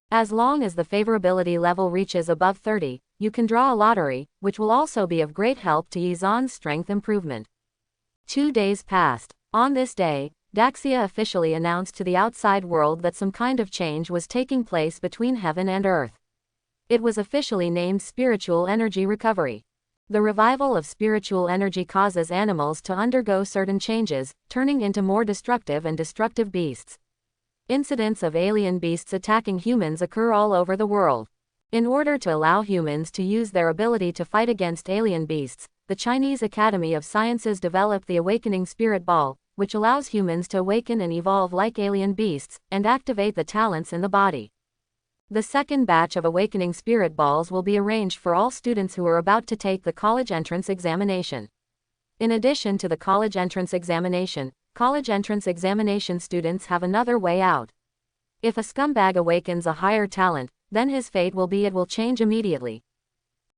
As long as the favorability level reaches above 30, you can draw a lottery, which will also be of great help to Yizan's strength improvement. 2 days passed. On this day, Daxia officially announced to the outside world that some kind of change was taking place between heaven and earth. It was officially named spiritual energy recovery. The revival of spiritual energy causes animals to undergo certain changes, turning into more destructive and destructive beasts. Incidents of alien beasts attacking humans occur all over the world. In order to allow humans to use their ability to fight against alien beasts, the Chinese Academy of Sciences developed the Awakening Spirit Ball, which allows humans to awaken and evolve like alien beasts, and activate the talents in the body. The second batch of Awakening Spirit Balls will be arranged for all students who are about to take the college entrance examination. In addition to the college entrance examination students have another way out. If a scumbag awakens a higher talent, then his fate will be it will change immediately.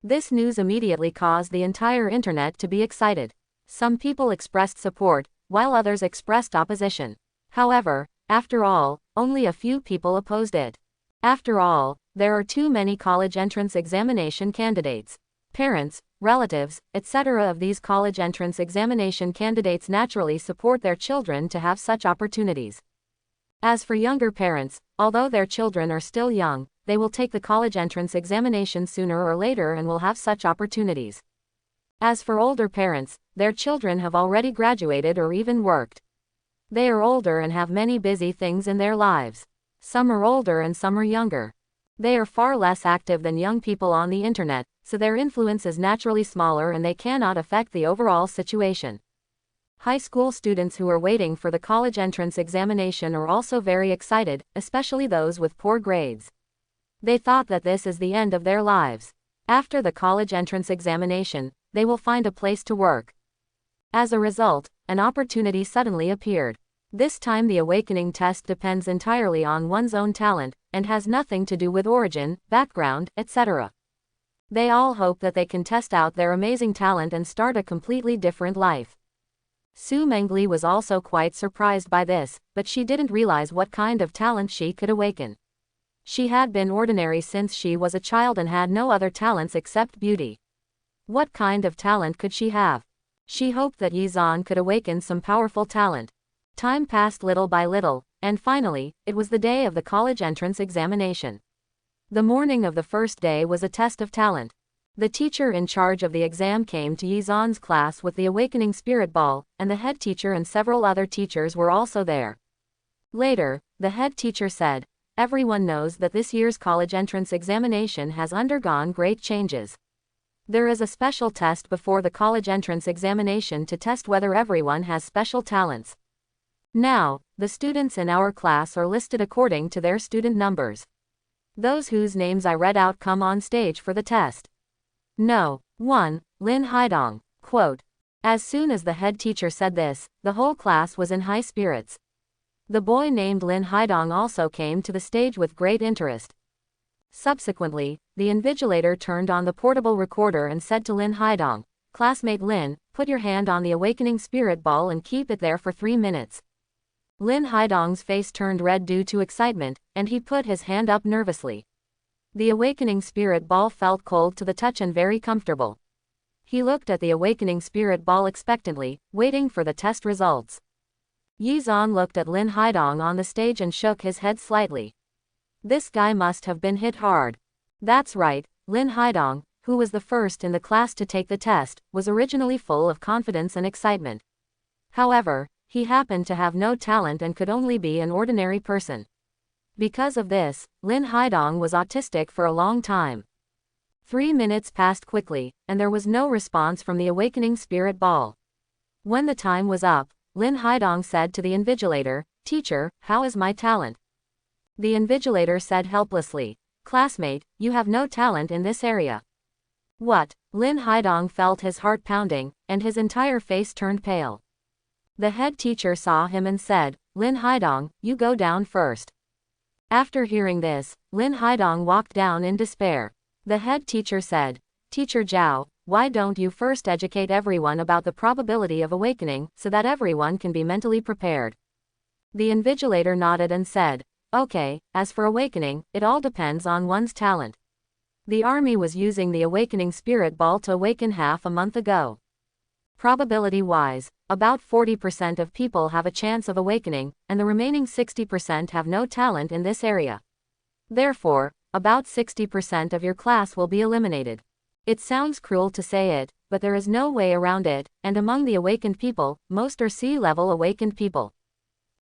This news immediately caused the entire internet to be excited. Some people expressed support, while others expressed opposition. However, after all, only a few people opposed it. After all, there are too many college entrance examination candidates. Parents, relatives, etc. of these college entrance examination candidates naturally support their children to have such opportunities. As for younger parents, although their children are still young, they will take the college entrance examination sooner or later and will have such opportunities. As for older parents, their children have already graduated or even worked. They are older and have many busy things in their lives. Some are older and some are younger. They are far less active than young people on the internet, so their influence is naturally smaller and they cannot affect the overall situation. High school students who are waiting for the college entrance examination are also very excited, especially those with poor grades. They thought that this is the end of their lives. After the college entrance examination, they will find a place to work. As a result, an opportunity suddenly appeared. This time the awakening test depends entirely on one's own talent, and has nothing to do with origin, background, etc. They all hope that they can test out their amazing talent and start a completely different life. Su Mangle was also quite surprised by this, but she didn't realize what kind of talent she could awaken. She had been ordinary since she was a child and had no other talents except beauty. What kind of talent could she have? She hoped that Yizan could awaken some powerful talent. Time passed little by little, and finally, it was the day of the college entrance examination. The morning of the first day was a test of talent. The teacher in charge of the exam came to Yizan's class with the Awakening Spirit Ball, and the head teacher and several other teachers were also there. Later, the head teacher said, "Everyone knows that this year's college entrance examination has undergone great changes. There is a special test before the college entrance examination to test whether everyone has special talents. Now, the students in our class are listed according to their student numbers. Those whose names I read out come on stage for the test." No. 1. Lin Haidong. Quote. As soon as the head teacher said this, the whole class was in high spirits. The boy named Lin Haidong also came to the stage with great interest. Subsequently, the invigilator turned on the portable recorder and said to Lin Haidong, "Classmate Lin, put your hand on the awakening spirit ball and keep it there for 3 minutes." Lin Haidong's face turned red due to excitement, and he put his hand up nervously. The awakening spirit ball felt cold to the touch and very comfortable. He looked at the awakening spirit ball expectantly, waiting for the test results. Yi Zhan looked at Lin Haidong on the stage and shook his head slightly. This guy must have been hit hard. That's right, Lin Haidong, who was the first in the class to take the test, was originally full of confidence and excitement. However, he happened to have no talent and could only be an ordinary person. Because of this, Lin Haidong was autistic for a long time. 3 minutes passed quickly, and there was no response from the awakening spirit ball. When the time was up, Lin Haidong said to the invigilator, "Teacher, how is my talent?" The invigilator said helplessly, "Classmate, you have no talent in this area." What? Lin Haidong felt his heart pounding, and his entire face turned pale. The head teacher saw him and said, "Lin Haidong, you go down first." After hearing this, Lin Haidong walked down in despair. The head teacher said, "Teacher Zhao, why don't you first educate everyone about the probability of awakening, so that everyone can be mentally prepared?" The invigilator nodded and said, "Okay, as for awakening, it all depends on one's talent. The army was using the awakening spirit ball to awaken half a month ago. Probability-wise, about 40% of people have a chance of awakening, and the remaining 60% have no talent in this area. Therefore, about 60% of your class will be eliminated. It sounds cruel to say it, but there is no way around it, and among the awakened people, most are C-level awakened people.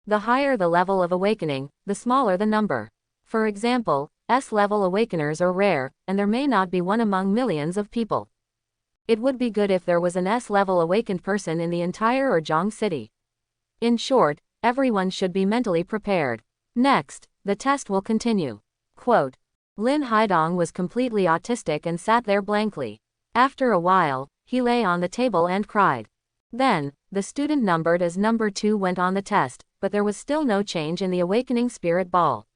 The higher the level of awakening, the smaller the number. For example, S-level awakeners are rare, and there may not be one among millions of people. It would be good if there was an S-level awakened person in the entire Urjong city. In short, everyone should be mentally prepared. Next, the test will continue. Quote. Lin Haidong was completely autistic and sat there blankly. After a while, he lay on the table and cried. Then, the student numbered as number 2 went on the test, but there was still no change in the awakening spirit ball.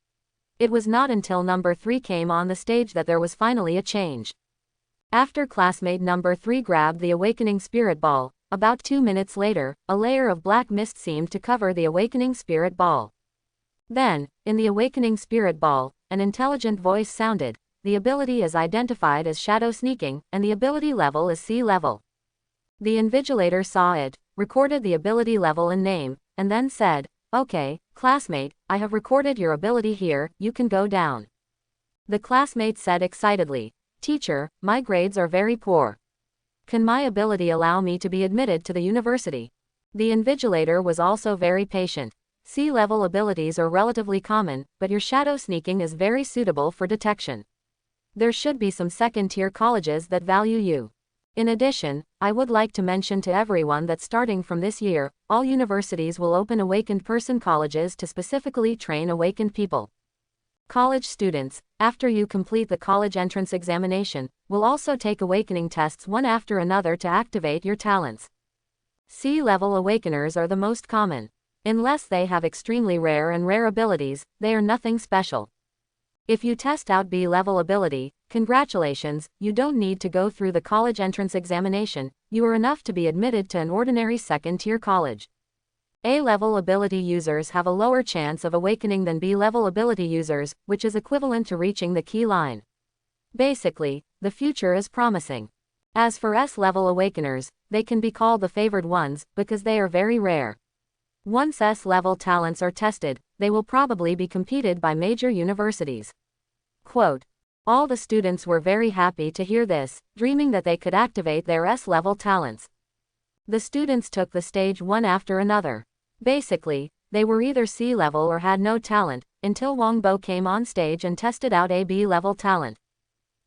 It was not until number 3 came on the stage that there was finally a change. After classmate number 3 grabbed the awakening spirit ball, about 2 minutes later, a layer of black mist seemed to cover the awakening spirit ball. Then, in the awakening spirit ball, an intelligent voice sounded. The ability is identified as shadow sneaking, and the ability level is C level. The invigilator saw it, recorded the ability level and name, and then said, "Okay, classmate, I have recorded your ability here, you can go down." The classmate said excitedly, "Teacher, my grades are very poor. Can my ability allow me to be admitted to the university?" The invigilator was also very patient. C-level abilities are relatively common, but your shadow sneaking is very suitable for detection. There should be some second-tier colleges that value you. In addition, I would like to mention to everyone that starting from this year, all universities will open awakened person colleges to specifically train awakened people. College students, after you complete the college entrance examination, will also take awakening tests one after another to activate your talents. C-level awakeners are the most common. Unless they have extremely rare abilities, they are nothing special. If you test out B-level ability, congratulations, you don't need to go through the college entrance examination, you are enough to be admitted to an ordinary second-tier college. A-level ability users have a lower chance of awakening than B-level ability users, which is equivalent to reaching the key line. Basically, the future is promising. As for S-level awakeners, they can be called the favored ones, because they are very rare. Once S-level talents are tested, they will probably be competed by major universities. Quote. All the students were very happy to hear this, dreaming that they could activate their S-level talents. The students took the stage one after another. Basically, they were either C-level or had no talent, until Wang Bo came on stage and tested out a B-level talent.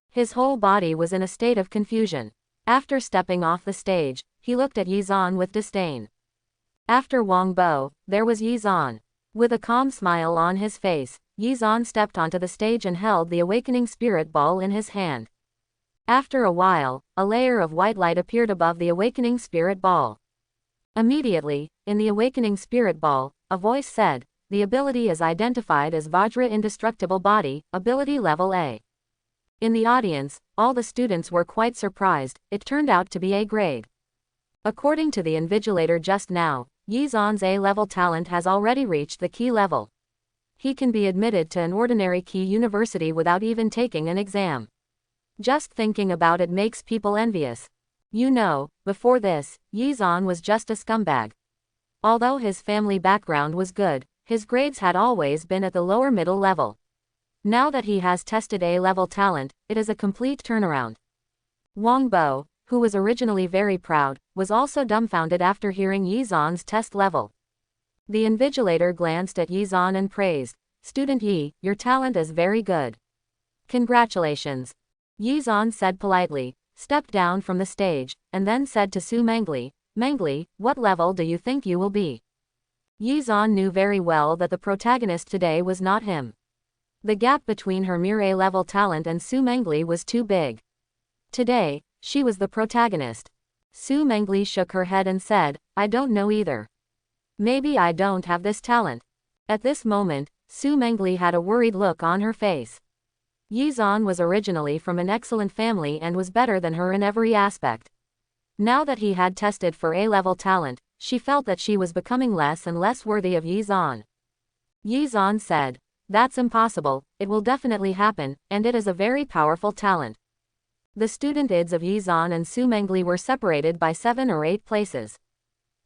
His whole body was in a state of confusion. After stepping off the stage, he looked at Yi Zhan with disdain. After Wang Bo, there was Yi Zhan. With a calm smile on his face, Yi Zhan stepped onto the stage and held the awakening spirit ball in his hand. After a while, a layer of white light appeared above the awakening spirit ball. Immediately, in the awakening spirit ball, a voice said, "The ability is identified as Vajra Indestructible Body, ability level A." In the audience, all the students were quite surprised. It turned out to be A grade. According to the invigilator just now, Yizan's A-level talent has already reached the key level. He can be admitted to an ordinary key university without even taking an exam. Just thinking about it makes people envious. You know, before this, Yizan was just a scumbag. Although his family background was good, his grades had always been at the lower middle level. Now that he has tested A-level talent, it is a complete turnaround. Wang Bo, who was originally very proud, was also dumbfounded after hearing Yizan's test level. The invigilator glanced at Yizan and praised, "Student Yi, your talent is very good. Congratulations." Yizan said politely, stepped down from the stage, and then said to Su Mangle, "Mangle, what level do you think you will be?" Yizan knew very well that the protagonist today was not him. The gap between her mere A-level talent and Su Mangle was too big. Today, she was the protagonist. Su Mangle shook her head and said, "I don't know either. Maybe I don't have this talent." At this moment, Su Mangle had a worried look on her face. Yizan was originally from an excellent family and was better than her in every aspect. Now that he had tested for A-level talent, she felt that she was becoming less and less worthy of Yizan. Yizan said, "That's impossible, it will definitely happen, and it is a very powerful talent." The student IDs of Yizan and Su Mangle were separated by 7 or 8 places.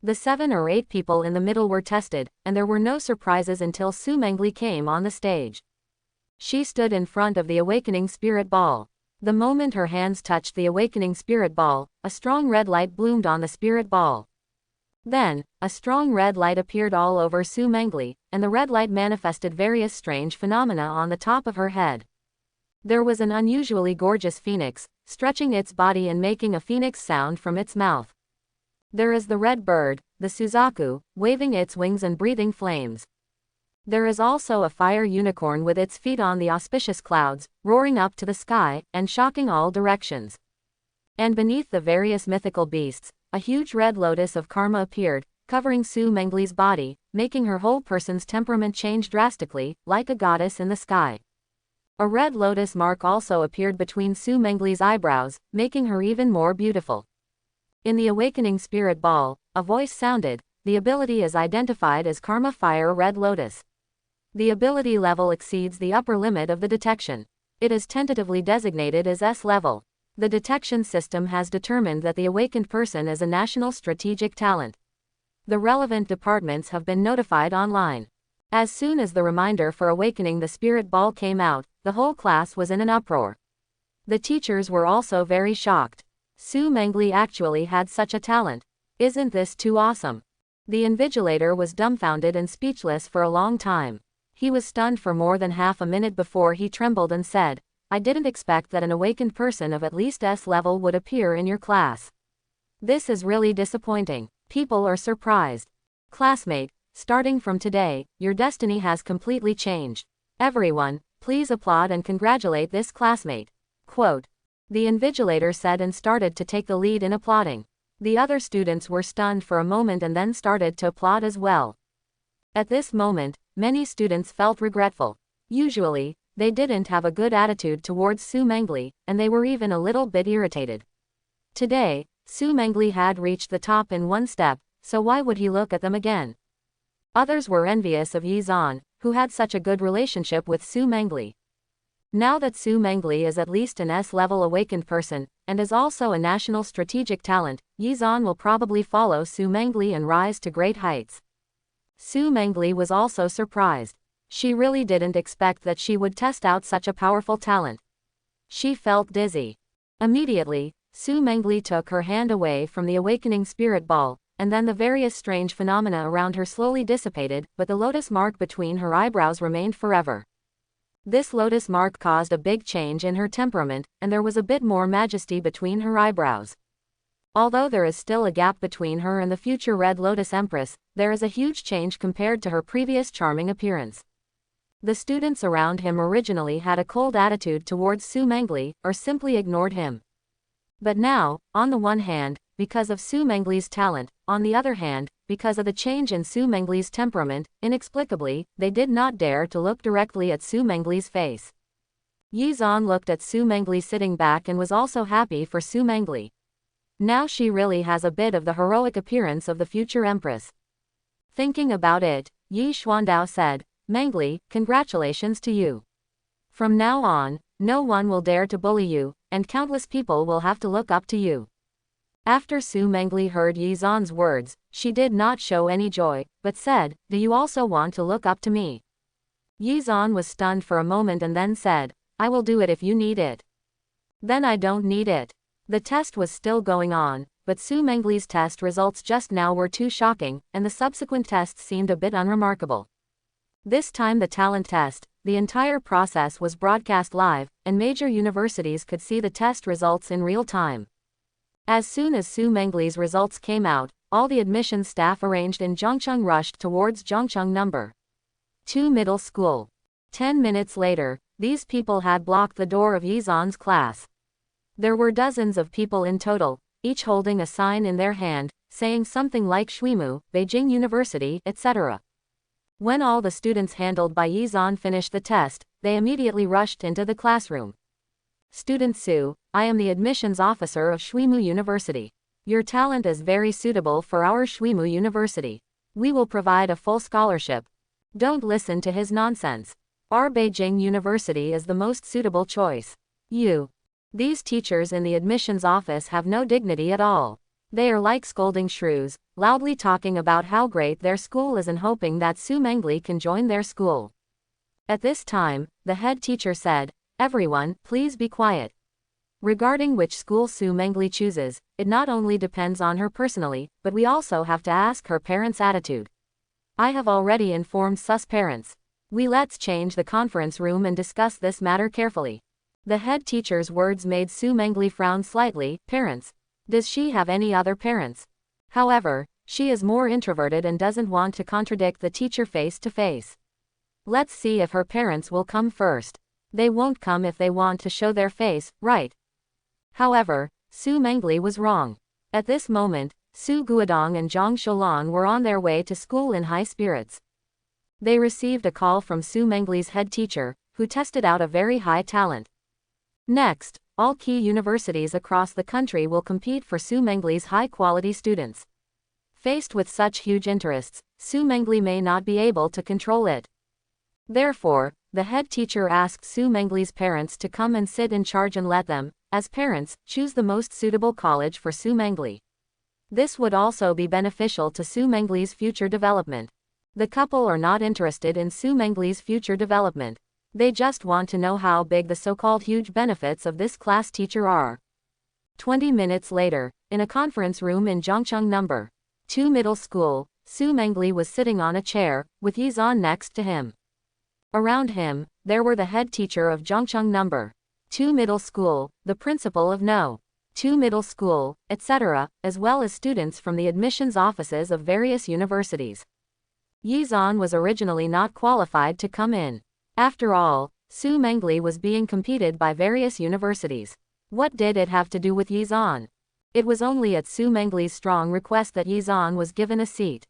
The 7 or 8 people in the middle were tested, and there were no surprises until Su Mangle came on the stage. She stood in front of the awakening spirit ball. The moment her hands touched the awakening spirit ball, a strong red light bloomed on the spirit ball. Then, a strong red light appeared all over Su Mangle, and the red light manifested various strange phenomena on the top of her head. There was an unusually gorgeous phoenix, stretching its body and making a phoenix sound from its mouth. There is the red bird, the Suzaku, waving its wings and breathing flames. There is also a fire unicorn with its feet on the auspicious clouds, roaring up to the sky, and shocking all directions. And beneath the various mythical beasts, a huge red lotus of karma appeared, covering Su Mangle's body, making her whole person's temperament change drastically, like a goddess in the sky. A red lotus mark also appeared between Su Mangle's eyebrows, making her even more beautiful. In the awakening spirit ball, a voice sounded, "The ability is identified as Karma Fire Red Lotus. The ability level exceeds the upper limit of the detection. It is tentatively designated as S level. The detection system has determined that the awakened person is a national strategic talent. The relevant departments have been notified online." As soon as the reminder for awakening the spirit ball came out, the whole class was in an uproar. The teachers were also very shocked. Su Mangle actually had such a talent. Isn't this too awesome? The invigilator was dumbfounded and speechless for a long time. He was stunned for more than half a minute before he trembled and said, "I didn't expect that an awakened person of at least S level would appear in your class. This is really disappointing. People are surprised. Classmate, starting from today, your destiny has completely changed. Everyone, please applaud and congratulate this classmate." Quote. The invigilator said and started to take the lead in applauding. The other students were stunned for a moment and then started to applaud as well. At this moment, many students felt regretful. Usually, they didn't have a good attitude towards Su Mangle, and they were even a little bit irritated. Today, Su Mangle had reached the top in one step, so why would he look at them again? Others were envious of Yizan, who had such a good relationship with Su Mangle. Now that Su Mangle is at least an S-level awakened person, and is also a national strategic talent, Yizan will probably follow Su Mangle and rise to great heights. Su Mangle was also surprised. She really didn't expect that she would test out such a powerful talent. She felt dizzy. Immediately, Su Mangle took her hand away from the awakening spirit ball, and then the various strange phenomena around her slowly dissipated, but the lotus mark between her eyebrows remained forever. This lotus mark caused a big change in her temperament, and there was a bit more majesty between her eyebrows. Although there is still a gap between her and the future Red Lotus Empress, there is a huge change compared to her previous charming appearance. The students around him originally had a cold attitude towards Su Mangle, or simply ignored him. But now, on the one hand, because of Su Mengli's talent, on the other hand, because of the change in Su Mengli's temperament, inexplicably, they did not dare to look directly at Su Mengli's face. Yi Zan looked at Su Mengli sitting back and was also happy for Su Mengli. Now she really has a bit of the heroic appearance of the future empress. Thinking about it, Yi Xuandao said, Mengli, congratulations to you. From now on, no one will dare to bully you, and countless people will have to look up to you. After Su Mengli heard Yi Zan's words, she did not show any joy, but said, do you also want to look up to me? Yi Zan was stunned for a moment and then said, I will do it if you need it. Then I don't need it. The test was still going on, but Su Mengli's test results just now were too shocking, and the subsequent tests seemed a bit unremarkable. This time the talent test, the entire process was broadcast live, and major universities could see the test results in real time. As soon as Su Mengli's results came out, all the admissions staff arranged in Zhongcheng rushed towards Zhongcheng No. 2 Middle School. 10 minutes later, these people had blocked the door of Yi Zan's class. There were dozens of people in total, each holding a sign in their hand, saying something like Shuimu, Beijing University, etc. When all the students handled by Yi Zan finished the test, they immediately rushed into the classroom. Student Su, I am the admissions officer of Shuimu University. Your talent is very suitable for our Shuimu University. We will provide a full scholarship. Don't listen to his nonsense. Our Beijing University is the most suitable choice. These teachers in the admissions office have no dignity at all. They are like scolding shrews, loudly talking about how great their school is and hoping that Su Mengli can join their school. At this time, the head teacher said, everyone, please be quiet. Regarding which school Su Mengli chooses, it not only depends on her personally, but we also have to ask her parents' attitude. I have already informed Sus parents. Let's change the conference room and discuss this matter carefully. The head teacher's words made Su Mengli frown slightly. Parents? Does she have any other parents? However, she is more introverted and doesn't want to contradict the teacher face to face. Let's see if her parents will come first. They won't come if they want to show their face, right? However, Su Mengli was wrong. At this moment, Su Guodong and Zhang Sholan were on their way to school in high spirits. They received a call from Su Mengli's head teacher, who tested out a very high talent. Next, all key universities across the country will compete for Su Mengli's high-quality students. Faced with such huge interests, Su Mengli may not be able to control it. Therefore, the head teacher asked Su Mengli's parents to come and sit in charge and let them, as parents, choose the most suitable college for Su Mengli. This would also be beneficial to Su Mengli's future development. The couple are not interested in Su Mengli's future development. They just want to know how big the so-called huge benefits of this class teacher are. 20 minutes later, in a conference room in Zhongcheng No. 2 Middle School, Su Mengli was sitting on a chair, with Yi Zan next to him. Around him, there were the head teacher of Zhongcheng No. 2 Middle School, the principal of No. 2 Middle School, etc., as well as students from the admissions offices of various universities. Yi Zan was originally not qualified to come in. After all, Su Mengli was being competed by various universities. What did it have to do with Yi Zan? It was only at Su Mengli's strong request that Yi Zan was given a seat.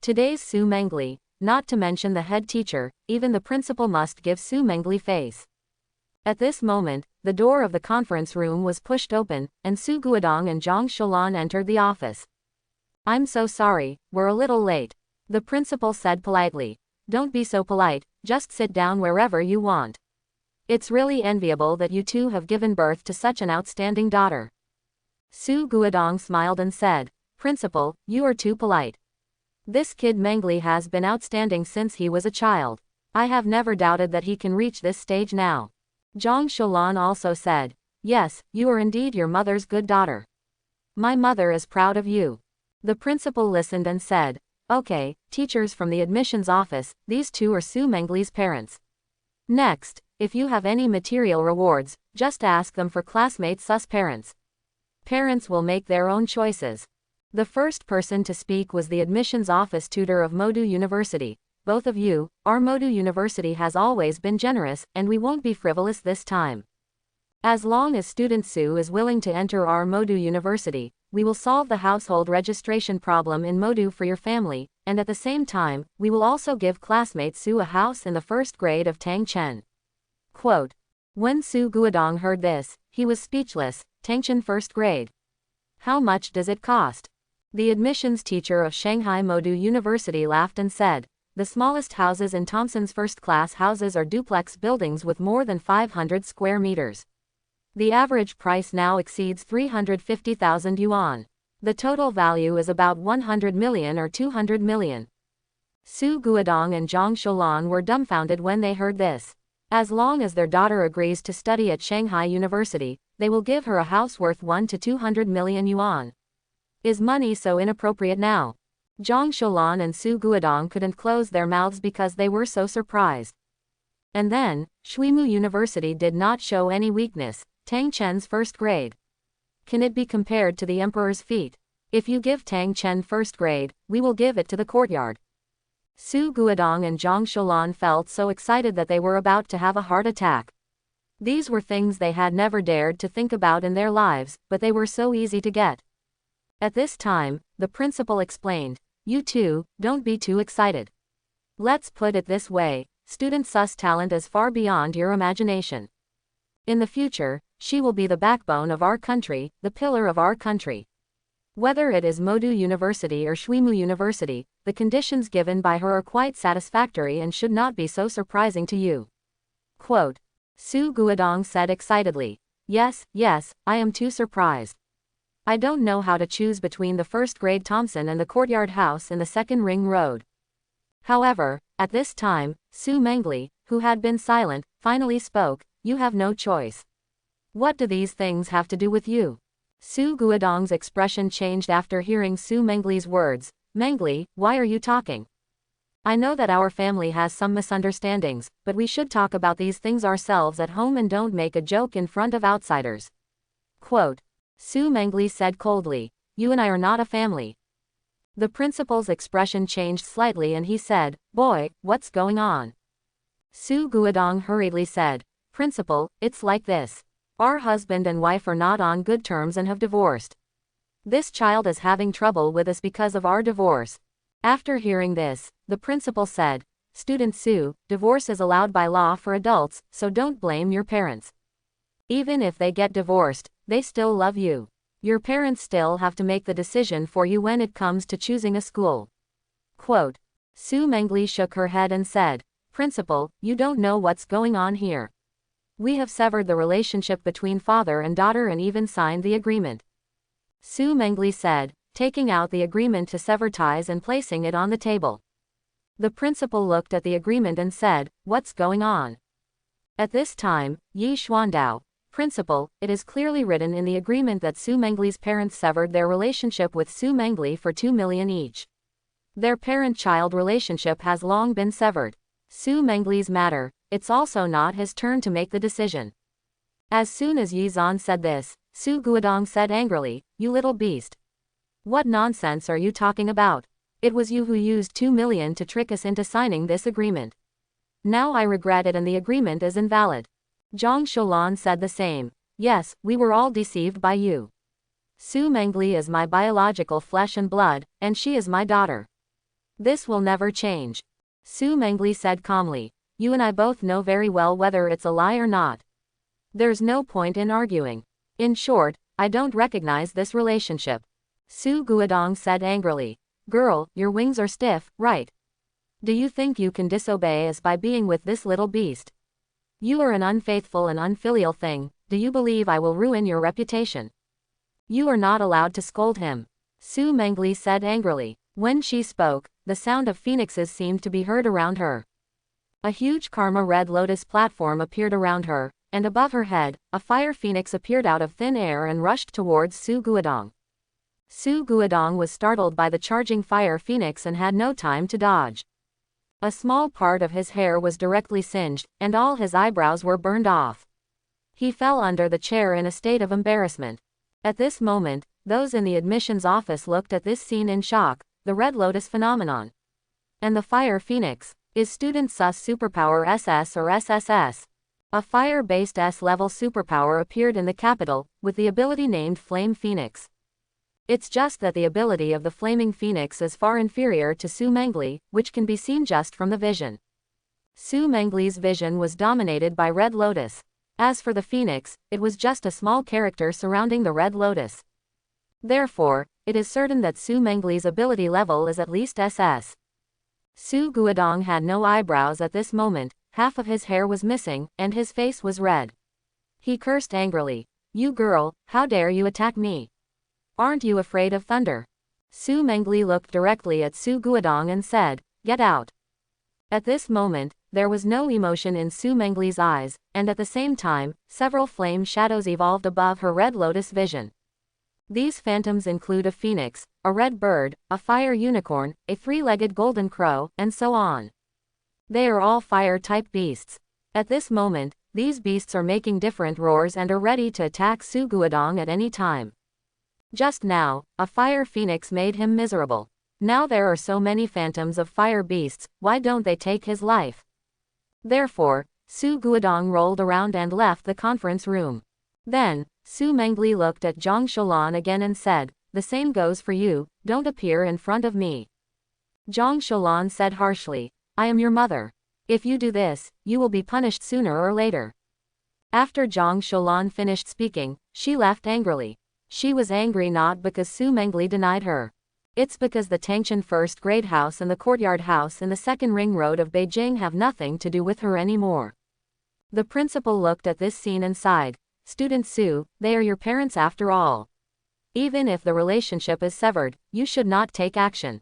Today's Su Mengli, not to mention the head teacher, even the principal must give Su Mengli face. At this moment, the door of the conference room was pushed open, and Su Guodong and Zhang Sholan entered the office. I'm so sorry, we're a little late. The principal said politely. Don't be so polite, just sit down wherever you want. It's really enviable that you two have given birth to such an outstanding daughter. Su Guodong smiled and said, Principal, you are too polite. This kid Mengli has been outstanding since he was a child. I have never doubted that he can reach this stage now. Zhang Sholan also said, Yes, you are indeed your mother's good daughter. My mother is proud of you. The principal listened and said, Okay, teachers from the admissions office, these two are Su Mengli's parents. Next, if you have any material rewards, just ask them for classmates' Sus parents. Parents will make their own choices. The first person to speak was the admissions office tutor of Modu University. Both of you, our Modu University has always been generous, and we won't be frivolous this time. As long as student Su is willing to enter our Modu University, we will solve the household registration problem in Modu for your family, and at the same time, we will also give classmate Su a house in the first grade of Tang Chen. Quote. When Su Guodong heard this, he was speechless. Tang Chen first grade. How much does it cost? The admissions teacher of Shanghai Modu University laughed and said, the smallest houses in Thompson's first-class houses are duplex buildings with more than 500 square meters. The average price now exceeds 350,000 yuan. The total value is about 100 million or 200 million. Su Guodong and Zhang Sholan were dumbfounded when they heard this. As long as their daughter agrees to study at Shanghai University, they will give her a house worth 1 to 200 million yuan. Is money so inappropriate now? Zhang Sholan and Su Guodong couldn't close their mouths because they were so surprised. And then, Shuimu University did not show any weakness. Tang Chen's first grade. Can it be compared to the emperor's feet? If you give Tang Chen first grade, we will give it to the courtyard. Su Guodong and Zhang Sholan felt so excited that they were about to have a heart attack. These were things they had never dared to think about in their lives, but they were so easy to get. At this time, the principal explained, you two, don't be too excited. Let's put it this way, student Su's talent is far beyond your imagination. In the future, she will be the backbone of our country, the pillar of our country. Whether it is Modu University or Shuimu University, the conditions given by her are quite satisfactory and should not be so surprising to you. Quote. Su Guodong said excitedly. Yes, I am too surprised. I don't know how to choose between the first grade Thompson and the courtyard house in the second ring road. However, at this time, Su Mangle, who had been silent, finally spoke, you have no choice. What do these things have to do with you? Su Guodong's expression changed after hearing Su Mangle's words. Mangle, why are you talking? I know that our family has some misunderstandings, but we should talk about these things ourselves at home and don't make a joke in front of outsiders. Quote. Su Mangle said coldly, you and I are not a family. The principal's expression changed slightly and he said, boy, what's going on? Su Guodong hurriedly said, Principal, it's like this. Our husband and wife are not on good terms and have divorced. This child is having trouble with us because of our divorce. After hearing this, the principal said, Student Su, divorce is allowed by law for adults, so don't blame your parents. Even if they get divorced, they still love you. Your parents still have to make the decision for you when it comes to choosing a school. Quote. Su Mangle shook her head and said, Principal, you don't know what's going on here. We have severed the relationship between father and daughter and even signed the agreement. Su Mangle said, taking out the agreement to sever ties and placing it on the table. The principal looked at the agreement and said, what's going on? At this time, Yi Xuandao, Principal, it is clearly written in the agreement that Su Mangle's parents severed their relationship with Su Mangle for 2 million each. Their parent-child relationship has long been severed. Su Mangle's matter, it's also not his turn to make the decision. As soon as Yi Zan said this, Su Guodong said angrily, you little beast. What nonsense are you talking about? It was you who used 2 million to trick us into signing this agreement. Now I regret it and the agreement is invalid. Zhang Sholan said the same. Yes, we were all deceived by you. Su Mangle is my biological flesh and blood, and she is my daughter. This will never change. Su Mangle said calmly. You and I both know very well whether it's a lie or not. There's no point in arguing. In short, I don't recognize this relationship. Su Guodong said angrily. Girl, your wings are stiff, right? Do you think you can disobey us by being with this little beast? You are an unfaithful and unfilial thing. Do you believe I will ruin your reputation? You are not allowed to scold him. Su Mangle said angrily. When she spoke, the sound of phoenixes seemed to be heard around her. A huge karma red lotus platform appeared around her, and above her head, a fire phoenix appeared out of thin air and rushed towards Su Guodong. Su Guodong was startled by the charging fire phoenix and had no time to dodge. A small part of his hair was directly singed, and all his eyebrows were burned off. He fell under the chair in a state of embarrassment. At this moment, those in the admissions office looked at this scene in shock. The Red Lotus phenomenon. And the Fire Phoenix. Is Student Su's superpower SS or SSS? A fire-based S-level superpower appeared in the capital, with the ability named Flame Phoenix. It's just that the ability of the Flaming Phoenix is far inferior to Su Mangle, which can be seen just from the vision. Su Mangle's vision was dominated by Red Lotus. As for the Phoenix, it was just a small character surrounding the Red Lotus. Therefore, it is certain that Su Mangle's ability level is at least SS. Su Guodong had no eyebrows at this moment, half of his hair was missing, and his face was red. He cursed angrily. "You girl, how dare you attack me? Aren't you afraid of thunder?" Su Mangle looked directly at Su Guodong and said, "Get out." At this moment, there was no emotion in Su Mangle's eyes, and at the same time, several flame shadows evolved above her Red Lotus vision. These phantoms include a phoenix, a red bird, a fire unicorn, a three-legged golden crow, and so on. They are all fire-type beasts. At this moment, these beasts are making different roars and are ready to attack Su Guodong at any time. Just now, a fire phoenix made him miserable. Now there are so many phantoms of fire beasts, why don't they take his life? Therefore, Su Guodong rolled around and left the conference room. Then, Su Mangle looked at Zhang Sholan again and said, "The same goes for you, don't appear in front of me." Zhang Sholan said harshly, "I am your mother. If you do this, you will be punished sooner or later." After Zhang Sholan finished speaking, she left angrily. She was angry not because Su Mangle denied her. It's because the Tangshan first grade house and the courtyard house in the second ring road of Beijing have nothing to do with her anymore. The principal looked at this scene and sighed. "Student Su, they are your parents after all. Even if the relationship is severed, you should not take action."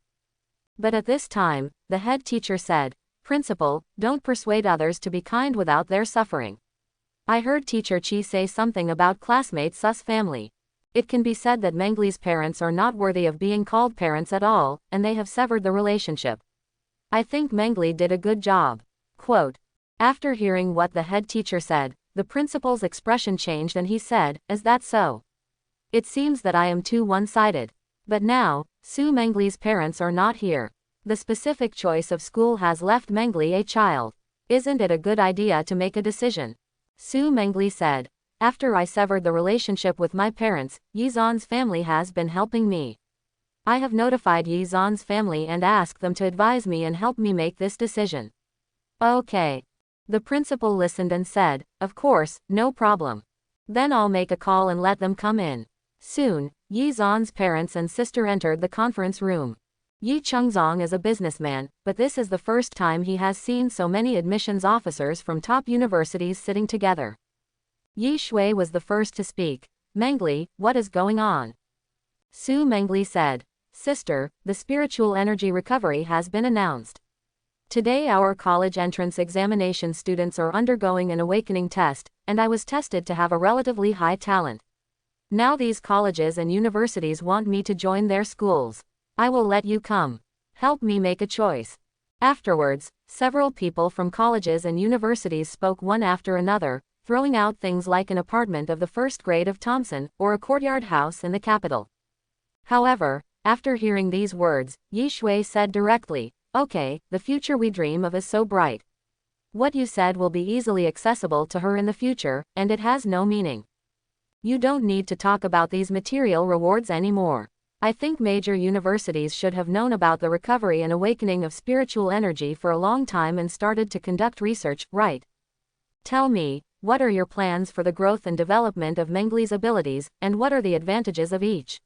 But at this time, the head teacher said, "Principal, don't persuade others to be kind without their suffering. I heard Teacher Chi say something about classmate Su's family. It can be said that Mangle's parents are not worthy of being called parents at all, and they have severed the relationship. I think Mangle did a good job." Quote. After hearing what the head teacher said, the principal's expression changed and he said, "Is that so? It seems that I am too one-sided. But now, Su Mangle's parents are not here. The specific choice of school has left Mangle a child. Isn't it a good idea to make a decision?" Su Mangle said, "After I severed the relationship with my parents, Yi Zan's family has been helping me. I have notified Yi Zan's family and asked them to advise me and help me make this decision." "Okay." The principal listened and said, "Of course, no problem. Then I'll make a call and let them come in." Soon, Yi Zan's parents and sister entered the conference room. Yi Chengzong is a businessman, but this is the first time he has seen so many admissions officers from top universities sitting together. Yi Shui was the first to speak. "Mangle, what is going on?" Su Mangle said, "Sister, the spiritual energy recovery has been announced. Today our college entrance examination students are undergoing an awakening test, and I was tested to have a relatively high talent. Now these colleges and universities want me to join their schools. I will let you come. Help me make a choice." Afterwards, several people from colleges and universities spoke one after another, throwing out things like an apartment of the first grade of Thompson, or a courtyard house in the capital. However, after hearing these words, Yi Shui said directly, "Okay, the future we dream of is so bright. What you said will be easily accessible to her in the future, and it has no meaning. You don't need to talk about these material rewards anymore. I think major universities should have known about the recovery and awakening of spiritual energy for a long time and started to conduct research, right? Tell me, what are your plans for the growth and development of Mangle's abilities, and what are the advantages of each?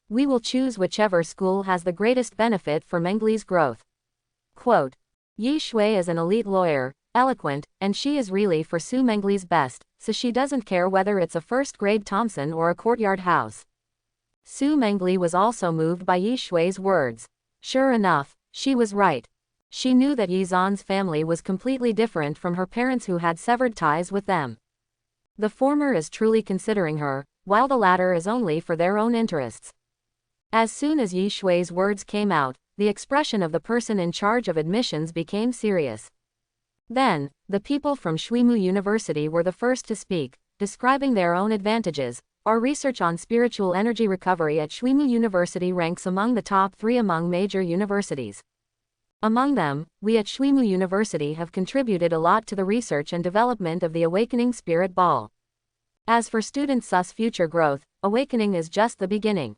We will choose whichever school has the greatest benefit for Mangle's growth." Quote. Yi Shui is an elite lawyer, eloquent, and she is really for Su Mangle's best, so she doesn't care whether it's a first-grade Thompson or a courtyard house. Su Mangle was also moved by Yi Shui's words. Sure enough, she was right. She knew that Yi Zan's family was completely different from her parents who had severed ties with them. The former is truly considering her, while the latter is only for their own interests. As soon as Yi Shui's words came out, the expression of the person in charge of admissions became serious. Then, the people from Shuimu University were the first to speak, describing their own advantages. Our research on spiritual energy recovery at Shuimu University ranks among the top 3 among major universities. Among them, we at Shwimu University have contributed a lot to the research and development of the Awakening Spirit Ball. As for student Su's future growth, awakening is just the beginning.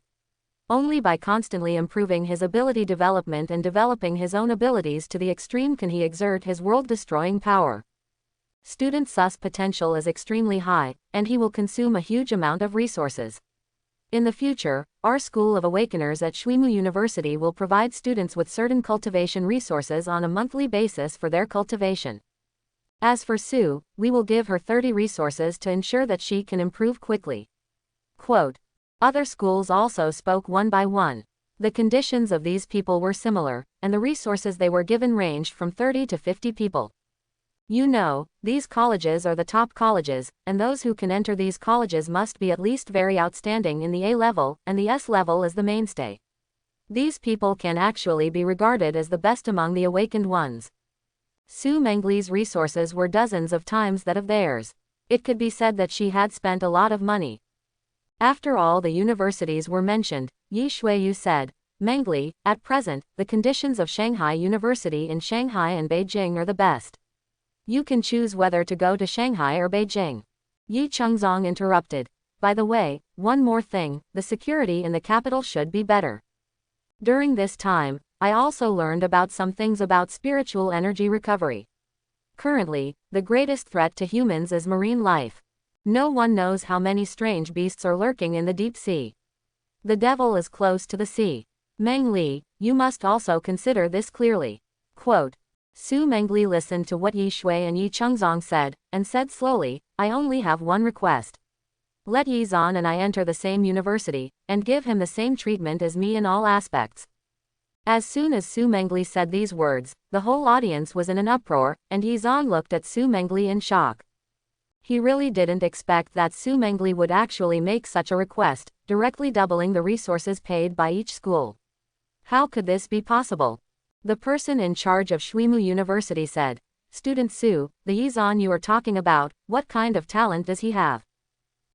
Only by constantly improving his ability development and developing his own abilities to the extreme can he exert his world-destroying power. Student Su's potential is extremely high, and he will consume a huge amount of resources. In the future, our School of Awakeners at Shwimu University will provide students with certain cultivation resources on a monthly basis for their cultivation. As for Su, we will give her 30 resources to ensure that she can improve quickly. Quote. Other schools also spoke one by one. The conditions of these people were similar, and the resources they were given ranged from 30 to 50 people. You know, these colleges are the top colleges, and those who can enter these colleges must be at least very outstanding in the A level, and the S level is the mainstay. These people can actually be regarded as the best among the awakened ones. Su Mengle's resources were dozens of times that of theirs. It could be said that she had spent a lot of money. After all the universities were mentioned, Yi Shuiyu said, Mangle, at present, the conditions of Shanghai University in Shanghai and Beijing are the best. You can choose whether to go to Shanghai or Beijing. Yi Chengzong interrupted. By the way, one more thing, the security in the capital should be better. During this time, I also learned about some things about spiritual energy recovery. Currently, the greatest threat to humans is marine life. No one knows how many strange beasts are lurking in the deep sea. The devil is close to the sea. Mangle, you must also consider this clearly. Quote. Su Mangle listened to what Yi Shui and Yi Chengzong said, and said slowly, I only have one request. Let Yi Zan and I enter the same university, and give him the same treatment as me in all aspects. As soon as Su Mangle said these words, the whole audience was in an uproar, and Yi Zan looked at Su Mangle in shock. He really didn't expect that Su Mangle would actually make such a request, directly doubling the resources paid by each school. How could this be possible? The person in charge of Shwimu University said, Student Su, the Yi Zan you are talking about, what kind of talent does he have?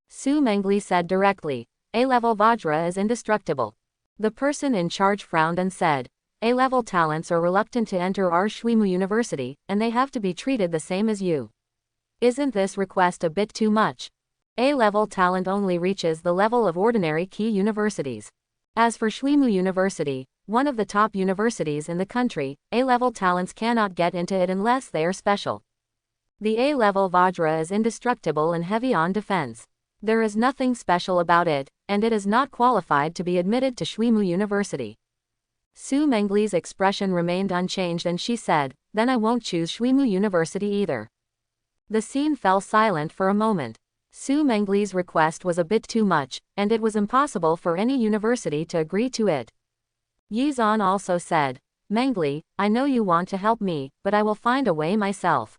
Su Mangle said directly, A-level Vajra is indestructible. The person in charge frowned and said, A-level talents are reluctant to enter our Shwimu University, and they have to be treated the same as you. Isn't this request a bit too much? A-level talent only reaches the level of ordinary key universities. As for Shwimu University, one of the top universities in the country, A-level talents cannot get into it unless they are special. The A-level Vajra is indestructible and heavy on defense. There is nothing special about it, and it is not qualified to be admitted to Shwimu University. Su Mengle's expression remained unchanged and she said, then I won't choose Shwimu University either. The scene fell silent for a moment. Su Mengle's request was a bit too much, and it was impossible for any university to agree to it. Yi Zan also said, Mangle, I know you want to help me, but I will find a way myself.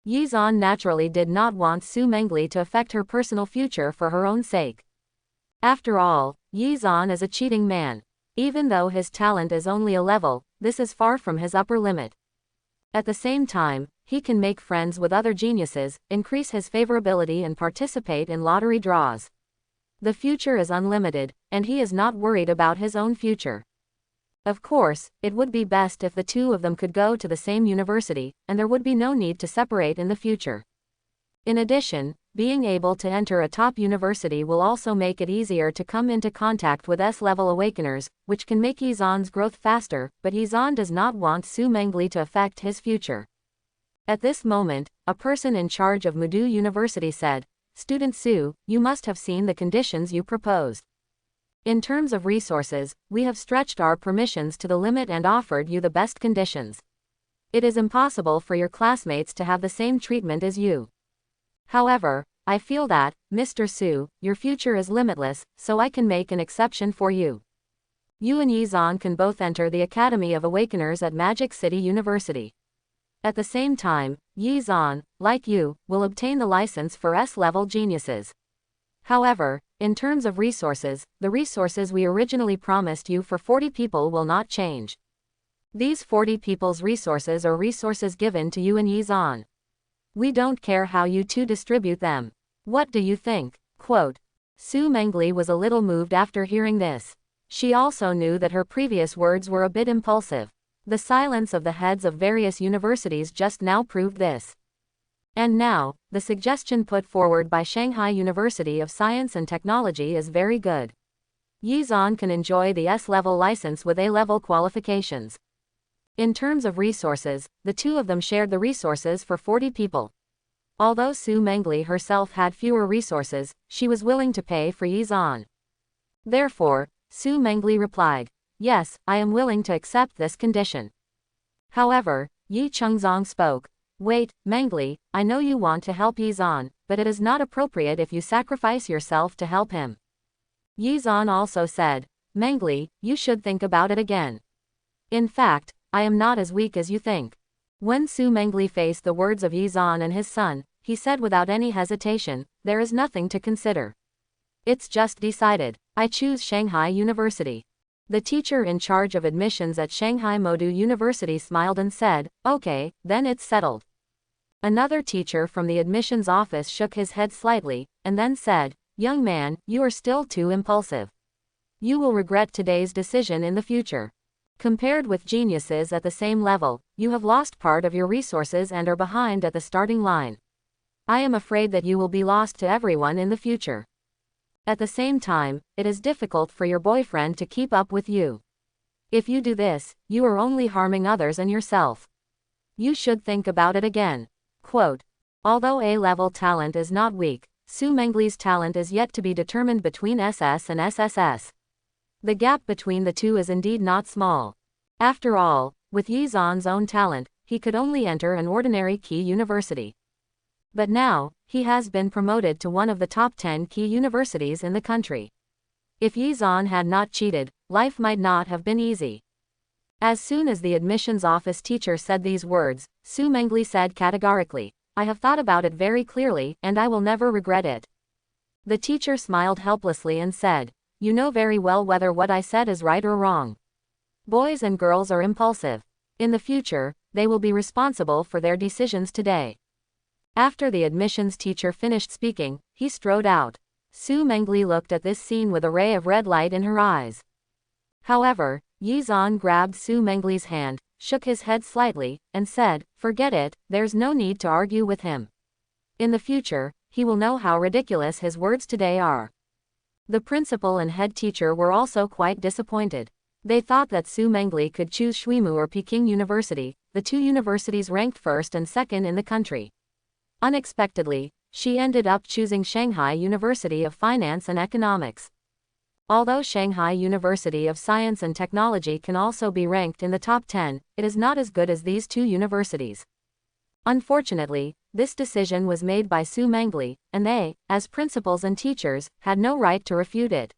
Yi Zan naturally did not want Su Mangle to affect her personal future for her own sake. After all, Yi Zan is a cheating man. Even though his talent is only a level, this is far from his upper limit. At the same time, he can make friends with other geniuses, increase his favorability and participate in lottery draws. The future is unlimited, and he is not worried about his own future. Of course, it would be best if the two of them could go to the same university, and there would be no need to separate in the future. In addition, being able to enter a top university will also make it easier to come into contact with S-level awakeners, which can make Yi Zan's growth faster, but Yi Zan does not want Su Mangle to affect his future. At this moment, a person in charge of Mudu University said, Student Su, you must have seen the conditions you proposed. In terms of resources, we have stretched our permissions to the limit and offered you the best conditions. It is impossible for your classmates to have the same treatment as you. However, I feel that, Mr. Su, your future is limitless, so I can make an exception for you. You and Yi Zan can both enter the Academy of Awakeners at Magic City University. At the same time, Yi Zan, like you, will obtain the license for S-level geniuses. However, in terms of resources, the resources we originally promised you for 40 people will not change. These 40 people's resources are resources given to you and Yi Zan. We don't care how you two distribute them. What do you think? Quote. Su Mangle was a little moved after hearing this. She also knew that her previous words were a bit impulsive. The silence of the heads of various universities just now proved this. And now, the suggestion put forward by Shanghai University of Science and Technology is very good. Yi Zhan can enjoy the S-level license with A-level qualifications. In terms of resources, the two of them shared the resources for 40 people. Although Su Mangle herself had fewer resources, she was willing to pay for Yi Zhan. Therefore, Su Mangle replied, "Yes, I am willing to accept this condition." However, Yi Chengzong spoke. "Wait, Mangle, I know you want to help Yi Zhan, but it is not appropriate if you sacrifice yourself to help him." Yi Zhan also said, "Mangle, you should think about it again. In fact, I am not as weak as you think." When Su Mangle faced the words of Yi Zhan and his son, he said without any hesitation, "There is nothing to consider. It's just decided. I choose Shanghai University." The teacher in charge of admissions at Shanghai Modu University smiled and said, "Okay, then it's settled." Another teacher from the admissions office shook his head slightly, and then said, "Young man, you are still too impulsive. You will regret today's decision in the future. Compared with geniuses at the same level, you have lost part of your resources and are behind at the starting line. I am afraid that you will be lost to everyone in the future. At the same time, it is difficult for your boyfriend to keep up with you. If you do this, you are only harming others and yourself. You should think about it again." Quote, although A-level talent is not weak, Su Mangle's talent is yet to be determined between SS and SSS. The gap between the two is indeed not small. After all, with Yi Zhan's own talent, he could only enter an ordinary key university. But now, he has been promoted to one of the top 10 key universities in the country. If Yi Zhan had not cheated, life might not have been easy. As soon as the admissions office teacher said these words, Su Mangle said categorically, "I have thought about it very clearly, and I will never regret it." The teacher smiled helplessly and said, "You know very well whether what I said is right or wrong. Boys and girls are impulsive. In the future, they will be responsible for their decisions today." After the admissions teacher finished speaking, he strode out. Su Mangle looked at this scene with a ray of red light in her eyes. However, Yi Zhan grabbed Su Mangle's hand, shook his head slightly, and said, "Forget it, there's no need to argue with him. In the future, he will know how ridiculous his words today are." The principal and head teacher were also quite disappointed. They thought that Su Mangle could choose Xuemu or Peking University, the two universities ranked first and second in the country. Unexpectedly, she ended up choosing Shanghai University of Finance and Economics. Although Shanghai University of Science and Technology can also be ranked in the top 10, it is not as good as these two universities. Unfortunately, this decision was made by Su Mangle, and they, as principals and teachers, had no right to refute it.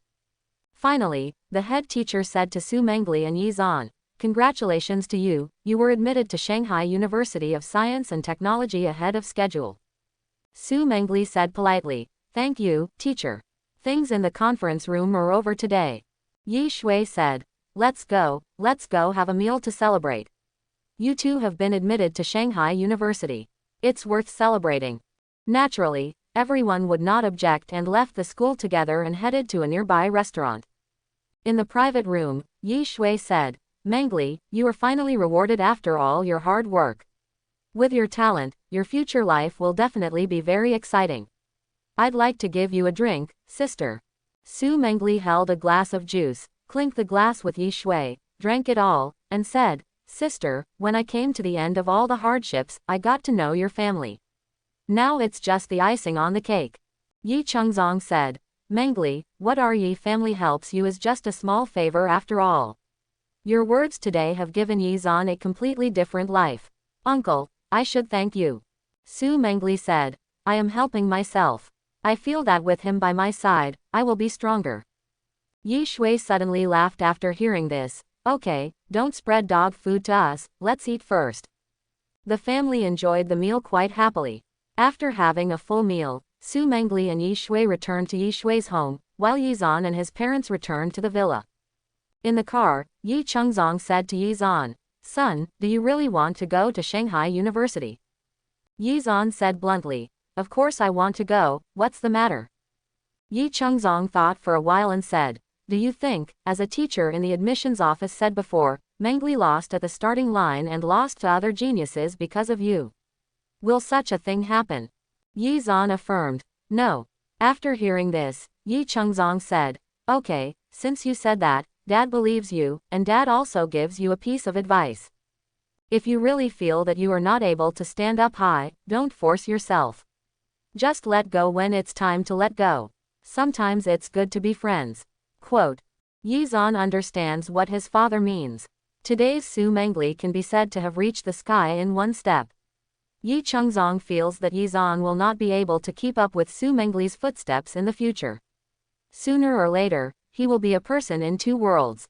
Finally, the head teacher said to Su Mangle and Yi Zhan, "Congratulations to you, you were admitted to Shanghai University of Science and Technology ahead of schedule." Su Mangle said politely, "Thank you, teacher. Things in the conference room are over today." Yi Shui said, let's go have a meal to celebrate. You two have been admitted to Shanghai University. It's worth celebrating." Naturally, everyone would not object and left the school together and headed to a nearby restaurant. In the private room, Yi Shui said, "Mangle, you are finally rewarded after all your hard work. With your talent, your future life will definitely be very exciting. I'd like to give you a drink, sister." Su Mangle held a glass of juice, clinked the glass with Yi Shui, drank it all, and said, "Sister, when I came to the end of all the hardships, I got to know your family. Now it's just the icing on the cake." Yi Chengzong said, "Mangle, what our Yi family helps you is just a small favor after all. Your words today have given Yi Zhan a completely different life. Uncle, I should thank you." Su Mangle said, "I am helping myself. I feel that with him by my side, I will be stronger." Yi Shui suddenly laughed after hearing this. "Okay, don't spread dog food to us, let's eat first." The family enjoyed the meal quite happily. After having a full meal, Su Mangle and Yi Shui returned to Yi Shui's home, while Yi Zhan and his parents returned to the villa. In the car, Yi Chengzong said to Yi Zhan, "Son, do you really want to go to Shanghai University?" Yi Zhan said bluntly, "Of course I want to go, what's the matter?" Yi Chengzong thought for a while and said, "Do you think, as a teacher in the admissions office said before, Mangle lost at the starting line and lost to other geniuses because of you. Will such a thing happen? Yi Zan affirmed. No. After hearing this, Yi Chengzong said, okay, since you said that, Dad believes you, and Dad also gives you a piece of advice. If you really feel that you are not able to stand up high, don't force yourself. Just let go when it's time to let go. Sometimes it's good to be friends. Quote. Yi Zan understands what his father means. Today's Su Mangle can be said to have reached the sky in one step. Yi Chengzong feels that Yi Zan will not be able to keep up with Su Mangle's footsteps in the future. Sooner or later, he will be a person in two worlds.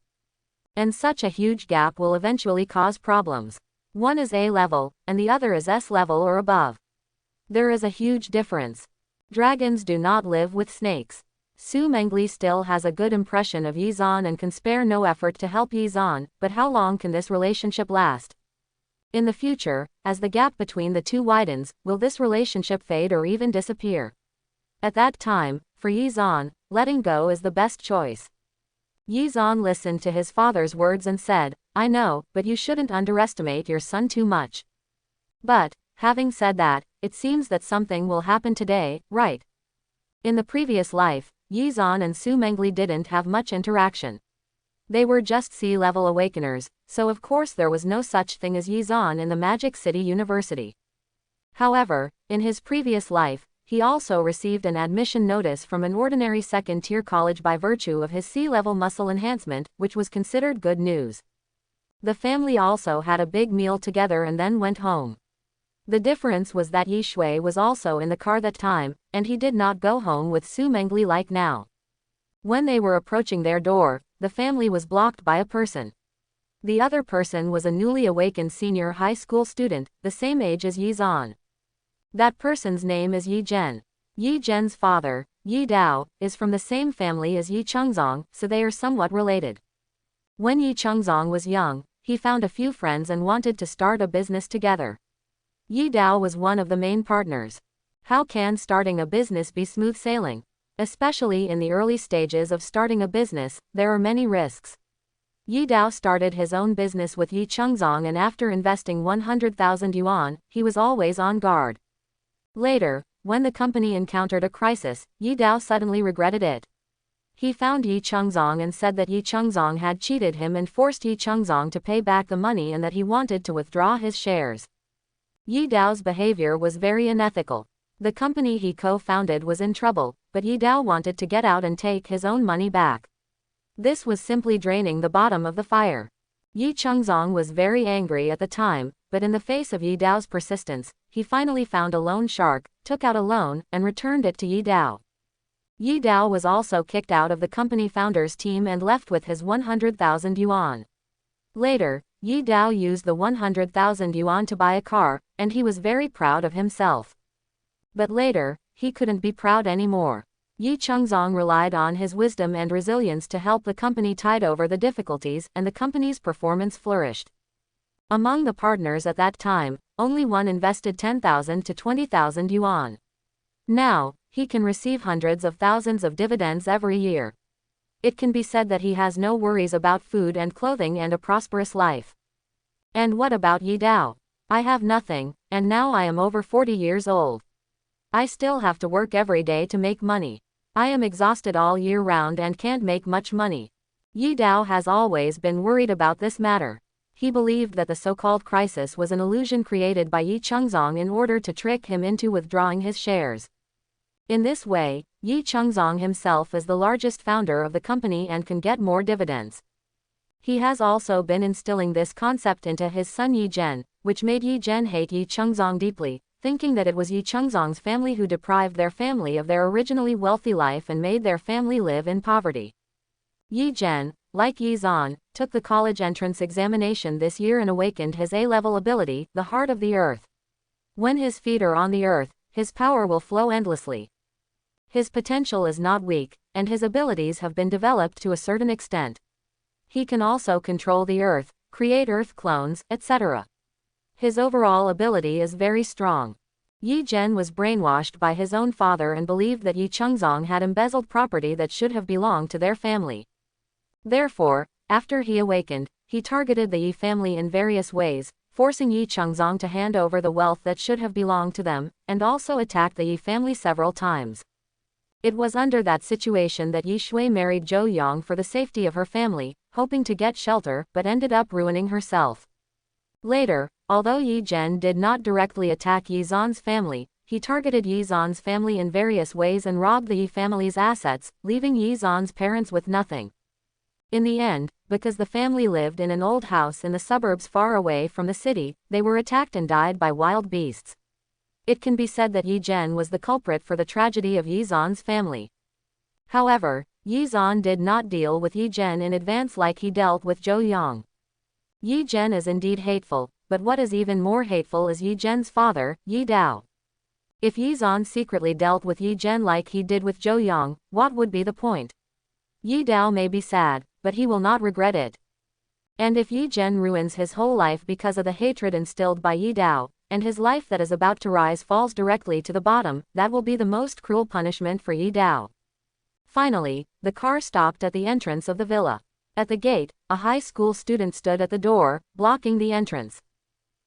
And such a huge gap will eventually cause problems. One is A level, and the other is S level or above. There is a huge difference. Dragons do not live with snakes. Su Mangle still has a good impression of Yi Zan and can spare no effort to help Yi Zan, but how long can this relationship last? In the future, as the gap between the two widens, will this relationship fade or even disappear? At that time, for Yi Zan, letting go is the best choice. Yi Zan listened to his father's words and said, I know, but you shouldn't underestimate your son too much. But, having said that, it seems that something will happen today, right? In the previous life, Yi Zan and Su Mangle didn't have much interaction. They were just sea-level awakeners, so of course there was no such thing as Yi Zan in the Magic City University. However, in his previous life, he also received an admission notice from an ordinary second-tier college by virtue of his sea-level muscle enhancement, which was considered good news. The family also had a big meal together and then went home. The difference was that Yi Shui was also in the car that time, and he did not go home with Su Mangle like now. When they were approaching their door, the family was blocked by a person. The other person was a newly awakened senior high school student, the same age as Yi Zan. That person's name is Yi Zhen. Yi Zhen's father, Yi Dao, is from the same family as Yi Chengzong, so they are somewhat related. When Yi Chengzong was young, he found a few friends and wanted to start a business together. Yi Dao was one of the main partners. How can starting a business be smooth sailing? Especially in the early stages of starting a business, there are many risks. Yi Dao started his own business with Yi Chengzong, and after investing 100,000 yuan, he was always on guard. Later, when the company encountered a crisis, Yi Dao suddenly regretted it. He found Yi Chengzong and said that Yi Chengzong had cheated him and forced Yi Chengzong to pay back the money and that he wanted to withdraw his shares. Yi Dao's behavior was very unethical. The company he co-founded was in trouble, but Yi Dao wanted to get out and take his own money back. This was simply draining the bottom of the fire. Yi Chengzong was very angry at the time, but in the face of Yi Dao's persistence, he finally found a loan shark, took out a loan, and returned it to Yi Dao. Yi Dao was also kicked out of the company founder's team and left with his 100,000 yuan. Later, Yi Dao used the 100,000 yuan to buy a car, and he was very proud of himself. But later, he couldn't be proud anymore. Yi Chengzong relied on his wisdom and resilience to help the company tide over the difficulties, and the company's performance flourished. Among the partners at that time, only one invested 10,000 to 20,000 yuan. Now, he can receive hundreds of thousands of dividends every year. It can be said that he has no worries about food and clothing and a prosperous life. And what about Yi Dao? I have nothing, and now I am over 40 years old. I still have to work every day to make money. I am exhausted all year round and can't make much money. Yi Dao has always been worried about this matter. He believed that the so-called crisis was an illusion created by Yi Chengzong in order to trick him into withdrawing his shares. In this way, Yi Chengzong himself is the largest founder of the company and can get more dividends. He has also been instilling this concept into his son Yi Zhen, which made Yi Zhen hate Yi Chengzong deeply, thinking that it was Yi Chengzong's family who deprived their family of their originally wealthy life and made their family live in poverty. Yi Zhen, like Yi Zan, took the college entrance examination this year and awakened his A-level ability, the heart of the earth. When his feet are on the earth, his power will flow endlessly. His potential is not weak, and his abilities have been developed to a certain extent. He can also control the earth, create earth clones, etc. His overall ability is very strong. Yi Zhen was brainwashed by his own father and believed that Yi Chengzong had embezzled property that should have belonged to their family. Therefore, after he awakened, he targeted the Yi family in various ways, forcing Yi Chengzong to hand over the wealth that should have belonged to them, and also attacked the Yi family several times. It was under that situation that Yi Shui married Zhou Yang for the safety of her family, hoping to get shelter, but ended up ruining herself. Later, although Yi Zhen did not directly attack Yi Zan's family, he targeted Yi Zan's family in various ways and robbed the Yi family's assets, leaving Yi Zan's parents with nothing. In the end, because the family lived in an old house in the suburbs far away from the city, they were attacked and died by wild beasts. It can be said that Yi Zhen was the culprit for the tragedy of Yi Zan's family. However, Yi Zan did not deal with Yi Zhen in advance like he dealt with Zhou Yang. Yi Zhen is indeed hateful, but what is even more hateful is Yi Zhen's father, Yi Dao. If Yi Zan secretly dealt with Yi Zhen like he did with Zhou Yang, what would be the point? Yi Dao may be sad, but he will not regret it. And if Yi Zhen ruins his whole life because of the hatred instilled by Yi Dao, and his life that is about to rise falls directly to the bottom, that will be the most cruel punishment for Yi Dao. Finally, the car stopped at the entrance of the villa. At the gate, a high school student stood at the door, blocking the entrance.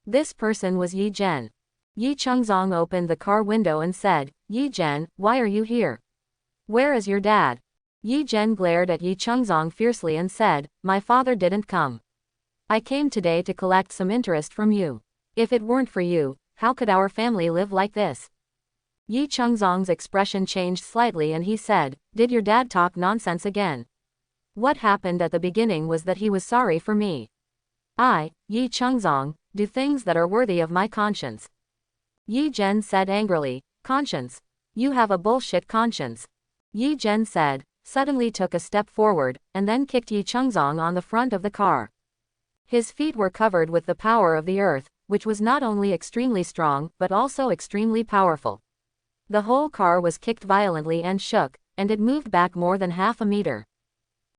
This person was Yi Zhen. Yi Chengzong opened the car window and said, "Yi Zhen, why are you here? Where is your dad?" Yi Zhen glared at Yi Chengzong fiercely and said, "My father didn't come. I came today to collect some interest from you. If it weren't for you, how could our family live like this?" Yi Chengzong's expression changed slightly and he said, "Did your dad talk nonsense again? What happened at the beginning was that he was sorry for me. I, Yi Chengzong, do things that are worthy of my conscience." Yi Zhen said angrily, "Conscience? You have a bullshit conscience." Yi Zhen said, suddenly took a step forward, and then kicked Yi Chengzong on the front of the car. His feet were covered with the power of the earth, which was not only extremely strong, but also extremely powerful. The whole car was kicked violently and shook, and it moved back more than half a meter.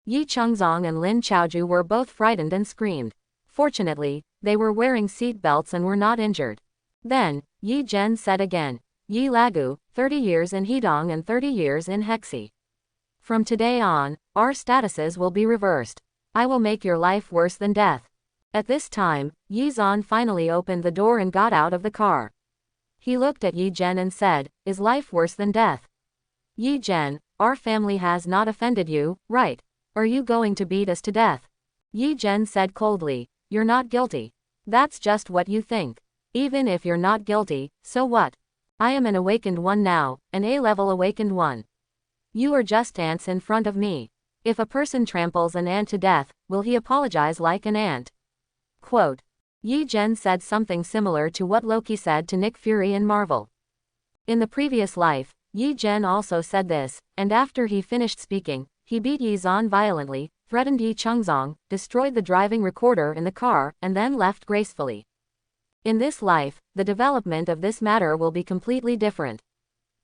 Yi Chengzong and Lin Chaoju were both frightened and screamed. Fortunately, they were wearing seat belts and were not injured. Then, Yi Zhen said again, "Yi Lagu, 30 years in Hedong and 30 years in Hexi. From today on, our statuses will be reversed. I will make your life worse than death." At this time, Yi Zan finally opened the door and got out of the car. He looked at Yi Zhen and said, "Is life worse than death? Yi Zhen, our family has not offended you, right? Are you going to beat us to death?" Yi Zhen said coldly, "You're not guilty. That's just what you think. Even if you're not guilty, so what? I am an awakened one now, an A-level awakened one. You are just ants in front of me. If a person tramples an ant to death, will he apologize like an ant?" Quote. Yi Zhen said something similar to what Loki said to Nick Fury in Marvel. In the previous life, Yi Zhen also said this, and after he finished speaking, he beat Yi Zan violently, threatened Yi Chengzong, destroyed the driving recorder in the car, and then left gracefully. In this life, the development of this matter will be completely different.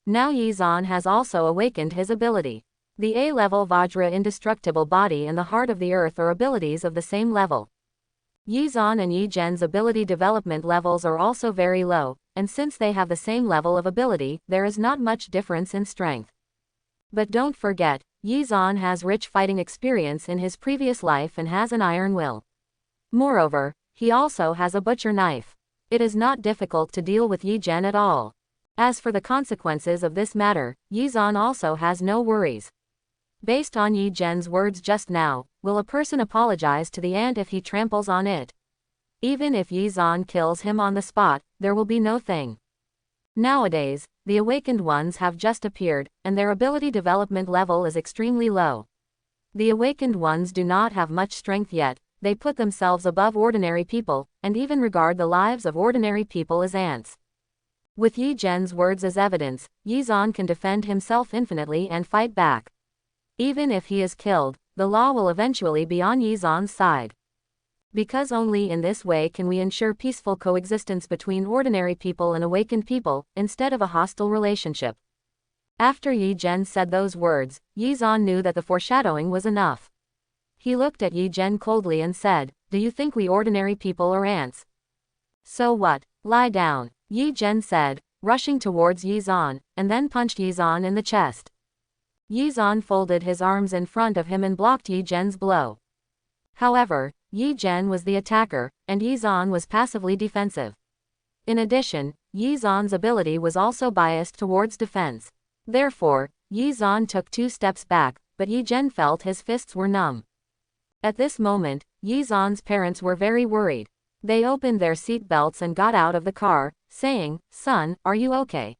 Now Yi Zan has also awakened his ability. The A-level Vajra indestructible body and the heart of the earth are abilities of the same level. Yi Zan and Yi Zhen's ability development levels are also very low, and since they have the same level of ability, there is not much difference in strength. But don't forget, Yi Zan has rich fighting experience in his previous life and has an iron will. Moreover, he also has a butcher knife. It is not difficult to deal with Yi Zhen at all. As for the consequences of this matter, Yi Zan also has no worries. Based on Yi Zhen's words just now, will a person apologize to the ant if he tramples on it? Even if Yi Zan kills him on the spot, there will be no thing. Nowadays, the awakened ones have just appeared, and their ability development level is extremely low. The awakened ones do not have much strength yet, they put themselves above ordinary people, and even regard the lives of ordinary people as ants. With Yi Zhen's words as evidence, Yi Zan can defend himself infinitely and fight back. Even if he is killed, the law will eventually be on Yi Zan's side. Because only in this way can we ensure peaceful coexistence between ordinary people and awakened people, instead of a hostile relationship. After Yi Zhen said those words, Yi Zan knew that the foreshadowing was enough. He looked at Yi Zhen coldly and said, "Do you think we ordinary people are ants? So what? Lie down," Yi Zhen said, rushing towards Yi Zan, and then punched Yi Zan in the chest. Yi Zan folded his arms in front of him and blocked Yi Zhen's blow. However, Yi Zhen was the attacker, and Yi Zan was passively defensive. In addition, Yi Zan's ability was also biased towards defense. Therefore, Yi Zan took 2 steps back, but Yi Zhen felt his fists were numb. At this moment, Yi Zan's parents were very worried. They opened their seat belts and got out of the car, saying, "Son, are you okay?"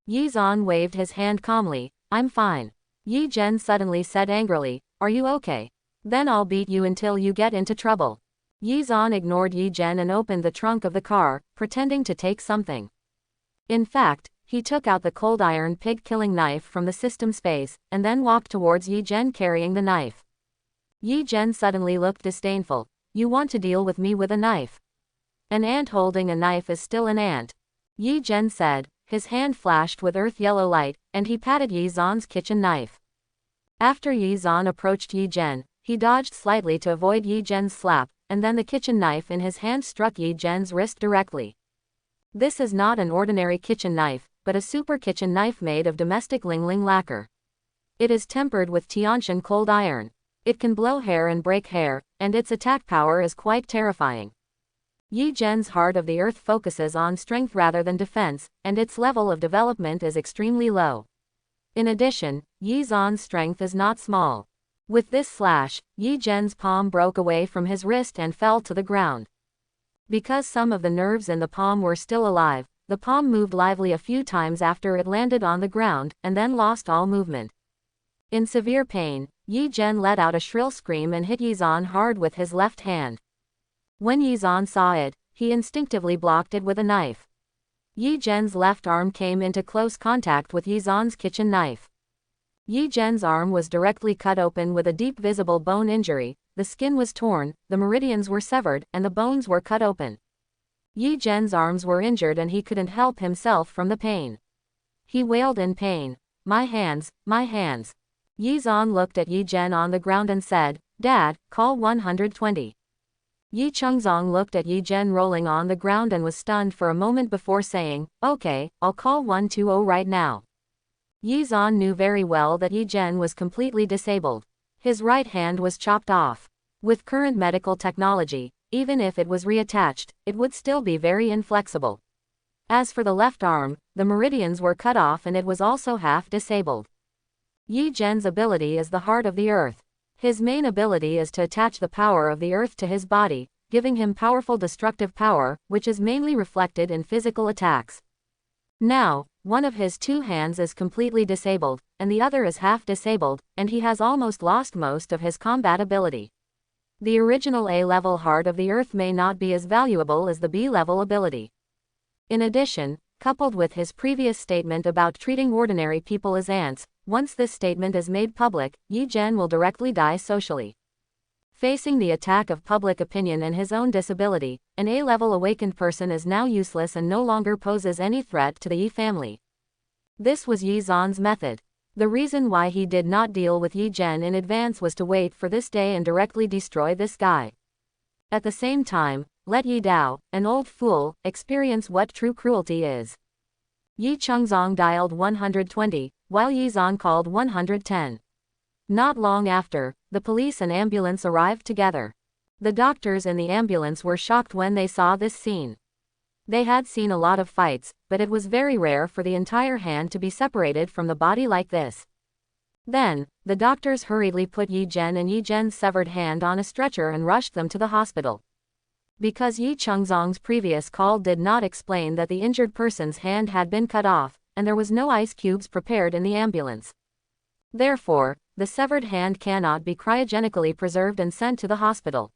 Yi Zan waved his hand calmly, "I'm fine." Yi Zhen suddenly said angrily, "Are you okay? Then I'll beat you until you get into trouble." Yi Zan ignored Yi Zhen and opened the trunk of the car, pretending to take something. In fact, he took out the cold iron pig-killing knife from the system space, and then walked towards Yi Zhen carrying the knife. Yi Zhen suddenly looked disdainful. "You want to deal with me with a knife? An ant holding a knife is still an ant," Yi Zhen said. His hand flashed with earth-yellow light, and he patted Yi Zan's kitchen knife. After Yi Zan approached Yi Zhen, he dodged slightly to avoid Yi Zhen's slap, and then the kitchen knife in his hand struck Yi Zhen's wrist directly. This is not an ordinary kitchen knife, but a super kitchen knife made of domestic Lingling lacquer. It is tempered with Tianshan cold iron. It can blow hair and break hair, and its attack power is quite terrifying. Yi Zhen's Heart of the Earth focuses on strength rather than defense, and its level of development is extremely low. In addition, Yi Zan's strength is not small. With this slash, Yi Zhen's palm broke away from his wrist and fell to the ground. Because some of the nerves in the palm were still alive, the palm moved lively a few times after it landed on the ground, and then lost all movement. In severe pain, Yi Zhen let out a shrill scream and hit Yi Zan hard with his left hand. When Yi Zan saw it, he instinctively blocked it with a knife. Yi Zhen's left arm came into close contact with Yi Zan's kitchen knife. Yi Zhen's arm was directly cut open with a deep visible bone injury, the skin was torn, the meridians were severed, and the bones were cut open. Yi Zhen's arms were injured and he couldn't help himself from the pain. He wailed in pain, "My hands, my hands." Yi Zan looked at Yi Zhen on the ground and said, "Dad, call 120. Yi Chengzong looked at Yi Zhen rolling on the ground and was stunned for a moment before saying, "Okay, I'll call 120 right now." Yi Zan knew very well that Yi Zhen was completely disabled. His right hand was chopped off. With current medical technology, even if it was reattached, it would still be very inflexible. As for the left arm, the meridians were cut off and it was also half disabled. Yi Zhen's ability is the Heart of the Earth. His main ability is to attach the power of the earth to his body, giving him powerful destructive power, which is mainly reflected in physical attacks. Now, one of his 2 hands is completely disabled, and the other is half disabled, and he has almost lost most of his combat ability. The original A-level Heart of the Earth may not be as valuable as the B-level ability. In addition, coupled with his previous statement about treating ordinary people as ants, once this statement is made public, Yi Zhen will directly die socially. Facing the attack of public opinion and his own disability, an A-level awakened person is now useless and no longer poses any threat to the Yi family. This was Yi Zan's method. The reason why he did not deal with Yi Zhen in advance was to wait for this day and directly destroy this guy. At the same time, let Yi Dao, an old fool, experience what true cruelty is. Yi Chengzong dialed 120, while Yi Zan called 110. Not long after, the police and ambulance arrived together. The doctors in the ambulance were shocked when they saw this scene. They had seen a lot of fights, but it was very rare for the entire hand to be separated from the body like this. Then, the doctors hurriedly put Yi Zhen and Yi Zhen's severed hand on a stretcher and rushed them to the hospital. Because Yi Chengzong's previous call did not explain that the injured person's hand had been cut off, and there was no ice cubes prepared in the ambulance. Therefore, the severed hand cannot be cryogenically preserved and sent to the hospital.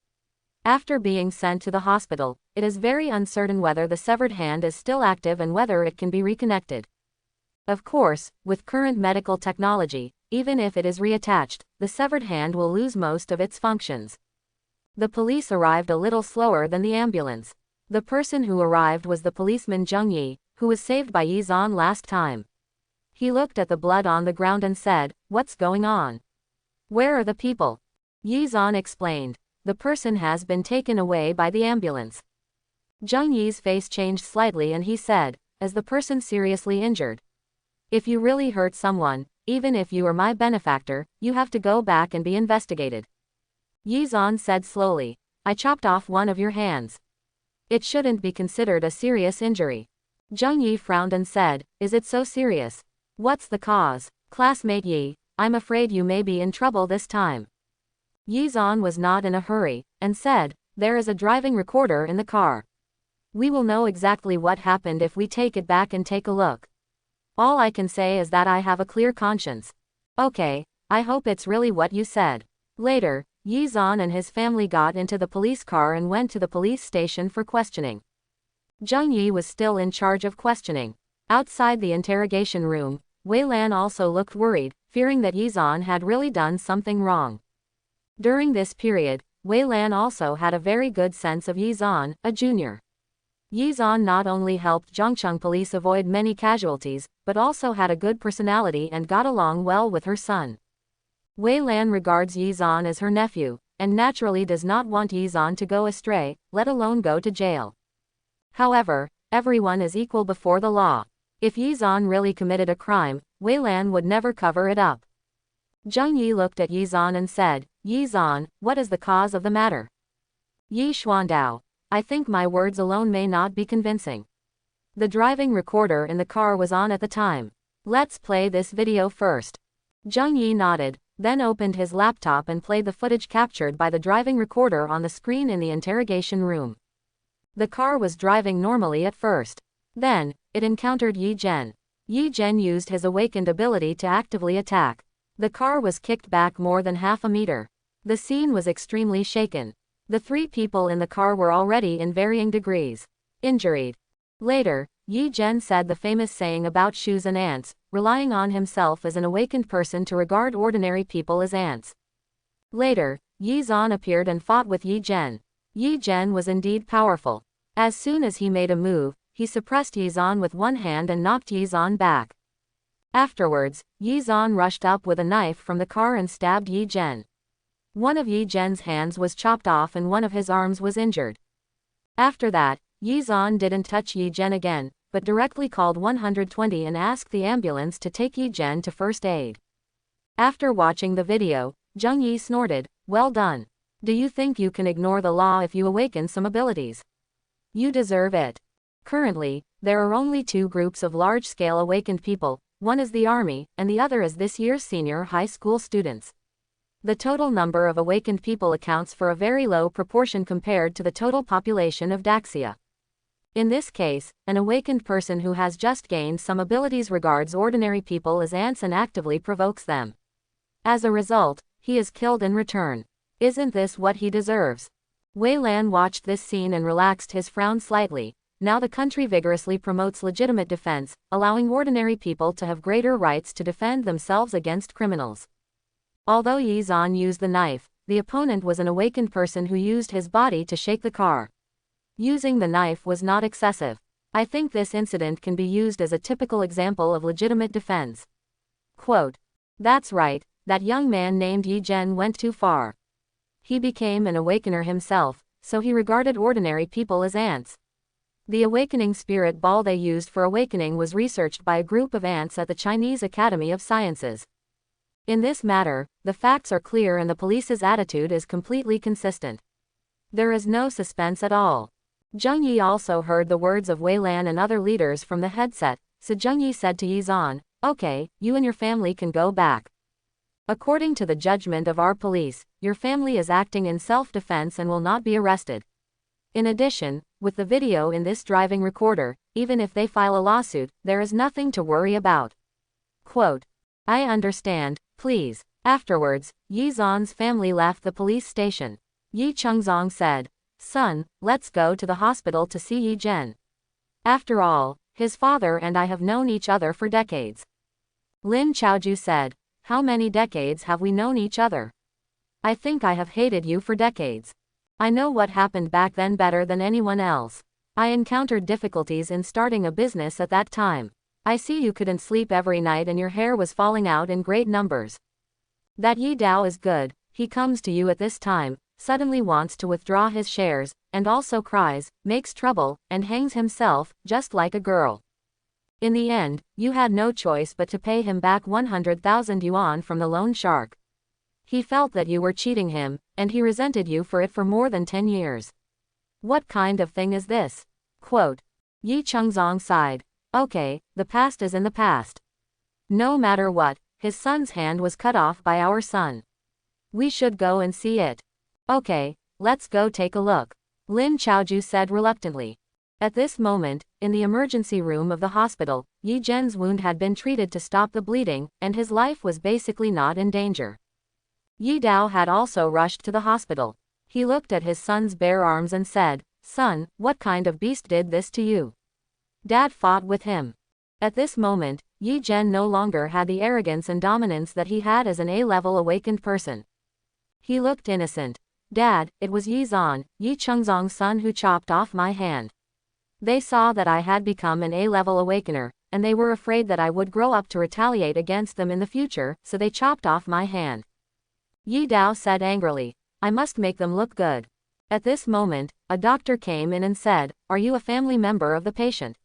After being sent to the hospital, it is very uncertain whether the severed hand is still active and whether it can be reconnected. Of course, with current medical technology, even if it is reattached, the severed hand will lose most of its functions. The police arrived a little slower than the ambulance. The person who arrived was the policeman Zheng Yi, who was saved by Yi Zan last time. He looked at the blood on the ground and said, "What's going on? Where are the people?" Yi Zan explained, "The person has been taken away by the ambulance." Zheng Yi's face changed slightly and he said, "Is the person seriously injured? If you really hurt someone, even if you are my benefactor, you have to go back and be investigated." Yi Zan said slowly, I chopped off one of your hands. It shouldn't be considered a serious injury. Zheng Yi frowned and said, is it so serious? What's the cause? Classmate Yi, I'm afraid you may be in trouble this time. Yi Zan was not in a hurry, and said, there is a driving recorder in the car. We will know exactly what happened if we take it back and take a look. All I can say is that I have a clear conscience. Okay, I hope it's really what you said. Later, Yi Zan and his family got into the police car and went to the police station for questioning. Zheng Yi was still in charge of questioning. Outside the interrogation room, Wei Lan also looked worried, fearing that Yi Zan had really done something wrong. During this period, Wei Lan also had a very good sense of Yi Zan, a junior. Yi Zan not only helped Zhongcheng police avoid many casualties, but also had a good personality and got along well with her son. Wei Lan regards Yi Zan as her nephew, and naturally does not want Yi Zan to go astray, let alone go to jail. However, everyone is equal before the law. If Yi Zan really committed a crime, Wei Lan would never cover it up. Zheng Yi looked at Yi Zan and said, Yi Zan, what is the cause of the matter? Yi Xuandao, I think my words alone may not be convincing. The driving recorder in the car was on at the time. Let's play this video first. Zheng Yi nodded, then opened his laptop and played the footage captured by the driving recorder on the screen in the interrogation room. The car was driving normally at first. Then, it encountered Yi Zhen. Yi Zhen used his awakened ability to actively attack. The car was kicked back more than half a meter. The scene was extremely shaken. The three people in the car were already in varying degrees injured. Later, Yi Zhen said the famous saying about shoes and ants, relying on himself as an awakened person to regard ordinary people as ants. Later, Yi Zan appeared and fought with Yi Zhen. Yi Zhen was indeed powerful. As soon as he made a move, he suppressed Yi Zan with one hand and knocked Yi Zan back. Afterwards, Yi Zan rushed up with a knife from the car and stabbed Yi Zhen. One of Yi Zhen's hands was chopped off and one of his arms was injured. After that, Yi Zan didn't touch Yi Zhen again, but directly called 120 and asked the ambulance to take Yi Zhen to first aid. After watching the video, Zheng Yi snorted, well done. Do you think you can ignore the law if you awaken some abilities? You deserve it. Currently, there are only two groups of large-scale awakened people, one is the army, and the other is this year's senior high school students. The total number of awakened people accounts for a very low proportion compared to the total population of Daxia. In this case, an awakened person who has just gained some abilities regards ordinary people as ants and actively provokes them. As a result, he is killed in return. Isn't this what he deserves? Wei Lan watched this scene and relaxed his frown slightly. Now the country vigorously promotes legitimate defense, allowing ordinary people to have greater rights to defend themselves against criminals. Although Yi Zan used the knife, the opponent was an awakened person who used his body to shake the car. Using the knife was not excessive. I think this incident can be used as a typical example of legitimate defense. Quote, that's right, that young man named Yi Zhen went too far. He became an awakener himself, so he regarded ordinary people as ants. The awakening spirit ball they used for awakening was researched by a group of ants at the Chinese Academy of Sciences. In this matter, the facts are clear and the police's attitude is completely consistent. There is no suspense at all. Zheng Yi also heard the words of Wei Lan and other leaders from the headset, so Zheng Yi said to Yi Zan, okay, you and your family can go back. According to the judgment of our police, your family is acting in self-defense and will not be arrested. In addition, with the video in this driving recorder, even if they file a lawsuit, there is nothing to worry about. Quote, I understand, please. Afterwards, Yi Zan's family left the police station. Yi Chengzong said, son, let's go to the hospital to see Yi Zhen. After all, his father and I have known each other for decades. Lin Chaoju said, how many decades have we known each other? I think I have hated you for decades. I know what happened back then better than anyone else. I encountered difficulties in starting a business at that time. I see you couldn't sleep every night and your hair was falling out in great numbers. That Yi Dao is good, he comes to you at this time, suddenly wants to withdraw his shares, and also cries, makes trouble, and hangs himself, just like a girl. In the end, you had no choice but to pay him back 100,000 yuan from the loan shark. He felt that you were cheating him, and he resented you for it for more than 10 years. What kind of thing is this? Quote. Yi Chengzong sighed. Okay, the past is in the past. No matter what, his son's hand was cut off by our son. We should go and see it. Okay, let's go take a look, Lin Chaoju said reluctantly. At this moment, in the emergency room of the hospital, Yi Zhen's wound had been treated to stop the bleeding, and his life was basically not in danger. Yi Dao had also rushed to the hospital. He looked at his son's bare arms and said, Son, what kind of beast did this to you? Dad fought with him. At this moment, Yi Zhen no longer had the arrogance and dominance that he had as an A-level awakened person. He looked innocent. Dad, it was Yi Zhan, Yi Chengzong's son who chopped off my hand. They saw that I had become an A-level awakener, and they were afraid that I would grow up to retaliate against them in the future, so they chopped off my hand. Yi Dao said angrily, I must make them look good. At this moment, a doctor came in and said, Are you a family member of the patient?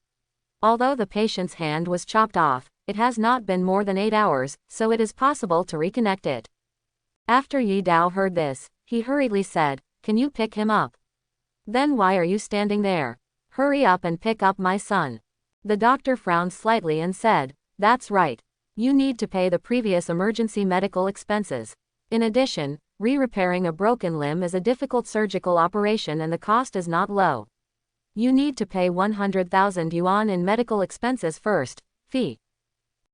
Although the patient's hand was chopped off, it has not been more than 8 hours, so it is possible to reconnect it. After Yi Dao heard this, he hurriedly said, Can you pick him up? Then why are you standing there? Hurry up and pick up my son. The doctor frowned slightly and said, That's right. You need to pay the previous emergency medical expenses. In addition, repairing a broken limb is a difficult surgical operation and the cost is not low. You need to pay 100,000 yuan in medical expenses first, fee.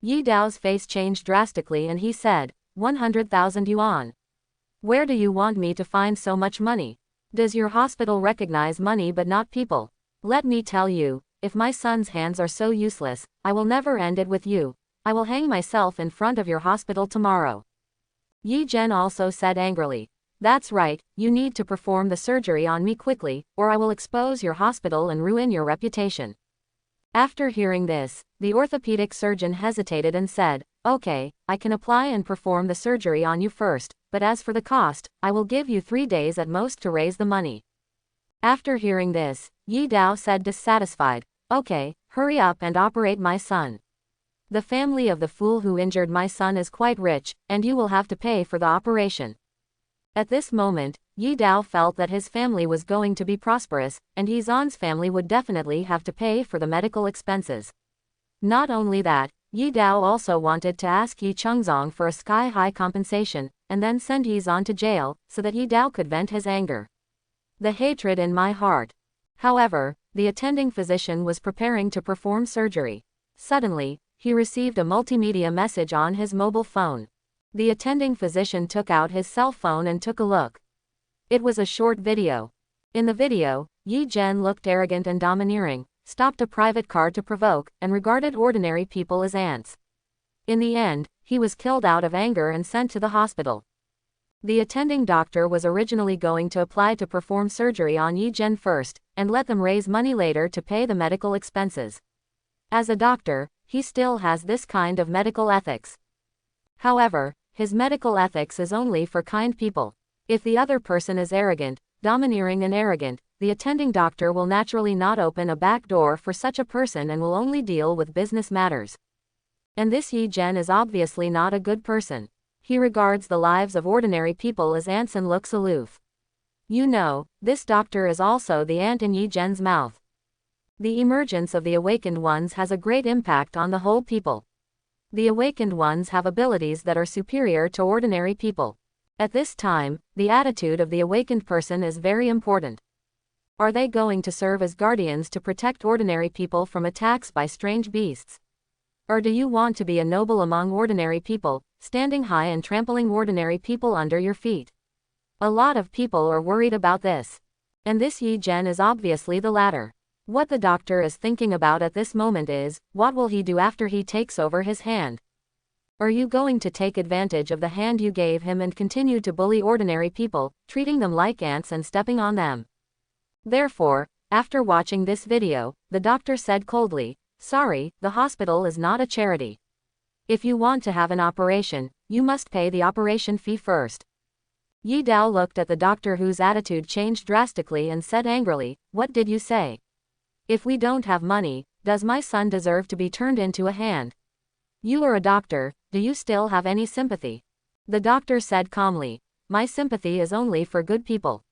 Yi Dao's face changed drastically and he said, 100,000 yuan. Where do you want me to find so much money? Does your hospital recognize money but not people? Let me tell you, if my son's hands are so useless, I will never end it with you. I will hang myself in front of your hospital tomorrow. Yi Zhen also said angrily, That's right, you need to perform the surgery on me quickly, or I will expose your hospital and ruin your reputation. After hearing this, the orthopedic surgeon hesitated and said, Okay, I can apply and perform the surgery on you first, but as for the cost, I will give you 3 days at most to raise the money. After hearing this, Yi Dao said dissatisfied, Okay, hurry up and operate my son. The family of the fool who injured my son is quite rich, and you will have to pay for the operation. At this moment, Yi Dao felt that his family was going to be prosperous, and Yi Zhan's family would definitely have to pay for the medical expenses. Not only that, Yi Dao also wanted to ask Yi Chengzong for a sky-high compensation, and then send Yi Zhan to jail, so that Yi Dao could vent his anger. The hatred in my heart. However, the attending physician was preparing to perform surgery. Suddenly, he received a multimedia message on his mobile phone. The attending physician took out his cell phone and took a look. It was a short video. In the video, Yi Zhen looked arrogant and domineering, stopped a private car to provoke, and regarded ordinary people as ants. In the end, he was killed out of anger and sent to the hospital. The attending doctor was originally going to apply to perform surgery on Yi Zhen first, and let them raise money later to pay the medical expenses. As a doctor, he still has this kind of medical ethics. However, his medical ethics is only for kind people. If the other person is arrogant, domineering and arrogant, the attending doctor will naturally not open a back door for such a person and will only deal with business matters. And this Yi Zhen is obviously not a good person. He regards the lives of ordinary people as ants and looks aloof. You know, this doctor is also the ant in Yi Zhen's mouth. The emergence of the awakened ones has a great impact on the whole people. The awakened ones have abilities that are superior to ordinary people. At this time, the attitude of the awakened person is very important. Are they going to serve as guardians to protect ordinary people from attacks by strange beasts? Or do you want to be a noble among ordinary people, standing high and trampling ordinary people under your feet? A lot of people are worried about this. And this Yi Zhen is obviously the latter. What the doctor is thinking about at this moment is, what will he do after he takes over his hand? Are you going to take advantage of the hand you gave him and continue to bully ordinary people, treating them like ants and stepping on them? Therefore, after watching this video, the doctor said coldly, Sorry, the hospital is not a charity. If you want to have an operation, you must pay the operation fee first. Yi Dao looked at the doctor whose attitude changed drastically and said angrily, What did you say? If we don't have money, does my son deserve to be turned into a hand? You are a doctor, do you still have any sympathy? The doctor said calmly. My sympathy is only for good people.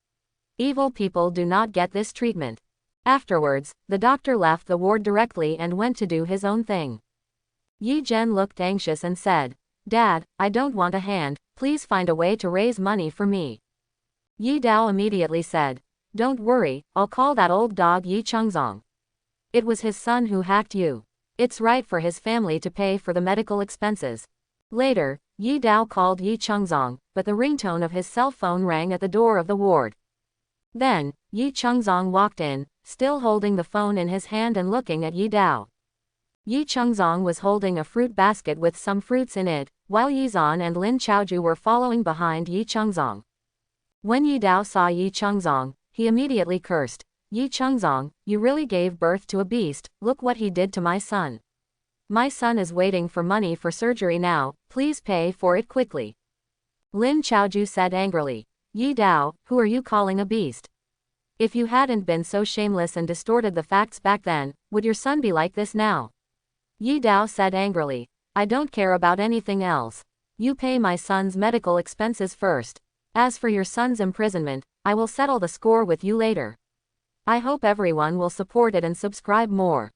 Evil people do not get this treatment. Afterwards, the doctor left the ward directly and went to do his own thing. Yi Zhen looked anxious and said, Dad, I don't want a hand, please find a way to raise money for me. Yi Dao immediately said, Don't worry, I'll call that old dog Yi Chengzong. It was his son who hacked you. It's right for his family to pay for the medical expenses. Later, Yi Dao called Yi Chengzong, but the ringtone of his cell phone rang at the door of the ward. Then, Yi Chengzong walked in, still holding the phone in his hand and looking at Yi Dao. Yi Chengzong was holding a fruit basket with some fruits in it, while Yi Zan and Lin Chaoju were following behind Yi Chengzong. When Yi Dao saw Yi Chengzong, he immediately cursed, Yi Chengzong, you really gave birth to a beast, look what he did to my son. My son is waiting for money for surgery now, please pay for it quickly. Lin Chaoju said angrily, Yi Dao, who are you calling a beast? If you hadn't been so shameless and distorted the facts back then, would your son be like this now? Yi Dao said angrily, I don't care about anything else. You pay my son's medical expenses first. As for your son's imprisonment, I will settle the score with you later. I hope everyone will support it and subscribe more.